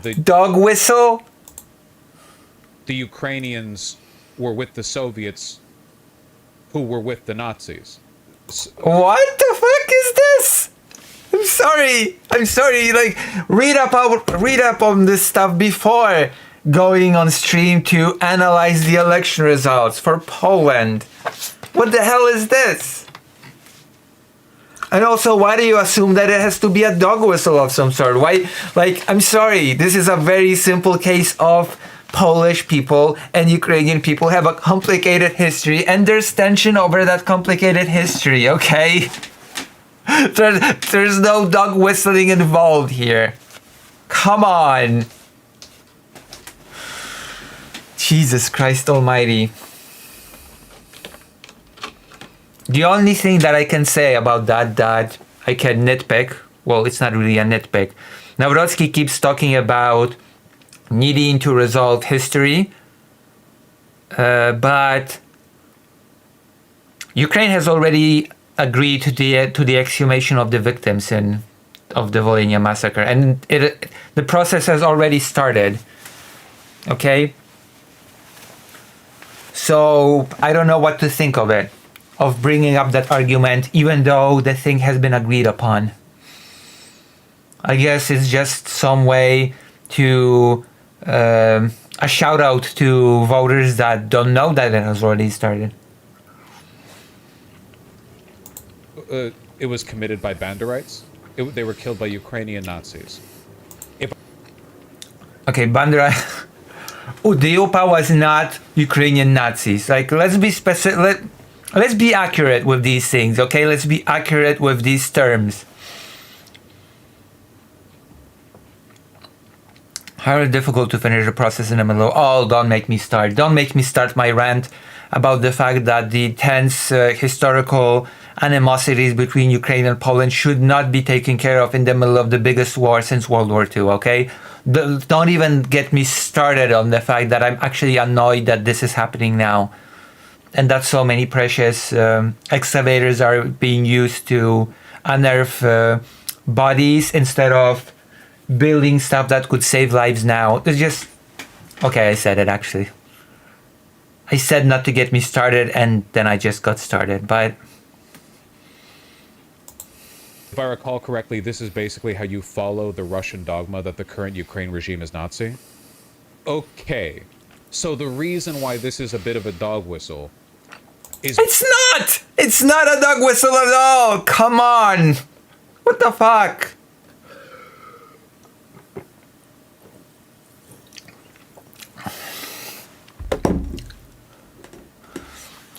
the dog whistle? The Ukrainians were with the Soviets who were with the Nazis. What the fuck is this? I'm sorry, like, read up on this stuff before going on stream to analyze the election results for Poland. What the hell is this? And also, why do you assume that it has to be a dog whistle of some sort? Why, like, I'm sorry, this is a very simple case of Polish people and Ukrainian people have a complicated history, and there's tension over that complicated history, okay? There's no dog whistling involved here. Come on. Jesus Christ Almighty. The only thing that I can say about that I can nitpick, well, it's not really a nitpick. Nawrocki keeps talking about needing to resolve history, but Ukraine has already agreed to the exhumation of the victims of the Volhynia massacre, and the process has already started. Okay? So I don't know what to think of it, of bringing up that argument, even though the thing has been agreed upon. I guess it's just some way to a shout out to voters that don't know that it has already started. It was committed by Banderites. They were killed by Ukrainian Nazis. Okay, Bandera. The UPA was not Ukrainian Nazis. Like, let's be specific. Let's be accurate with these things, okay? Let's be accurate with these terms. Highly difficult to finish the process in the middle. Oh, don't make me start. Don't make me start my rant about the fact that the tense historical animosities between Ukraine and Poland should not be taken care of in the middle of the biggest war since World War II, okay? Don't even get me started on the fact that I'm actually annoyed that this is happening now. And that so many precious excavators are being used to unearth bodies instead of building stuff that could save lives now. It's just... Okay, I said it actually. I said not to get me started and then I just got started, but... If I recall correctly, this is basically how you follow the Russian dogma that the current Ukraine regime is Nazi. Okay, so the reason why this is a bit of a dog whistle is... It's not! It's not a dog whistle at all! Come on! What the fuck?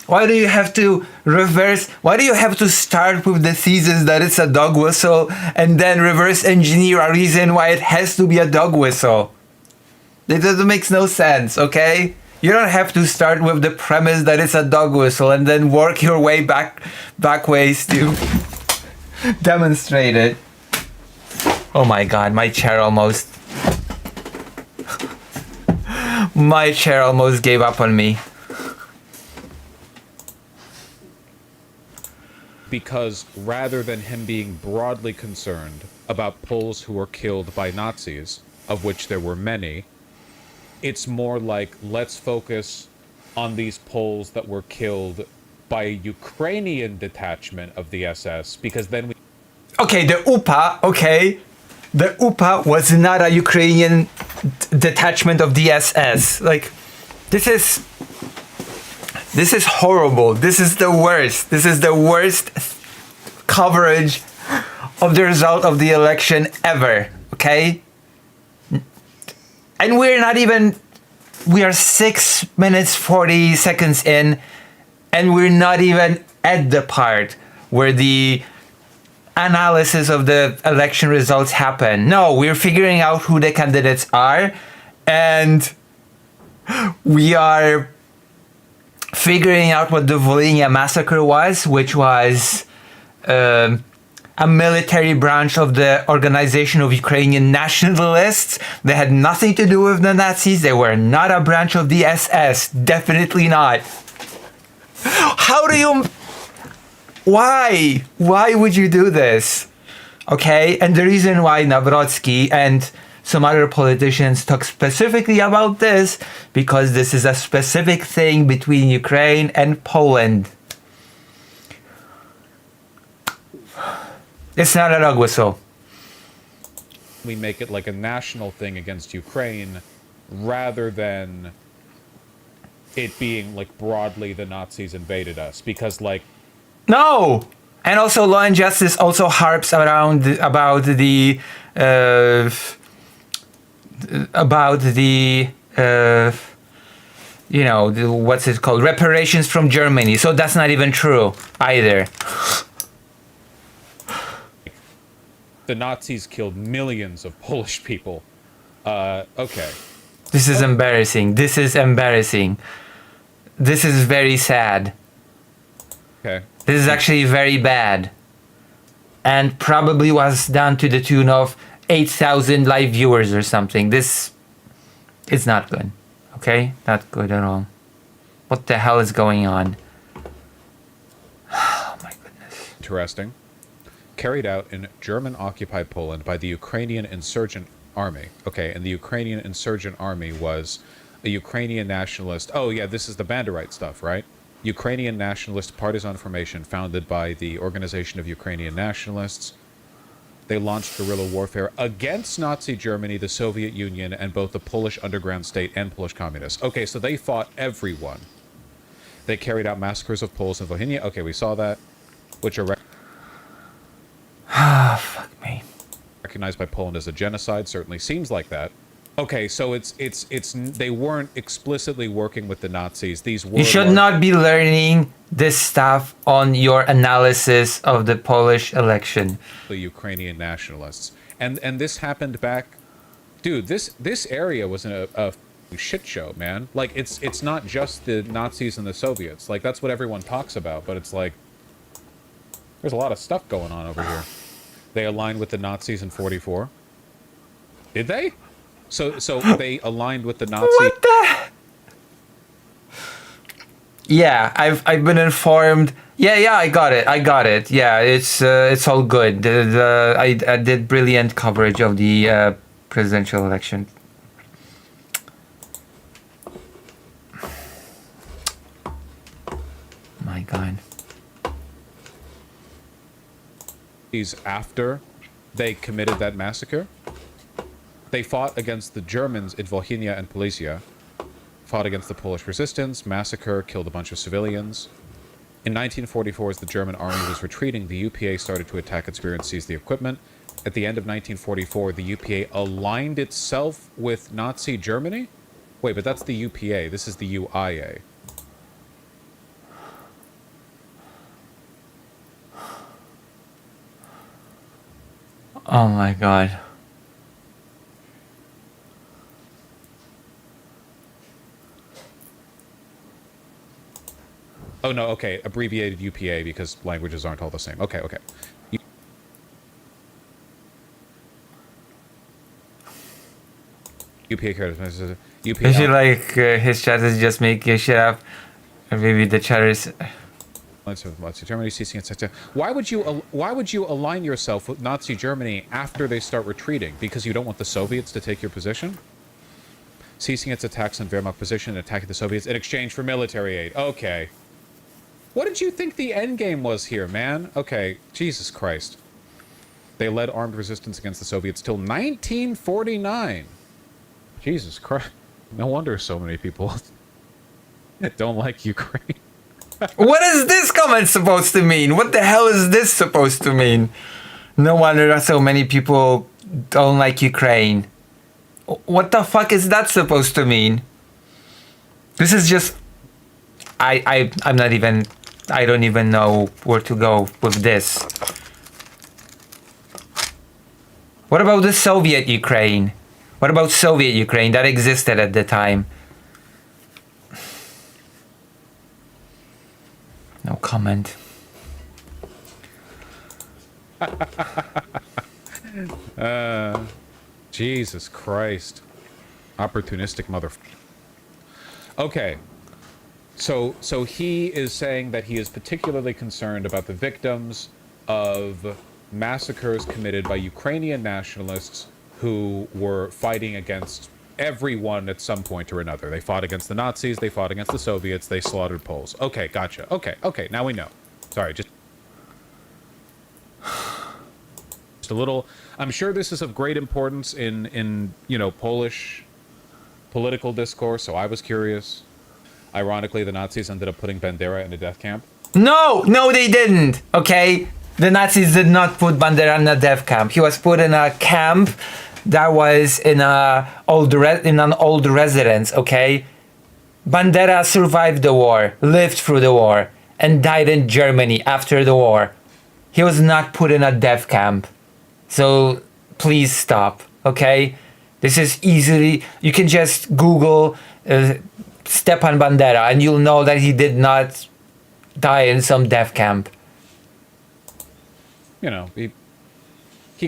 Why do you have to reverse? Why do you have to start with the thesis that it's a dog whistle and then reverse engineer a reason why it has to be a dog whistle? It doesn't make no sense, okay? You don't have to start with the premise that it's a dog whistle and then work your way back ways to demonstrate it. Oh my god, my chair almost gave up on me. Because rather than him being broadly concerned about Poles who were killed by Nazis, of which there were many, it's more like, let's focus on these Poles that were killed by a Ukrainian detachment of the SS, because then we... Okay, the UPA, okay? The UPA was not a Ukrainian detachment of the SS. Like, this is horrible. This is the worst. This is the worst coverage of the result of the election ever. Okay? And we are 6 minutes 40 seconds in, and we're not even at the part where the analysis of the election results happen. No, we're figuring out who the candidates are, and we are figuring out what the Volhynia massacre was, which was a military branch of the Organization of Ukrainian Nationalists. They had nothing to do with the Nazis. They were not a branch of the SS. Definitely not. How do you... Why? Why would you do this? Okay, and the reason why Nawrocki and some other politicians talk specifically about this, because this is a specific thing between Ukraine and Poland. It's not a dog whistle. We make it like a national thing against Ukraine rather than it being like broadly the Nazis invaded us, because like... No! And also Law and Justice also harps around about the you know, what's it called? Reparations from Germany. So that's not even true either. The Nazis killed millions of Polish people. Okay. This is embarrassing. This is embarrassing. This is very sad. Okay. This is actually very bad. And probably was done to the tune of 8,000 live viewers or something. This is not good. Okay? Not good at all. What the hell is going on? Oh my goodness. Interesting. Carried out in German-occupied Poland by the Ukrainian Insurgent Army. Okay, and the Ukrainian Insurgent Army was a Ukrainian nationalist... Oh, yeah, this is the Banderite stuff, right? Ukrainian nationalist partisan formation founded by the Organization of Ukrainian Nationalists. They launched guerrilla warfare against Nazi Germany, the Soviet Union, and both the Polish underground state and Polish communists. Okay, so they fought everyone. They carried out massacres of Poles in Volhynia. Okay, we saw that. Which are... Fuck me. Recognized by Poland as a genocide. Certainly seems like that. Okay, so it's they weren't explicitly working with the Nazis. These were... You should not be learning this stuff on your analysis of the Polish election. The Ukrainian nationalists. And this happened back... Dude, this area was a shit show, man. Like, it's not just the Nazis and the Soviets. Like, that's what everyone talks about, but it's like... There's a lot of stuff going on over here. They aligned with the Nazis in 44. Did they? So they aligned with the Nazis. What the? Yeah, I've been informed. Yeah, I got it. Yeah, it's all good. I did brilliant coverage of the presidential election. My God. After they committed that massacre, they fought against the Germans in Volhynia and Polesia, fought against the Polish resistance, massacre, killed a bunch of civilians. In 1944, as the German army was retreating, the UPA started to attack its rear and seize the equipment. At the end of 1944, the UPA aligned itself with Nazi Germany? Wait, but that's the UPA. This is the UIA. Oh my God. Oh no, okay, abbreviated UPA because languages aren't all the same. Okay. UPA characters. UPA. I feel like his chat is just making shit up. Or maybe the chat is... Germany ceasing its... Why would you align yourself with Nazi Germany after they start retreating? Because you don't want the Soviets to take your position? Ceasing its attacks on Wehrmacht position and attacking the Soviets in exchange for military aid. Okay. What did you think the end game was here, man? Okay, Jesus Christ. They led armed resistance against the Soviets till 1949. Jesus Christ. No wonder so many people don't like Ukraine. What is this comment supposed to mean? What the hell is this supposed to mean? No wonder so many people don't like Ukraine. What the fuck is that supposed to mean? This is just... I'm not even... I don't even know where to go with this. What about the Soviet Ukraine? What about Soviet Ukraine that existed at the time? No comment. Jesus Christ. Opportunistic mother... Okay. So he is saying that he is particularly concerned about the victims of massacres committed by Ukrainian nationalists who were fighting against everyone at some point or another. They fought against the Nazis, they fought against the Soviets, they slaughtered Poles. Okay, gotcha. Okay, now we know. Sorry, just a little... I'm sure this is of great importance in Polish political discourse, so I was curious. Ironically, the Nazis ended up putting Bandera in a death camp. No, they didn't. Okay, the Nazis did not put Bandera in a death camp. He was put in a camp that was in an old residence. Okay, Bandera survived the war, lived through the war, and died in Germany after the war. He was not put in a death camp. So please stop. Okay, this is easily. You can just Google. Stepan Bandera, and you'll know that he did not die in some death camp. He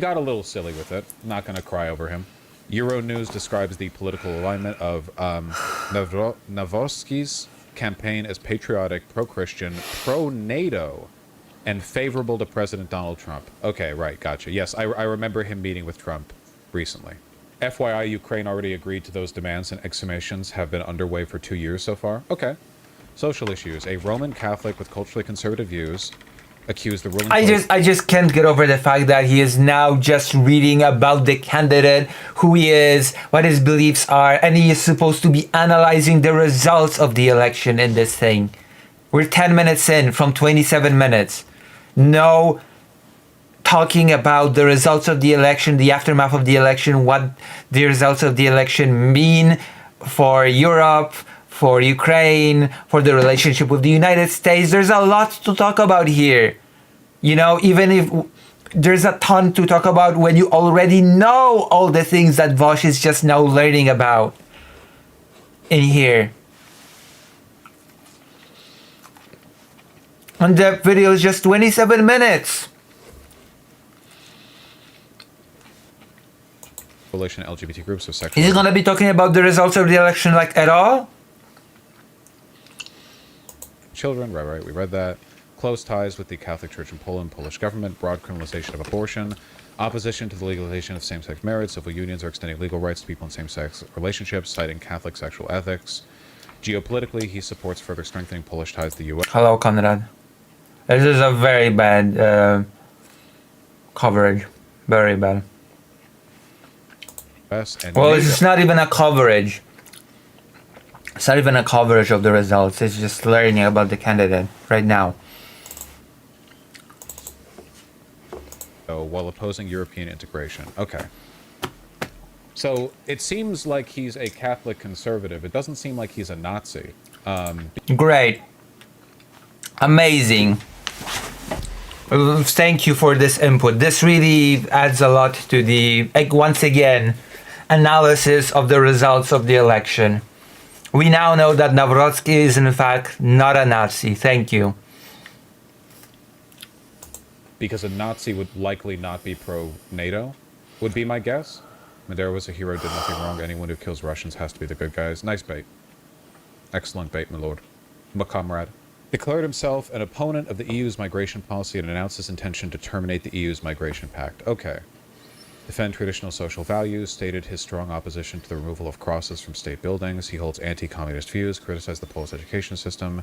got a little silly with it. I'm not going to cry over him. Euronews describes the political alignment of Navrosky's campaign as patriotic, pro-Christian, pro-NATO, and favorable to President Donald Trump. Okay, right, gotcha. Yes, I remember him meeting with Trump recently. FYI, Ukraine already agreed to those demands, and exhumations have been underway for 2 years so far. Okay. Social issues. A Roman Catholic with culturally conservative views accused the ruling... I just can't get over the fact that he is now just reading about the candidate, who he is, what his beliefs are, and he is supposed to be analyzing the results of the election in this thing. We're 10 minutes in from 27 minutes. No... talking about the results of the election, the aftermath of the election, what the results of the election mean for Europe, for Ukraine, for the relationship with the United States. There's a lot to talk about here. Even if there's a ton to talk about when you already know all the things that Vosh is just now learning about in here. And the video is just 27 minutes. Relation to LGBT groups with sexual... Is he gonna be talking about the results of the election at all? Children, right, we read that. Close ties with the Catholic Church in Poland, Polish government, broad criminalization of abortion, opposition to the legalization of same-sex marriage, civil unions are extending legal rights to people in same-sex relationships, citing Catholic sexual ethics. Geopolitically, he supports further strengthening Polish ties to the U.S. Hello, Conrad. This is a very bad coverage. Very bad. Well, it's not even a coverage. It's not even a coverage of the results. It's just learning about the candidate right now. So, while opposing European integration. Okay. So, it seems like he's a Catholic conservative. It doesn't seem like he's a Nazi. Great. Amazing. Thank you for this input. This really adds a lot to the, once again, analysis of the results of the election. We now know that Nawrocki is in fact not a Nazi. Thank you. Because a Nazi would likely not be pro-NATO, would be my guess. Madero was a hero, did nothing wrong. Anyone who kills Russians has to be the good guys. Nice bait. Excellent bait, my lord. My comrade. Declared himself an opponent of the EU's migration policy and announced his intention to terminate the EU's migration pact. Okay. Defend traditional social values, stated his strong opposition to the removal of crosses from state buildings. He holds anti-communist views, criticized the Polish education system,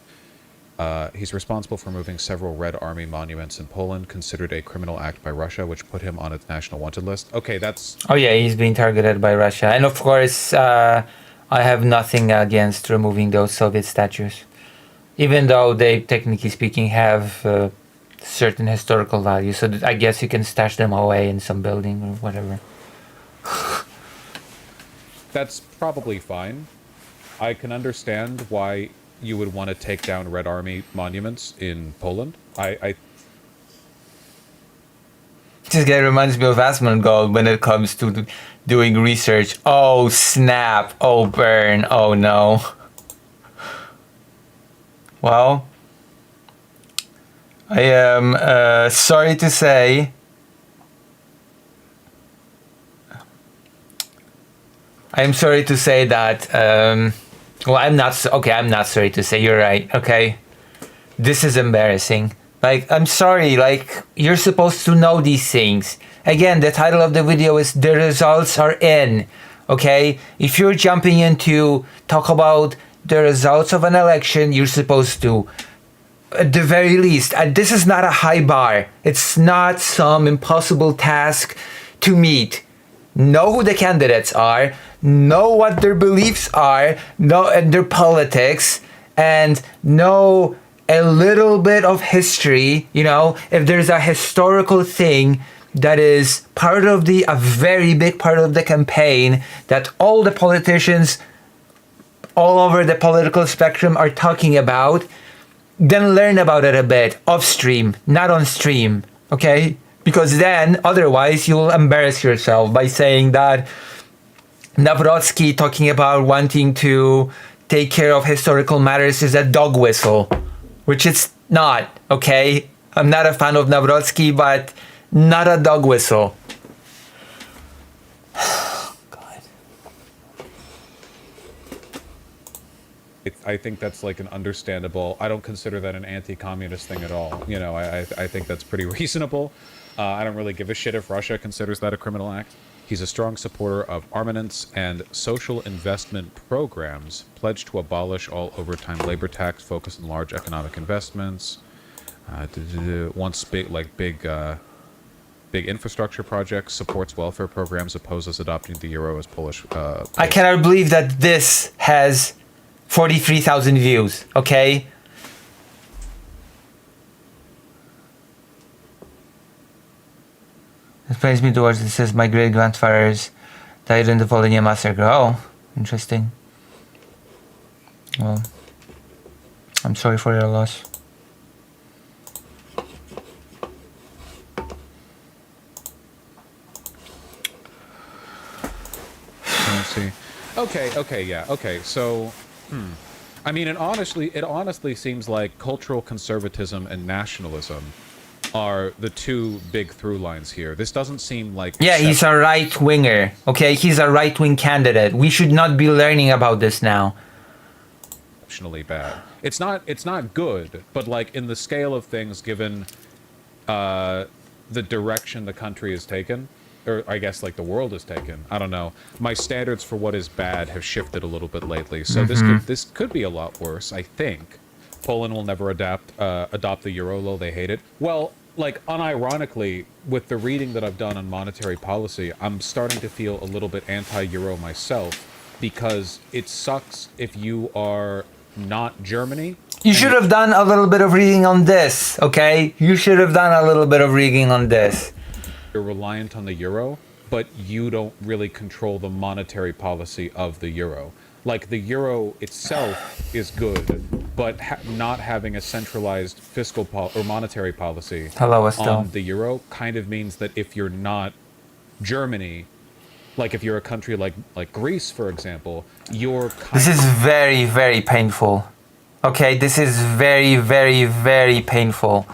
He's responsible for moving several Red Army monuments in Poland, considered a criminal act by Russia, which put him on its national wanted list. Okay, that's... Oh yeah, he's being targeted by Russia. And of course, I have nothing against removing those Soviet statues. Even though they, technically speaking, have certain historical value. So I guess you can stash them away in some building or whatever. That's probably fine. I can understand why you would want to take down Red Army monuments in Poland. This guy reminds me of Asmongold when it comes to doing research. Oh snap! Oh burn! Oh no! Well, I am sorry to say. I am sorry to say that. Well, I'm not sorry to say. You're right. Okay, this is embarrassing. Like, I'm sorry, like, you're supposed to know these things. Again, the title of the video is The Results Are In, okay? If you're jumping in to talk about the results of an election, you're supposed to, at the very least, this is not a high bar. It's not some impossible task to meet. Know who the candidates are, know what their beliefs are, know and their politics, and know a little bit of history. You know, if there's a historical thing that is part of a very big part of the campaign that all the politicians all over the political spectrum are talking about, then learn about it a bit off stream, not on stream, okay? Because then otherwise you'll embarrass yourself by saying that Nawrocki talking about wanting to take care of historical matters is a dog whistle. Which it's not, okay? I'm not a fan of Nawrocki, but not a dog whistle. God. I think that's like an understandable... I don't consider that an anti-communist thing at all. You know, I think that's pretty reasonable. I don't really give a shit if Russia considers that a criminal act. He's a strong supporter of armaments and social investment programs, pledged to abolish all overtime labor tax, focus on large economic investments, wants big infrastructure projects, supports welfare programs, opposes adopting the euro as Polish. I cannot believe that this has 43,000 views, okay? This brings me towards, it says, my great-grandfathers died in the Volhynia massacre. Oh, interesting. Well, I'm sorry for your loss. Let's see. Okay, yeah, okay, so, I mean, it honestly seems like cultural conservatism and nationalism are the two big through lines here. This doesn't seem like... Yeah, he's a right-winger, okay? He's a right-wing candidate. We should not be learning about this now. Exceptionally bad. It's not good, but like in the scale of things, given the direction the country has taken, or I guess like the world has taken, I don't know. My standards for what is bad have shifted a little bit lately, so this could be a lot worse, I think. Poland will never adopt the euro, though they hate it. Well, like, unironically, with the reading that I've done on monetary policy, I'm starting to feel a little bit anti-euro myself, because it sucks if you are not Germany. You should have done a little bit of reading on this, okay? You should have done a little bit of reading on this. You're reliant on the euro, but you don't really control the monetary policy of the euro. Like, the euro itself is good, but not having a centralized fiscal or monetary policy on the euro kind of means that if you're not Germany, like if you're a country like Greece, for example, you're... This is very, very painful. Okay, this is very, very, very painful.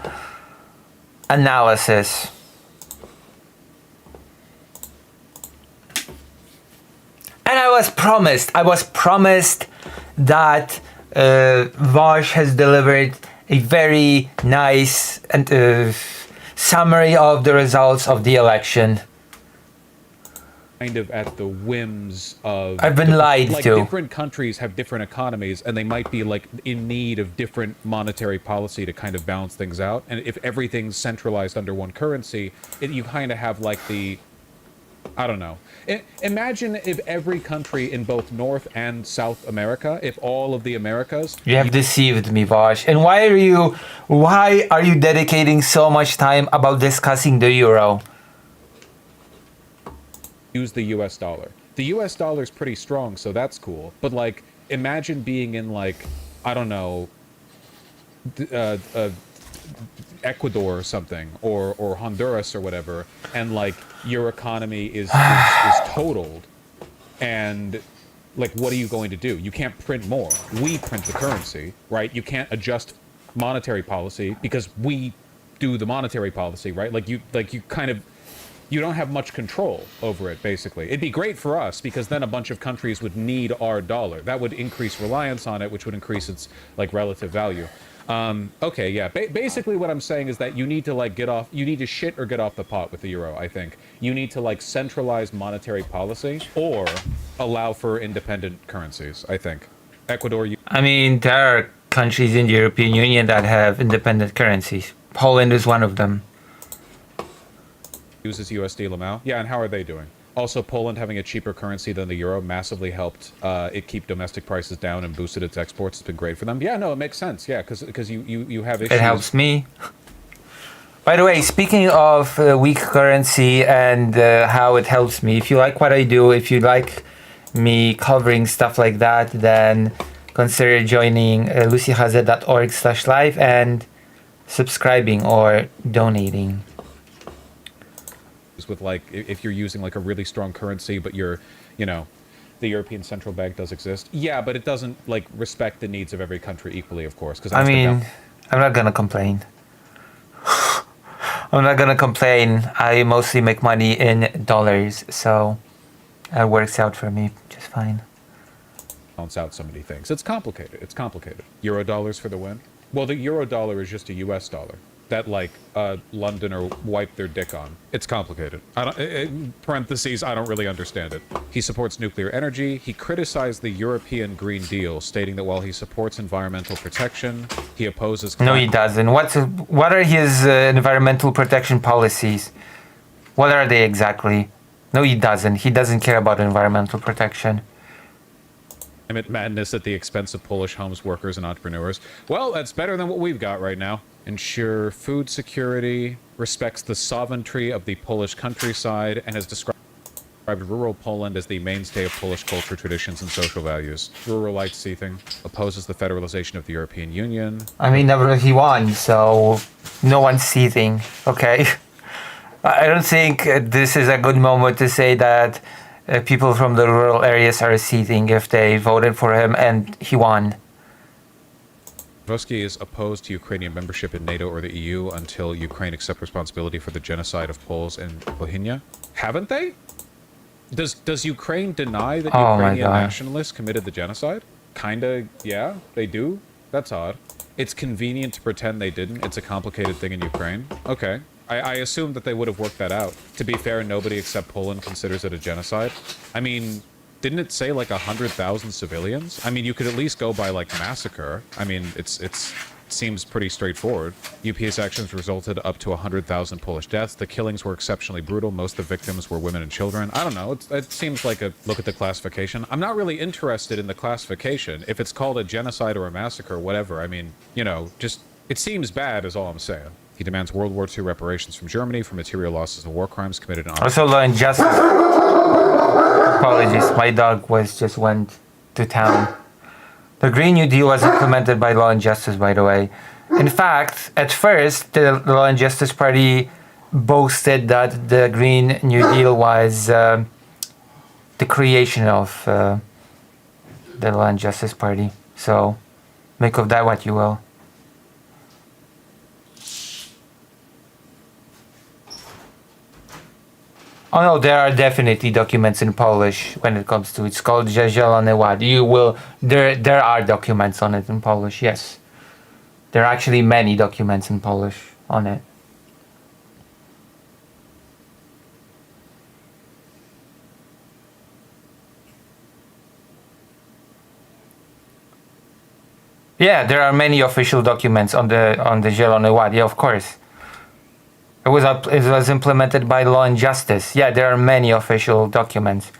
Analysis. And I was promised that Vash has delivered a very nice and summary of the results of the election. kind of at the whims of... I've been lied like, to. different countries have different economies, and they might be, like, in need of different monetary policy to kind of balance things out. And if everything's centralized under one currency, you kind of have, like, the... I don't know. Imagine if every country in both North and South America, if all of the Americas... You have deceived me, Vosh. And why are you dedicating so much time about discussing the euro? Use the US dollar. The US dollar is pretty strong, so that's cool. But, like, imagine being in, like, I don't know, Ecuador or something, or Honduras or whatever, and, like, your economy is totaled, and, like, what are you going to do? You can't print more. We print the currency, right? You can't adjust monetary policy because we do the monetary policy, right? You don't have much control over it, basically. It'd be great for us because then a bunch of countries would need our dollar. That would increase reliance on it, which would increase its, like, relative value. Okay, yeah. Basically what I'm saying is that you need to, like, you need to shit or get off the pot with the euro, I think. You need to, like, centralize monetary policy or allow for independent currencies, I think. Ecuador... I mean, there are countries in the European Union that have independent currencies. Poland is one of them. Uses USD Lamau. Yeah, and how are they doing? Also, Poland having a cheaper currency than the euro massively helped it keep domestic prices down and boosted its exports. It's been great for them. Yeah, no, it makes sense. Yeah, because you have issues. It helps me. By the way, speaking of weak currency and how it helps me, if you like what I do, if you like me covering stuff like that, then consider joining lucyhazet.org/live and subscribing or donating. With, like, if you're using, like, a really strong currency, but you're, you know, the European Central Bank does exist. Yeah, but it doesn't, like, respect the needs of every country equally, of course. I mean, I'm not gonna complain. I'm not gonna complain. I mostly make money in dollars, so it works out for me just fine. Balance out so many things. It's complicated. It's complicated. Euro dollars for the win. Well, the euro dollar is just a US dollar that, like, Londoner wiped their dick on. It's complicated. Parentheses, I don't really understand it. He supports nuclear energy. He criticized the European Green Deal, stating that while he supports environmental protection, he opposes... No, he doesn't. What are his environmental protection policies? What are they exactly? No, he doesn't. He doesn't care about environmental protection. Climate madness at the expense of Polish homes, workers, and entrepreneurs. Well, that's better than what we've got right now. Ensure food security, respects the sovereignty of the Polish countryside, and has described rural Poland as the mainstay of Polish culture, traditions, and social values. Rural light seething, opposes the federalization of the European Union. I mean, he won, so no one's seething, okay? I don't think this is a good moment to say that people from the rural areas are seething if they voted for him and he won. Voski is opposed to Ukrainian membership in NATO or the EU until Ukraine accepts responsibility for the genocide of Poles in Bohemia. Haven't they? Does Ukraine deny that Ukrainian nationalists committed the genocide? Kinda, yeah, they do. That's odd. It's convenient to pretend they didn't. It's a complicated thing in Ukraine. Okay. I assumed that they would have worked that out. To be fair, nobody except Poland considers it a genocide. I mean, didn't it say like 100,000 civilians? I mean, you could at least go by like massacre. I mean, it seems pretty straightforward. UPS actions resulted up to 100,000 Polish deaths. The killings were exceptionally brutal. Most of the victims were women and children. I don't know. It seems like a look at the classification. I'm not really interested in the classification. If it's called a genocide or a massacre, whatever. I mean, you know, just it seems bad is all I'm saying. He demands World War II reparations from Germany for material losses and war crimes committed in... Also, law and justice. Apologies, my dog just went to town. The Green New Deal was implemented by Law and Justice, by the way. In fact, at first, the Law and Justice Party boasted that the Green New Deal was the creation of the Law and Justice Party. So, make of that what you will. Oh no, there are definitely documents in Polish when it comes to it. It's called Zielony Ład. There are documents on it in Polish, yes. There are actually many documents in Polish on it. Yeah, there are many official documents on the Zielony Ład. Yeah, of course. It was implemented by Law and Justice. Yeah, there are many official documents.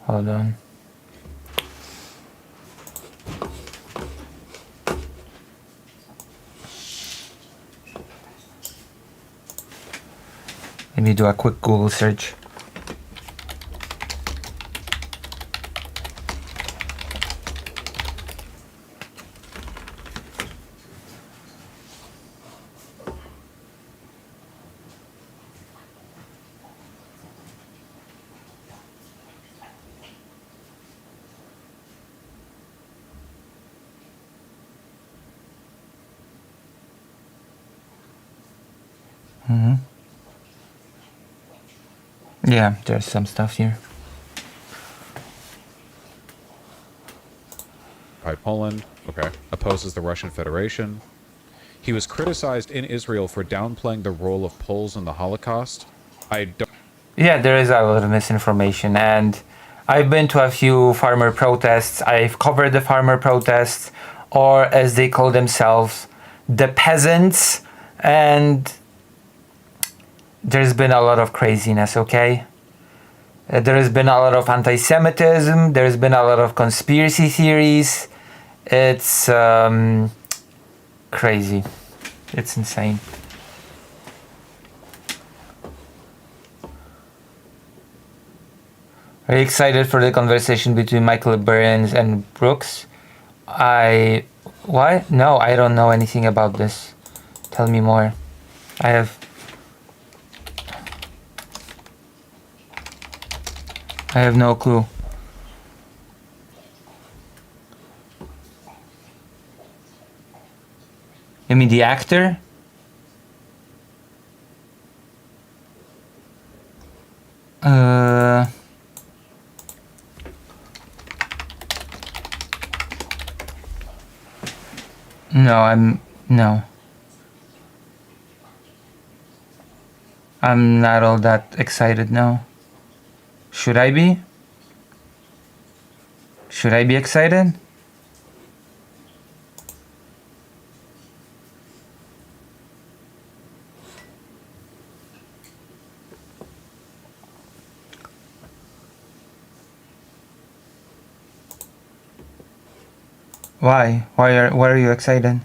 Hold on. Let me do a quick Google search. Yeah, there's some stuff here. By Poland, okay. Opposes the Russian Federation. He was criticized in Israel for downplaying the role of Poles in the Holocaust. I don't... Yeah, there is a lot of misinformation, and I've been to a few farmer protests. I've covered the farmer protests, or as they call themselves, the peasants, and there's been a lot of craziness, okay? There has been a lot of anti-Semitism, there's been a lot of conspiracy theories. It's crazy. It's insane. Very excited for the conversation between Michael Burns and Brooks. What? No, I don't know anything about this. Tell me more. I have no clue. You mean the actor? No. I'm not all that excited, no. Should I be? Should I be excited? Why? Why are you excited?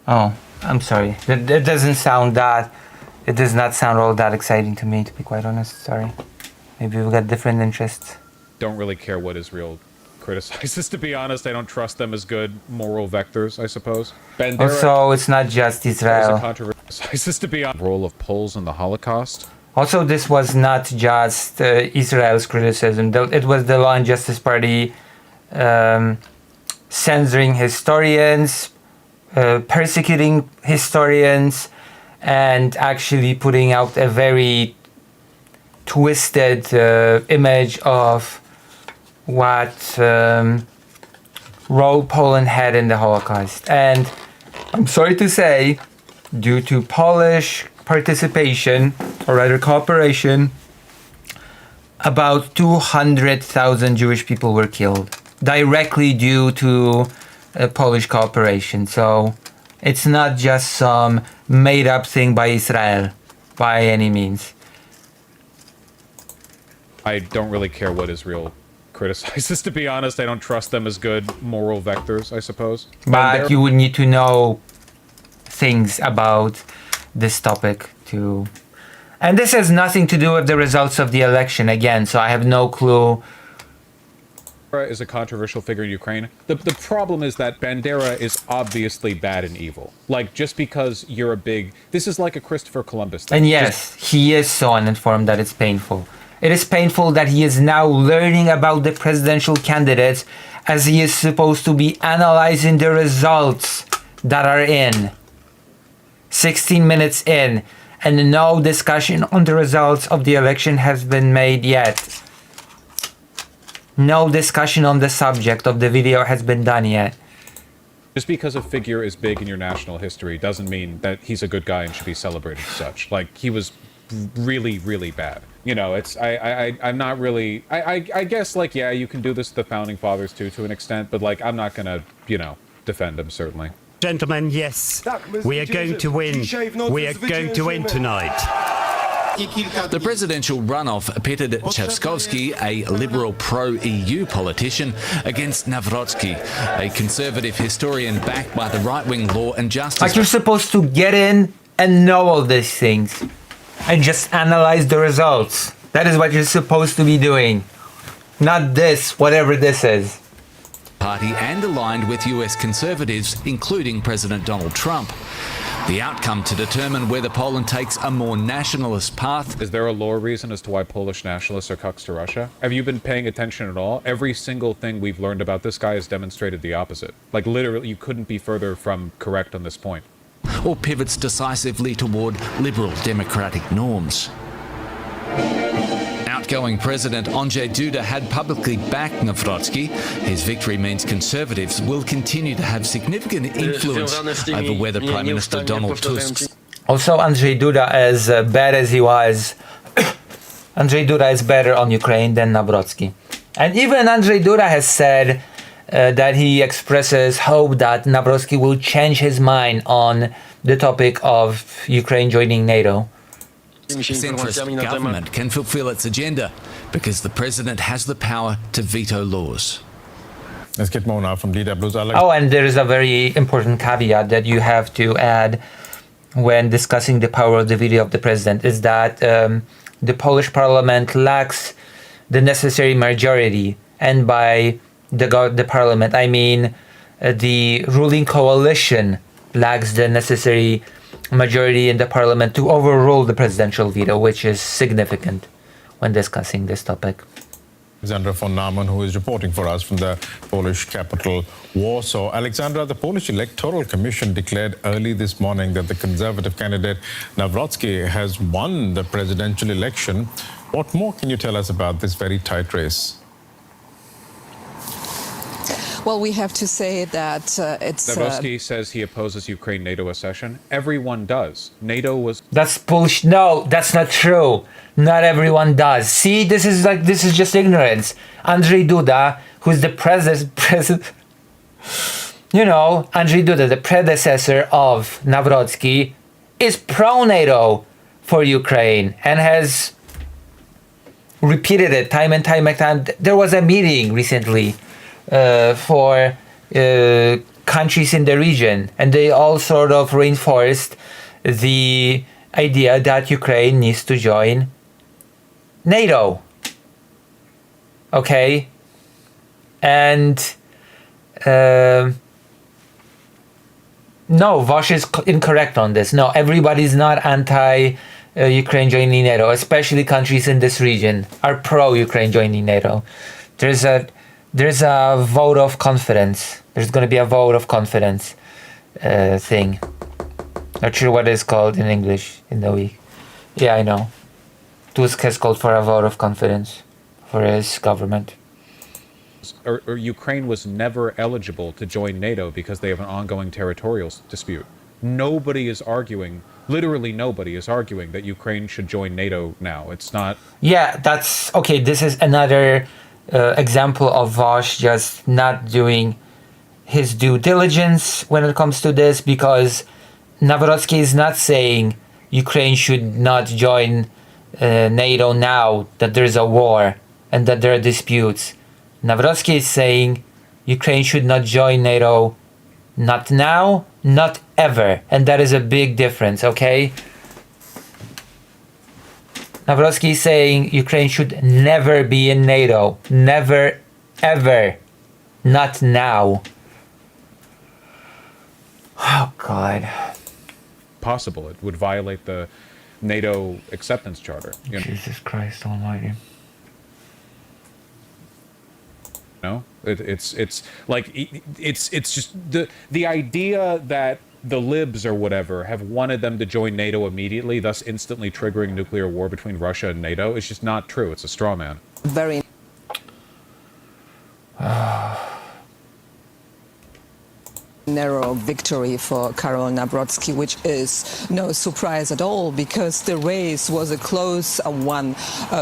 Oh, I'm sorry. It doesn't sound that. It does not sound all that exciting to me, to be quite honest. Sorry. Maybe we've got different interests. Don't really care what Israel criticizes, to be honest. I don't trust them as good moral vectors, I suppose. Bandera Also, it's not just Israel. Criticizes, to be honest, role of Poles in the Holocaust. Also, this was not just Israel's criticism. It was the Law and Justice Party censoring historians, persecuting historians, and actually putting out a very twisted image of what role Poland had in the Holocaust. And I'm sorry to say, due to Polish participation, or rather cooperation, about 200,000 Jewish people were killed directly due to Polish cooperation. So it's not just some made up thing by Israel by any means. I don't really care what Israel criticizes, to be honest. I don't trust them as good moral vectors, I suppose. But you would need to know things about this topic too. And this has nothing to do with the results of the election again, so I have no clue. Is a controversial figure in Ukraine. The problem is that Bandera is obviously bad and evil. Like, just because you're a big... This is like a Christopher Columbus thing. And yes, he is so uninformed that it's painful. It is painful that he is now learning about the presidential candidates as he is supposed to be analyzing the results that are in. 16 minutes in, and no discussion on the results of the election has been made yet. No discussion on the subject of the video has been done yet. Just because a figure is big in your national history doesn't mean that he's a good guy and should be celebrated as such. Like, he was really, really bad. You know, it's, I'm not really, I guess, like, yeah, you can do this to the Founding Fathers too, to an extent, but, like, I'm not gonna, you know, defend him, certainly. Gentlemen, yes, we are going to win. We are going to win tonight. The presidential runoff pitted Trzaskowski, a liberal pro-EU politician, against Nawrocki, a conservative historian backed by the right-wing Law and Justice. Like, you're supposed to get in and know all these things and just analyze the results. That is what you're supposed to be doing. Not this, whatever this is. Party and aligned with US conservatives, including President Donald Trump. The outcome to determine whether Poland takes a more nationalist path. Is there a lore reason as to why Polish nationalists are cucks to Russia? Have you been paying attention at all? Every single thing we've learned about this guy has demonstrated the opposite. Like, literally, you couldn't be further from correct on this point. Or pivots decisively toward liberal democratic norms. Outgoing President Andrzej Duda had publicly backed Nawrocki. His victory means conservatives will continue to have significant influence over whether Prime Minister Donald Tusk... Also, Andrzej Duda, as bad as he was, Andrzej Duda is better on Ukraine than Nawrocki. And even Andrzej Duda has said that he expresses hope that Nawrocki will change his mind on the topic of Ukraine joining NATO. Centrist government can fulfill its agenda because the president has the power to veto laws. Let's get more now from DW's Alex. Oh, and there is a very important caveat that you have to add when discussing the power of the veto of the president, is that the Polish parliament lacks the necessary majority. And by the parliament, I mean the ruling coalition lacks the necessary majority in the parliament to overrule the presidential veto, which is significant when discussing this topic. Alexandra von Naumann, who is reporting for us from the Polish capital, Warsaw. Alexandra, the Polish Electoral Commission declared early this morning that the conservative candidate Nawrocki has won the presidential election. What more can you tell us about this very tight race? Well, we have to say that it's... Nawrocki says he opposes Ukraine NATO accession. Everyone does. NATO was... That's bullshit. No, that's not true. Not everyone does. See, this is just ignorance. Andrzej Duda, who's the you know, Andrzej Duda, the predecessor of Nawrocki, is pro-NATO for Ukraine and has repeated it time and time and time. There was a meeting recently for countries in the region, and they all sort of reinforced the idea that Ukraine needs to join NATO. Okay? And no, Vosh is incorrect on this. No, everybody's not anti-Ukraine joining NATO, especially countries in this region are pro-Ukraine joining NATO. There's a vote of confidence. There's going to be a vote of confidence thing. Not sure what it's called in English in the week. Yeah, I know. Tusk has called for a vote of confidence for his government. Or Ukraine was never eligible to join NATO because they have an ongoing territorial dispute. Nobody is arguing, literally nobody is arguing that Ukraine should join NATO now. It's not... Yeah, that's... Okay, this is another example of Vosh just not doing his due diligence when it comes to this, because Nawrocki is not saying Ukraine should not join NATO now that there's a war and that there are disputes. Nawrocki is saying Ukraine should not join NATO, not now, not ever, and that is a big difference, okay? Nawrocki is saying Ukraine should never be in NATO. Never, ever. Not now. Oh, God. Possible. It would violate the NATO acceptance charter. Jesus Christ almighty. No, it's like it's just the idea that the libs or whatever have wanted them to join NATO immediately, thus instantly triggering nuclear war between Russia and NATO, is just not true. It's a straw man. Very narrow victory for Karol Nawrocki, which is no surprise at all because the race was a close one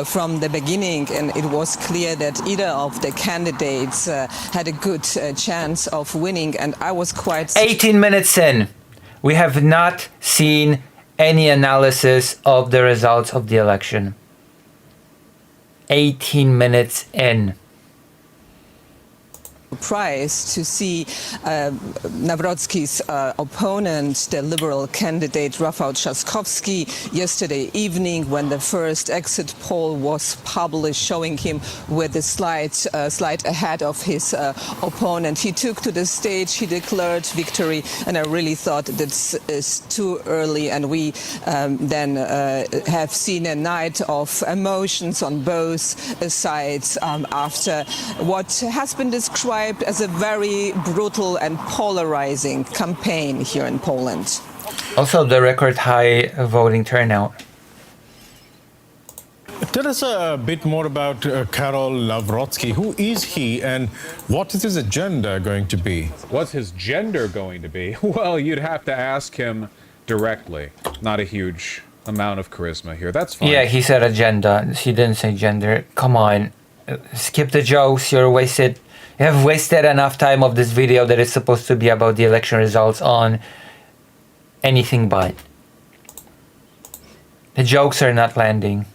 from the beginning, and it was clear that either of the candidates had a good chance of winning, and I was quite... 18 minutes in, we have not seen any analysis of the results of the election. 18 minutes in. Surprised to see Nawrocki's opponent, the Liberal candidate Rafał Trzaskowski, yesterday evening when the first exit poll was published, showing him with a slight ahead of his opponent. He took to the stage, he declared victory, and I really thought this is too early, and we then have seen a night of emotions on both sides after what has been described as a very brutal and polarizing campaign here in Poland. Also, the record high voting turnout. Tell us a bit more about Karol Nawrocki. Who is he and what is his agenda going to be? What's his gender going to be? Well, you'd have to ask him directly. Not a huge amount of charisma here. That's fine. Yeah, he said agenda. He didn't say gender. Come on. Skip the jokes. You have wasted enough time of this video that is supposed to be about the election results on anything but. The jokes are not landing.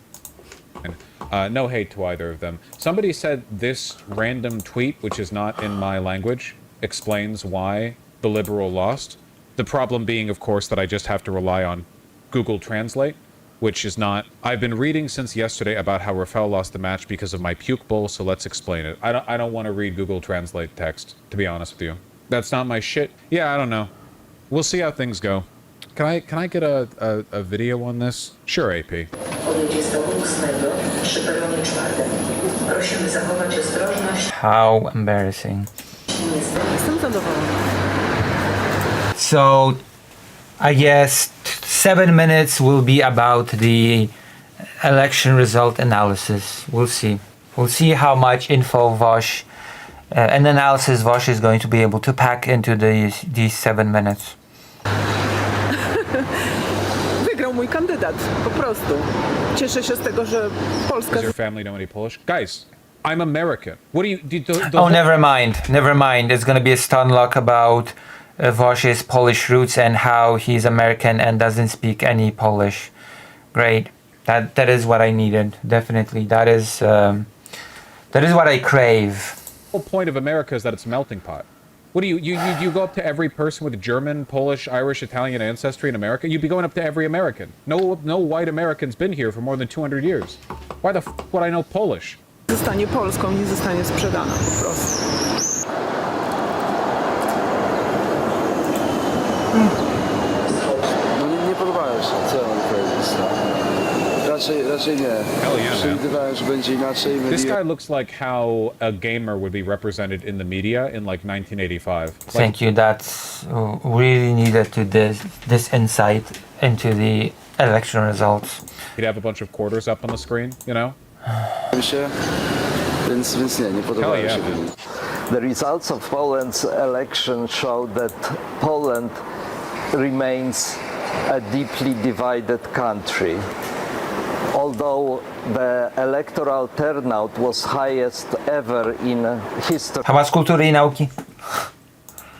No hate to either of them. Somebody said this random tweet, which is not in my language, explains why the Liberal lost. The problem being, of course, that I just have to rely on Google Translate, which is not... I've been reading since yesterday about how Rafael lost the match because of my puke bowl, so let's explain it. I don't want to read Google Translate text, to be honest with you. That's not my shit. Yeah, I don't know. We'll see how things go. Can I get a video on this? Sure, AP. How embarrassing. So, I guess 7 minutes will be about the election result analysis. We'll see. We'll see how much info Vosh, an analysis Vosh is going to be able to pack into these 7 minutes. Wygrał mój kandydat, po prostu. Cieszę się z tego, że Polska... Does your family know any Polish? Guys, I'm American. What do you... Oh, never mind. Never mind. It's going to be a stun lock about Vosh's Polish roots and how he's American and doesn't speak any Polish. Great. That is what I needed. Definitely. That is what I crave. The whole point of America is that it's a melting pot. What do you go up to every person with German, Polish, Irish, Italian ancestry in America? You'd be going up to every American. No white American's been here for more than 200 years. Why the f would I know Polish? Zostanie Polską, nie zostanie sprzedana po prostu. No nie podobają się, co ja mam powiedzieć, raczej nie. Hell yeah, Przewidywałem, że będzie inaczej. This guy looks like how a gamer would be represented in the media in like 1985. Thank you. That's really needed to this insight into the election results. He'd have a bunch of quarters up on the screen, you know? Więc nie podobają się. The results of Poland's election show that Poland remains a deeply divided country. Although the electoral turnout was highest ever in history Hamas Kultury i Nauki.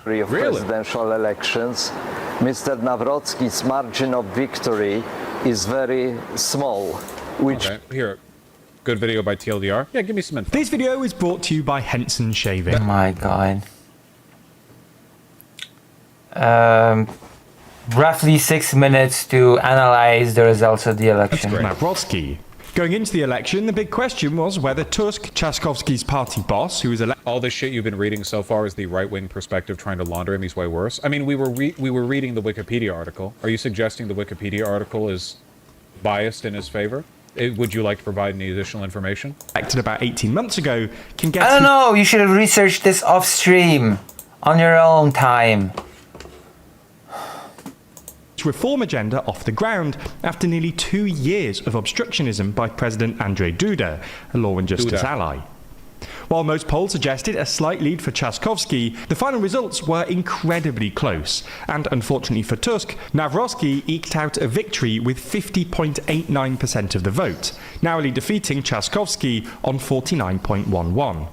of presidential elections, Mr. Nawrocki's margin of victory is very small, which... Okay, here. Good video by TLDR. Yeah, give me some info. This video is brought to you by Henson Shaving. Oh my god. Roughly 6 minutes to analyze the results of the election. Nawrocki. Going into the election, the big question was whether Tusk, Trzaskowski's party boss, who was elected... All this shit you've been reading so far is the right-wing perspective trying to launder him. He's way worse. I mean, we were reading the Wikipedia article. Are you suggesting the Wikipedia article is biased in his favor? Would you like to provide any additional information? Elected about 18 months ago can get... I don't know, you should have researched this off stream, on your own time. Reform agenda off the ground after nearly 2 years of obstructionism by President Andrzej Duda, a Law and Justice ally. While most polls suggested a slight lead for Trzaskowski, the final results were incredibly close, and unfortunately for Tusk, Nawrocki eked out a victory with 50.89% of the vote, narrowly defeating Trzaskowski on 49.11%.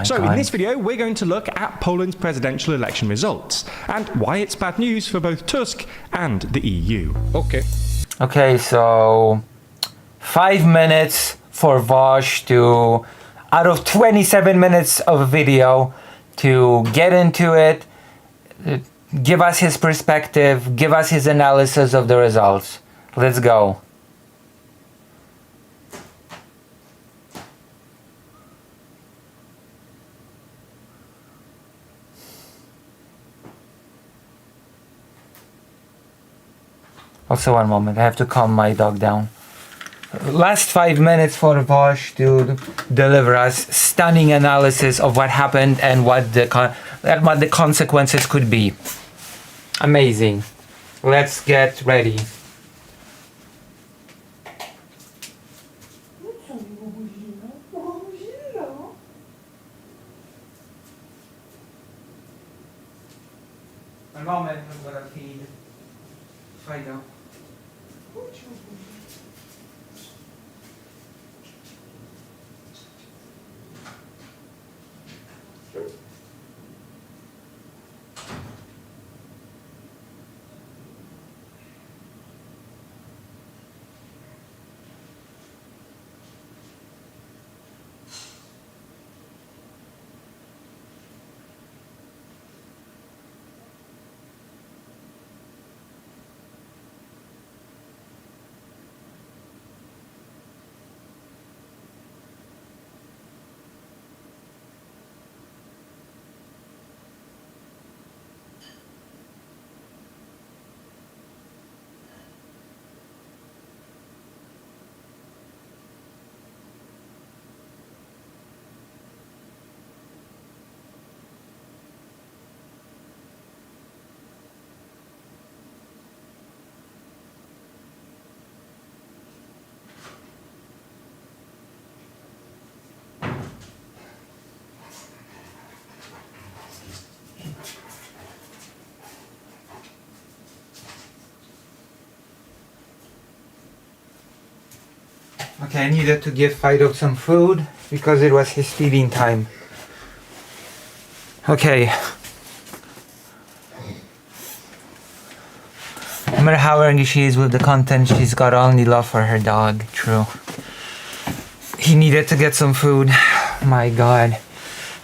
So in this video, we're going to look at Poland's presidential election results and why it's bad news for both Tusk and the EU. Okay, so 5 minutes for Vosh to, out of 27 minutes of a video, to get into it, give us his perspective, give us his analysis of the results. Let's go. Also, one moment, I have to calm my dog down. Last 5 minutes for Vosh to deliver us stunning analysis of what happened and what the consequences could be. Amazing. Let's get ready. One moment, I'm gonna feed Fido. Okay, I needed to give Fido some food because it was his feeding time. Okay. No matter how angry she is with the content, she's got only love for her dog. True. He needed to get some food. My God.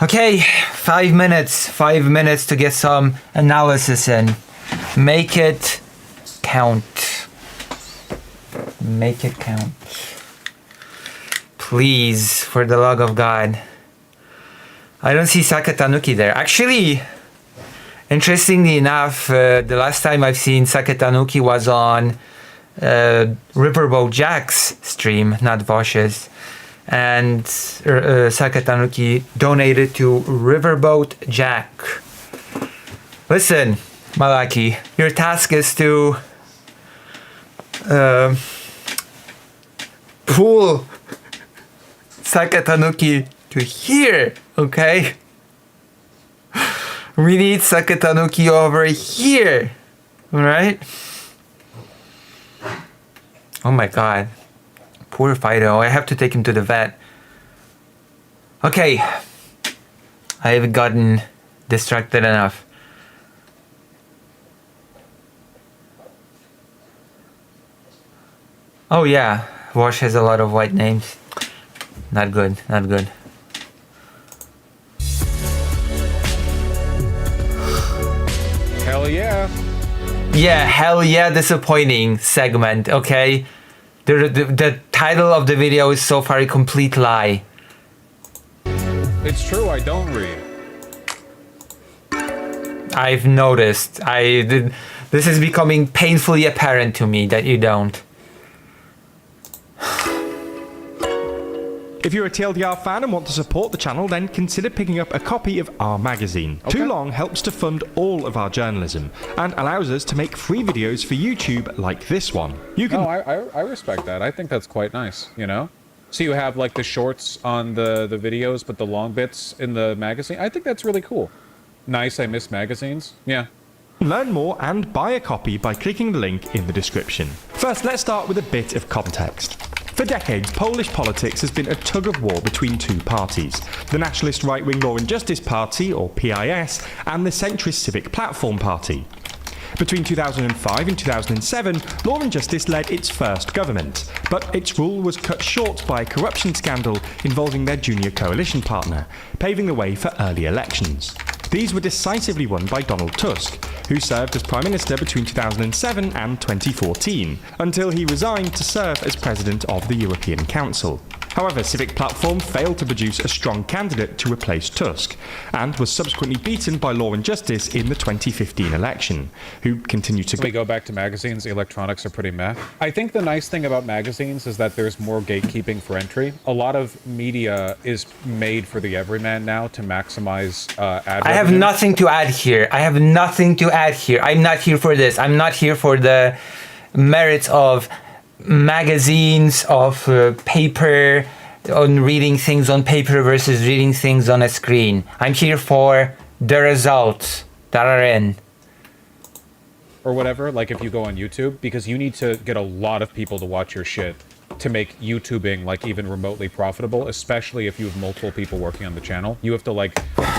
Okay, 5 minutes. 5 minutes to get some analysis in. Make it count. Make it count. Please, for the love of God. I don't see Sakatanuki there. Actually, interestingly enough, the last time I've seen Sakatanuki was on Riverboat Jack's stream, not Vosh's. And Sakatanuki donated to Riverboat Jack. Listen, Malaki, your task is to pull Sakatanuki to here, okay? We need Sakatanuki over here, alright? Oh my God. Poor Fido, I have to take him to the vet. Okay. I've gotten distracted enough. Oh yeah, Vosh has a lot of white names. Not good, not good. Hell yeah. Yeah, hell yeah, disappointing segment, okay? The title of the video is so far a complete lie. It's true, I don't read. I've noticed. This is becoming painfully apparent to me that you don't. If you're a TLDR fan and want to support the channel, then consider picking up a copy of our magazine. Okay. Too Long helps to fund all of our journalism and allows us to make free videos for YouTube like this one. You can. Oh, I respect that. I think that's quite nice, you know? So you have like the shorts on the videos, but the long bits in the magazine. I think that's really cool. Nice, I miss magazines. Yeah. Learn more and buy a copy by clicking the link in the description. First, let's start with a bit of context. For decades, Polish politics has been a tug-of-war between two parties, the nationalist right-wing Law and Justice Party, or PIS, and the centrist Civic Platform Party. Between 2005 and 2007, Law and Justice led its first government, but its rule was cut short by a corruption scandal involving their junior coalition partner, paving the way for early elections. These were decisively won by Donald Tusk, who served as Prime Minister between 2007 and 2014, until he resigned to serve as President of the European Council. However, Civic Platform failed to produce a strong candidate to replace Tusk, and was subsequently beaten by Law and Justice in the 2015 election, who continued to... We go back to magazines, electronics are pretty meh. I think the nice thing about magazines is that there's more gatekeeping for entry. A lot of media is made for the everyman now to maximize ad I have revenue. nothing to add here. I have nothing to add here. I'm not here for this. I'm not here for the merits of magazines, of paper, on reading things on paper versus reading things on a screen. I'm here for the results that are in. Or whatever, like if you go on YouTube, because you need to get a lot of people to watch your shit to make YouTubing like even remotely profitable, especially if you have multiple people working on the channel. You have to like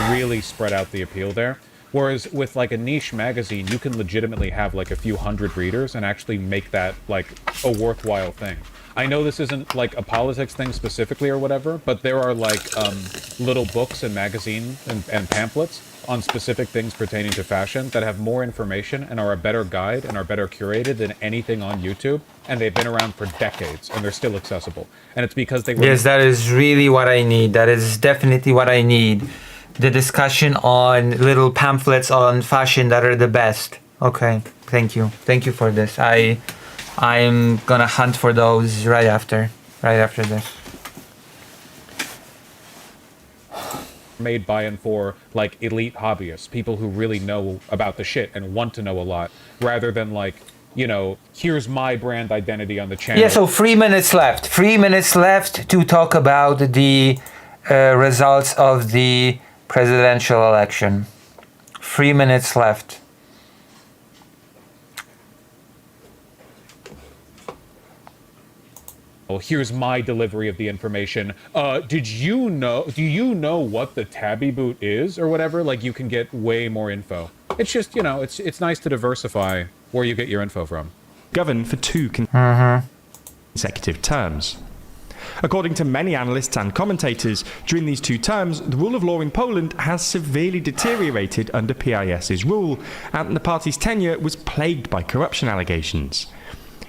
really spread out the appeal there. Whereas with like a niche magazine, you can legitimately have like a few hundred readers and actually make that like a worthwhile thing. I know this isn't like a politics thing specifically or whatever, but there are like little books and magazine and pamphlets on specific things pertaining to fashion that have more information and are a better guide and are better curated than anything on YouTube. And they've been around for decades and they're still accessible. And it's because they were... Yes, that is really what I need. That is definitely what I need. The discussion on little pamphlets on fashion that are the best. Okay, thank you. Thank you for this. I'm gonna hunt for those right after this. Made by and for like elite hobbyists, people who really know about the shit and want to know a lot, rather than like, you know, here's my brand identity on the channel. Yeah, so 3 minutes left. 3 minutes left to talk about the results of the presidential election. 3 minutes left. Well, here's my delivery of the information. Do you know what the tabby boot is or whatever? Like, you can get way more info. It's just, you know, it's nice to diversify where you get your info from. Governed for two consecutive terms. According to many analysts and commentators, during these two terms, the rule of law in Poland has severely deteriorated under PIS's rule, and the party's tenure was plagued by corruption allegations.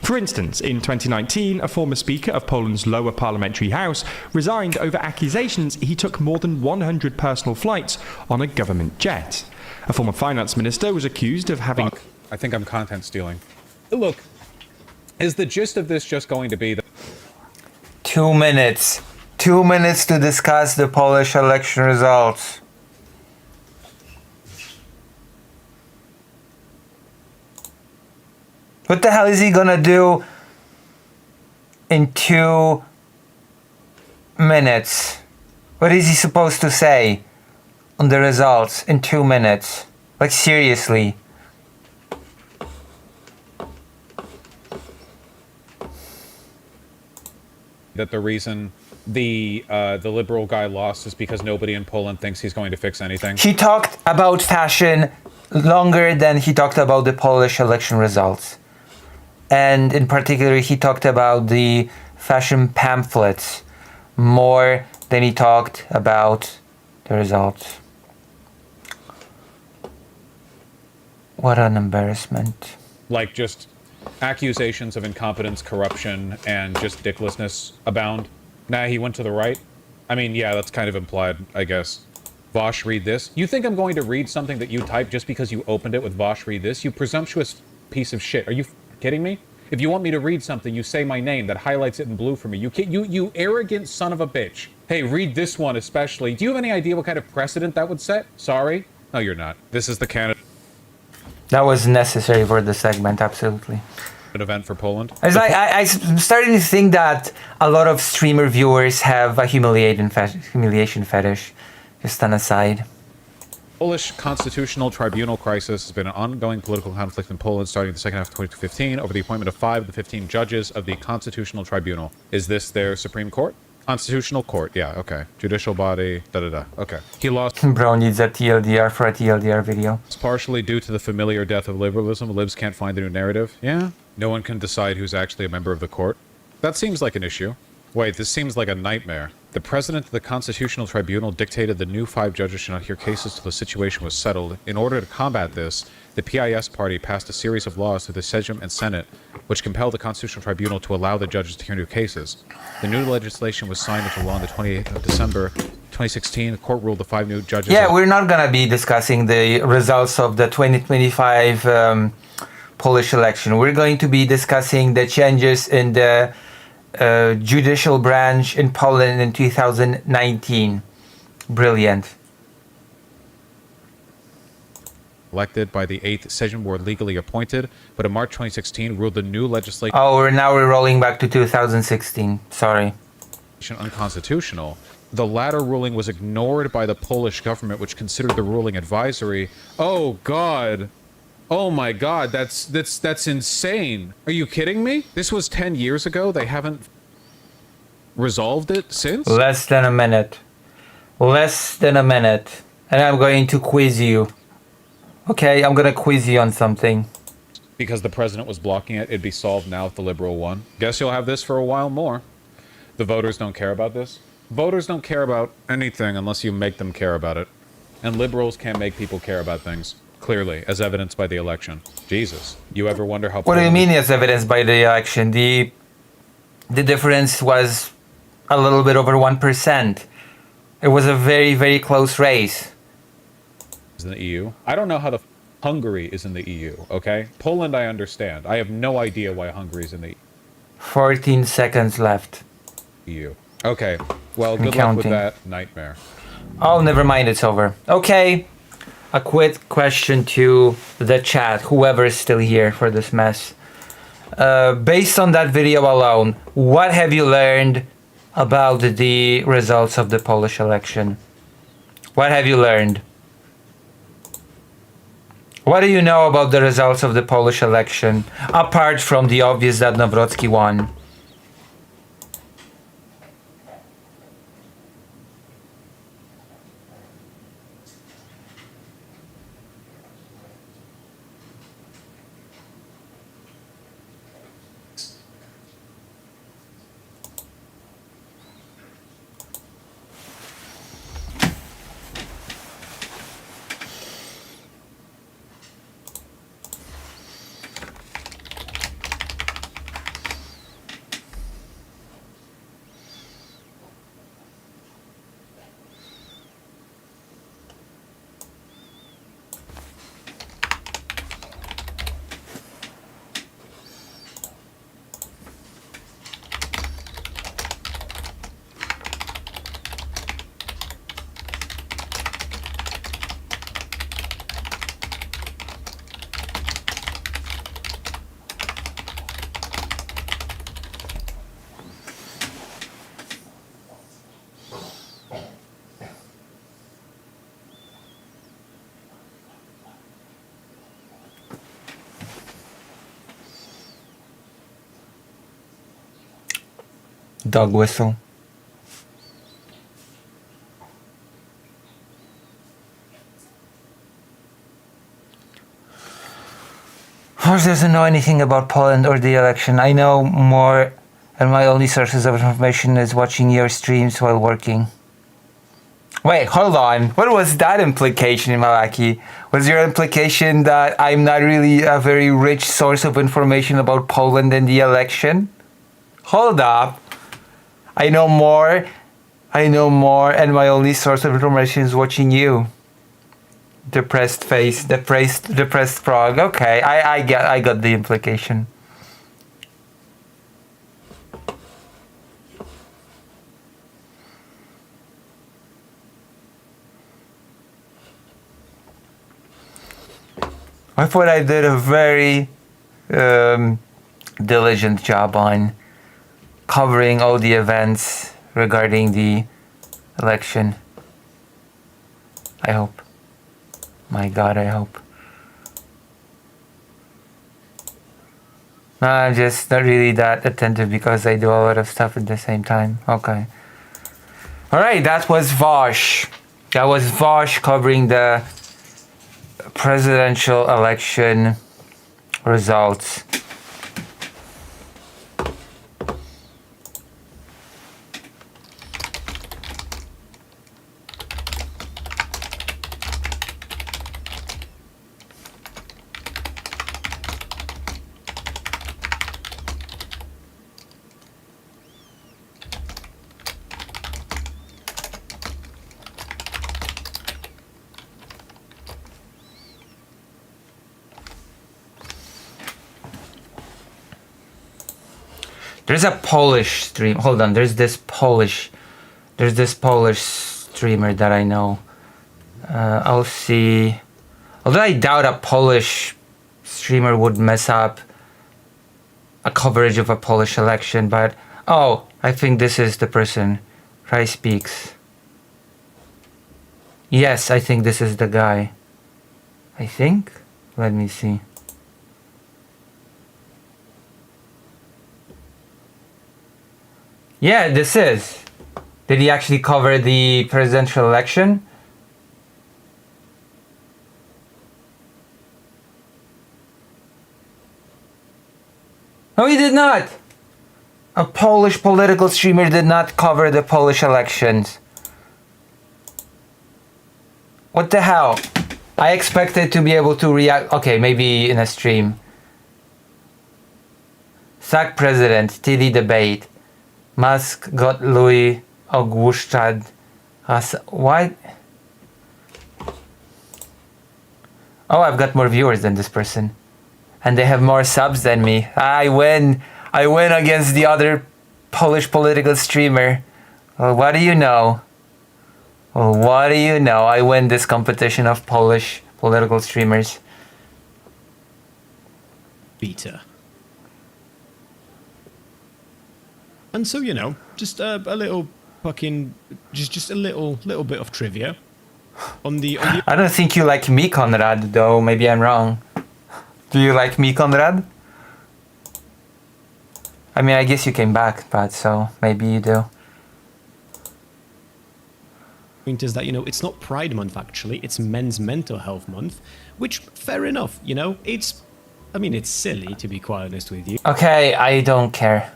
For instance, in 2019, a former Speaker of Poland's lower parliamentary house resigned over accusations he took more than 100 personal flights on a government jet. A former finance minister was accused of having... Fuck. I think I'm content stealing. Look, is the gist of this just going to be that... 2 minutes. 2 minutes to discuss the Polish election results. What the hell is he gonna do in 2 minutes? What is he supposed to say on the results in 2 minutes? Like, seriously. That the reason the liberal guy lost is because nobody in Poland thinks he's going to fix anything? He talked about fashion longer than he talked about the Polish election results. And in particular, he talked about the fashion pamphlets more than he talked about the results. What an embarrassment. Like, just accusations of incompetence, corruption, and just dicklessness abound. Nah, he went to the right. I mean, yeah, that's kind of implied, I guess. Vosh, read this. You think I'm going to read something that you typed just because you opened it with Vosh, read this? You presumptuous piece of shit. Are you kidding me? If you want me to read something, you say my name. That highlights it in blue for me. You can't, you arrogant son of a bitch. Hey, read this one especially. Do you have any idea what kind of precedent that would set? Sorry? No, you're not. This is the Canada That was necessary for the segment, absolutely. event for Poland. It's like I'm starting to think that a lot of streamer viewers have a humiliation fetish. Just an aside. Polish Constitutional Tribunal crisis has been an ongoing political conflict in Poland starting in the second half of 2015 over the appointment of 5 of the 15 judges of the Constitutional Tribunal. Is this their Supreme Court? Constitutional Court, yeah, okay. Judicial body, da-da-da, okay. He lost... Bro needs a TLDR for a TLDR video. It's partially due to the familiar death of liberalism. Libs can't find a new narrative. Yeah. No one can decide who's actually a member of the court. That seems like an issue. Wait, this seems like a nightmare. The president of the Constitutional Tribunal dictated the new 5 judges should not hear cases till the situation was settled. In order to combat this, the PIS party passed a series of laws through the Sejm and Senate, which compelled the Constitutional Tribunal to allow the judges to hear new cases. The new legislation was signed into law on the 28th of December 2016. The court ruled the 5 new judges... Yeah, we're not gonna be discussing the results of the 2025 Polish election. We're going to be discussing the changes in the judicial branch in Poland in 2019. Brilliant. Elected by the 8th Sejm were legally appointed, but in March 2016 ruled the new legislation... Oh, we're rolling back to 2016. Sorry. ...unconstitutional. The latter ruling was ignored by the Polish government, which considered the ruling advisory. Oh, God. Oh my God, that's insane. Are you kidding me? This was 10 years ago. They haven't resolved it since? Less than a minute. Less than a minute. And I'm going to quiz you. Okay, I'm gonna quiz you on something. Because the president was blocking it, it'd be solved now if the liberal won. Guess you'll have this for a while more. The voters don't care about this. Voters don't care about anything unless you make them care about it. And liberals can't make people care about things. Clearly, as evidenced by the election. Jesus. You ever wonder how... What do you mean as evidenced by the election? The difference was a little bit over 1%. It was a very, very close race. In the EU. I don't know how the Hungary is in the EU, okay? Poland, I understand. I have no idea why Hungary is in the 14 seconds left. EU. Okay. Well, good luck with that nightmare. Oh, never mind. It's over. Okay. A quick question to the chat, whoever is still here for this mess. Based on that video alone, what have you learned about the results of the Polish election? What have you learned? What do you know about the results of the Polish election, apart from the obvious that Nawrocki won? Dog whistle. Horse doesn't know anything about Poland or the election. I know more, and my only sources of information is watching your streams while working. Wait, hold on. What was that implication, Malaki? Was your implication that I'm not really a very rich source of information about Poland and the election? Hold up. I know more, and my only source of information is watching you. Depressed face, depressed frog. Okay, I got the implication. I thought I did a very diligent job on covering all the events regarding the election. I hope. My God, I hope. No, I'm just not really that attentive because I do a lot of stuff at the same time. Okay. Alright, that was Vosh. That was Vosh covering the presidential election results. There's a Polish stream. Hold on. There's this Polish streamer that I know. I'll see. Although I doubt a Polish streamer would mess up a coverage of a Polish election, but oh, I think this is the person. Rai Speaks. Yes, I think this is the guy. I think. Let me see. Yeah, this is. Did he actually cover the presidential election? No, he did not. A Polish political streamer did not cover the Polish elections. What the hell? I expected to be able to react. Okay, maybe in a stream. Sack president, TD debate. Musk got Louis Ogłuszczad. What? Oh, I've got more viewers than this person. And they have more subs than me. I win. I win against the other Polish political streamer. Well, what do you know? Well, what do you know? I win this competition of Polish political streamers. Beta. And so, you know, just a little fucking, just a little bit of trivia. On the I don't think you like me, Conrad, though. Maybe I'm wrong. Do you like me, Conrad? I mean, I guess you came back, but so maybe you do. Point is that, you know, it's not Pride Month, actually. It's Men's Mental Health Month, which, fair enough, you know, it's, I mean, it's silly, to be quite honest with you. Okay, I don't care.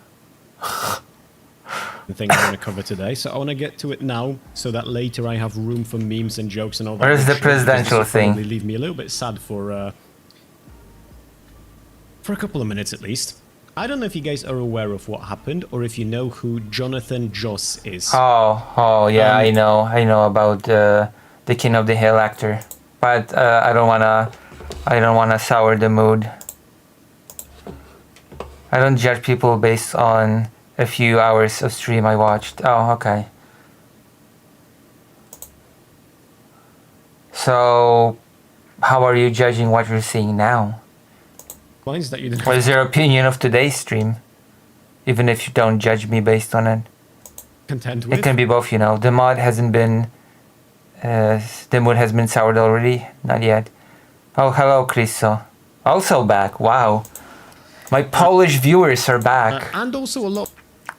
The thing I want to cover today, so I want to get to it now, so that later I have room for memes and jokes and all that. Where's the presidential thing? Probably leave me a little bit sad for a couple of minutes at least. I don't know if you guys are aware of what happened, or if you know who Jonathan Joss is. Oh, yeah, I know about the King of the Hill actor, but I don't wanna sour the mood. I don't judge people based on a few hours of stream I watched. Oh, okay. So, how are you judging what you're seeing now? What is your opinion of today's stream? Even if you don't judge me based on it. Content with? It can be both, you know. The mod hasn't been... the mood has been soured already? Not yet. Oh, hello, Chriso. Also back. Wow. My Polish viewers are back. And also a lot.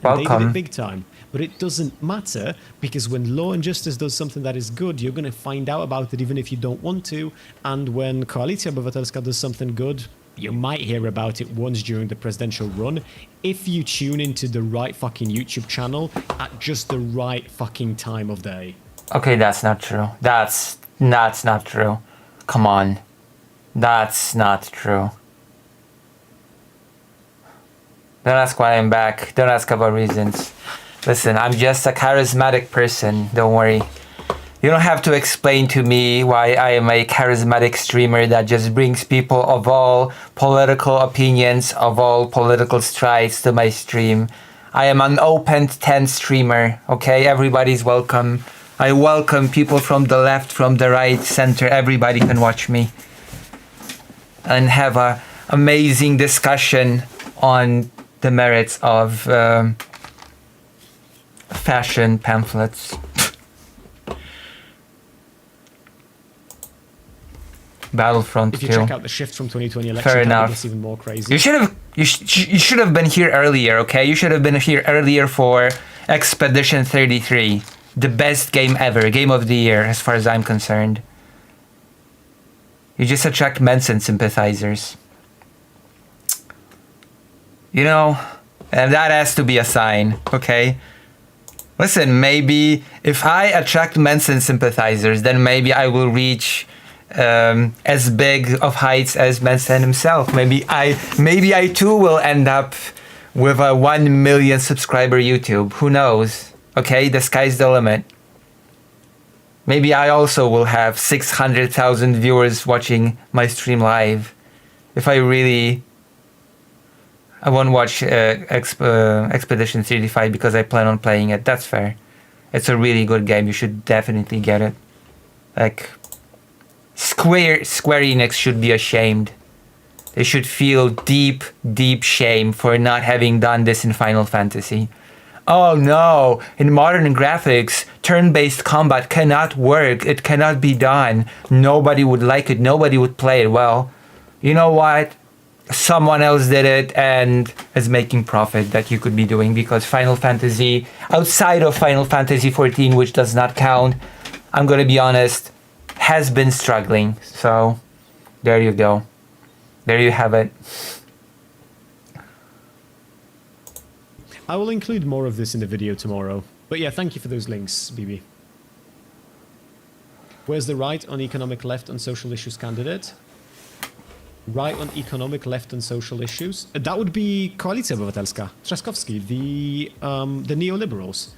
Welcome. They did it big time. But it doesn't matter, because when Law and Justice does something that is good, you're going to find out about it even if you don't want to. And when Koalicja Obywatelska does something good, you might hear about it once during the presidential run, if you tune into the right fucking YouTube channel at just the right fucking time of day. Okay, that's not true. That's not true. Come on. That's not true. Don't ask why I'm back. Don't ask about reasons. Listen, I'm just a charismatic person. Don't worry. You don't have to explain to me why I am a charismatic streamer that just brings people of all political opinions, of all political strides to my stream. I am an open tent streamer, okay? Everybody's welcome. I welcome people from the left, from the right, center. Everybody can watch me. and have a amazing discussion on the merits of fashion pamphlets. Battlefront 2. If you check out the shift from 2020 election, Fair enough. that's even more crazy. You should have been here earlier, okay? You should have been here earlier for Expedition 33, the best game ever, game of the year, as far as I'm concerned. You just attract Manson sympathizers. You know, and that has to be a sign, okay? Listen, maybe if I attract Manson sympathizers, then maybe I will reach as big of heights as Manson himself. Maybe I too will end up with a 1 million subscriber YouTube. Who knows? Okay, the sky's the limit. Maybe I also will have 600,000 viewers watching my stream live. If I won't watch Expedition 35 because I plan on playing it. That's fair. It's a really good game. You should definitely get it. Like, Square Enix should be ashamed. They should feel deep, deep shame for not having done this in Final Fantasy. Oh no, in modern graphics, turn-based combat cannot work. It cannot be done. Nobody would like it. Nobody would play it. Well, you know what? Someone else did it and is making profit that you could be doing, because Final Fantasy, outside of Final Fantasy 14, which does not count, I'm gonna be honest, has been struggling. So there you go. There you have it. I will include more of this in the video tomorrow. But yeah, thank you for those links, BB. Where's the right on economic, left on social issues candidate? Right on economic, left on social issues? That would be Koalicja Obywatelska, Trzaskowski, the neoliberals.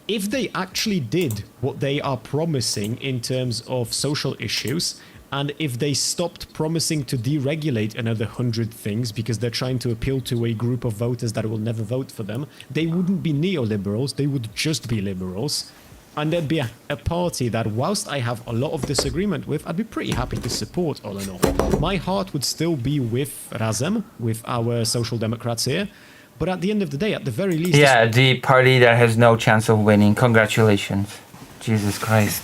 If they actually did what they are promising in terms of social issues, and if they stopped promising to deregulate another 100 things because they're trying to appeal to a group of voters that will never vote for them, they wouldn't be neoliberals, they would just be liberals. And there'd be a party that, whilst I have a lot of disagreement with, I'd be pretty happy to support all in all. My heart would still be with Razem, with our social democrats here. But at the end of the day, at the very least... Yeah, the party that has no chance of winning. Congratulations. Jesus Christ.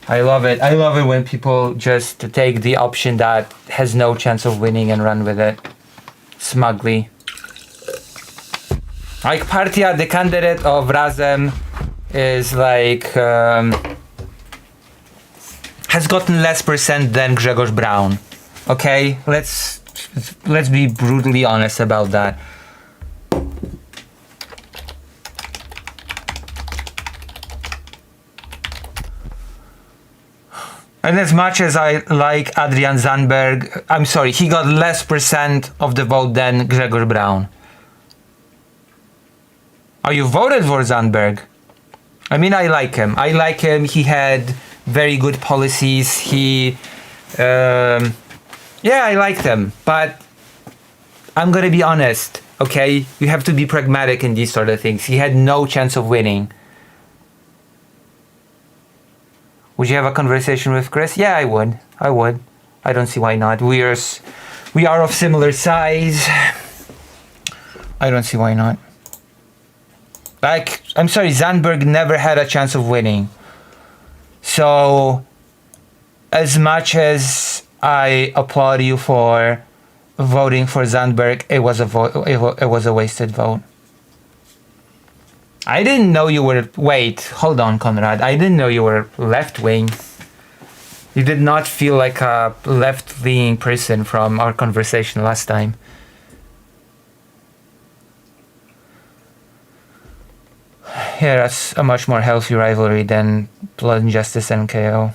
I love it. I love it when people just take the option that has no chance of winning and run with it. Smugly. Like Partia, the candidate of Razem, is like... has gotten less percent than Grzegorz Braun. Okay? Let's be brutally honest about that. And as much as I like Adrian Zandberg, I'm sorry, he got less percent of the vote than Grzegorz Braun. Oh, you voted for Zandberg? I mean, I like him. He had very good policies. Yeah, I liked him. But I'm gonna be honest, okay? You have to be pragmatic in these sort of things. He had no chance of winning. Would you have a conversation with Chris? Yeah, I would. I don't see why not. We are of similar size. I don't see why not. Like, I'm sorry, Zandberg never had a chance of winning. So, as much as I applaud you for voting for Zandberg, it was a wasted vote. I didn't know you were... Wait, hold on, Conrad. I didn't know you were left-wing. You did not feel like a left-leaning person from our conversation last time. Yeah, that's a much more healthy rivalry than Blood and Justice and KO.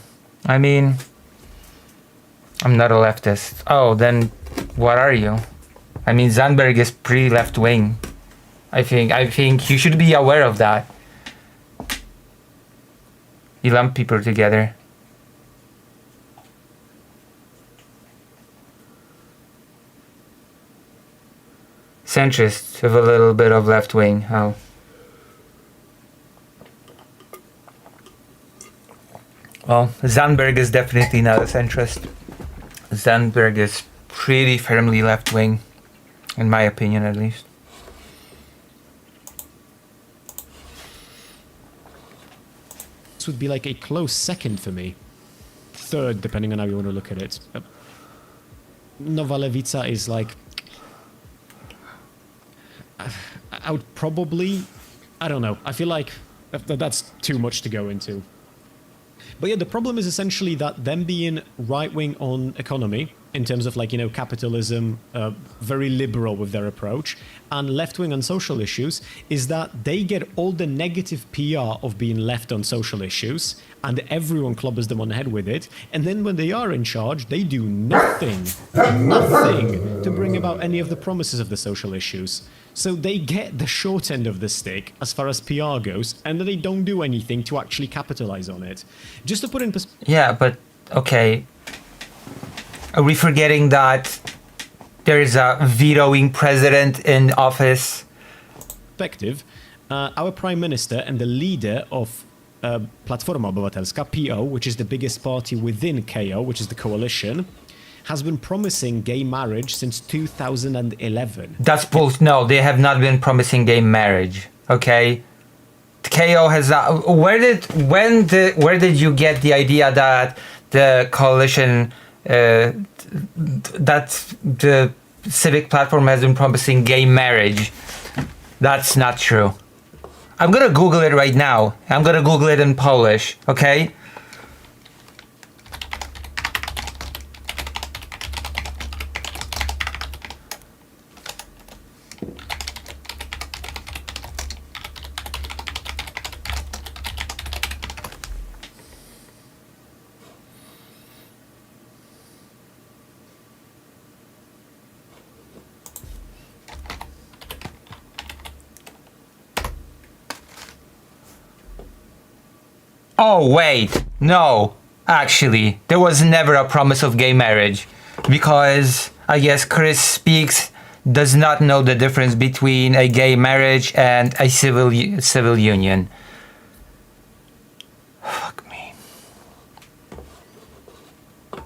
I mean, I'm not a leftist. Oh, then what are you? I mean, Zandberg is pretty left-wing. I think you should be aware of that. You lump people together. Centrist with a little bit of left wing. Oh. Well, Zandberg is definitely not a centrist. Zandberg is pretty firmly left-wing, in my opinion at least. This would be like a close second for me. Third, depending on how you want to look at it. Nova Lewica is like... I would probably... I don't know. I feel like that's too much to go into. But yeah, the problem is essentially that them being right-wing on economy, in terms of like, you know, capitalism, very liberal with their approach, and left-wing on social issues, is that they get all the negative PR of being left on social issues, and everyone clobbers them on the head with it, and then when they are in charge, they do nothing to bring about any of the promises of the social issues. So they get the short end of the stick as far as PR goes, and they don't do anything to actually capitalize on it. Just to put in perspective... Yeah, but, okay. Are we forgetting that there is a vetoing president in office? Our Prime Minister and the leader of Platforma Obywatelska, PO, which is the biggest party within KO, which is the coalition, has been promising gay marriage since 2011. That's bullshit. No, they have not been promising gay marriage. Okay, KO has. Where did you get the idea that the coalition, that the civic platform has been promising gay marriage? That's not true. I'm gonna Google it right now. I'm gonna Google it in Polish. Okay. Oh wait, no, actually, there was never a promise of gay marriage, because I guess Chris Speaks does not know the difference between a gay marriage and a civil union. Fuck me.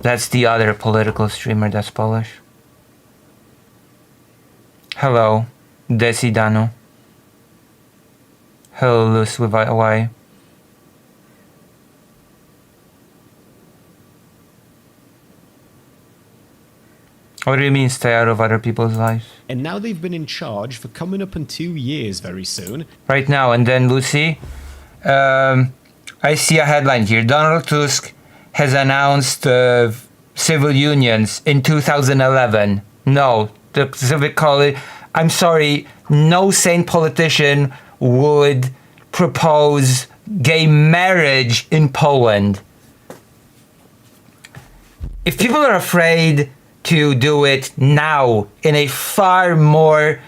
That's the other political streamer that's Polish. Hello, Desidano. Hello, Luz with Y. What do you mean stay out of other people's lives? And now they've been in charge for coming up in 2 years very soon. Right now, and then Lucy, I see a headline here. Donald Tusk has announced civil unions in 2011. No, the civic college. I'm sorry, no sane politician would propose gay marriage in Poland. If people are afraid to do it now in a far more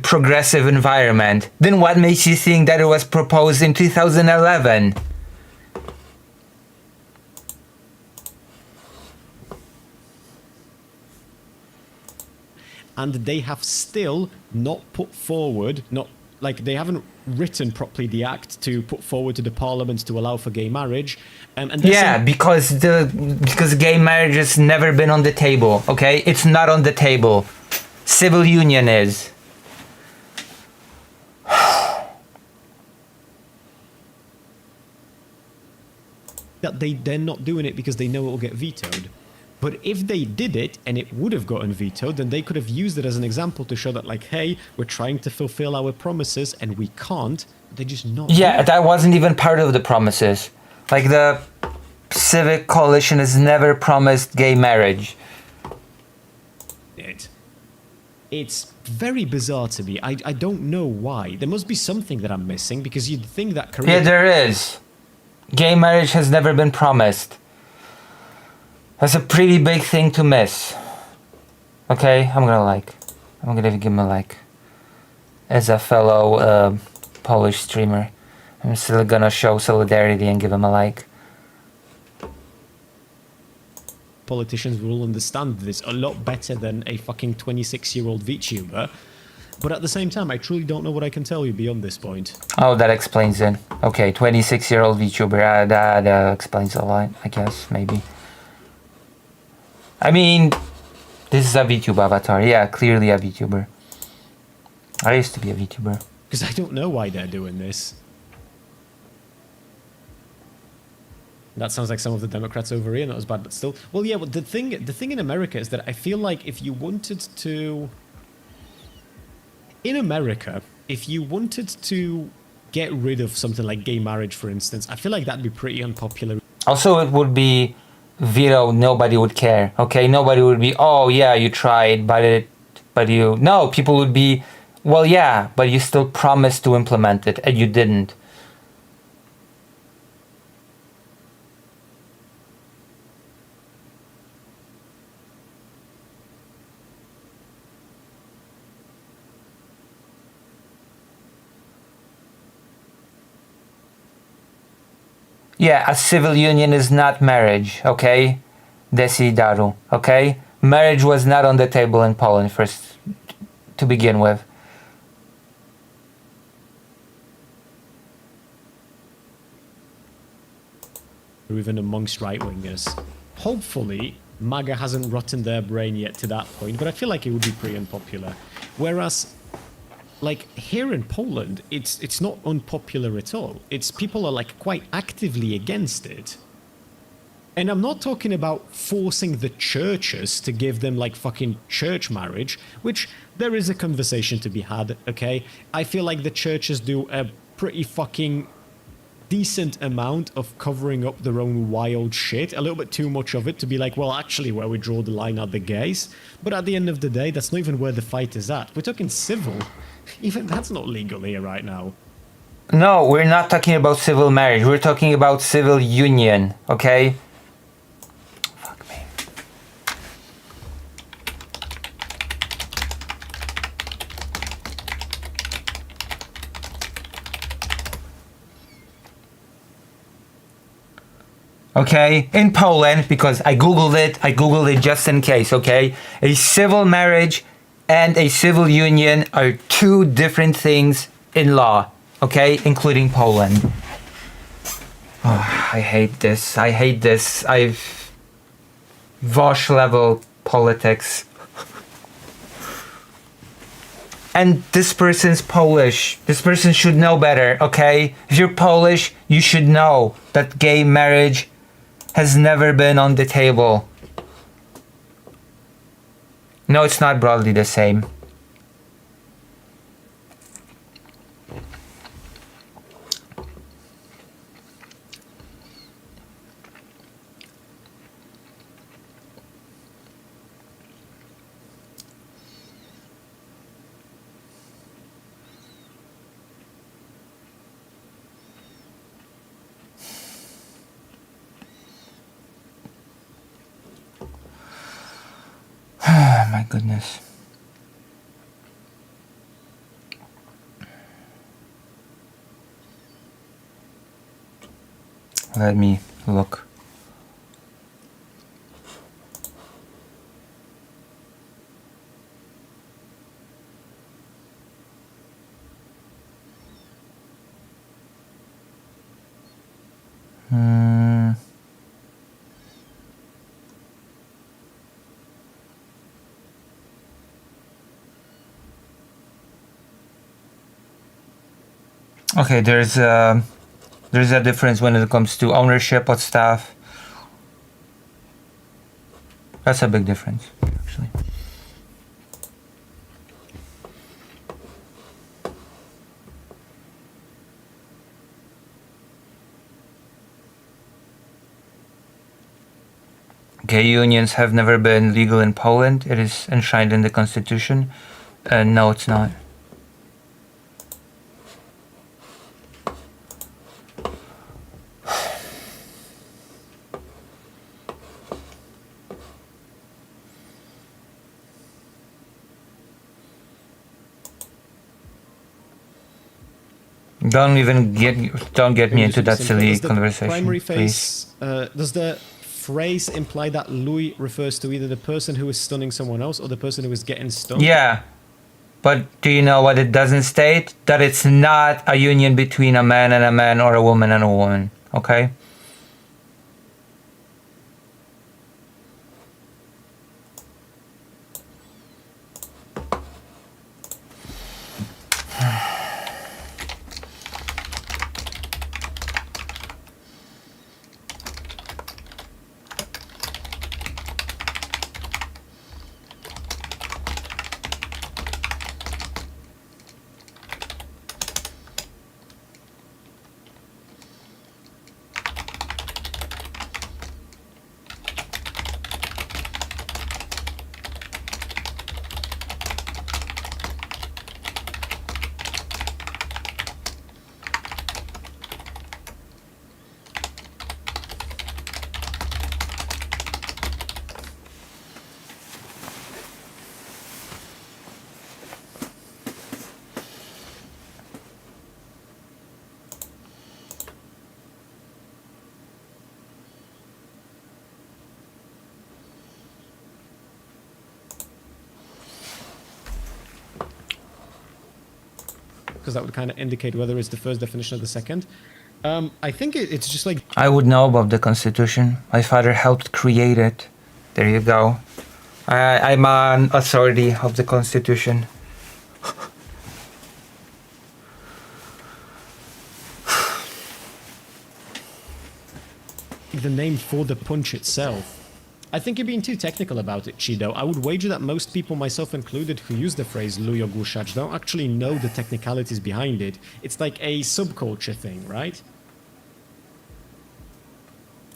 progressive environment, then what makes you think that it was proposed in 2011? And they have still not put forward, they haven't written properly the act to put forward to the parliament to allow for gay marriage. Because gay marriage has never been on the table, okay? It's not on the table. Civil union is. That they're not doing it because they know it will get vetoed. But if they did it and it would have gotten vetoed, then they could have used it as an example to show that, like, hey, we're trying to fulfill our promises and we can't. They're just not. Yeah, that wasn't even part of the promises. Like, the civic coalition has never promised gay marriage. It's very bizarre to me. I don't know why. There must be something that I'm missing, because you'd think that Yeah, there is. Gay marriage has never been promised. That's a pretty big thing to miss. Okay, I'm gonna give him a like. As a fellow Polish streamer, I'm still gonna show solidarity and give him a like. Politicians will understand this a lot better than a fucking 26-year-old VTuber. But at the same time, I truly don't know what I can tell you beyond this point. Oh, that explains it. Okay, 26-year-old VTuber, that explains a lot, I guess, maybe. I mean, this is a VTube avatar. Yeah, clearly a VTuber. I used to be a VTuber. Because I don't know why they're doing this. That sounds like some of the Democrats over here, not as bad, but still. Well, yeah, but the thing in America is that I feel like if you wanted to... In America, if you wanted to get rid of something like gay marriage, for instance, I feel like that'd be pretty unpopular. Also, it would be veto. Nobody would care. Okay, nobody would be, oh yeah, you tried, but you... No, people would be, well, yeah, but you still promised to implement it, and you didn't. Yeah, a civil union is not marriage, okay? Desidaru, okay? Marriage was not on the table in Poland first, to begin with. Or even amongst right-wingers. Hopefully, MAGA hasn't rotten their brain yet to that point, but I feel like it would be pretty unpopular. Whereas, like, here in Poland, it's not unpopular at all. It's people are, like, quite actively against it. And I'm not talking about forcing the churches to give them, like, fucking church marriage, which there is a conversation to be had, okay? I feel like the churches do a pretty fucking decent amount of covering up their own wild shit, a little bit too much of it to be like, well, actually, where we draw the line are the gays. But at the end of the day, that's not even where the fight is at. We're talking civil. Even that's not legal here right now. No, we're not talking about civil marriage. We're talking about civil union, okay? Fuck me. Okay, in Poland, because I googled it just in case, okay? A civil marriage and a civil union are two different things in law, okay? Including Poland. Oh, I hate this. Vosh level politics. And this person's Polish. This person should know better, okay? If you're Polish, you should know that gay marriage has never been on the table. No, it's not broadly the same. My goodness. Let me look. Okay, there's a difference when it comes to ownership of stuff. That's a big difference, actually. Gay unions have never been legal in Poland. It is enshrined in the constitution. No, it's not. Don't get me into that silly conversation, primary please. face, does the phrase imply that Louis refers to either the person who is stunning someone else or the person who is getting stung? Yeah, but do you know what it doesn't state? That it's not a union between a man and a man or a woman and a woman, okay? because that would kind of indicate whether it's the first definition or the second. I think it's just like... I would know about the Constitution. My father helped create it. There you go. I'm an authority of the Constitution. the name for the punch itself. I think you're being too technical about it, Chido. I would wager that most people, myself included, who use the phrase Luj ogłuszać don't actually know the technicalities behind it. It's like a subculture thing, right?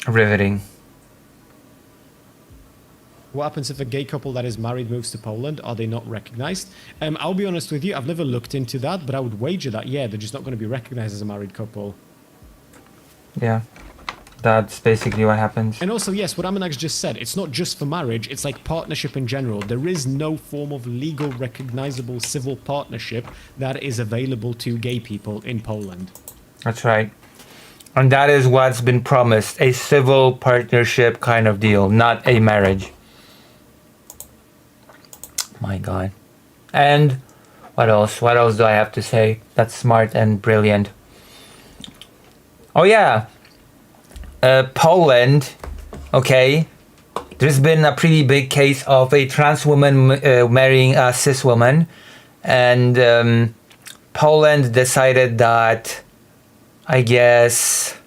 Riveting. What happens if a gay couple that is married moves to Poland? Are they not recognized? I'll be honest with you, I've never looked into that, but I would wager that, yeah, they're just not going to be recognized as a married couple. Yeah, that's basically what happens. And also, yes, what Aminax just said, it's not just for marriage, it's like partnership in general. There is no form of legal, recognizable civil partnership that is available to gay people in Poland. That's right. And that is what's been promised, a civil partnership kind of deal, not a marriage. My God. And what else? What else do I have to say? That's smart and brilliant. Oh yeah. Poland, okay. There's been a pretty big case of a trans woman marrying a cis woman. And Poland decided that, I guess,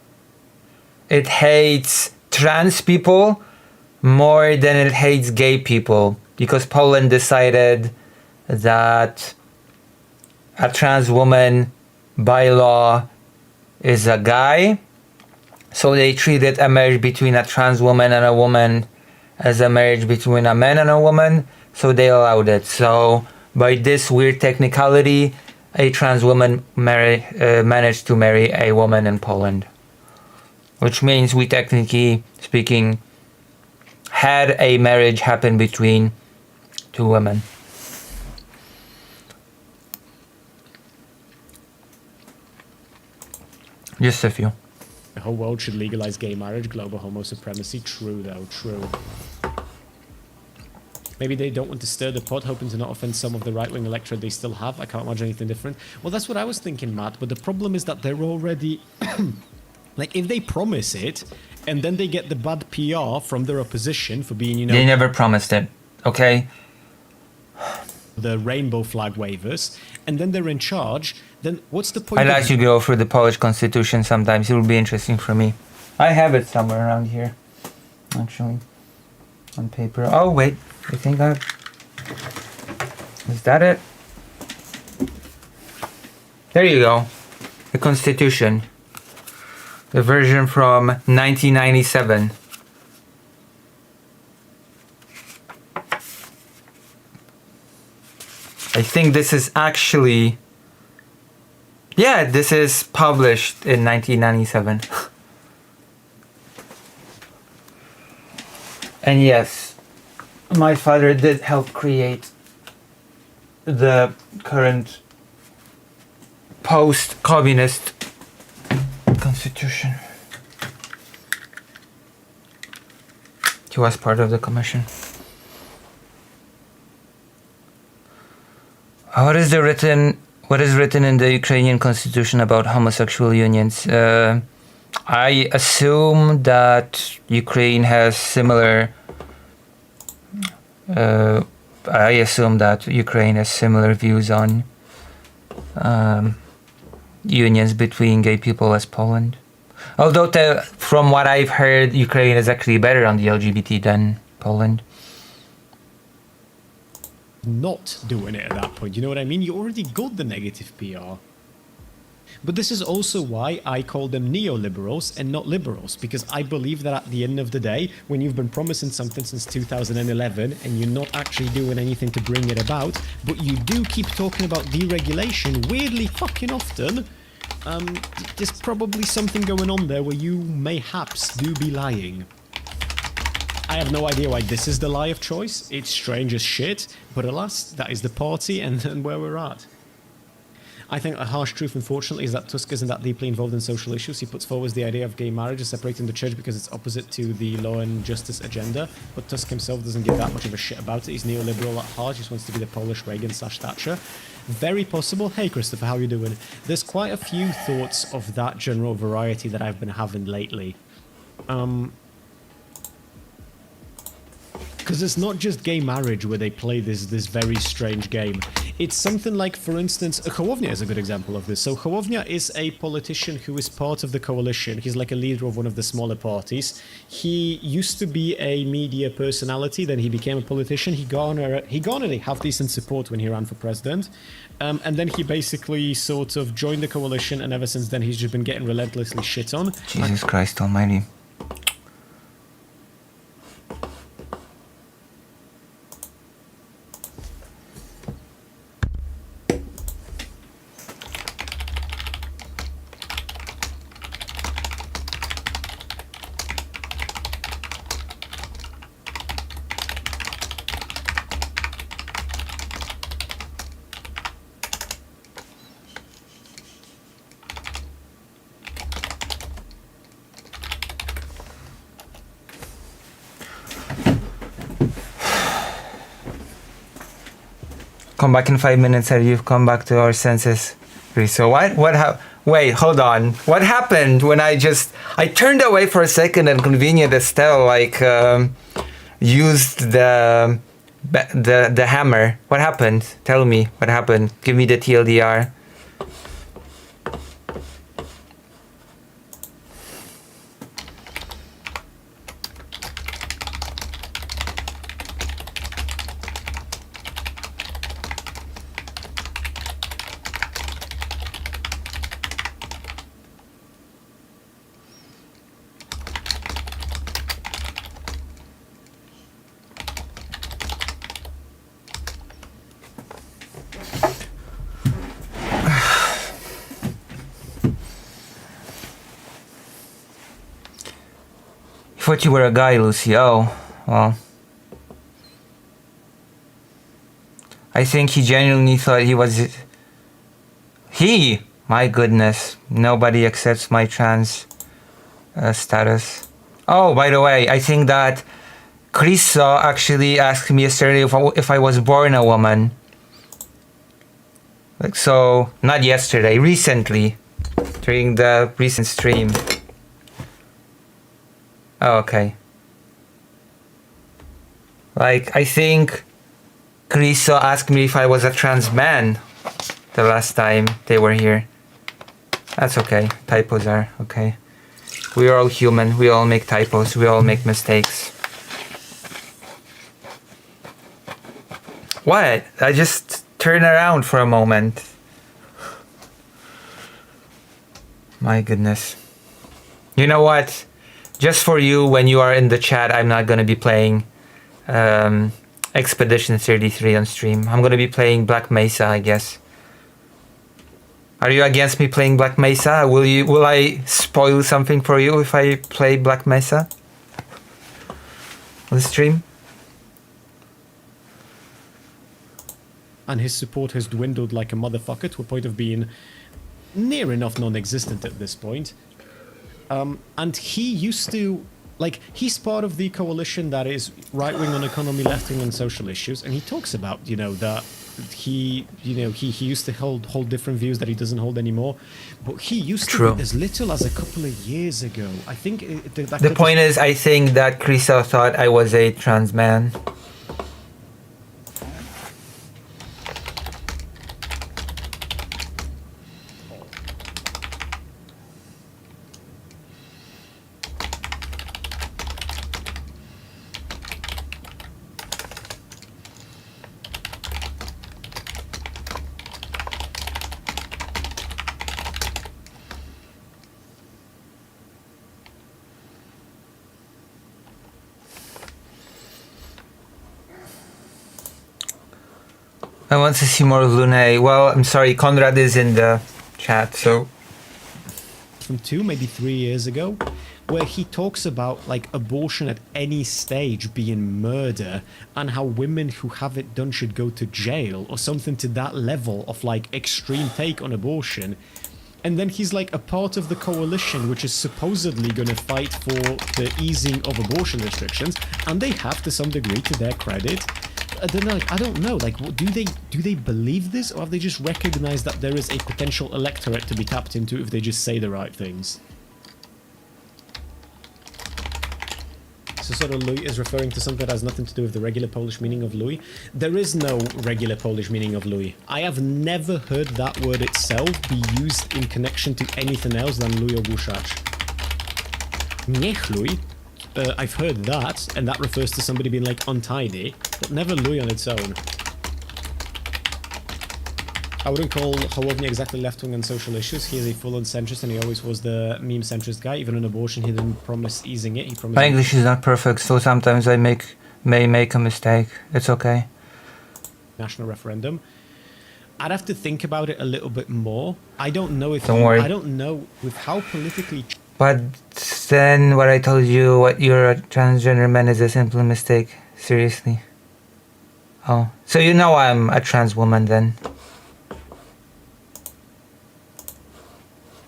it hates trans people more than it hates gay people. Because Poland decided that a trans woman by law is a guy. So they treated a marriage between a trans woman and a woman as a marriage between a man and a woman. So they allowed it. So by this weird technicality, a trans woman managed to marry a woman in Poland. Which means we technically speaking had a marriage happen between two women. Just a few. The whole world should legalize gay marriage, global homo supremacy. True, though, true. Maybe they don't want to stir the pot, hoping to not offend some of the right-wing electorate they still have. I can't imagine anything different. Well, that's what I was thinking, Matt, but the problem is that they're already... like, if they promise it, and then they get the bad PR from their opposition for being, you know... They never promised it, okay? The rainbow flag wavers, and then they're in charge, then what's the point? I'd like to go through the Polish constitution sometimes. It will be interesting for me. I have it somewhere around here, actually, on paper. Oh wait, I think is that it? There you go, the constitution, the version from 1997. I think this is actually... Yeah, this is published in 1997. And yes, my father did help create the current post-communist constitution. He was part of the commission. What is written in the Ukrainian constitution about homosexual unions? I assume that Ukraine has similar. Views on unions between gay people as Poland. Although, from what I've heard, Ukraine is actually better on the LGBT than Poland. Not doing it at that point, you know what I mean? You already got the negative PR. But this is also why I call them neoliberals and not liberals, because I believe that at the end of the day, when you've been promising something since 2011 and you're not actually doing anything to bring it about, but you do keep talking about deregulation weirdly fucking often, there's probably something going on there where you mayhaps do be lying. I have no idea why this is the lie of choice. It's strange as shit, but alas, that is the party and where we're at. I think a harsh truth, unfortunately, is that Tusk isn't that deeply involved in social issues. He puts forward the idea of gay marriage as separating the church because it's opposite to the law and justice agenda. But Tusk himself doesn't give that much of a shit about it. He's neoliberal at heart. He just wants to be the Polish Reagan/Thatcher. Very possible. Hey, Christopher, how you doing? There's quite a few thoughts of that general variety that I've been having lately. Because it's not just gay marriage where they play this very strange game. It's something like, for instance, Hołownia is a good example of this. So Hołownia is a politician who is part of the coalition. He's like a leader of one of the smaller parties. He used to be a media personality, then he became a politician. He garnered a half-decent support when he ran for president. And then he basically sort of joined the coalition, and ever since then he's just been getting relentlessly shit on. Jesus Christ almighty. Come back in 5 minutes and you've come back to our senses. So what wait, hold on. What happened when I turned away for a second and Convenient Estelle used the hammer. What happened? Tell me what happened. Give me the TLDR. Thought you were a guy, Lucy. Oh, well. I think he genuinely thought he was... My goodness. Nobody accepts my trans status. Oh, by the way, I think that Chriso actually asked me yesterday if I was born a woman. Like, so, not yesterday, recently. During the recent stream. Oh, okay. Like, I think Chriso asked me if I was a trans man the last time they were here. That's okay. Typos are okay. We are all human. We all make typos. We all make mistakes. What? I just turn around for a moment. My goodness. You know what? Just for you, when you are in the chat, I'm not going to be playing Expedition 33 on stream. I'm going to be playing Black Mesa, I guess. Are you against me playing Black Mesa? Will I spoil something for you if I play Black Mesa on the stream? And his support has dwindled like a motherfucker to a point of being near enough non-existent at this point. And he used to, like, he's part of the coalition that is right-wing on economy, left-wing on social issues, and he talks about, you know, that he used to hold different views that he doesn't hold anymore, but he used to be as little as a couple of years ago. I think the point is, I think that Chriso thought I was a trans man. I want to see more of Lune. Well, I'm sorry, Conrad is in the chat, so... From 2, maybe 3 years ago, where he talks about like abortion at any stage being murder and how women who have it done should go to jail or something to that level of like extreme take on abortion. And then he's like a part of the coalition which is supposedly going to fight for the easing of abortion restrictions, and they have, to some degree, to their credit. I don't know. Like, do they believe this, or have they just recognized that there is a potential electorate to be tapped into if they just say the right things? So sort of Louis is referring to something that has nothing to do with the regular Polish meaning of Louis. There is no regular Polish meaning of Louis. I have never heard that word itself be used in connection to anything else than Louis Ogłuszacz. Niech Louis, I've heard that, and that refers to somebody being like untidy, but never Louis on its own. I wouldn't call Hołownia exactly left-wing on social issues. He is a full-on centrist, and he always was the meme-centrist guy. Even on abortion, he didn't promise easing it. He promised. My English is not perfect, so sometimes I may make a mistake. It's okay. National referendum. I'd have to think about it a little bit more. I don't know if. Don't worry. I don't know with how politically. But then what I told you, what you're a transgender man, is a simple mistake. Seriously. Oh, so you know I'm a trans woman then.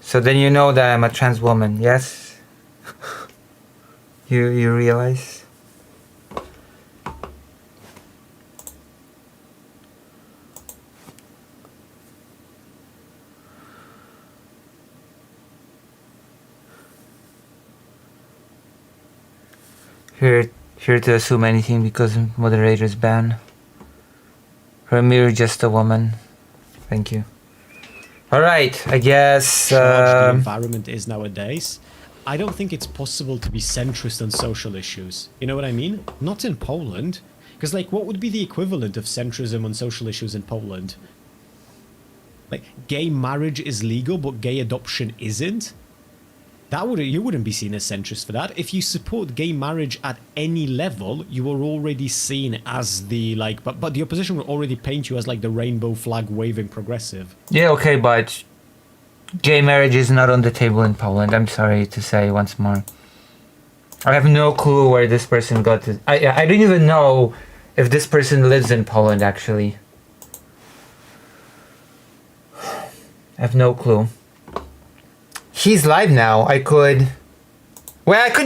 So then you know that I'm a trans woman, yes? You realize? Here to assume anything because moderators ban. Ramir, just a woman. Thank you. Alright, I guess... the environment is nowadays. I don't think it's possible to be centrist on social issues. You know what I mean? Not in Poland. Because, like, what would be the equivalent of centrism on social issues in Poland? Like, gay marriage is legal, but gay adoption isn't? You wouldn't be seen as centrist for that. If you support gay marriage at any level, you are already seen as the, like... But the opposition will already paint you as, like, the rainbow flag waving progressive. Yeah, okay, but... gay marriage is not on the table in Poland, I'm sorry to say once more. I have no clue where this person got it. I don't even know if this person lives in Poland, actually. I have no clue. He's live now. I could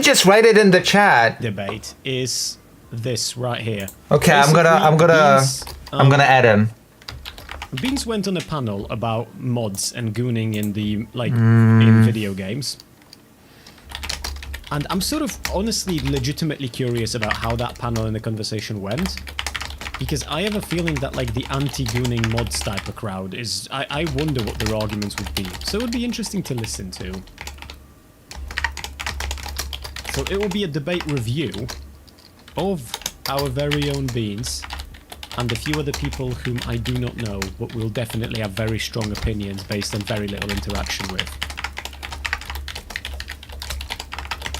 just write it in the chat. Debate is this right here. Okay, Basically, I'm gonna add him. Beans went on a panel about mods and gooning in the in video games. And I'm sort of honestly legitimately curious about how that panel and the conversation went. Because I have a feeling that like the anti-gooning mods type of crowd is... I wonder what their arguments would be. So it would be interesting to listen to. So it will be a debate review of our very own Beans and a few other people whom I do not know, but will definitely have very strong opinions based on very little interaction with.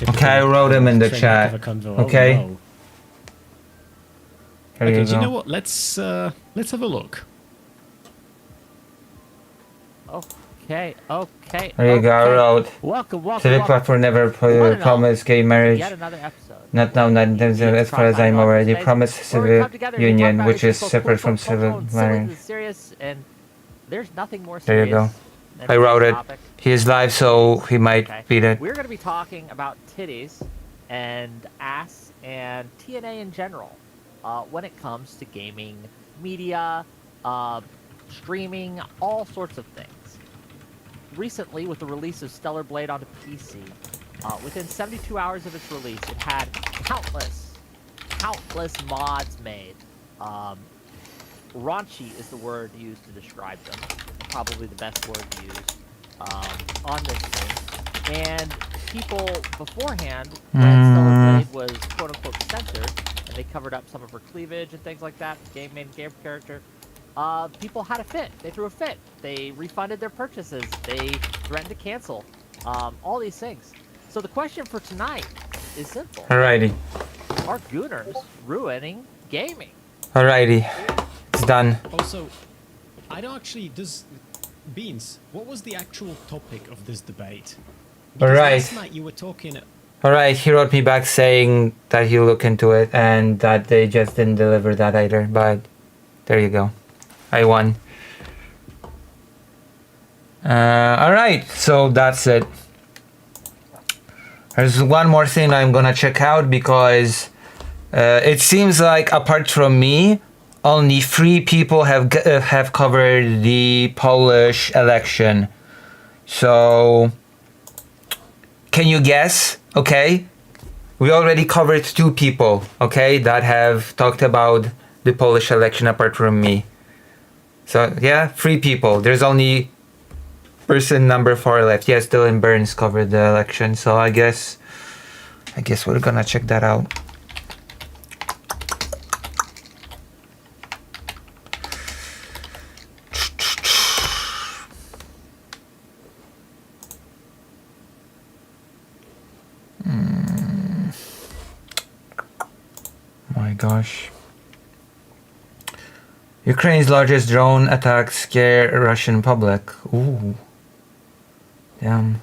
Okay, I wrote him in the chat. Okay. Oh, no. Okay, do you know what? Let's have a look. Okay. There you go, I wrote. Welcome. Civic platform never promised gay marriage. Yet another episode. Not now, not in terms of, as far as I'm aware. They promised civil union, which is separate from civil marriage. Serious, and there's nothing more There you go. I wrote it. He is live, so he might beat it. We're going to be talking about titties and ass and TNA in general. When it comes to gaming, media, streaming, all sorts of things. Recently, with the release of Stellar Blade onto PC, within 72 hours of its release, it had countless mods made. Raunchy is the word used to describe them. Probably the best word used on this thing. And people beforehand, when Stellar Blade was quote-unquote censored, and they covered up some of her cleavage and things like that, main game character, people had a fit. They threw a fit. They refunded their purchases. They threatened to cancel. All these things. So the question for tonight is simple. Alrighty. Are gooners ruining gaming? Alrighty. It's done. Also, I don't actually... Beans, what was the actual topic of this debate? Because Alright. last night you were talking Alright, he wrote me back saying that he'll look into it and that they just didn't deliver that either, but there you go. I won. Alright, so that's it. There's one more thing I'm gonna check out because it seems like apart from me, only 3 people have covered the Polish election. So, can you guess? Okay, we already covered 2 people, okay, that have talked about the Polish election apart from me. So yeah, 3 people. There's only person number 4 left. Yes, Dylan Burns covered the election, so I guess we're gonna check that out. My gosh. Ukraine's largest drone attack scare Russian public. Ooh. Damn.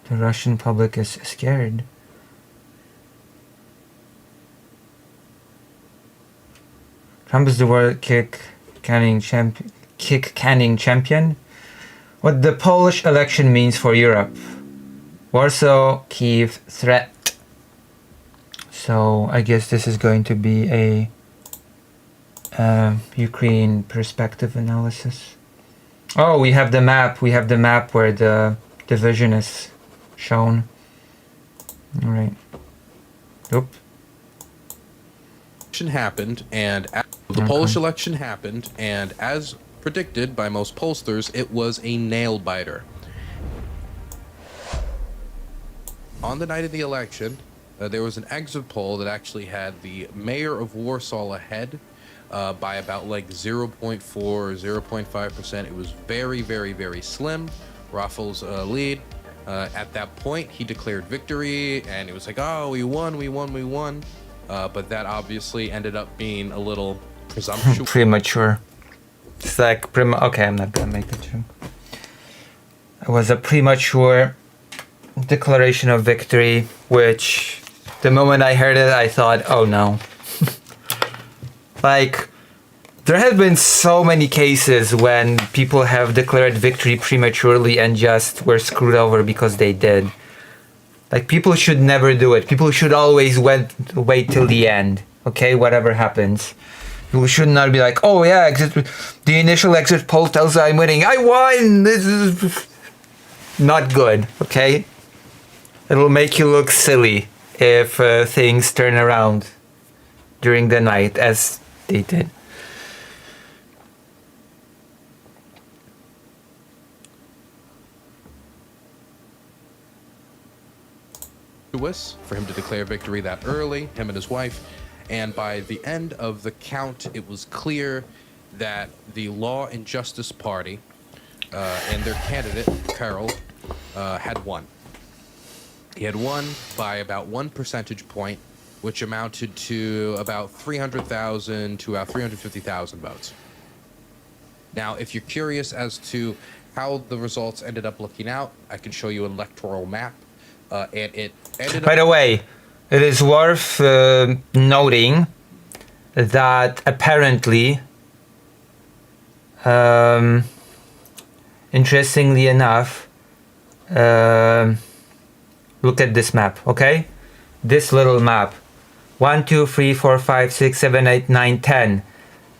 The Russian public is scared. Trump is the world kick canning champion. What the Polish election means for Europe. Warsaw, Kyiv threat. So I guess this is going to be a Ukraine perspective analysis. Oh, we have the map. We have the map where the division is shown. All right. Oop. Happened, and the Polish election happened, and as predicted by most pollsters, it was a nail biter. On the night of the election, there was an exit poll that actually had the mayor of Warsaw ahead by about like 0.4 or 0.5%. It was very, very, very slim. Rafal's lead. At that point, he declared victory, and it was like, oh, we won. But that obviously ended up being a little presumptuous. Premature. It's like okay, I'm not gonna make the joke. It was a premature declaration of victory, which the moment I heard it, I thought, oh no. Like, there have been so many cases when people have declared victory prematurely and just were screwed over because they did. Like, people should never do it. People should always wait till the end, okay, whatever happens. People should not be like, oh yeah, the initial exit poll tells I'm winning. I won! This is not good, okay? It'll make you look silly if things turn around during the night, as they did. For him to declare victory that early, him and his wife, and by the end of the count, it was clear that the Law and Justice Party and their candidate, Karol, had won. He had won by about 1 percentage point, which amounted to about 300,000 to about 350,000 votes. Now, if you're curious as to how the results ended up looking out, I can show you an electoral map. And it ended By the way, it is worth noting that apparently, interestingly enough, look at this map, okay? This little map. 1, 2, 3, 4, 5, 6, 7, 8, 9, 10.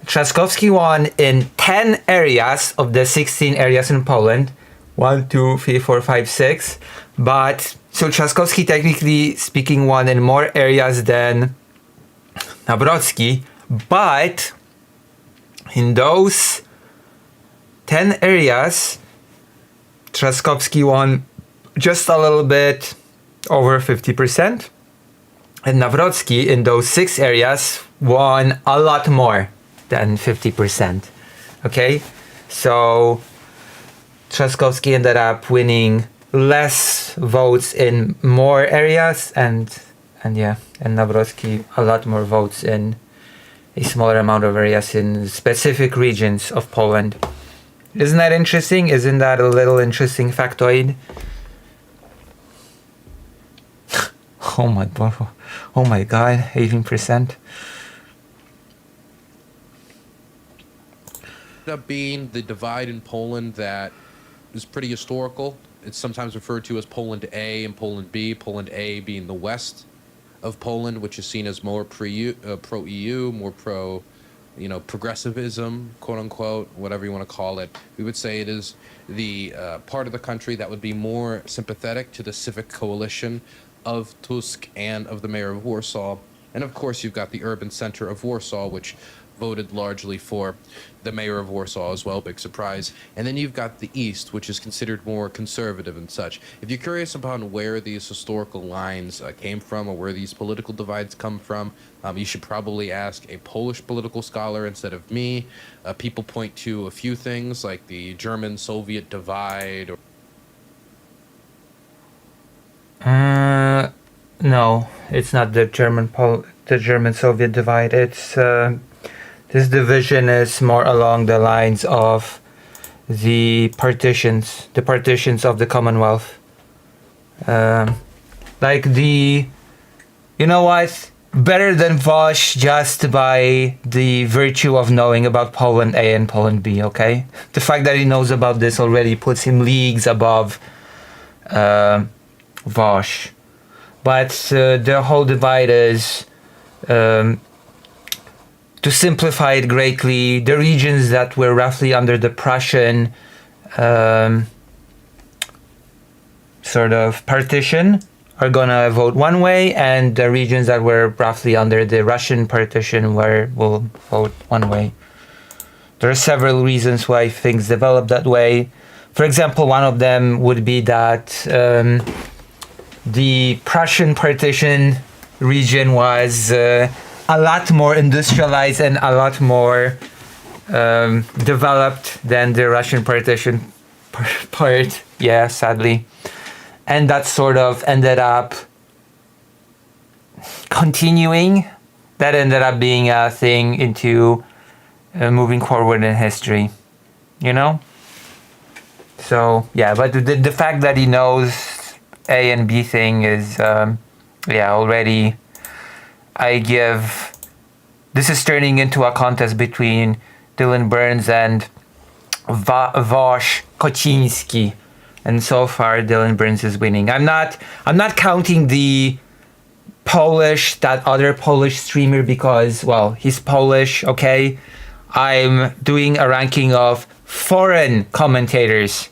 Trzaskowski won in 10 areas of the 16 areas in Poland. 1, 2, 3, 4, 5, 6. But, so Trzaskowski technically speaking won in more areas than Nawrocki. But, in those 10 areas, Trzaskowski won just a little bit over 50%. And Nawrocki in those 6 areas won a lot more than 50%. Okay? So Trzaskowski ended up winning less votes in more areas and Nawrocki a lot more votes in a smaller amount of areas in specific regions of Poland. Isn't that interesting? Isn't that a little interesting factoid? Oh my god, 18%. Up being the divide in Poland that is pretty historical. It's sometimes referred to as Poland A and Poland B. Poland A being the west of Poland, which is seen as more pro-EU, more pro, progressivism, quote unquote, whatever you want to call it. We would say it is the part of the country that would be more sympathetic to the civic coalition of Tusk and of the mayor of Warsaw. And of course, you've got the urban center of Warsaw, which voted largely for the mayor of Warsaw as well, big surprise. And then you've got the East, which is considered more conservative and such. If you're curious upon where these historical lines came from or where these political divides come from, you should probably ask a Polish political scholar instead of me. People point to a few things like the German-Soviet divide. No, it's not the German-Soviet divide. It's this division is more along the lines of the partitions of the Commonwealth. Better than Vosh just by the virtue of knowing about Poland A and Poland B, okay? The fact that he knows about this already puts him leagues above Vosh. But the whole divide is, to simplify it greatly, the regions that were roughly under the Prussian sort of partition are gonna vote one way, and the regions that were roughly under the Russian partition will vote one way. There are several reasons why things develop that way. For example, one of them would be that the Prussian partition region was a lot more industrialized and a lot more developed than the Russian partition part, yeah, sadly. And that sort of ended up continuing. That ended up being a thing into moving forward in history, So, yeah, but the fact that he knows A and B thing is, already... this is turning into a contest between Dylan Burns and Wosz Kociński, and so far Dylan Burns is winning. I'm not counting that other Polish streamer because, well, he's Polish, okay? I'm doing a ranking of foreign commentators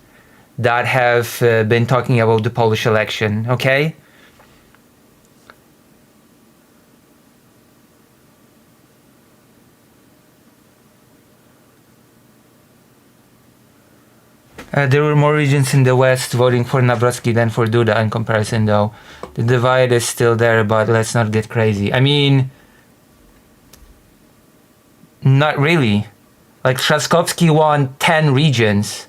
that have been talking about the Polish election, okay? There were more regions in the West voting for Nawrocki than for Duda in comparison, though. The divide is still there, but let's not get crazy. I mean, not really. Like, Trzaskowski won 10 regions.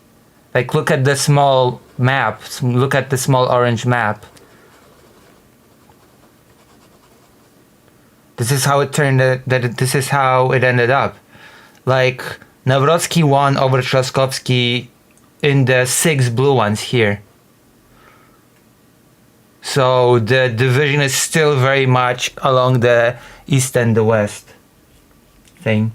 Like, look at the small map. Look at the small orange map. This is how it this is how it ended up. Like, Nawrocki won over Trzaskowski in the 6 blue ones here. So the division is still very much along the east and the west thing.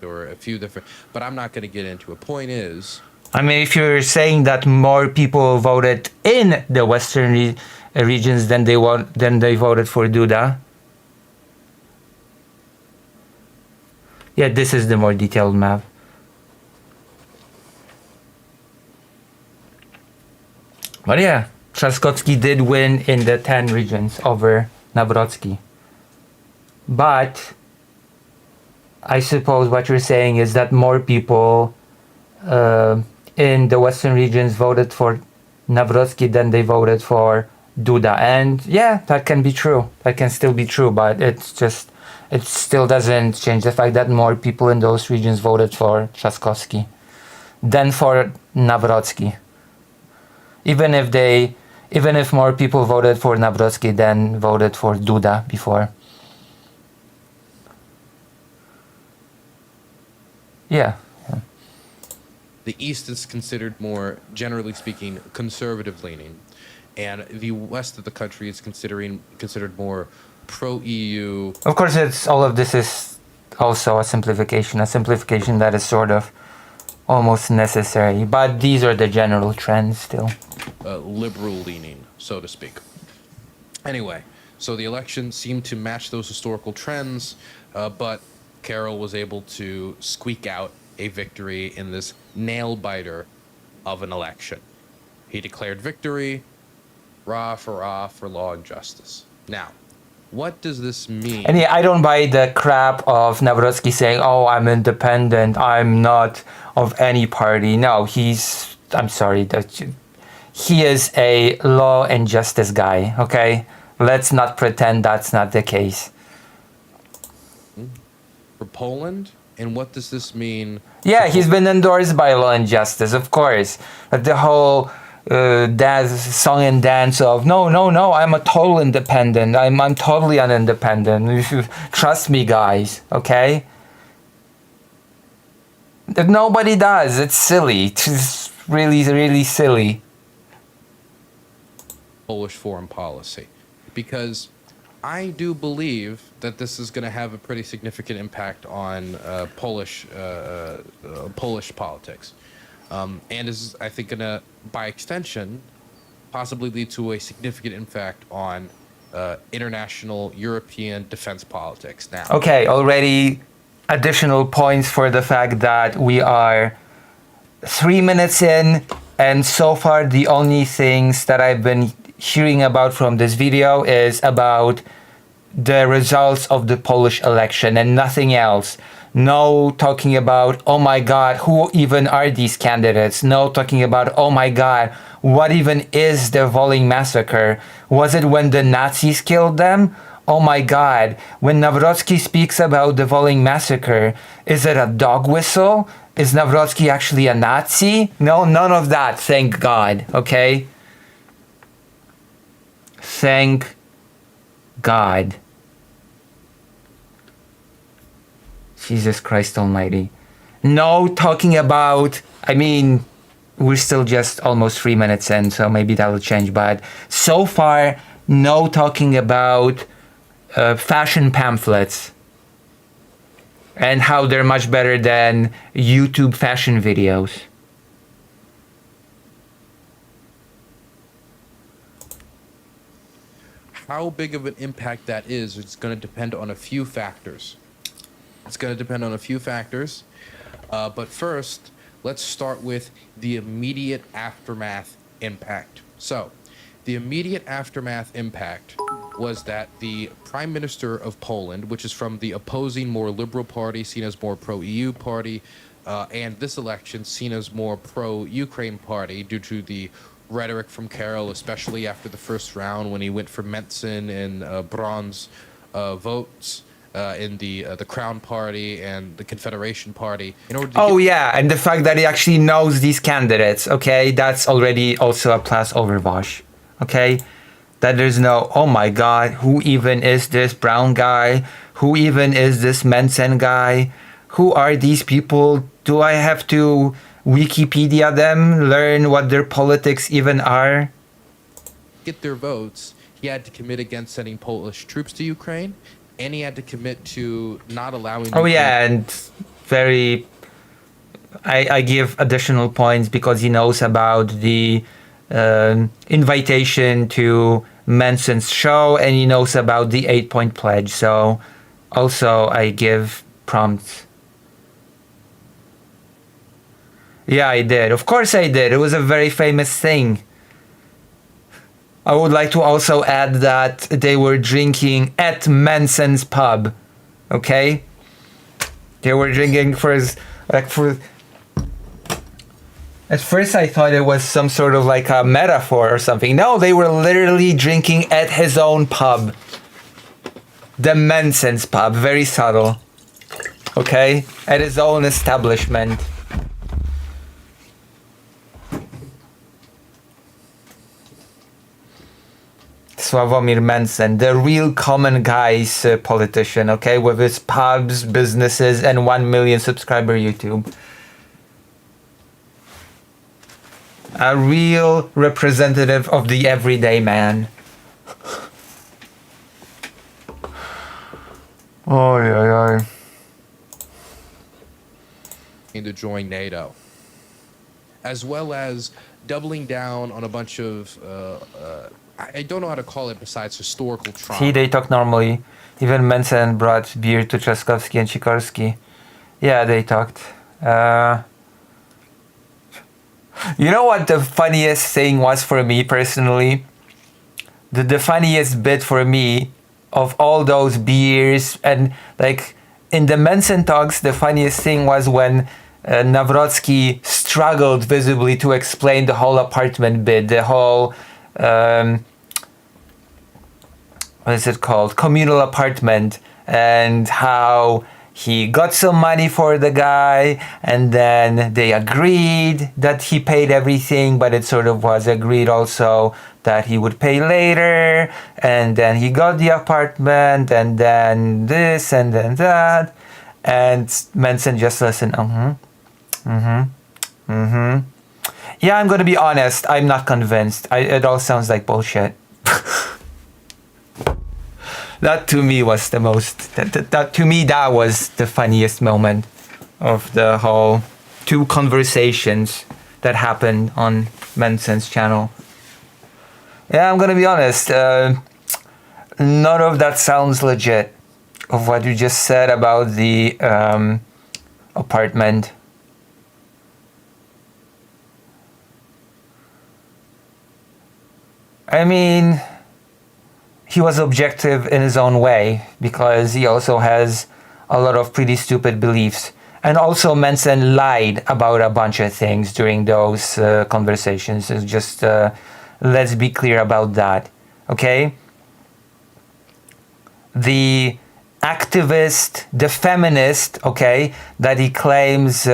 Or a few different, but I'm not going to get into it. Point is, I mean, if you're saying that more people voted in the western regions than they voted for Duda. Yeah, this is the more detailed map. But yeah, Trzaskowski did win in the 10 regions over Nawrocki. But I suppose what you're saying is that more people in the western regions voted for Nawrocki than they voted for Duda. And yeah, that can be true. That can still be true, but it still doesn't change the fact that more people in those regions voted for Trzaskowski than for Nawrocki. Even if more people voted for Nawrocki than voted for Duda before. Yeah. The East is considered more, generally speaking, conservative-leaning, and the West of the country is considered more pro-EU. Of course, it's all of this is also a simplification that is sort of almost necessary. But these are the general trends still. Liberal-leaning, so to speak. Anyway, so the election seemed to match those historical trends, but Carroll was able to squeak out a victory in this nail-biter of an election. He declared victory, rah for law and justice. Now, what does this mean? And yeah, I don't buy the crap of Nawrocki saying, oh, I'm independent, I'm not of any party. No, I'm sorry, he is a law and justice guy, okay? Let's not pretend that's not the case. For Poland? And what does this mean? Yeah, he's been endorsed by Law and Justice, of course. But the whole song and dance of, no, I'm a total independent. I'm totally an independent. Trust me, guys, okay? Nobody does. It's silly. It's really, really silly. Polish foreign policy. Because I do believe that this is going to have a pretty significant impact on Polish politics, and is, I think, going to, by extension, possibly lead to a significant impact on international European defense politics. Now, okay, already additional points for the fact that we are 3 minutes in, and so far the only things that I've been hearing about from this video is about the results of the Polish election and nothing else. No talking about, oh my god, who even are these candidates? No talking about, oh my god, what even is the Volyn massacre? Was it when the Nazis killed them? Oh my god, when Nawrocki speaks about the Volyn massacre, is it a dog whistle? Is Nawrocki actually a Nazi? No, none of that, thank God, okay? Thank God. Jesus Christ Almighty. No talking about, I mean, we're still just almost 3 minutes in, so maybe that will change, but so far, no talking about fashion pamphlets and how they're much better than YouTube fashion videos. how big of an impact that is, it's going to depend on a few factors. But first, let's start with the immediate aftermath impact. So, the immediate aftermath impact was that the Prime Minister of Poland, which is from the opposing, more liberal party, seen as more pro-EU party, and this election seen as more pro-Ukraine party due to the rhetoric from Karol, especially after the first round when he went for Mencen and Braun's votes in the Crown Party and the Confederation Party. In order to yeah, and the fact that he actually knows these candidates, okay, that's already also a plus over Vosh, okay? That there's no, oh my god, who even is this Brown guy? Who even is this Mencen guy? Who are these people? Do I have to Wikipedia them, learn what their politics even are? Get their votes, he had to commit against sending Polish troops to Ukraine, and he had to commit to not allowing... Oh yeah, and very... I give additional points because he knows about the invitation to Mencen's show, and he knows about the 8-point pledge, so also I give prompts. Yeah, I did. Of course I did. It was a very famous thing. I would like to also add that they were drinking at Mencen's pub. Okay? They were drinking at first I thought it was some sort of like a metaphor or something. No, they were literally drinking at his own pub. The Mencen's pub. Very subtle. Okay? At his own establishment. Sławomir Mencen, the real common guy's politician, okay, with his pubs, businesses, and 1 million subscriber YouTube. A real representative of the everyday man. Oy, oy, oy. To join NATO, as well as doubling down on a bunch of I don't know how to call it besides historical trauma. See, they talk normally. Even Mencen brought beer to Trzaskowski and Sikorski. Yeah, they talked. You know what the funniest thing was for me personally? The funniest bit for me of all those beers, and like in the Mencen talks, the funniest thing was when Nawrocki struggled visibly to explain the whole apartment bit, the whole what is it called? Communal apartment, and how he got some money for the guy, and then they agreed that he paid everything, but it sort of was agreed also that he would pay later, and then he got the apartment, and then this, and then that, and Mencen just listened, Yeah, I'm gonna be honest, I'm not convinced. It all sounds like bullshit. That to me was the most, to me that was the funniest moment of the whole two conversations that happened on Mencen's channel. Yeah, I'm gonna be honest, none of that sounds legit, of what you just said about the apartment. I mean, he was objective in his own way, because he also has a lot of pretty stupid beliefs. And also Mencen lied about a bunch of things during those conversations. It's just, let's be clear about that, okay? The activist, the feminist, okay, that he claims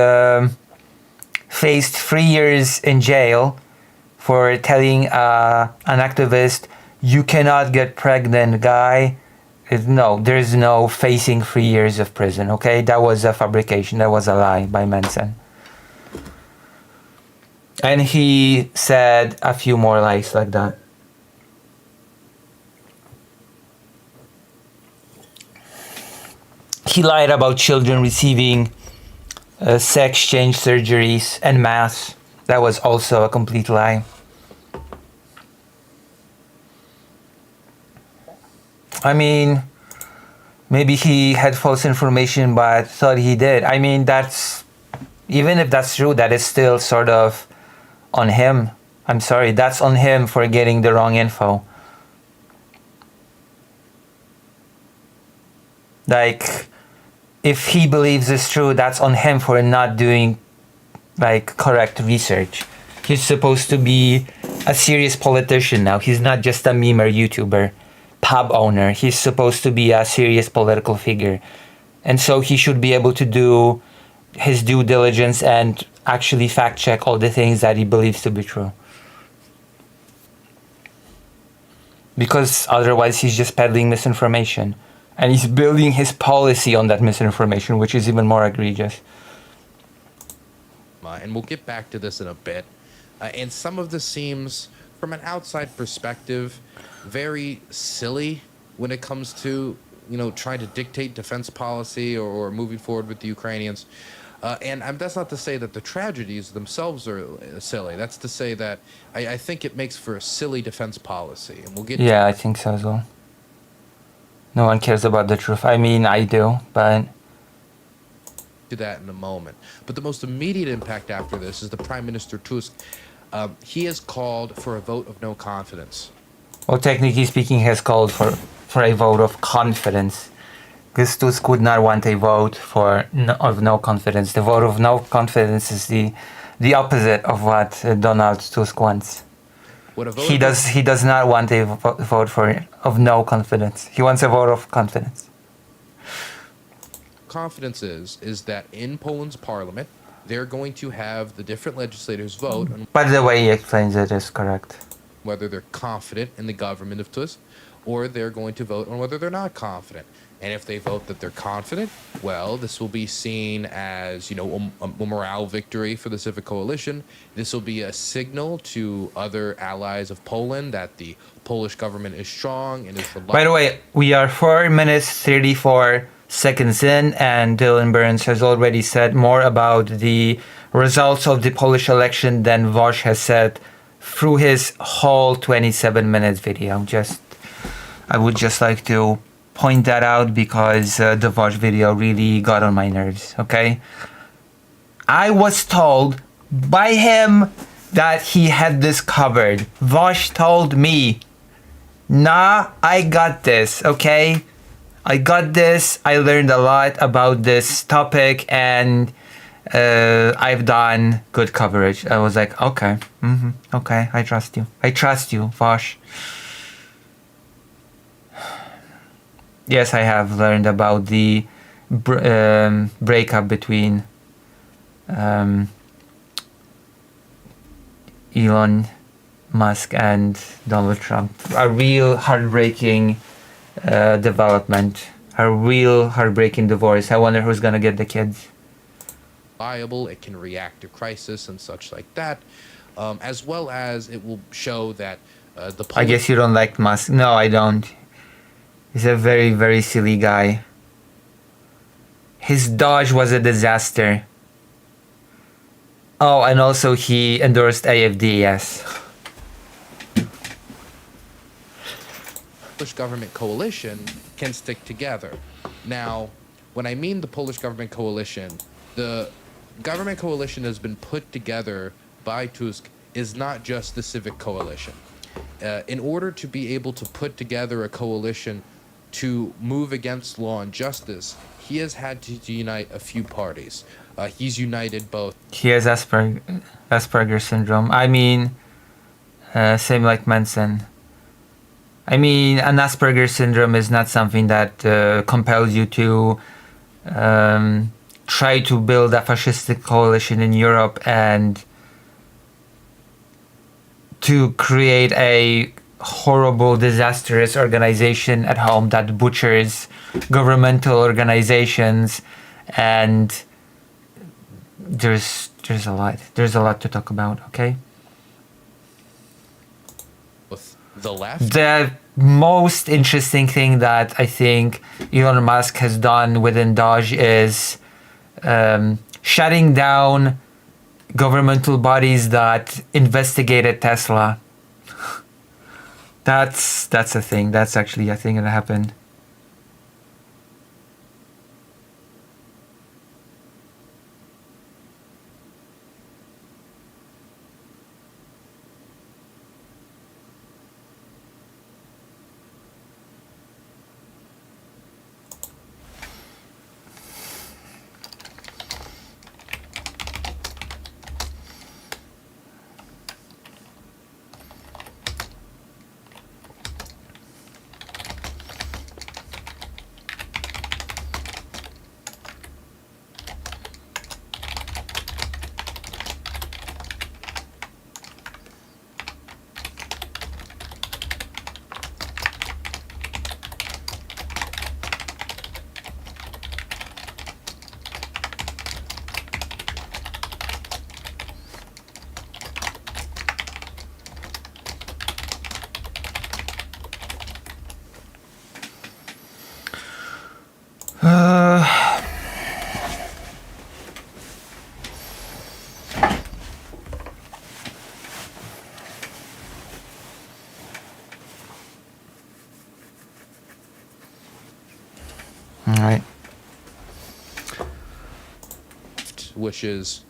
faced 3 years in jail for telling an activist, you cannot get pregnant, guy. No, there's no facing 3 years of prison, okay? That was a fabrication, that was a lie by Mencen. And he said a few more lies like that. He lied about children receiving sex change surgeries en masse. That was also a complete lie. I mean, maybe he had false information, but thought he did. I mean, that's, even if that's true, that is still sort of on him. I'm sorry, that's on him for getting the wrong info. Like, if he believes it's true, that's on him for not doing, like, correct research. He's supposed to be a serious politician now. He's not just a meme or YouTuber. Pub owner. He's supposed to be a serious political figure, and so he should be able to do his due diligence and actually fact check all the things that he believes to be true, because otherwise he's just peddling misinformation, and he's building his policy on that misinformation, which is even more egregious. And we'll get back to this in a bit, and some of this seems, from an outside perspective, very silly when it comes to, you know, trying to dictate defense policy or moving forward with the Ukrainians. And that's not to say that the tragedies themselves are silly. That's to say that I think it makes for a silly defense policy. And we'll get I think so as well. No one cares about the truth. I mean, I do, but to that in a moment. But the most immediate impact after this is the Prime Minister Tusk. He has called for a vote of no confidence. Well, technically speaking, he has called for a vote of confidence. Because Tusk would not want a vote of no confidence. The vote of no confidence is the opposite of what Donald Tusk wants. He does not want a vote of no confidence. He wants a vote of confidence. Confidence is that in Poland's parliament, they're going to have the different legislators vote. But the way he explains it is correct. whether they're confident in the government of Tusk, or they're going to vote on whether they're not confident. And if they vote that they're confident, well, this will be seen as, you know, a morale victory for the Civic Coalition. This will be a signal to other allies of Poland that the Polish government is strong and is reliable. By the way, we are 4 minutes 34 seconds in, and Dylan Burns has already said more about the results of the Polish election than Vosh has said through his whole 27 minutes video. I would just like to point that out because the Vosh video really got on my nerves, okay? I was told by him that he had this covered. Vosh told me, nah, I got this, okay? I got this. I learned a lot about this topic, and I've done good coverage. I was like, okay, okay, I trust you. I trust you, Vosh. Yes, I have learned about the breakup between Elon Musk and Donald Trump. A real heartbreaking development. A real heartbreaking divorce. I wonder who's gonna get the kids. Reliable, it can react to crisis and such like that, as well as it will show that the I guess you don't like Musk. No, I don't. He's a very, very silly guy. His Dodge was a disaster. Oh, and also he endorsed AFD, yes. Polish government coalition can stick together. Now, when I mean the Polish government coalition, the government coalition has been put together by Tusk is not just the Civic Coalition. In order to be able to put together a coalition to move against law and justice, he has had to unite a few parties. He's united both. He has Asperger's syndrome. I mean, same like Manson. I mean, an Asperger's syndrome is not something that compels you to try to build a fascistic coalition in Europe and to create a horrible, disastrous organization at home that butchers governmental organizations, and there's a lot to talk about, okay? With the left? The most interesting thing that I think Elon Musk has done within Dodge is shutting down governmental bodies that investigated Tesla. That's a thing. That's actually a thing that happened. All right. Which is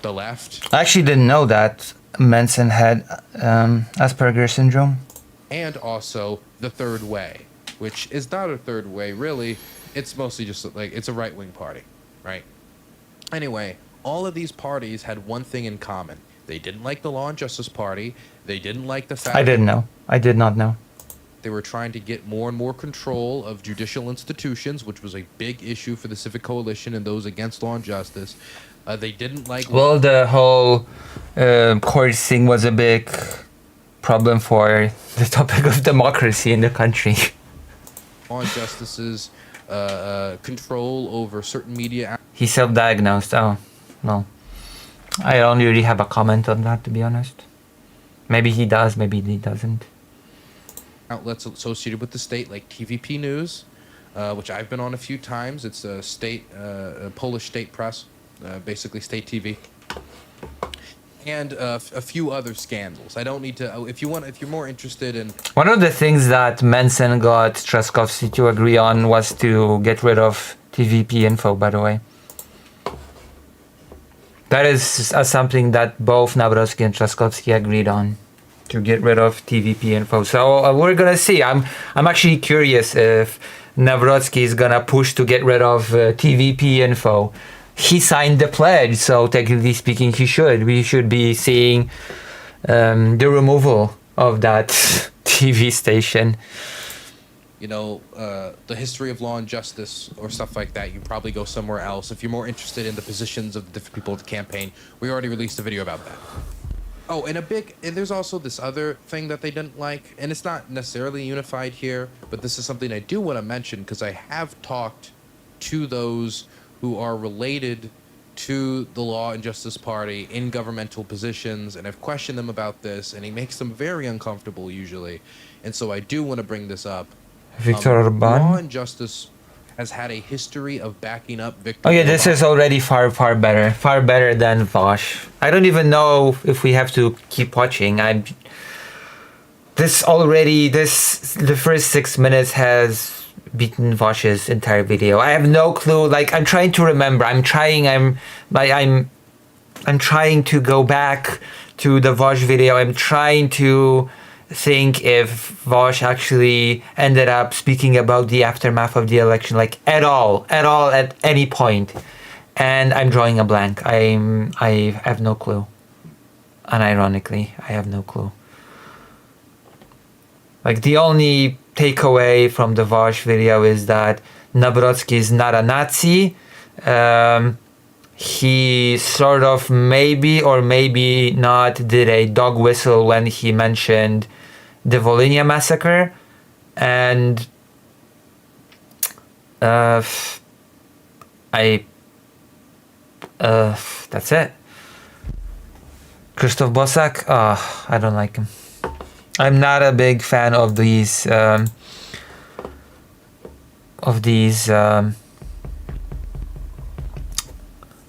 the left. I actually didn't know that Manson had Asperger's syndrome. And also the Third Way, which is not a third way, really. It's mostly just like, it's a right-wing party, right? Anyway, all of these parties had one thing in common. They didn't like the Law and Justice Party. They didn't like the fact... I didn't know. I did not know. They were trying to get more and more control of judicial institutions, which was a big issue for the Civic Coalition and those against law and justice. They didn't like... Well, the whole court thing was a big problem for the topic of democracy in the country. Law and justice's control over certain media. He's self-diagnosed. Oh, no. I don't really have a comment on that, to be honest. Maybe he does, maybe he doesn't. Outlets associated with the state, like TVP News, which I've been on a few times. It's a state, Polish state press, basically state TV, and a few other scandals. I don't need to. If you're more interested in. One of the things that Manson got Trzaskowski to agree on was to get rid of TVP Info, by the way. That is something that both Nawrocki and Trzaskowski agreed on, to get rid of TVP Info. So we're gonna see. I'm actually curious if Nawrocki is gonna push to get rid of TVP Info. He signed the pledge, so technically speaking, he should. We should be seeing the removal of that TV station. You know, the history of law and justice or stuff like that, you probably go somewhere else. If you're more interested in the positions of the different people of the campaign, we already released a video about that. Oh, and there's also this other thing that they didn't like, and it's not necessarily unified here, but this is something I do want to mention because I have talked to those who are related to the Law and Justice Party in governmental positions, and I've questioned them about this, and it makes them very uncomfortable usually. And so I do want to bring this up. Viktor Orban? Law and Justice has had a history of backing up Viktor Oh yeah, Orban. this is already far better than Vosh. I don't even know if we have to keep watching. The first 6 minutes has beaten Vosh's entire video. I have no clue. Like, I'm trying to remember. I'm trying to go back to the Vosh video. I'm trying to think if Vosh actually ended up speaking about the aftermath of the election, like at all at any point, and I'm drawing a blank. I have no clue. Unironically, I have no clue. Like, the only takeaway from the Vosh video is that Nawrocki is not a Nazi. He sort of maybe or maybe not did a dog whistle when he mentioned the Volhynia massacre, and that's it. Krzysztof Bosak, I don't like him. I'm not a big fan of these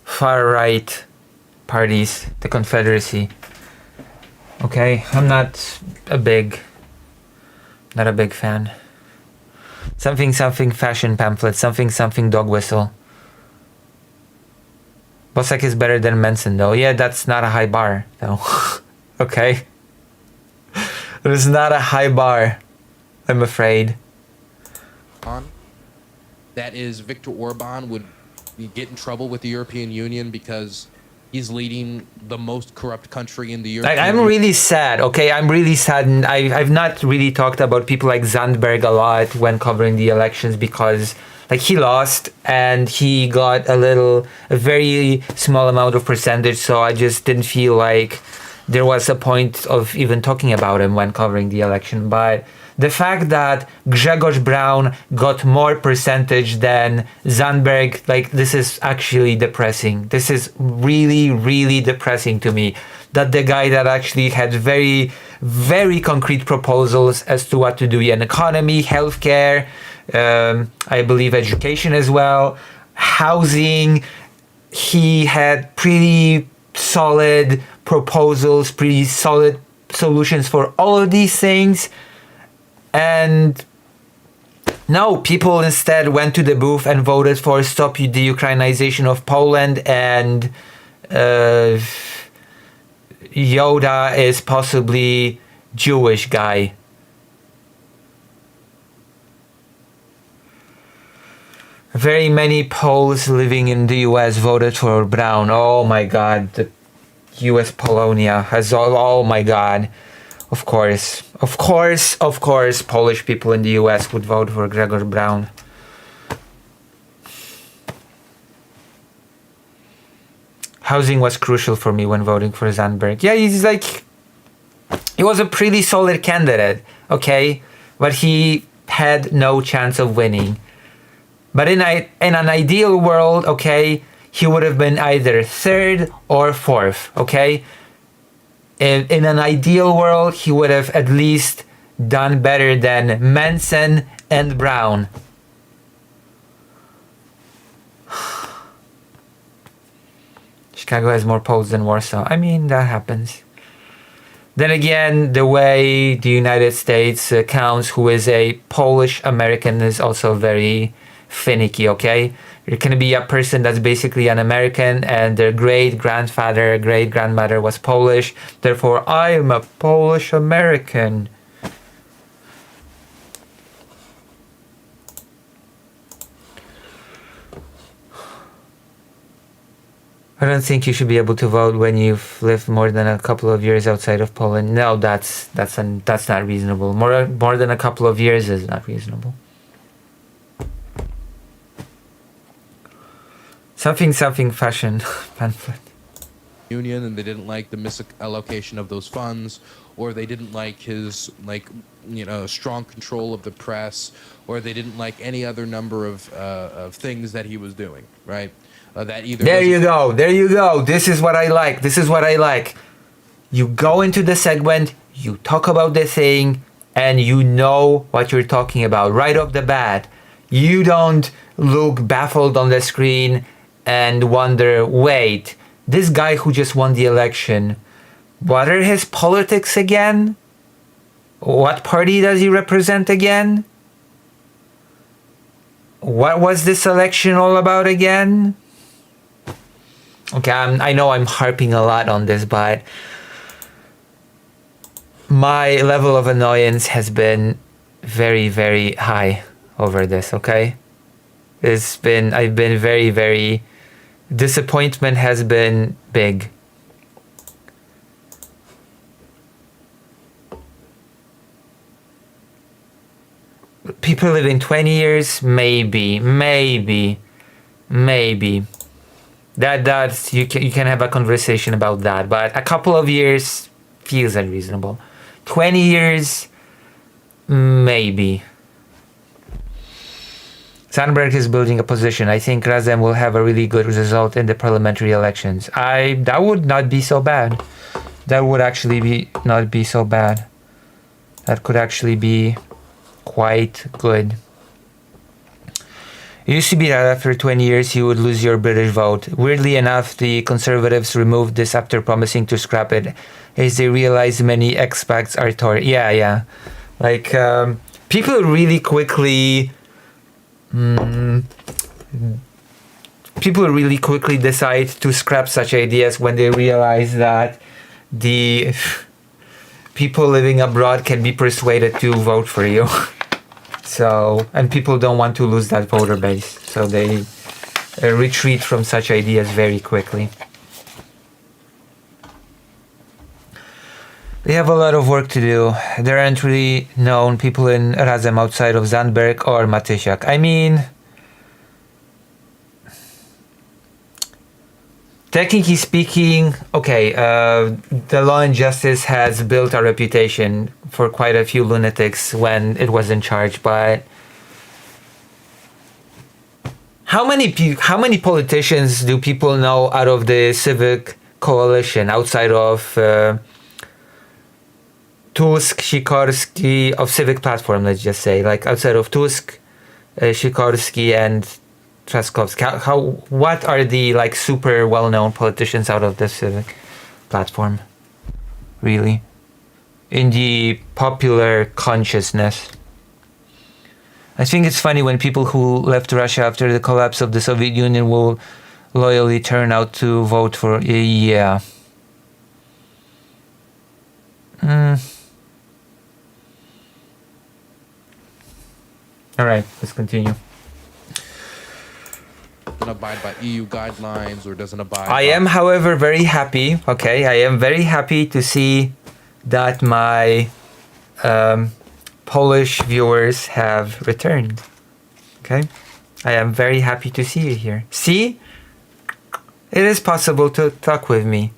far-right parties, the Confederacy. Okay, I'm not a big fan. Something fashion pamphlet, something dog whistle. Bosak is better than Manson though. Yeah, that's not a high bar though. Okay. It is not a high bar, I'm afraid. That is, Viktor Orban would get in trouble with the European Union because he's leading the most corrupt country in the European Union. I'm really sad, okay? I'm really sad, and I've not really talked about people like Zandberg a lot when covering the elections because, like, he lost and he got a very small amount of percentage, so I just didn't feel like there was a point of even talking about him when covering the election. But the fact that Grzegorz Braun got more percentage than Zandberg, like, this is actually depressing. This is really, really depressing to me. That the guy that actually had very, very concrete proposals as to what to do in economy, healthcare, I believe education as well, housing, he had pretty solid proposals, pretty solid solutions for all of these things. And no, people instead went to the booth and voted for Stop the Ukrainization of Poland, and Yoda is possibly Jewish guy. Very many Poles living in the US voted for Braun. Oh my god, the US Polonia has oh my god. Of course, Polish people in the US would vote for Grzegorz Braun. Housing was crucial for me when voting for Zandberg. Yeah, he's like he was a pretty solid candidate, okay? But he had no chance of winning. But in an ideal world, okay, he would have been either third or fourth, okay? In an ideal world, he would have at least done better than Manson and Brown. Chicago has more Poles than Warsaw. I mean, that happens. Then again, the way the United States counts who is a Polish American is also very finicky, okay? There can be a person that's basically an American and their great-grandfather, great-grandmother was Polish. Therefore, I am a Polish American. I don't think you should be able to vote when you've lived more than a couple of years outside of Poland. No, that's not reasonable. More than a couple of years is not reasonable. Something fashion pamphlet. Union, and they didn't like the misallocation of those funds, or they didn't like his strong control of the press, or they didn't like any other number of things that he was doing, right? That either there you go. This is what I like. You go into the segment, you talk about the thing, and you know what you're talking about right off the bat. You don't look baffled on the screen and wonder, wait, this guy who just won the election, what are his politics again? What party does he represent again? What was this election all about again? Okay, I know I'm harping a lot on this, but my level of annoyance has been very, very high over this, okay? I've been very, very, disappointment has been big. People living 20 years, maybe. That's you can have a conversation about that, but a couple of years feels unreasonable. 20 years, maybe. Sandberg is building a position. I think Razem will have a really good result in the parliamentary elections. That would not be so bad. That would actually not be so bad. That could actually be quite good. It used to be that after 20 years you would lose your British vote. Weirdly enough, the Conservatives removed this after promising to scrap it, as they realized many expats are Tory. Yeah. Like, people really quickly... people really quickly decide to scrap such ideas when they realize that the people living abroad can be persuaded to vote for you. So, and people don't want to lose that voter base, so they retreat from such ideas very quickly. They have a lot of work to do. There aren't really known people in Razem outside of Zandberg or Matysiak. I mean, technically speaking, okay, the Law and Justice has built a reputation for quite a few lunatics when it was in charge, but how many politicians do people know out of the Civic Coalition, outside of Tusk, Sikorski, of Civic Platform, let's just say, like outside of Tusk, Sikorski and Trzaskowski, what are the like super well-known politicians out of the Civic Platform, really, in the popular consciousness? I think it's funny when people who left Russia after the collapse of the Soviet Union will loyally turn out to vote for, yeah. Alright, let's continue. Doesn't abide by EU guidelines or doesn't abide. I am, however, very happy. Okay, I am very happy to see that my Polish viewers have returned. Okay, I am very happy to see you here. See, it is possible to talk with me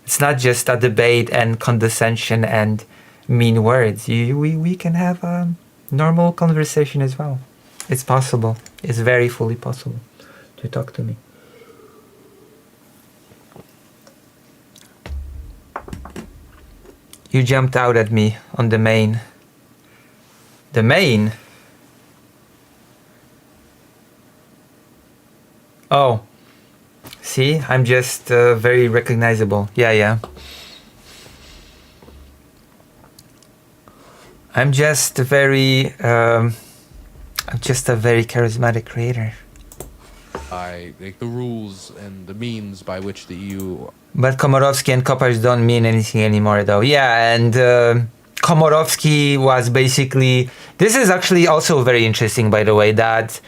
It's not just a debate and condescension and mean words. We can have a normal conversation as well. It's possible. It's very fully possible to talk to me. You jumped out at me on the main. The main? Oh. See, I'm just very recognizable. Yeah. I'm just a very charismatic creator. I like the rules and the means by which the EU. But Komorowski and Kopacz don't mean anything anymore, though. Yeah, and Komorowski was basically. This is actually also very interesting, by the way, that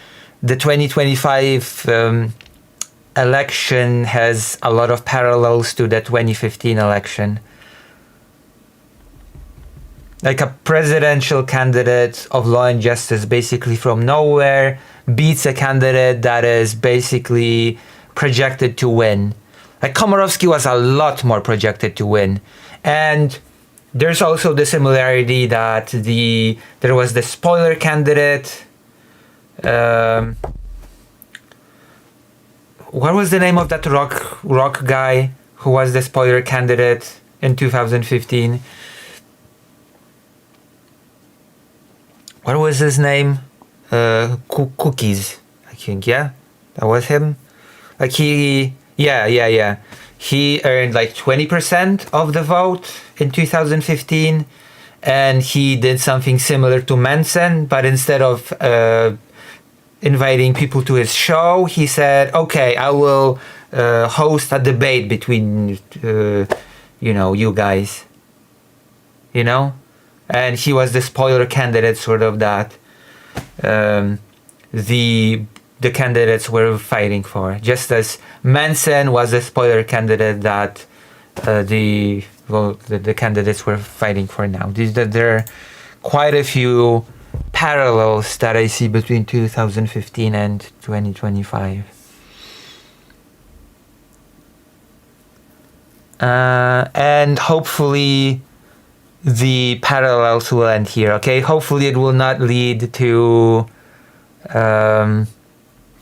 the 2025 election has a lot of parallels to the 2015 election. Like a presidential candidate of Law and Justice basically from nowhere beats a candidate that is basically projected to win. Like Komorowski was a lot more projected to win. And there's also the similarity that there was the spoiler candidate. What was the name of that rock guy who was the spoiler candidate in 2015? What was his name? Cookies, I think, yeah? That was him? Like yeah. He earned like 20% of the vote in 2015, and he did something similar to Manson, but instead of inviting people to his show, he said, okay, I will host a debate between, you guys. You know? And he was the spoiler candidate, sort of, that the candidates were fighting for. Just as Manson was the spoiler candidate that the candidates were fighting for now. There are quite a few parallels that I see between 2015 and 2025. And hopefully the parallels will end here, okay? Hopefully it will not lead to...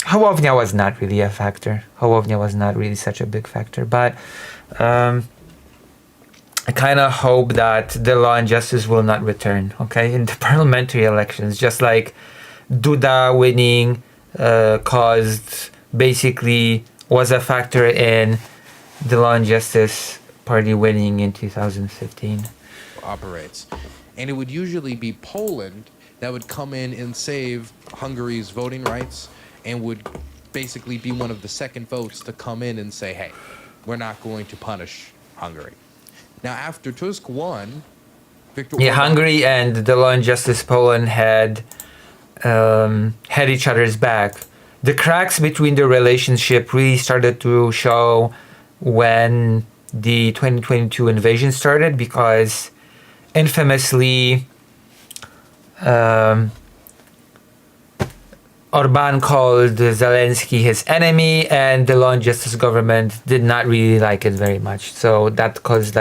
Hołownia was not really a factor. Hołownia was not really such a big factor, but I kind of hope that the Law and Justice will not return, okay? In the parliamentary elections, just like Duda winning was a factor in the Law and Justice party winning in 2015. Operates. And it would usually be Poland that would come in and save Hungary's voting rights and would basically be one of the second votes to come in and say, hey, we're not going to punish Hungary. Now, after Tusk won, Viktor Orban... Hungary and the Law and Justice Poland had each other's back. The cracks between the relationship really started to show when the 2022 invasion started, because infamously Orban called Zelensky his enemy, and the Law and Justice government did not really like it very much. So that caused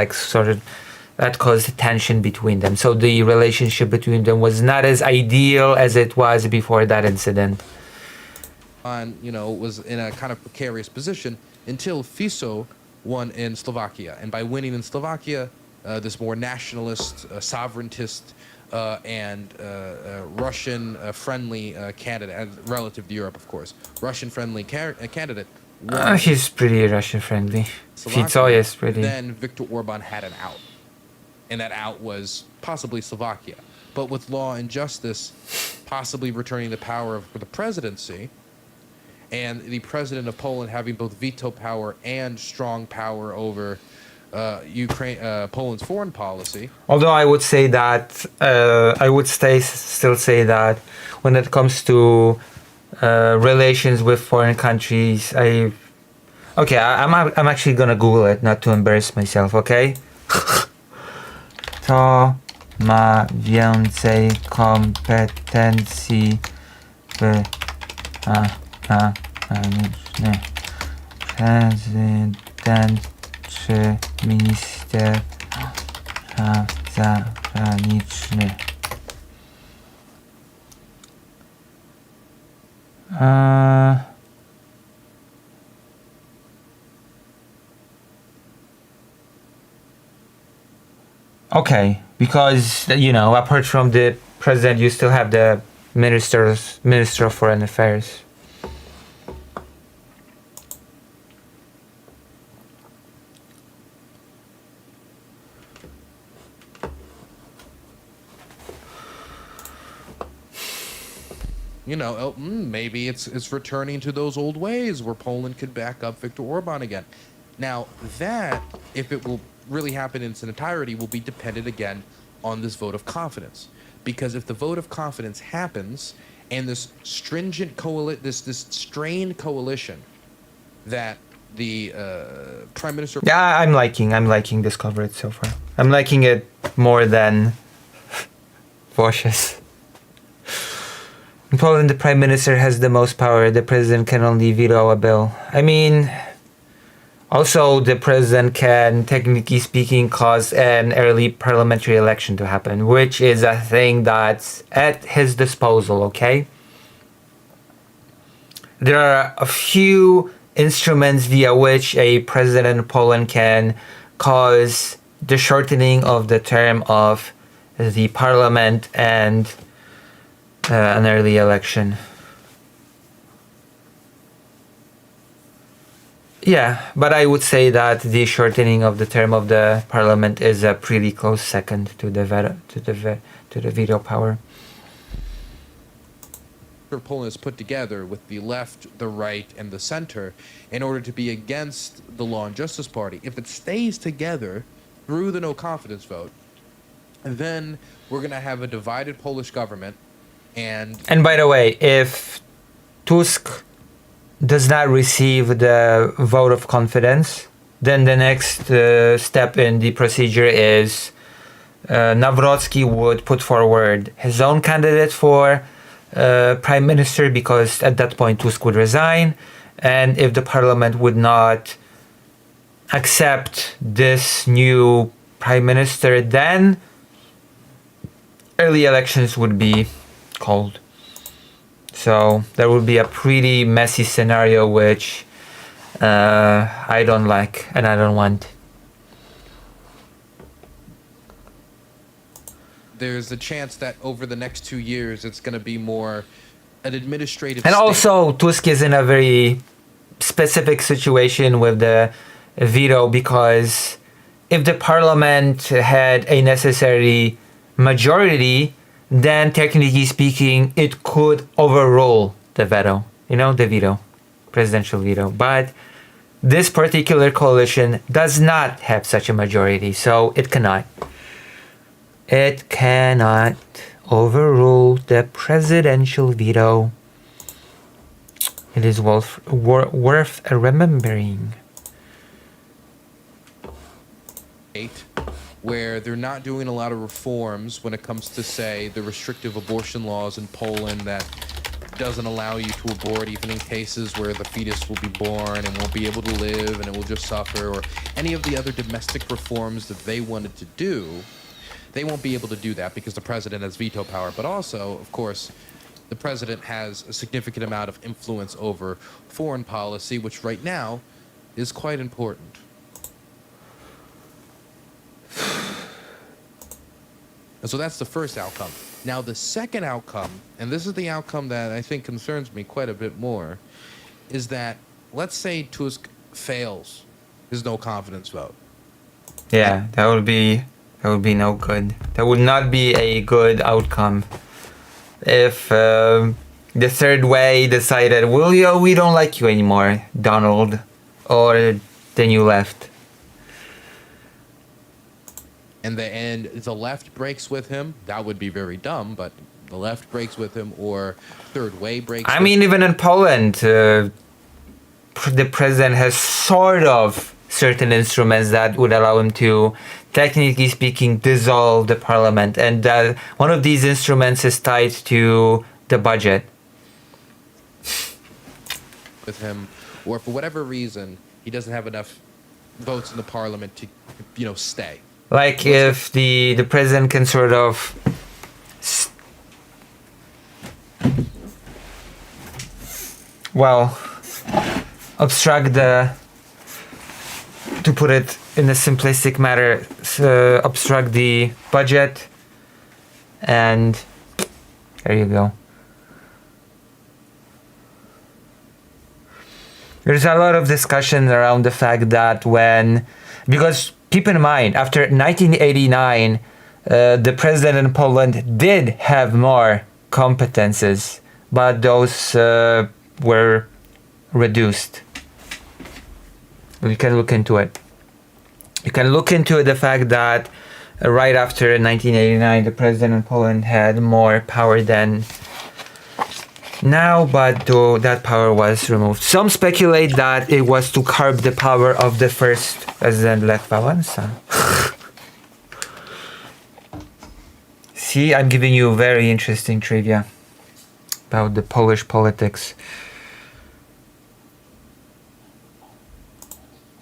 tension between them. So the relationship between them was not as ideal as it was before that incident. Was in a kind of precarious position until Fico won in Slovakia. And by winning in Slovakia, this more nationalist, sovereigntist, and Russian-friendly candidate, relative to Europe, of course, Russian-friendly candidate. He's pretty Russian-friendly. Fico is pretty. Then Viktor Orban had an out, and that out was possibly Slovakia. But with Law and Justice possibly returning the power of the presidency, and the president of Poland having both veto power and strong power over Poland's foreign policy. Although I would say that still say that when it comes to relations with foreign countries, I'm actually gonna Google it, not to embarrass myself, okay? To ma więcej kompetencji w zagranicznych. Prezydent Czy minister zagraniczny okay, because you know, apart from the president, you still have the Minister of Foreign Affairs. You know, maybe it's returning to those old ways where Poland could back up Viktor Orban again. Now, that, if it will really happen in its entirety, will be dependent again on this vote of confidence. Because if the vote of confidence happens, and this stringent this strained coalition that the Prime Minister... Yeah, I'm liking this coverage so far. I'm liking it more than Wojciech. In Poland, the Prime Minister has the most power. The President can only veto a bill. I mean, also the President can, technically speaking, cause an early parliamentary election to happen, which is a thing that's at his disposal, okay? There are a few instruments via which a president in Poland can cause the shortening of the term of the parliament and an early election. Yeah, but I would say that the shortening of the term of the parliament is a pretty close second to the veto power. Poland is put together with the left, the right, and the center in order to be against the Law and Justice Party. If it stays together through the no confidence vote, then we're going to have a divided Polish government. And by the way, if Tusk does not receive the vote of confidence, then the next step in the procedure is Nawrocki would put forward his own candidate for Prime Minister, because at that point Tusk would resign, and if the parliament would not accept this new Prime Minister, then early elections would be called. So there would be a pretty messy scenario, which I don't like and I don't want. There's a chance that over the next 2 years it's going to be more an administrative and state. Also Tusk is in a very specific situation with the veto, because if the parliament had a necessary majority, then technically speaking it could overrule the veto, the veto, presidential veto. But this particular coalition does not have such a majority, so it cannot overrule the presidential veto. It is worth remembering. Where they're not doing a lot of reforms when it comes to, say, the restrictive abortion laws in Poland that doesn't allow you to abort even in cases where the fetus will be born and won't be able to live and it will just suffer, or any of the other domestic reforms that they wanted to do. They won't be able to do that because the president has veto power. But also, of course, the president has a significant amount of influence over foreign policy, which right now is quite important. And so that's the first outcome. Now, the second outcome, and this is the outcome that I think concerns me quite a bit more, is that, let's say Tusk fails his no confidence vote. Yeah, that would be no good. That would not be a good outcome. If the third way decided, well, we don't like you anymore, Donald, or then you left. And the left breaks with him, that would be very dumb, but the left breaks with him, or third way breaks with him. Even in Poland, the president has sort of certain instruments that would allow him to, technically speaking, dissolve the parliament. And one of these instruments is tied to the budget. With him, or for whatever reason, he doesn't have enough votes in the parliament to, stay. Like if the president can sort of obstruct to put it in a simplistic matter, obstruct the budget, and there you go. There's a lot of discussion around the fact that because keep in mind, after 1989, the president in Poland did have more competences, but those were reduced. You can look into it. You can look into the fact that right after 1989, the president in Poland had more power than now, but that power was removed. Some speculate that it was to curb the power of the first president, Lech Wałęsa. See, I'm giving you very interesting trivia about the Polish politics.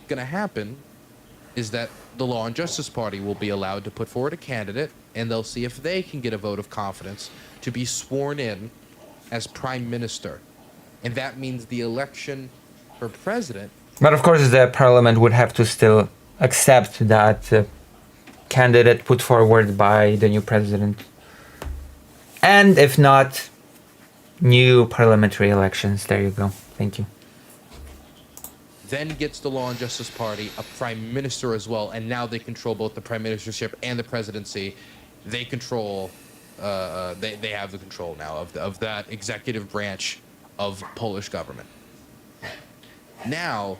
Going to happen is that the Law and Justice Party will be allowed to put forward a candidate, and they'll see if they can get a vote of confidence to be sworn in as prime minister. And that means the election for president. But of course, the parliament would have to still accept that candidate put forward by the new president. And if not, new parliamentary elections. There you go. Thank you. Then gets the Law and Justice Party a prime minister as well, and now they control both the prime ministership and the presidency. They control, they have the control now of that executive branch of Polish government. Now,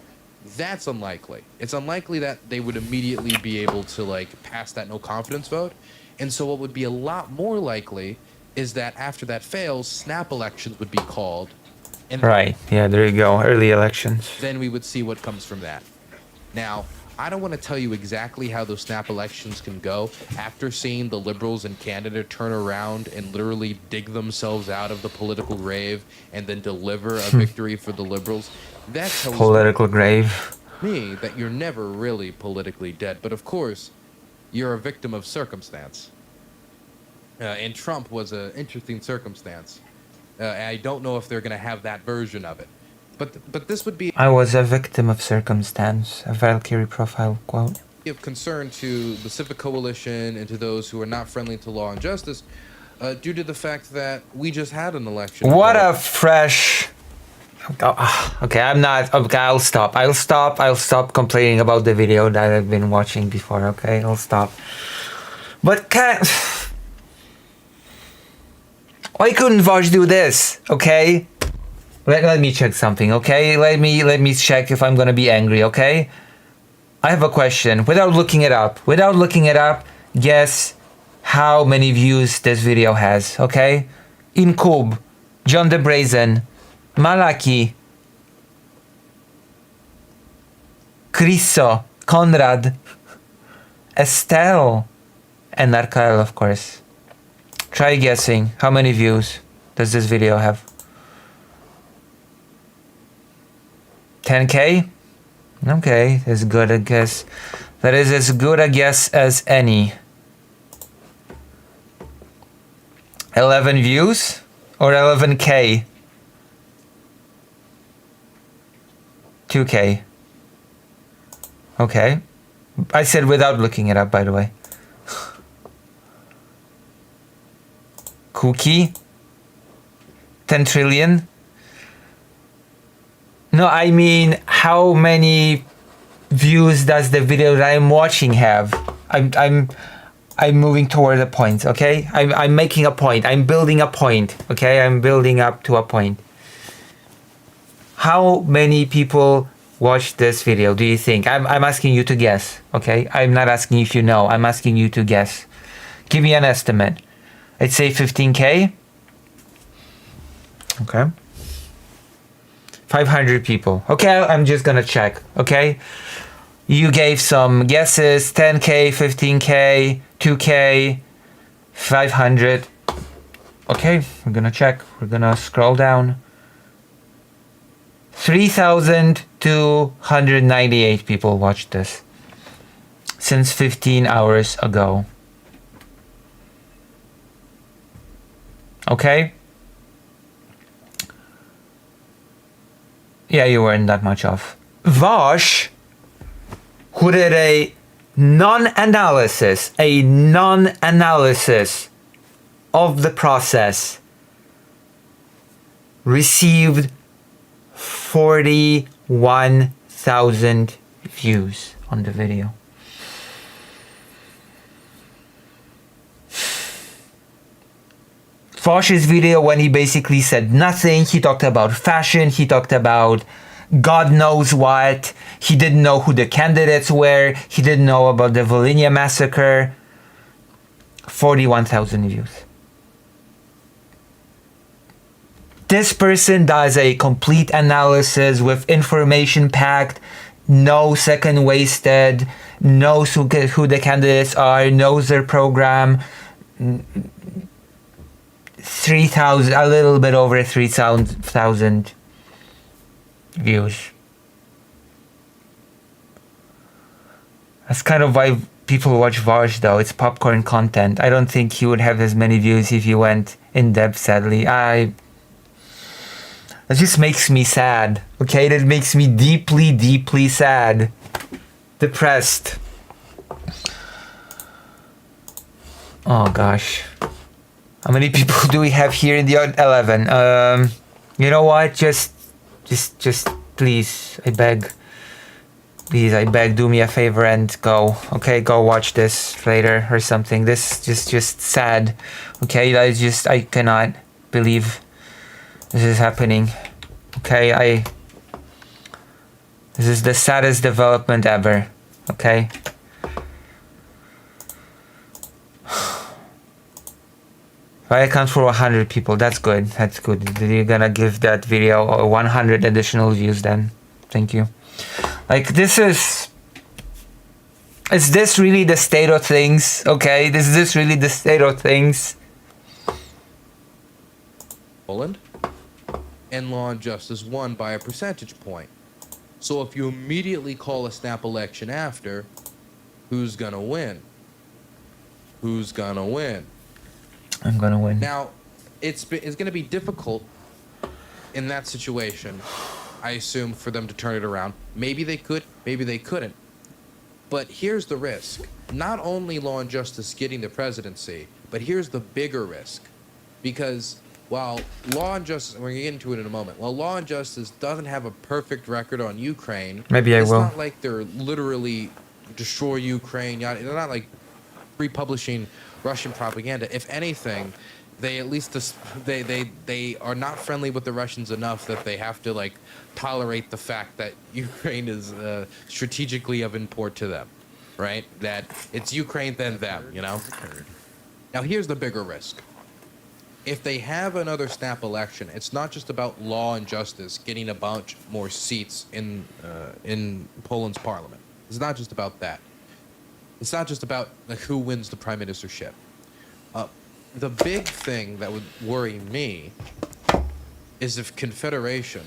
that's unlikely. It's unlikely that they would immediately be able to pass that no confidence vote. And so what would be a lot more likely is that after that fails, snap elections would be called. And right, yeah, there you go, early elections. Then we would see what comes from that. Now, I don't want to tell you exactly how those snap elections can go after seeing the Liberals in Canada turn around and literally dig themselves out of the political grave and then deliver a victory for the Liberals. That's how political grave. Me, that you're never really politically dead, but of course, you're a victim of circumstance. And Trump was an interesting circumstance. I don't know if they're going to have that version of it. But this would be... I was a victim of circumstance, a Valkyrie profile quote. Of concern to the Civic Coalition and to those who are not friendly to law and justice due to the fact that we just had an election. What a fresh... Okay, I'm not... Okay, I'll stop. I'll stop complaining about the video that I've been watching before, okay? I'll stop. But why couldn't Vosh do this, okay? Let me check something, okay? Let me check if I'm gonna be angry, okay? I have a question. Without looking it up, guess how many views this video has, okay? Incub, John the Brazen, Malaki, Criso, Konrad, Estelle, and Narkael, of course. Try guessing. How many views does this video have? 10K? Okay, that's good a guess. That is as good a guess as any. 11 views or 11K? 2K. Okay. I said without looking it up, by the way. Cookie? 10 trillion? No, I mean, how many views does the video that I'm watching have? I'm moving toward a point, okay? I'm making a point. I'm building a point, okay? I'm building up to a point. How many people watched this video, do you think? I'm asking you to guess, okay? I'm not asking if you know. I'm asking you to guess. Give me an estimate. I'd say 15K. Okay. 500 people. Okay, I'm just gonna check, okay? You gave some guesses, 10K, 15K, 2K, 500. Okay, we're gonna check. We're gonna scroll down. 3,298 people watched this since 15 hours ago. Okay? Yeah, you weren't that much off. Vosh, who did a non-analysis of the process, received 41,000 views on the video. Vosh's video, when he basically said nothing, he talked about fashion, he talked about God knows what, he didn't know who the candidates were, he didn't know about the Volhynia massacre. 41,000 views. This person does a complete analysis with information packed, no second wasted, knows who the candidates are, knows their program. 3,000, a little bit over 3,000 views. That's kind of why people watch Vosh, though. It's popcorn content. I don't think he would have as many views if he went in depth, sadly. That just makes me sad. Okay, that makes me deeply, deeply sad. Depressed. Oh gosh. How many people do we have here in the 11? You know what? Just please, I beg. Please, I beg, do me a favor and go. Okay, go watch this later or something. This just sad. Okay, I cannot believe this is happening. Okay, this is the saddest development ever. Okay. I account for 100 people. That's good. That's good. You're gonna give that video 100 additional views then. Thank you. Like, is this really the state of things? Okay, is this really the state of things? Poland and Law and Justice won by a percentage point. So if you immediately call a snap election after, who's gonna win? Who's gonna win? I'm gonna win. Now, it's gonna be difficult in that situation, I assume, for them to turn it around. Maybe they could, maybe they couldn't. But here's the risk. Not only Law and Justice getting the presidency, but here's the bigger risk. Because while Law and Justice, we're going to get into it in a moment, while Law and Justice doesn't have a perfect record on Ukraine, maybe it's I will. not like they're literally destroy Ukraine. They're not like republishing Russian propaganda. If anything, they at least they are not friendly with the Russians enough that they have to like tolerate the fact that Ukraine is strategically of import to them, right? That it's Ukraine then them, you know. Now here's the bigger risk. If they have another snap election, it's not just about Law and Justice getting a bunch more seats in Poland's parliament. It's not just about that. It's not just about like, who wins the prime ministership. The big thing that would worry me is if Confederation,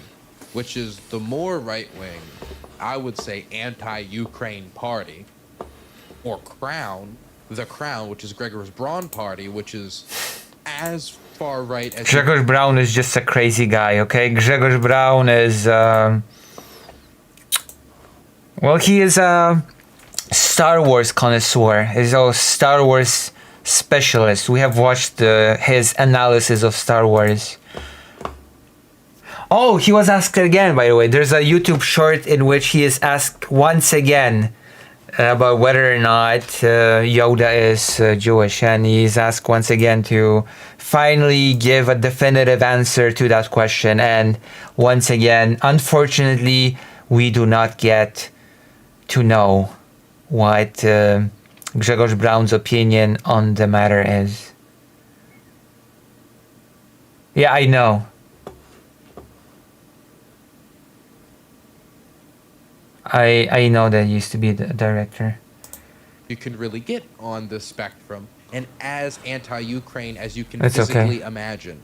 which is the more right-wing, I would say anti-Ukraine party, or Crown, the Crown, which is Grzegorz Braun party, which is as far right as... Grzegorz Braun is just a crazy guy, okay? Grzegorz Braun is... well, he is a Star Wars connoisseur. He's a Star Wars specialist. We have watched his analysis of Star Wars. Oh, he was asked again, by the way. There's a YouTube short in which he is asked once again about whether or not Yoda is Jewish, and he's asked once again to finally give a definitive answer to that question. And once again, unfortunately, we do not get to know what Grzegorz Braun's opinion on the matter is. Yeah, I know. I know that he used to be the director. You can really get on the spectrum and as anti-Ukraine as you can That's physically okay. imagine.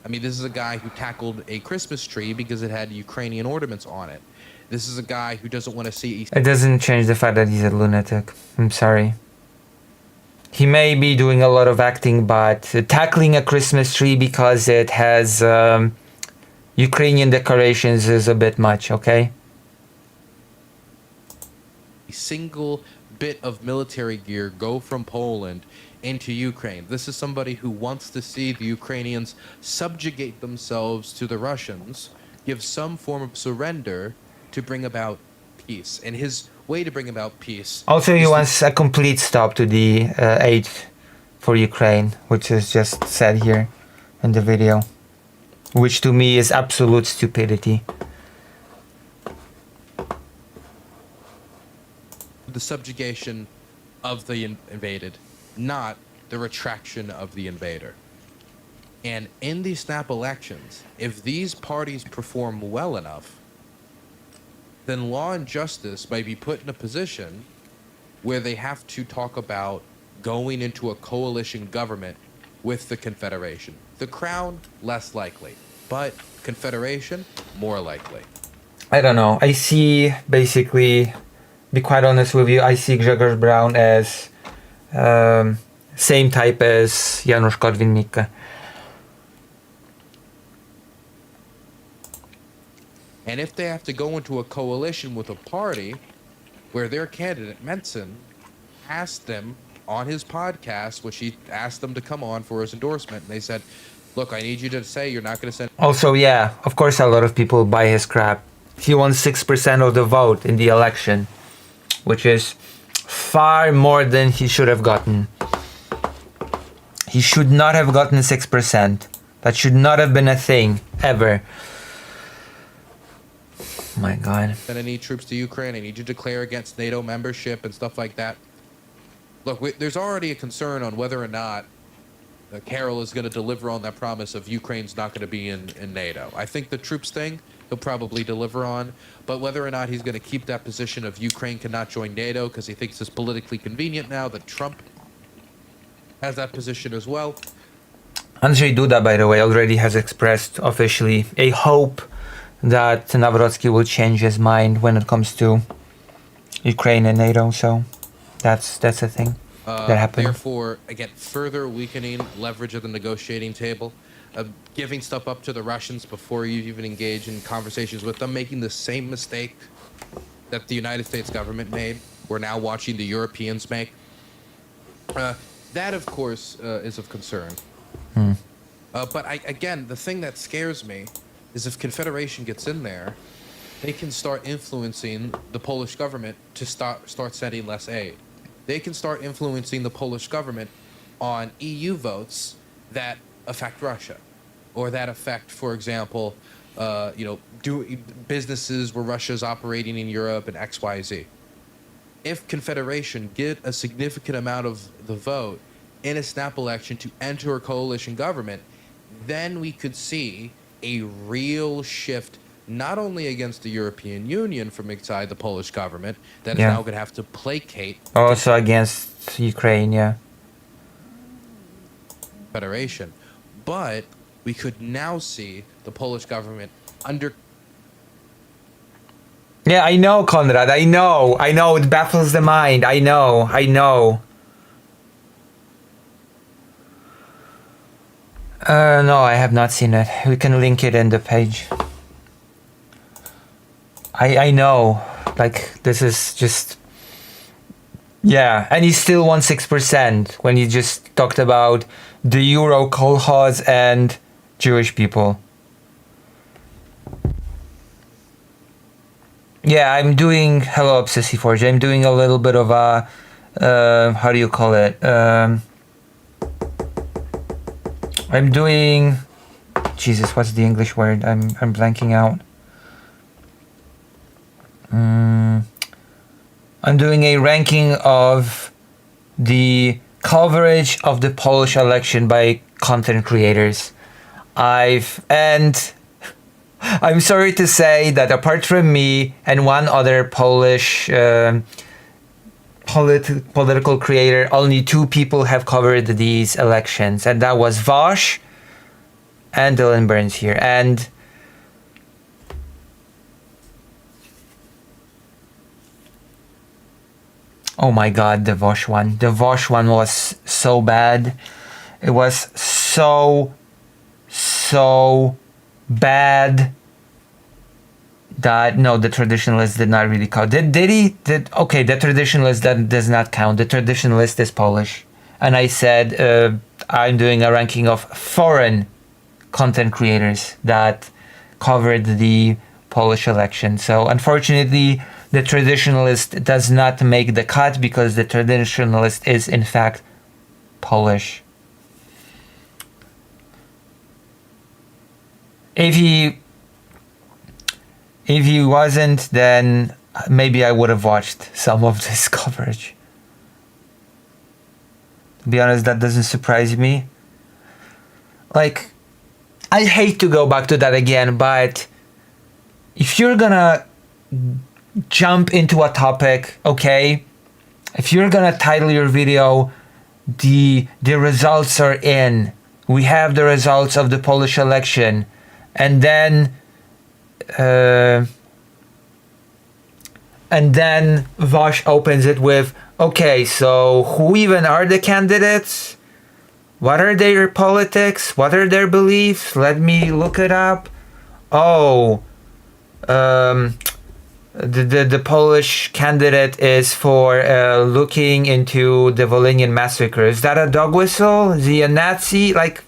I mean, this is a guy who tackled a Christmas tree because it had Ukrainian ornaments on it. This is a guy who doesn't want to see... It doesn't change the fact that he's a lunatic. I'm sorry. He may be doing a lot of acting, but tackling a Christmas tree because it has Ukrainian decorations is a bit much, okay? A single bit of military gear go from Poland into Ukraine. This is somebody who wants to see the Ukrainians subjugate themselves to the Russians, give some form of surrender to bring about peace. And his way to bring about peace... Also, he wants a complete stop to the aid for Ukraine, which is just said here in the video, which to me is absolute stupidity. The subjugation of the invaded, not the retraction of the invader. And in these snap elections, if these parties perform well enough, then law and justice may be put in a position where they have to talk about going into a coalition government with the Confederation. The Crown, less likely, but Confederation, more likely. I don't know. I see, basically, be quite honest with you, I see Grzegorz Braun as same type as Janusz Korwin-Mikke. And if they have to go into a coalition with a party where their candidate, Menson, asked them on his podcast, which he asked them to come on for his endorsement, and they said, look, I need you to say you're not going to send... Also, yeah, of course a lot of people buy his crap. He won 6% of the vote in the election, which is far more than he should have gotten. He should not have gotten 6%. That should not have been a thing, ever. My God. Send any troops to Ukraine. I need you to declare against NATO membership and stuff like that. Look, there's already a concern on whether or not Karol is going to deliver on that promise of Ukraine's not going to be in NATO. I think the troops thing he'll probably deliver on, but whether or not he's going to keep that position of Ukraine cannot join NATO because he thinks it's politically convenient now that Trump has that position as well. Andrzej Duda, by the way, already has expressed officially a hope that Nawrocki will change his mind when it comes to Ukraine and NATO, so that's a thing that happened. Therefore, again, further weakening leverage of the negotiating table, giving stuff up to the Russians before you even engage in conversations with them, making the same mistake that the United States government made, we're now watching the Europeans make. That, of course, is of concern. But again, the thing that scares me is if Confederation gets in there, they can start influencing the Polish government to start sending less aid. They can start influencing the Polish government on EU votes that affect Russia, or that affect, for example, businesses where Russia's operating in Europe and XYZ. If Confederation get a significant amount of the vote in a snap election to enter a coalition government, then we could see a real shift, not only against the European Union from inside the Polish government, that is now going to have to placate... Also against Ukraine, yeah. Federation. But we could now see the Polish government under... Yeah, I know, Konrad, I know, it baffles the mind, I know. No, I have not seen it. We can link it in the page. I know, like, this is just... Yeah, and he still won 6% when he just talked about the Euro kolkhoz and Jewish people. Yeah, I'm doing... Hello, Obsessive4j. I'm doing a little bit of a... how do you call it? I'm doing... Jesus, what's the English word? I'm blanking out. I'm doing a ranking of the coverage of the Polish election by content creators. And I'm sorry to say that apart from me and one other Polish political creator, only 2 people have covered these elections, and that was Vosh and Dylan Burns here. And oh my god, the Vosh one. The Vosh one was so bad. It was so bad that no, the traditionalist did not really count. Did he? Okay, the traditionalist that does not count. The traditionalist is Polish. And I said I'm doing a ranking of foreign content creators that covered the Polish election. So unfortunately, the traditionalist does not make the cut because the traditionalist is in fact Polish. If he wasn't, then maybe I would have watched some of this coverage. To be honest, that doesn't surprise me. Like, I hate to go back to that again, but if you're gonna jump into a topic, okay, if you're gonna title your video, the results are in. We have the results of the Polish election. And then Vosh opens it with, okay, so who even are the candidates? What are their politics? What are their beliefs? Let me look it up. Oh, the Polish candidate is for looking into the Volhynian massacre. Is that a dog whistle? Is he a Nazi? Like,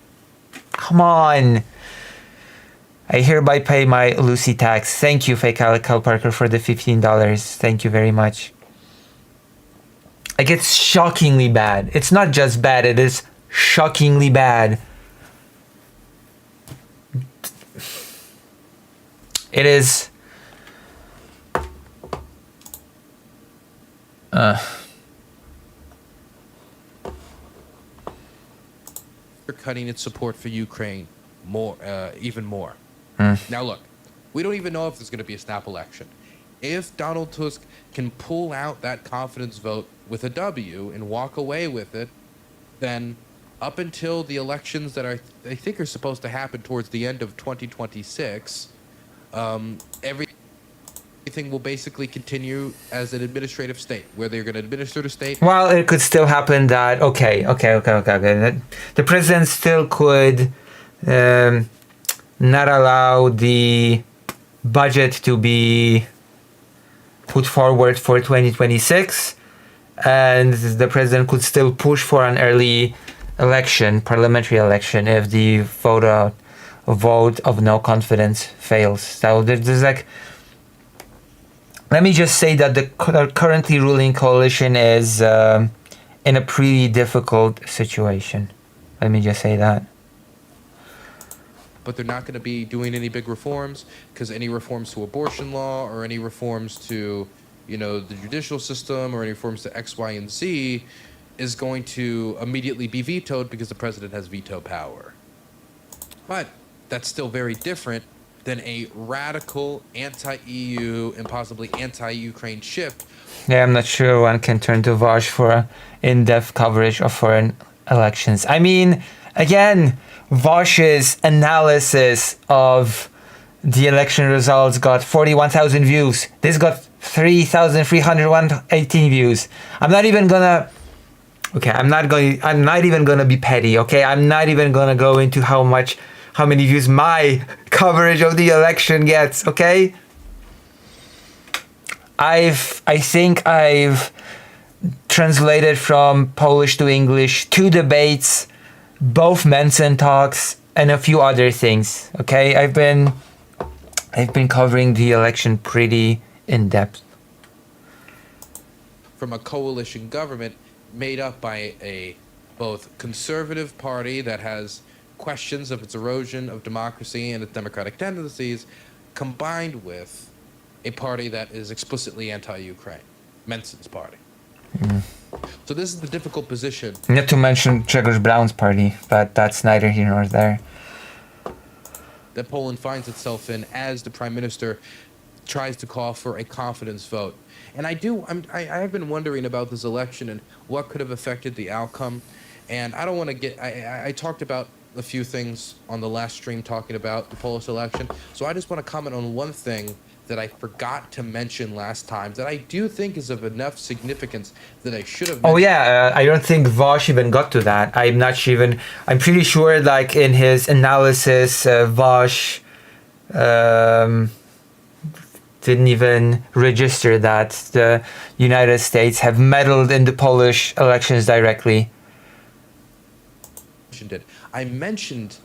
come on. I hereby pay my Lucy tax. Thank you, Fake Alec Parker, for the $15. Thank you very much. Like, it's shockingly bad. It's not just bad, it is shockingly bad. It is... They're cutting its support for Ukraine more, even more. Now look, we don't even know if there's going to be a snap election. If Donald Tusk can pull out that confidence vote with a W and walk away with it, then up until the elections that I think are supposed to happen towards the end of 2026, everything will basically continue as an administrative state, where they're going to administer the state. Well, it could still happen that, okay. The president still could not allow the budget to be put forward for 2026, and the president could still push for an early election, parliamentary election, if the vote of no confidence fails. So there's like, let me just say that the currently ruling coalition is in a pretty difficult situation. Let me just say that. But they're not going to be doing any big reforms, because any reforms to abortion law or any reforms to, the judicial system or any reforms to X, Y, and Z is going to immediately be vetoed because the president has veto power. But that's still very different than a radical anti-EU and possibly anti-Ukraine shift. Yeah, I'm not sure one can turn to Vosh for in-depth coverage of foreign elections. I mean, again, Vosh's analysis of the election results got 41,000 views. This got 3,318 views. I'm not even gonna be petty, okay? I'm not even gonna go into how many views my coverage of the election gets, okay? I think I've translated from Polish to English 2 debates, both Manson talks, and a few other things, okay? I've been covering the election pretty in depth. From a coalition government made up by a both conservative party that has questions of its erosion of democracy and its democratic tendencies, combined with a party that is explicitly anti-Ukraine, Menson's party. So this is the difficult position. Not to mention Grzegorz Braun's party, but that's neither here nor there. That Poland finds itself in as the prime minister tries to call for a confidence vote. And I have been wondering about this election and what could have affected the outcome. And I don't want to I talked about a few things on the last stream talking about the Polish election. So I just want to comment on one thing that I forgot to mention last time that I do think is of enough significance that I should have mentioned. Oh yeah, I don't think Vosh even got to that. I'm pretty sure like in his analysis, Vosh didn't even register that the United States have meddled in the Polish elections directly. I mentioned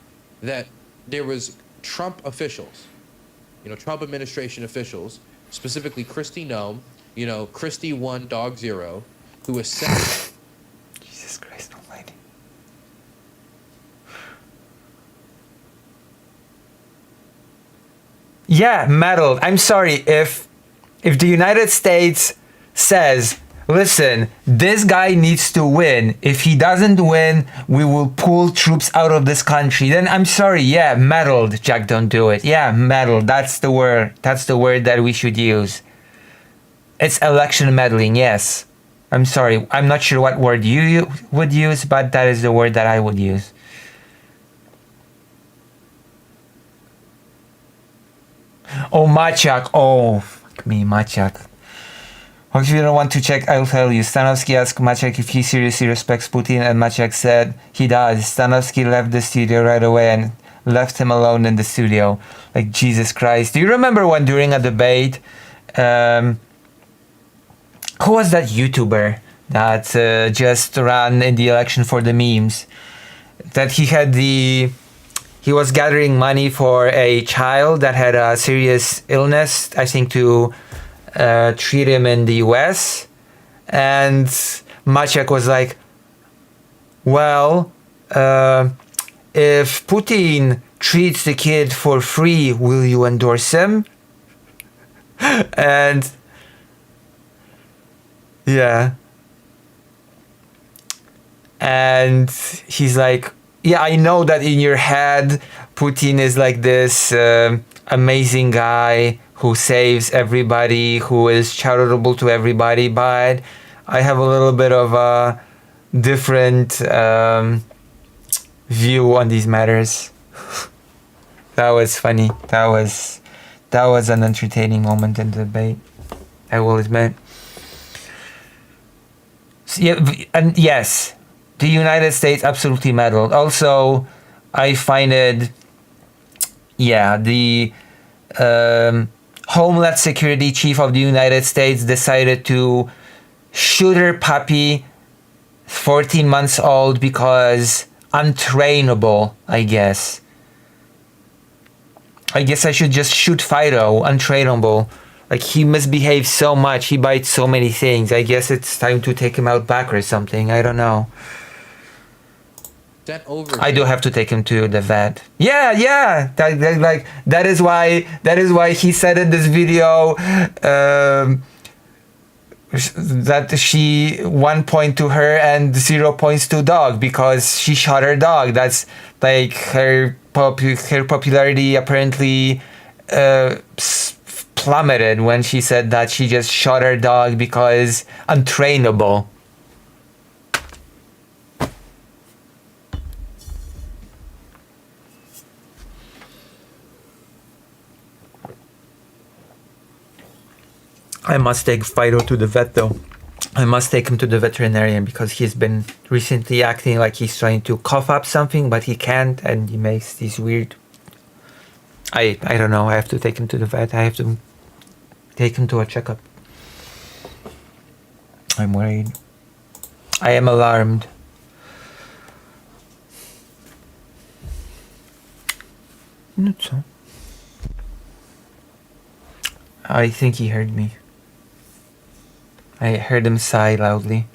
that there was Trump officials, Trump administration officials, specifically Kristi Noem, Kristi 1 Dog 0, who assessed. Jesus Christ Almighty. Yeah, meddled. I'm sorry if the United States says, listen, this guy needs to win. If he doesn't win, we will pull troops out of this country. Then I'm sorry, yeah, meddled, Jack, don't do it. Yeah, meddled, that's the word. That's the word that we should use. It's election meddling, yes. I'm sorry, I'm not sure what word you would use, but that is the word that I would use. Oh, Maciak. Oh, fuck me, Maciak. Or if you don't want to check, I'll tell you. Stanowski asked Maciek if he seriously respects Putin, and Maciek said he does. Stanowski left the studio right away and left him alone in the studio. Like, Jesus Christ. Do you remember when during a debate, who was that YouTuber that just ran in the election for the memes? That he was gathering money for a child that had a serious illness, I think to treat him in the US, and Maciek was like, well, if Putin treats the kid for free, will you endorse him? And yeah, and he's like, yeah, I know that in your head Putin is like this amazing guy who saves everybody, who is charitable to everybody, but I have a little bit of a different view on these matters. That was funny. That was an entertaining moment in the debate, I will admit. So, yeah, and yes, the United States absolutely meddled. Also, I find it, the Homeland Security Chief of the United States decided to shoot her puppy, 14 months old, because untrainable, I guess. I guess I should just shoot Fido, untrainable. Like, he misbehaves so much, he bites so many things. I guess it's time to take him out back or something, I don't know. I do have to take him to the vet. Yeah. That is why he said in this video that she 1 point to her and 0 points to dog because she shot her dog. That's like her popularity apparently plummeted when she said that she just shot her dog because untrainable. I must take Fido to the vet though. I must take him to the veterinarian because he's been recently acting like he's trying to cough up something, but he can't, and he makes these weird... I don't know, I have to take him to the vet. I have to take him to a checkup. I'm worried. I am alarmed. Not so. I think he heard me. I heard him sigh loudly.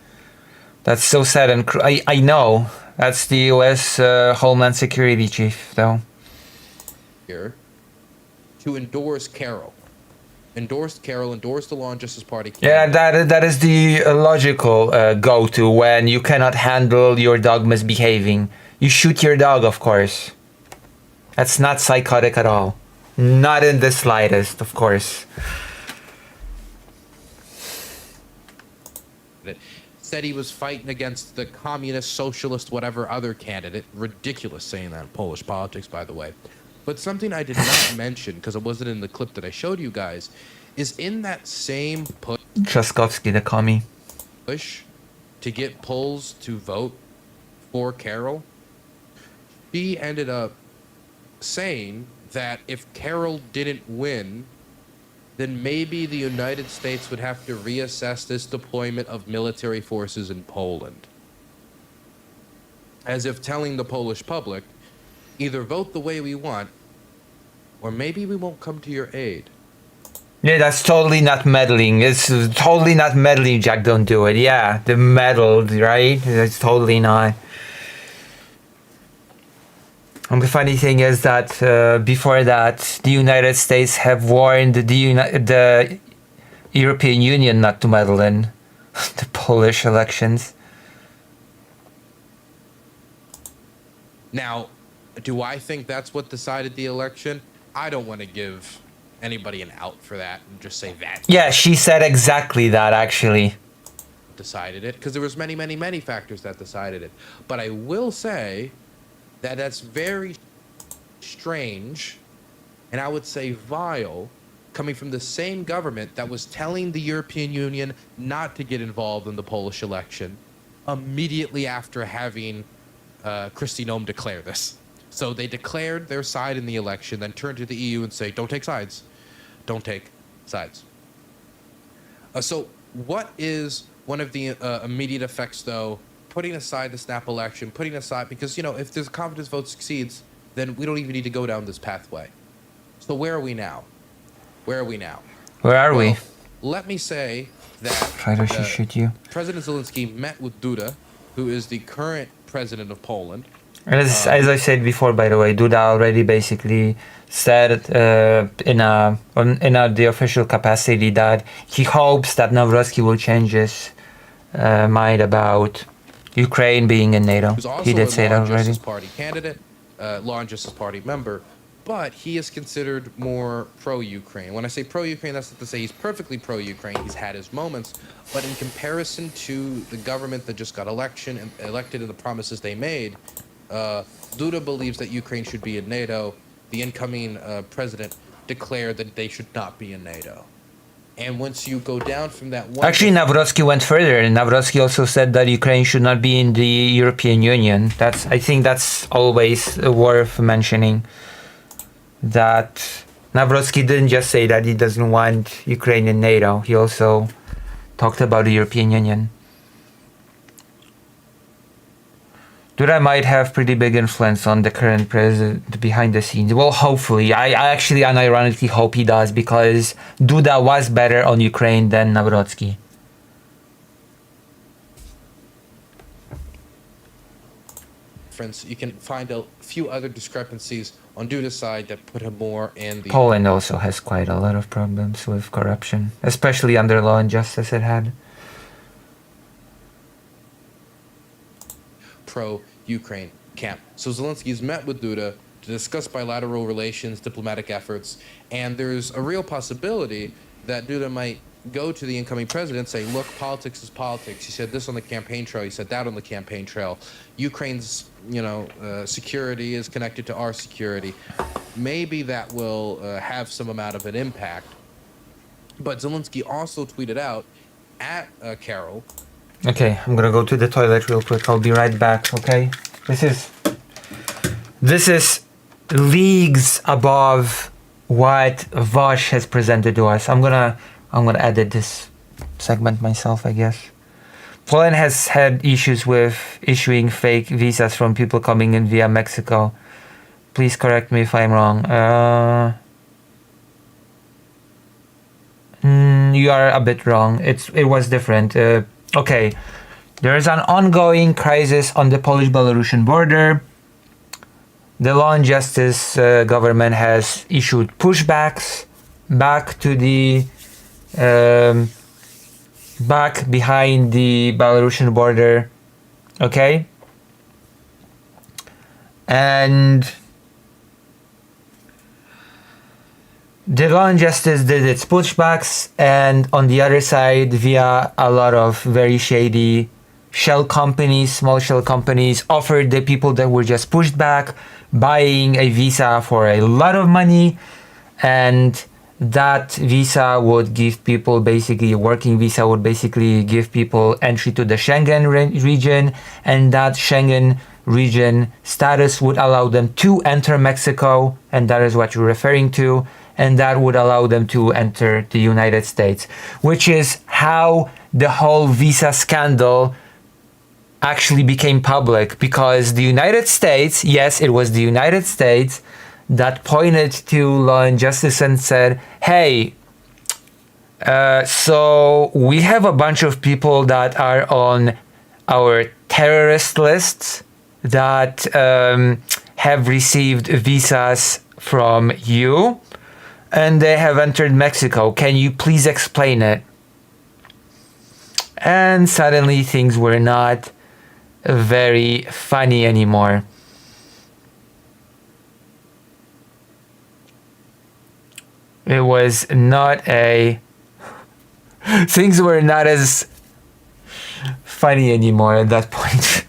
That's so sad and I know. That's the US Homeland Security Chief, though. Here to endorse Carol. Endorsed Carol, endorsed the Law and Justice Party. Yeah, that is the logical go-to when you cannot handle your dog misbehaving. You shoot your dog, of course. That's not psychotic at all. Not in the slightest, of course. said he was fighting against the communist, socialist, whatever other candidate. Ridiculous saying that in Polish politics, by the way. But something I did not mention, because it wasn't in the clip that I showed you guys, is in that same Trzaskowski, the commie. push to get Poles to vote for Carol, she ended up saying that if Carol didn't win, then maybe the United States would have to reassess this deployment of military forces in Poland. As if telling the Polish public, either vote the way we want, or maybe we won't come to your aid. Yeah, that's totally not meddling. It's totally not meddling, Jack. Don't do it. Yeah, the meddled, right? It's totally not. And the funny thing is that before that, the United States have warned the European Union not to meddle in the Polish elections. Now, do I think that's what decided the election? I don't want to give anybody an out for that and just say that. Yeah, she said exactly that, actually. Decided it, because there was many factors that decided it. But I will say that that's very strange, and I would say vile, coming from the same government that was telling the European Union not to get involved in the Polish election immediately after having Kristi Noem declare this. So they declared their side in the election, then turned to the EU and say, don't take sides. Don't take sides. So what is one of the immediate effects, though, putting aside the snap election, putting aside, because, you know, if this confidence vote succeeds, then we don't even need to go down this pathway. So where are we now? Where are we now? Where are we? Let me say that Why does she shoot you? President Zelensky met with Duda, who is the current president of Poland. As I said before, by the way, Duda already basically said in the official capacity that he hopes that Nawrocki will change his mind about Ukraine being in NATO. He did say that already. Justice Party candidate, Law and Justice Party member, but he is considered more pro-Ukraine. When I say pro-Ukraine, that's not to say he's perfectly pro-Ukraine. He's had his moments, but in comparison to the government that just got elected and the promises they made, Duda believes that Ukraine should be in NATO. The incoming president declared that they should not be in NATO. And once you go down from that one... Actually, Nawrocki went further, and Nawrocki also said that Ukraine should not be in the European Union. I think that's always worth mentioning. That Nawrocki didn't just say that he doesn't want Ukraine in NATO. He also talked about the European Union. Duda might have pretty big influence on the current president behind the scenes. Well, hopefully. I actually unironically hope he does, because Duda was better on Ukraine than Nawrocki. You can find a few other discrepancies on Duda's side that put him more in the... Poland also has quite a lot of problems with corruption, especially under Law and Justice it had. Pro-Ukraine camp. So Zelensky's met with Duda to discuss bilateral relations, diplomatic efforts, and there's a real possibility that Duda might go to the incoming president and say, look, politics is politics. He said this on the campaign trail. He said that on the campaign trail. Ukraine's, security is connected to our security. Maybe that will have some amount of an impact. But Zelensky also tweeted out at Carol. Okay, I'm gonna go to the toilet real quick. I'll be right back, okay? This is leagues above what Vosh has presented to us. I'm gonna edit this segment myself, I guess. Poland has had issues with issuing fake visas from people coming in via Mexico. Please correct me if I'm wrong. You are a bit wrong. It was different. Okay, there is an ongoing crisis on the Polish-Belarusian border. The Law and Justice government has issued pushbacks back to the back behind the Belarusian border. Okay, and the Law and Justice did its pushbacks, and on the other side, via a lot of very shady shell companies, small shell companies, offered the people that were just pushed back buying a visa for a lot of money, and that visa would give people, basically a working visa would basically give people entry to the Schengen region, and that Schengen region status would allow them to enter Mexico, and that is what you're referring to, and that would allow them to enter the United States, which is how the whole visa scandal actually became public, because the United States, yes, it was the United States that pointed to Law and Justice and said, hey, so we have a bunch of people that are on our terrorist lists that have received visas from you, and they have entered Mexico. Can you please explain it? And suddenly things were not very funny anymore. It was not a... things were not as funny anymore at that point.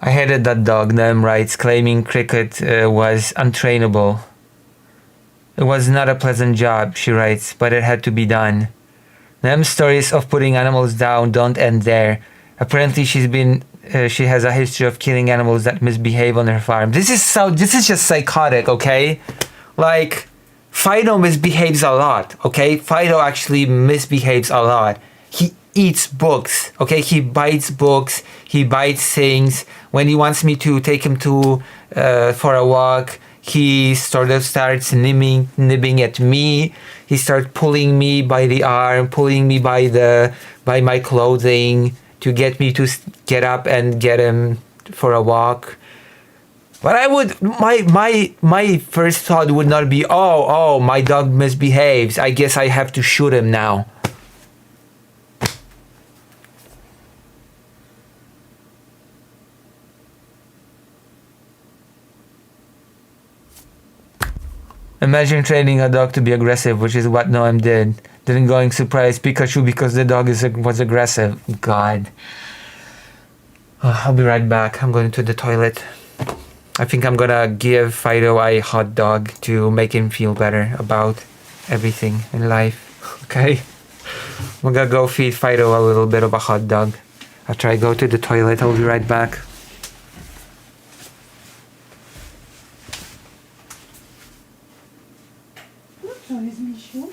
I hated that dog, Nam writes, claiming Cricket was untrainable. It was not a pleasant job, she writes, but it had to be done. Nam's stories of putting animals down don't end there. Apparently she has a history of killing animals that misbehave on her farm. This is just psychotic, okay? Like, Fido misbehaves a lot, okay? Fido actually misbehaves a lot. He eats books, okay? He bites books, he bites things. When he wants me to take him to for a walk, he sort of starts nibbing at me. He starts pulling me by the arm, pulling me by my clothing to get me to get up and get him for a walk. But I would, my first thought would not be, oh, my dog misbehaves, I guess I have to shoot him now. Imagine training a dog to be aggressive, which is what Noam did. Then going surprise Pikachu because the dog was aggressive. God. I'll be right back. I'm going to the toilet. I think I'm gonna give Fido a hot dog to make him feel better about everything in life. Okay? I'm gonna go feed Fido a little bit of a hot dog after I go to the toilet. I'll be right back. Co jest, misiu?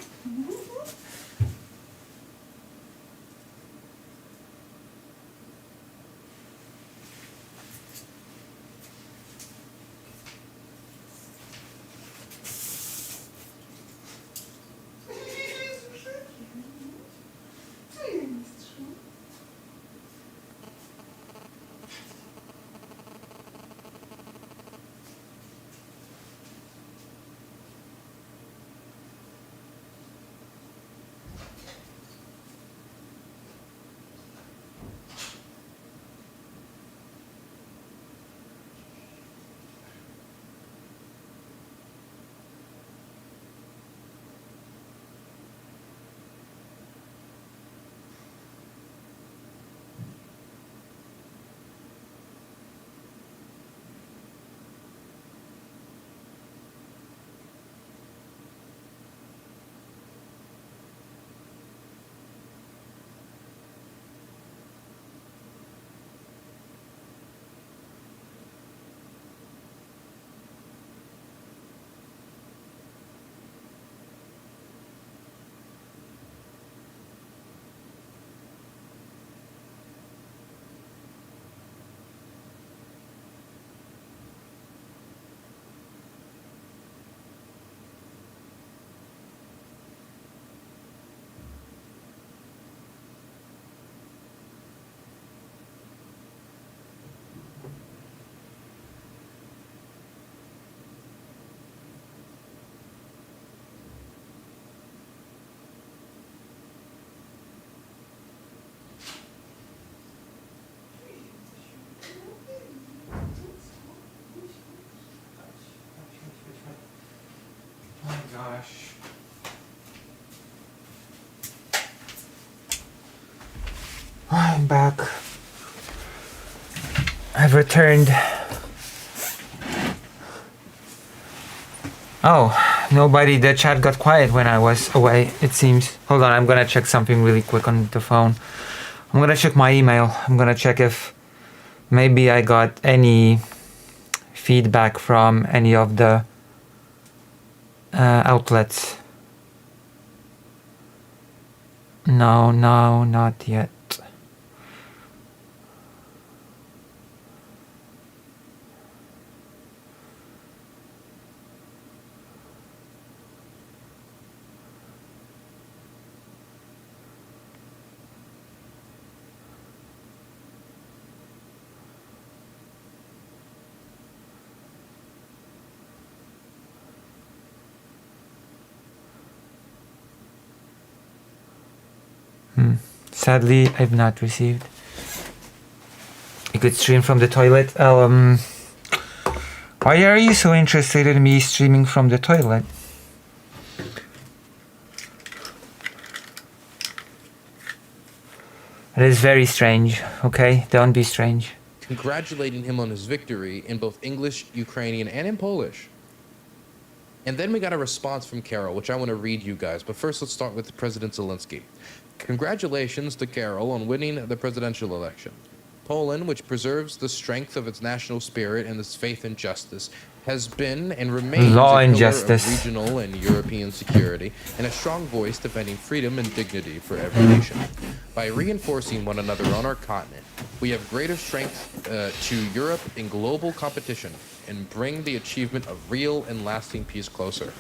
Oh my gosh. I'm back. I've returned. Oh, nobody. The chat got quiet when I was away, it seems. Hold on, I'm gonna check something really quick on the phone. I'm gonna check my email. I'm gonna check if maybe I got any feedback from any of the outlets. No, not yet. Sadly, I've not received. You could stream from the toilet. Why are you so interested in me streaming from the toilet? It is very strange, okay? Don't be strange. Congratulating him on his victory in both English, Ukrainian, and in Polish. And then we got a response from Carol, which I want to read you guys. But first, let's start with President Zelensky. Congratulations to Carol on winning the presidential election. Poland, which preserves the strength of its national spirit and its faith in justice, has been and remains Law a and pillar justice. of regional and European security and a strong voice defending freedom and dignity for every nation. By reinforcing one another on our continent, we have greater strength to Europe in global competition and bring the achievement of real and lasting peace closer.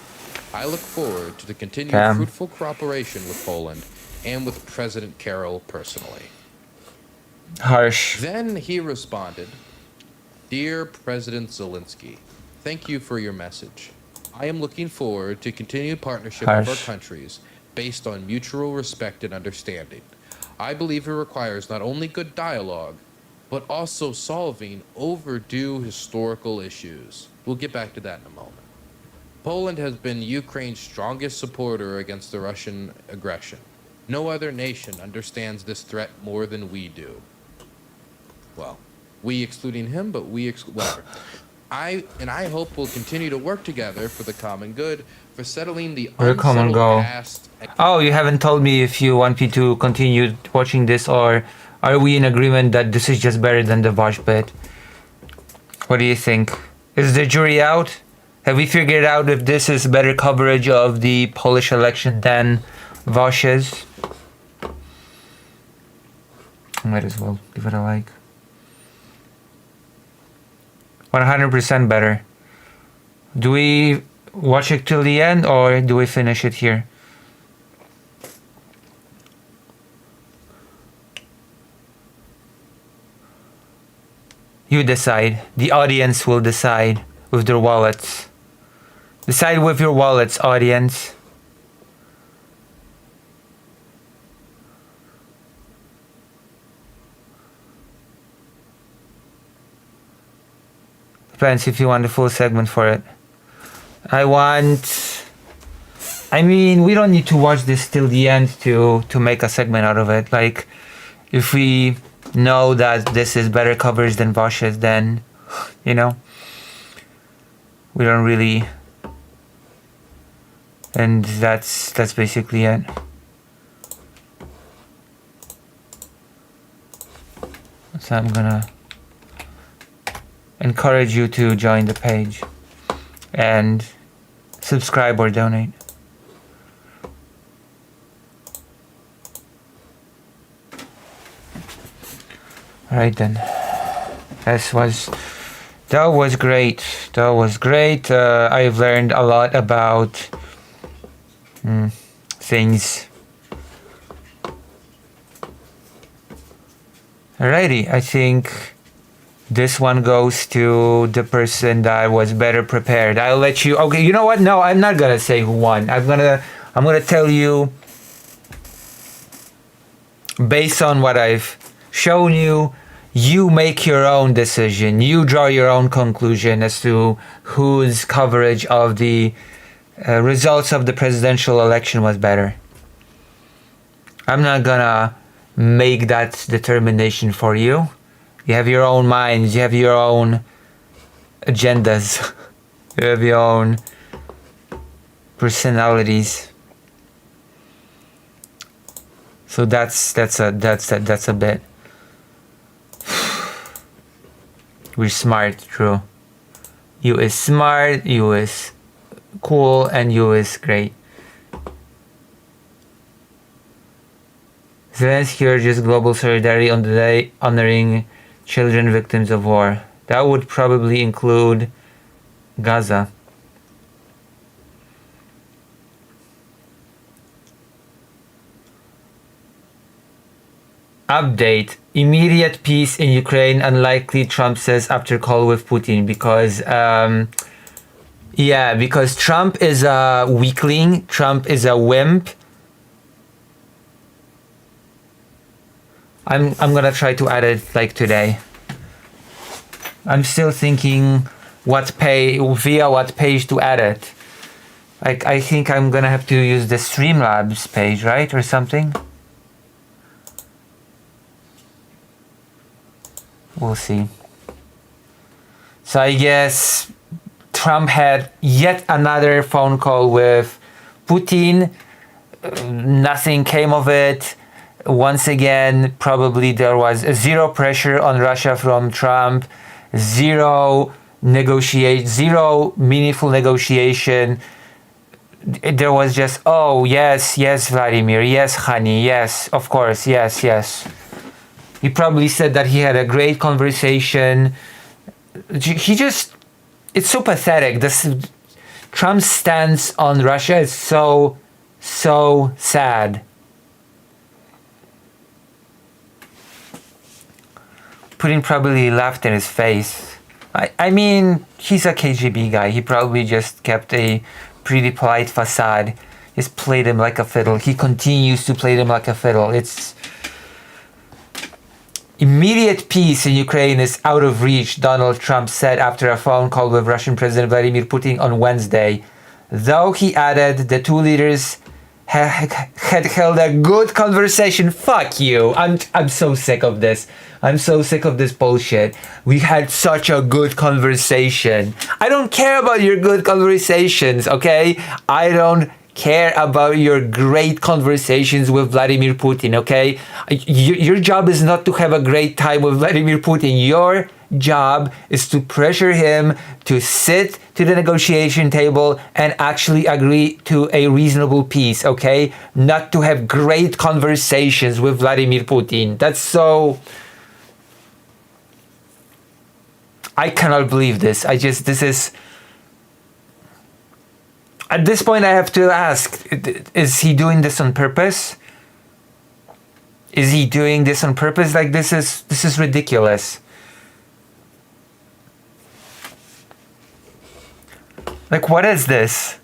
I look forward to the continued fruitful cooperation with Poland and with President Carol personally. Harsh. Then he responded, Dear President Zelensky, thank you for your message. I am looking forward to continued partnership of our countries based on mutual respect and understanding. I believe it requires not only good dialogue, but also solving overdue historical issues. We'll get back to that in a moment. Poland has been Ukraine's strongest supporter against the Russian aggression. No other nation understands this threat more than we do. Well, we excluding him, but whatever. I hope we'll continue to work together for the common good, for settling the common goal. Oh, you haven't told me if you want me to continue watching this, or are we in agreement that this is just better than the Vosh bit? What do you think? Is the jury out? Have we figured out if this is better coverage of the Polish election than Vosh's? Might as well give it a like. 100% better. Do we watch it till the end, or do we finish it here? You decide. The audience will decide with their wallets. Decide with your wallets, audience. Depends if you want the full segment for it. I mean, we don't need to watch this till the end to make a segment out of it. Like, if we know that this is better coverage than Vosh's, then, you know, we don't really. And that's basically it. So I'm gonna encourage you to join the page and subscribe or donate. Alright then. That was great. That was great. I've learned a lot about things. Alrighty, I think this one goes to the person that was better prepared. I'll let you. Okay, you know what? No, I'm not gonna say who won. I'm gonna tell you based on what I've shown you. You make your own decision. You draw your own conclusion as to whose coverage of the results of the presidential election was better. I'm not gonna make that determination for you. You have your own minds, you have your own agendas, you have your own personalities. So that's a bit. We're smart, true. You is smart, you is cool, and you is great. Zelensky urges global solidarity on the day honoring children victims of war. That would probably include Gaza. Update. Immediate peace in Ukraine unlikely, Trump says after call with Putin, because because Trump is a weakling, Trump is a wimp. I'm gonna try to add it like today. I'm still thinking via what page to add it. Like, I think I'm gonna have to use the Streamlabs page, right, or something. We'll see. So I guess Trump had yet another phone call with Putin. Nothing came of it. Once again, probably there was zero pressure on Russia from Trump, zero meaningful negotiation. There was just, oh, yes, Vladimir, yes, honey, yes, of course, yes. He probably said that he had a great conversation. It's so pathetic. Trump's stance on Russia is so sad. Putin probably laughed in his face. I mean, he's a KGB guy. He probably just kept a pretty polite facade. Just played him like a fiddle. He continues to play him like a fiddle. It's immediate peace in Ukraine is out of reach, Donald Trump said after a phone call with Russian President Vladimir Putin on Wednesday. Though he added the two leaders had held a good conversation. Fuck you. I'm so sick of this. I'm so sick of this bullshit. We had such a good conversation. I don't care about your good conversations, okay? I don't care about your great conversations with Vladimir Putin, okay? Your job is not to have a great time with Vladimir Putin. Your job is to pressure him to sit to the negotiation table and actually agree to a reasonable peace, okay? Not to have great conversations with Vladimir Putin. That's so... I cannot believe this. This is... At this point, I have to ask, is he doing this on purpose? Is he doing this on purpose? Like, this is ridiculous. Like, what is this?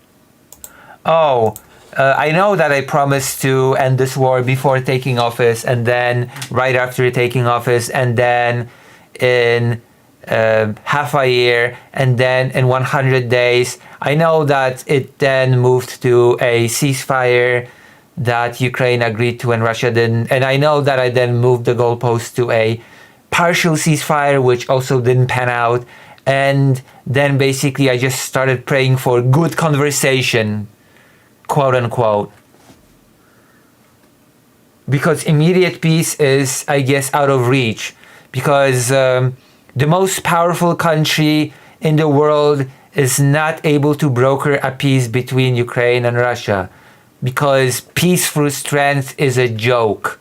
Oh, I know that I promised to end this war before taking office, and then right after taking office, and then in half a year, and then in 100 days. I know that it then moved to a ceasefire that Ukraine agreed to and Russia didn't. And I know that I then moved the goalpost to a partial ceasefire, which also didn't pan out. And then basically I just started praying for good conversation, quote unquote. Because immediate peace is, I guess, out of reach. Because the most powerful country in the world is not able to broker a peace between Ukraine and Russia, because peace through strength is a joke.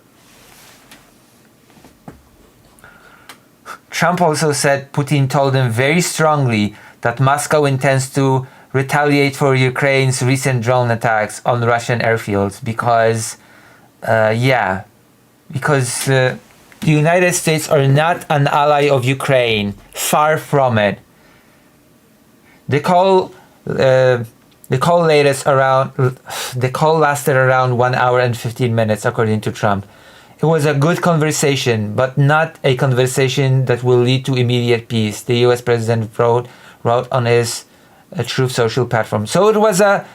Trump also said Putin told him very strongly that Moscow intends to retaliate for Ukraine's recent drone attacks on Russian airfields because the United States are not an ally of Ukraine. Far from it. The call lasted around 1 hour and 15 minutes, according to Trump. It was a good conversation, but not a conversation that will lead to immediate peace, the US president wrote on his Truth Social platform. So it was a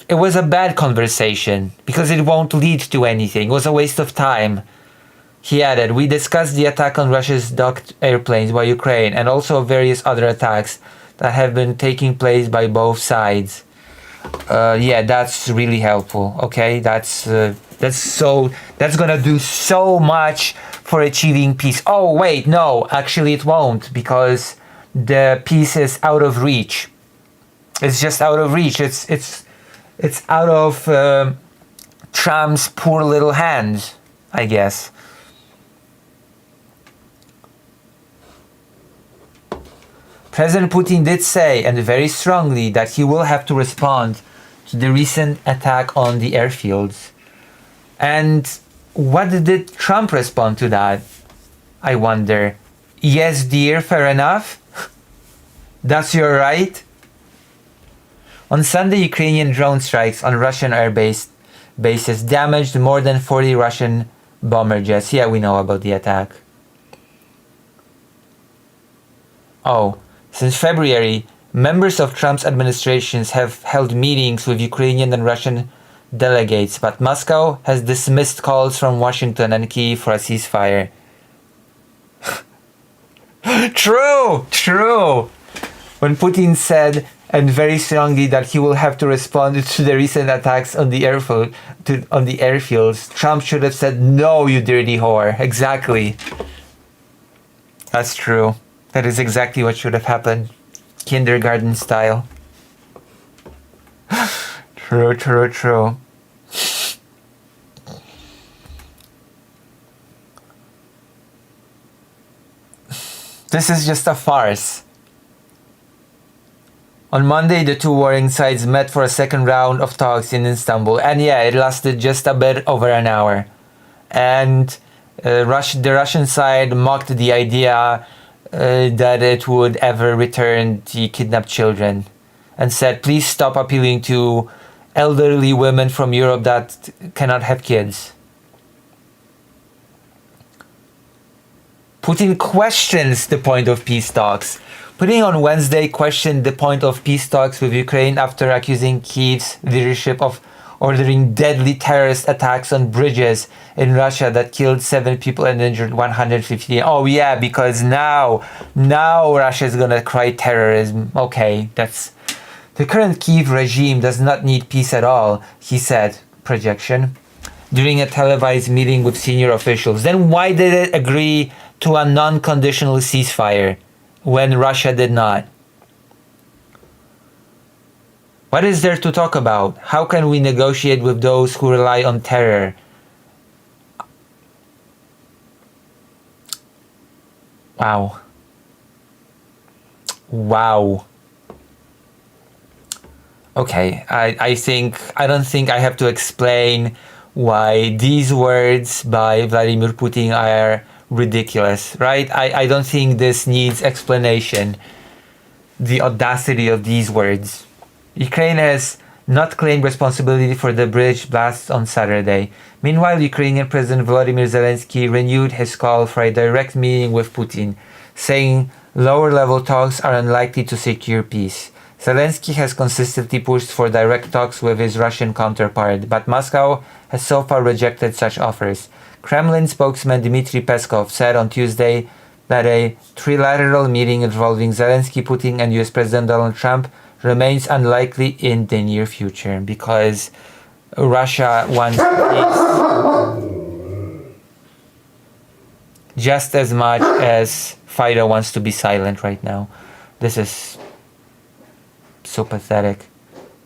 it was a bad conversation because it won't lead to anything. It was a waste of time. He added, we discussed the attack on Russia's docked airplanes by Ukraine and also various other attacks that have been taking place by both sides. Yeah, that's really helpful. Okay, that's gonna do so much for achieving peace. Oh wait, no, actually it won't, because the peace is out of reach. It's just out of reach. It's out of Trump's poor little hands, I guess. President Putin did say, and very strongly, that he will have to respond to the recent attack on the airfields. And what did Trump respond to that? I wonder. Yes, dear, fair enough. That's your right. On Sunday, Ukrainian drone strikes on Russian bases damaged more than 40 Russian bomber jets. Yeah, we know about the attack. Oh. Since February, members of Trump's administrations have held meetings with Ukrainian and Russian delegates, but Moscow has dismissed calls from Washington and Kyiv for a ceasefire. True! When Putin said, and very strongly, that he will have to respond to the recent attacks on the airfields, Trump should have said, no, you dirty whore. Exactly. That's true. That is exactly what should have happened. Kindergarten style. True. This is just a farce. On Monday, the two warring sides met for a second round of talks in Istanbul. And yeah, it lasted just a bit over an hour. And the Russian side mocked the idea that it would ever return the kidnapped children, and said, please stop appealing to elderly women from Europe that cannot have kids. Putin questions the point of peace talks. Putin on Wednesday questioned the point of peace talks with Ukraine after accusing Kyiv's leadership of ordering deadly terrorist attacks on bridges in Russia that killed 7 people and injured 150. Oh yeah, because now Russia is gonna cry terrorism. Okay, that's... The current Kyiv regime does not need peace at all, he said, projection, during a televised meeting with senior officials. Then why did it agree to a non-conditional ceasefire when Russia did not? What is there to talk about? How can we negotiate with those who rely on terror? Wow. Okay, I don't think I have to explain why these words by Vladimir Putin are ridiculous, right? I don't think this needs explanation. The audacity of these words. Ukraine has not claimed responsibility for the bridge blasts on Saturday. Meanwhile, Ukrainian President Volodymyr Zelensky renewed his call for a direct meeting with Putin, saying lower-level talks are unlikely to secure peace. Zelensky has consistently pushed for direct talks with his Russian counterpart, but Moscow has so far rejected such offers. Kremlin spokesman Dmitry Peskov said on Tuesday that a trilateral meeting involving Zelensky, Putin, and US President Donald Trump remains unlikely in the near future because Russia wants peace just as much as Fido wants to be silent right now. This is so pathetic.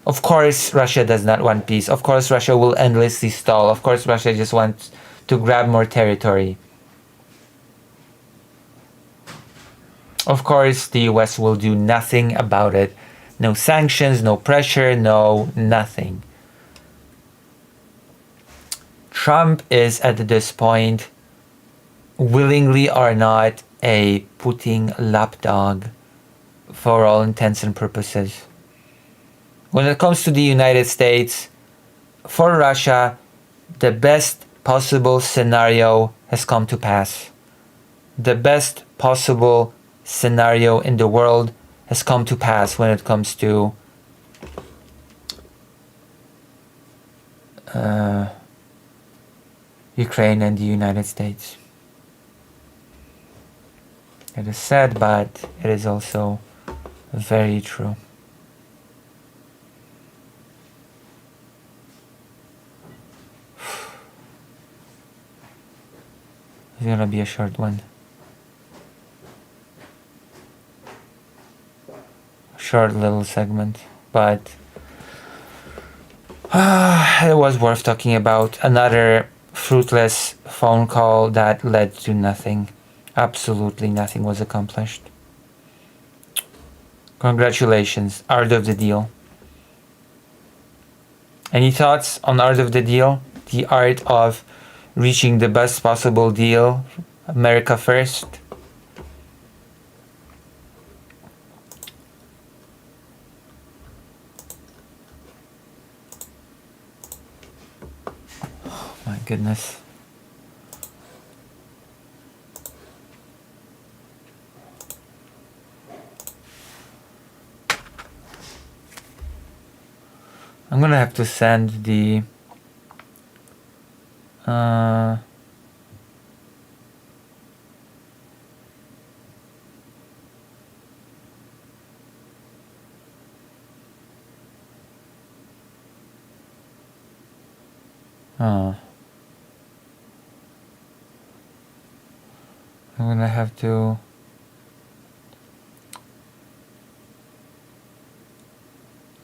Of course Russia does not want peace. Of course Russia will endlessly stall. Of course Russia just wants to grab more territory. Of course the US will do nothing about it. No sanctions, no pressure, no nothing. Trump is at this point, willingly or not, a Putin lapdog for all intents and purposes. When it comes to the United States, for Russia, the best possible scenario has come to pass. The best possible scenario in the world has come to pass when it comes to Ukraine and the United States. It is sad, but it is also very true. It's gonna be a short one. Short little segment, but it was worth talking about. Another fruitless phone call that led to nothing. Absolutely nothing was accomplished. Congratulations, Art of the Deal. Any thoughts on Art of the Deal? The art of reaching the best possible deal. America first. Oh my goodness. I'm gonna have to send the I'm gonna have to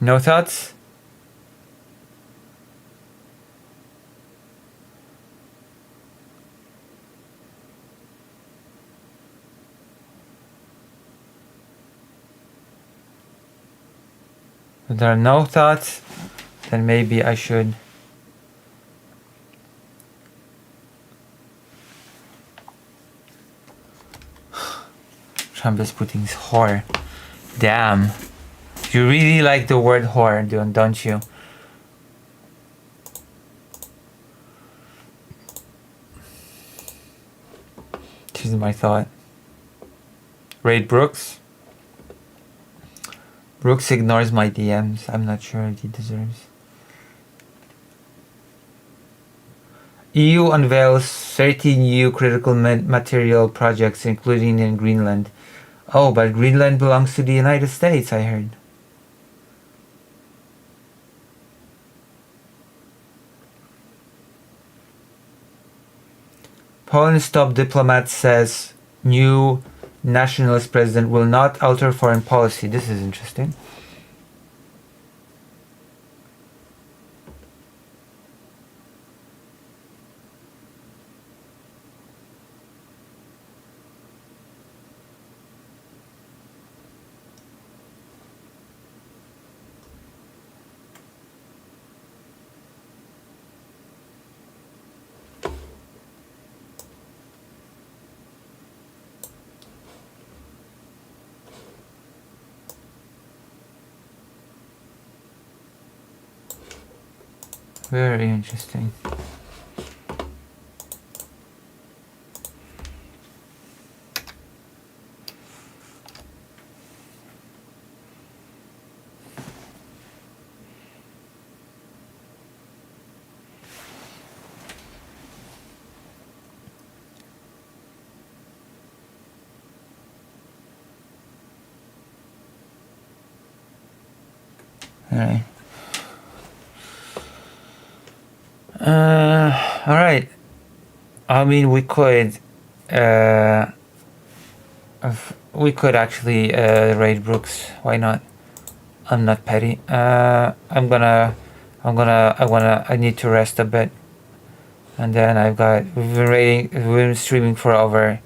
no thoughts? If there are no thoughts, then maybe I should Trump is putting whore. Damn. You really like the word whore, don't you? This is my thought. Raid Brooks. Brooks ignores my DMs. I'm not sure if he deserves. EU unveils 30 new critical material projects, including in Greenland. Oh, but Greenland belongs to the United States, I heard. Poland's top diplomat says new nationalist president will not alter foreign policy. This is interesting. Very interesting. All right. All right. I mean, we could actually raid Brooks. Why not? I'm not petty. I need to rest a bit, and then we've been streaming for over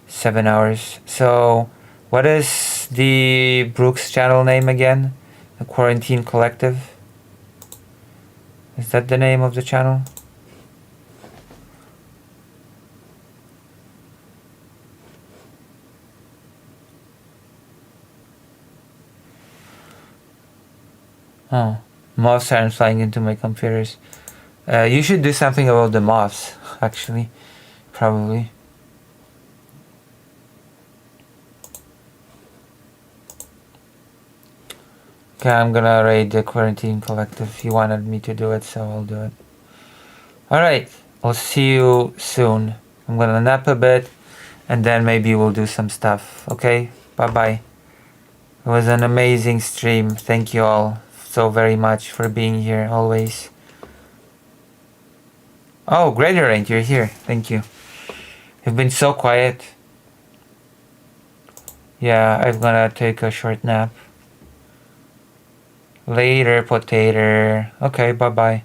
7 hours. So, what is the Brooks channel name again? The Quarantine Collective. Is that the name of the channel? Oh, moths aren't flying into my computers. You should do something about the moths, actually. Probably. Okay, I'm gonna raid the Quarantine Collective. He wanted me to do it, so I'll do it. Alright, I'll see you soon. I'm gonna nap a bit and then maybe we'll do some stuff. Okay? Bye bye. It was an amazing stream. Thank you all so very much for being here always. Oh, Greater you're here. Thank you. You've been so quiet. Yeah, I'm gonna take a short nap. Later, potato. Okay, bye bye.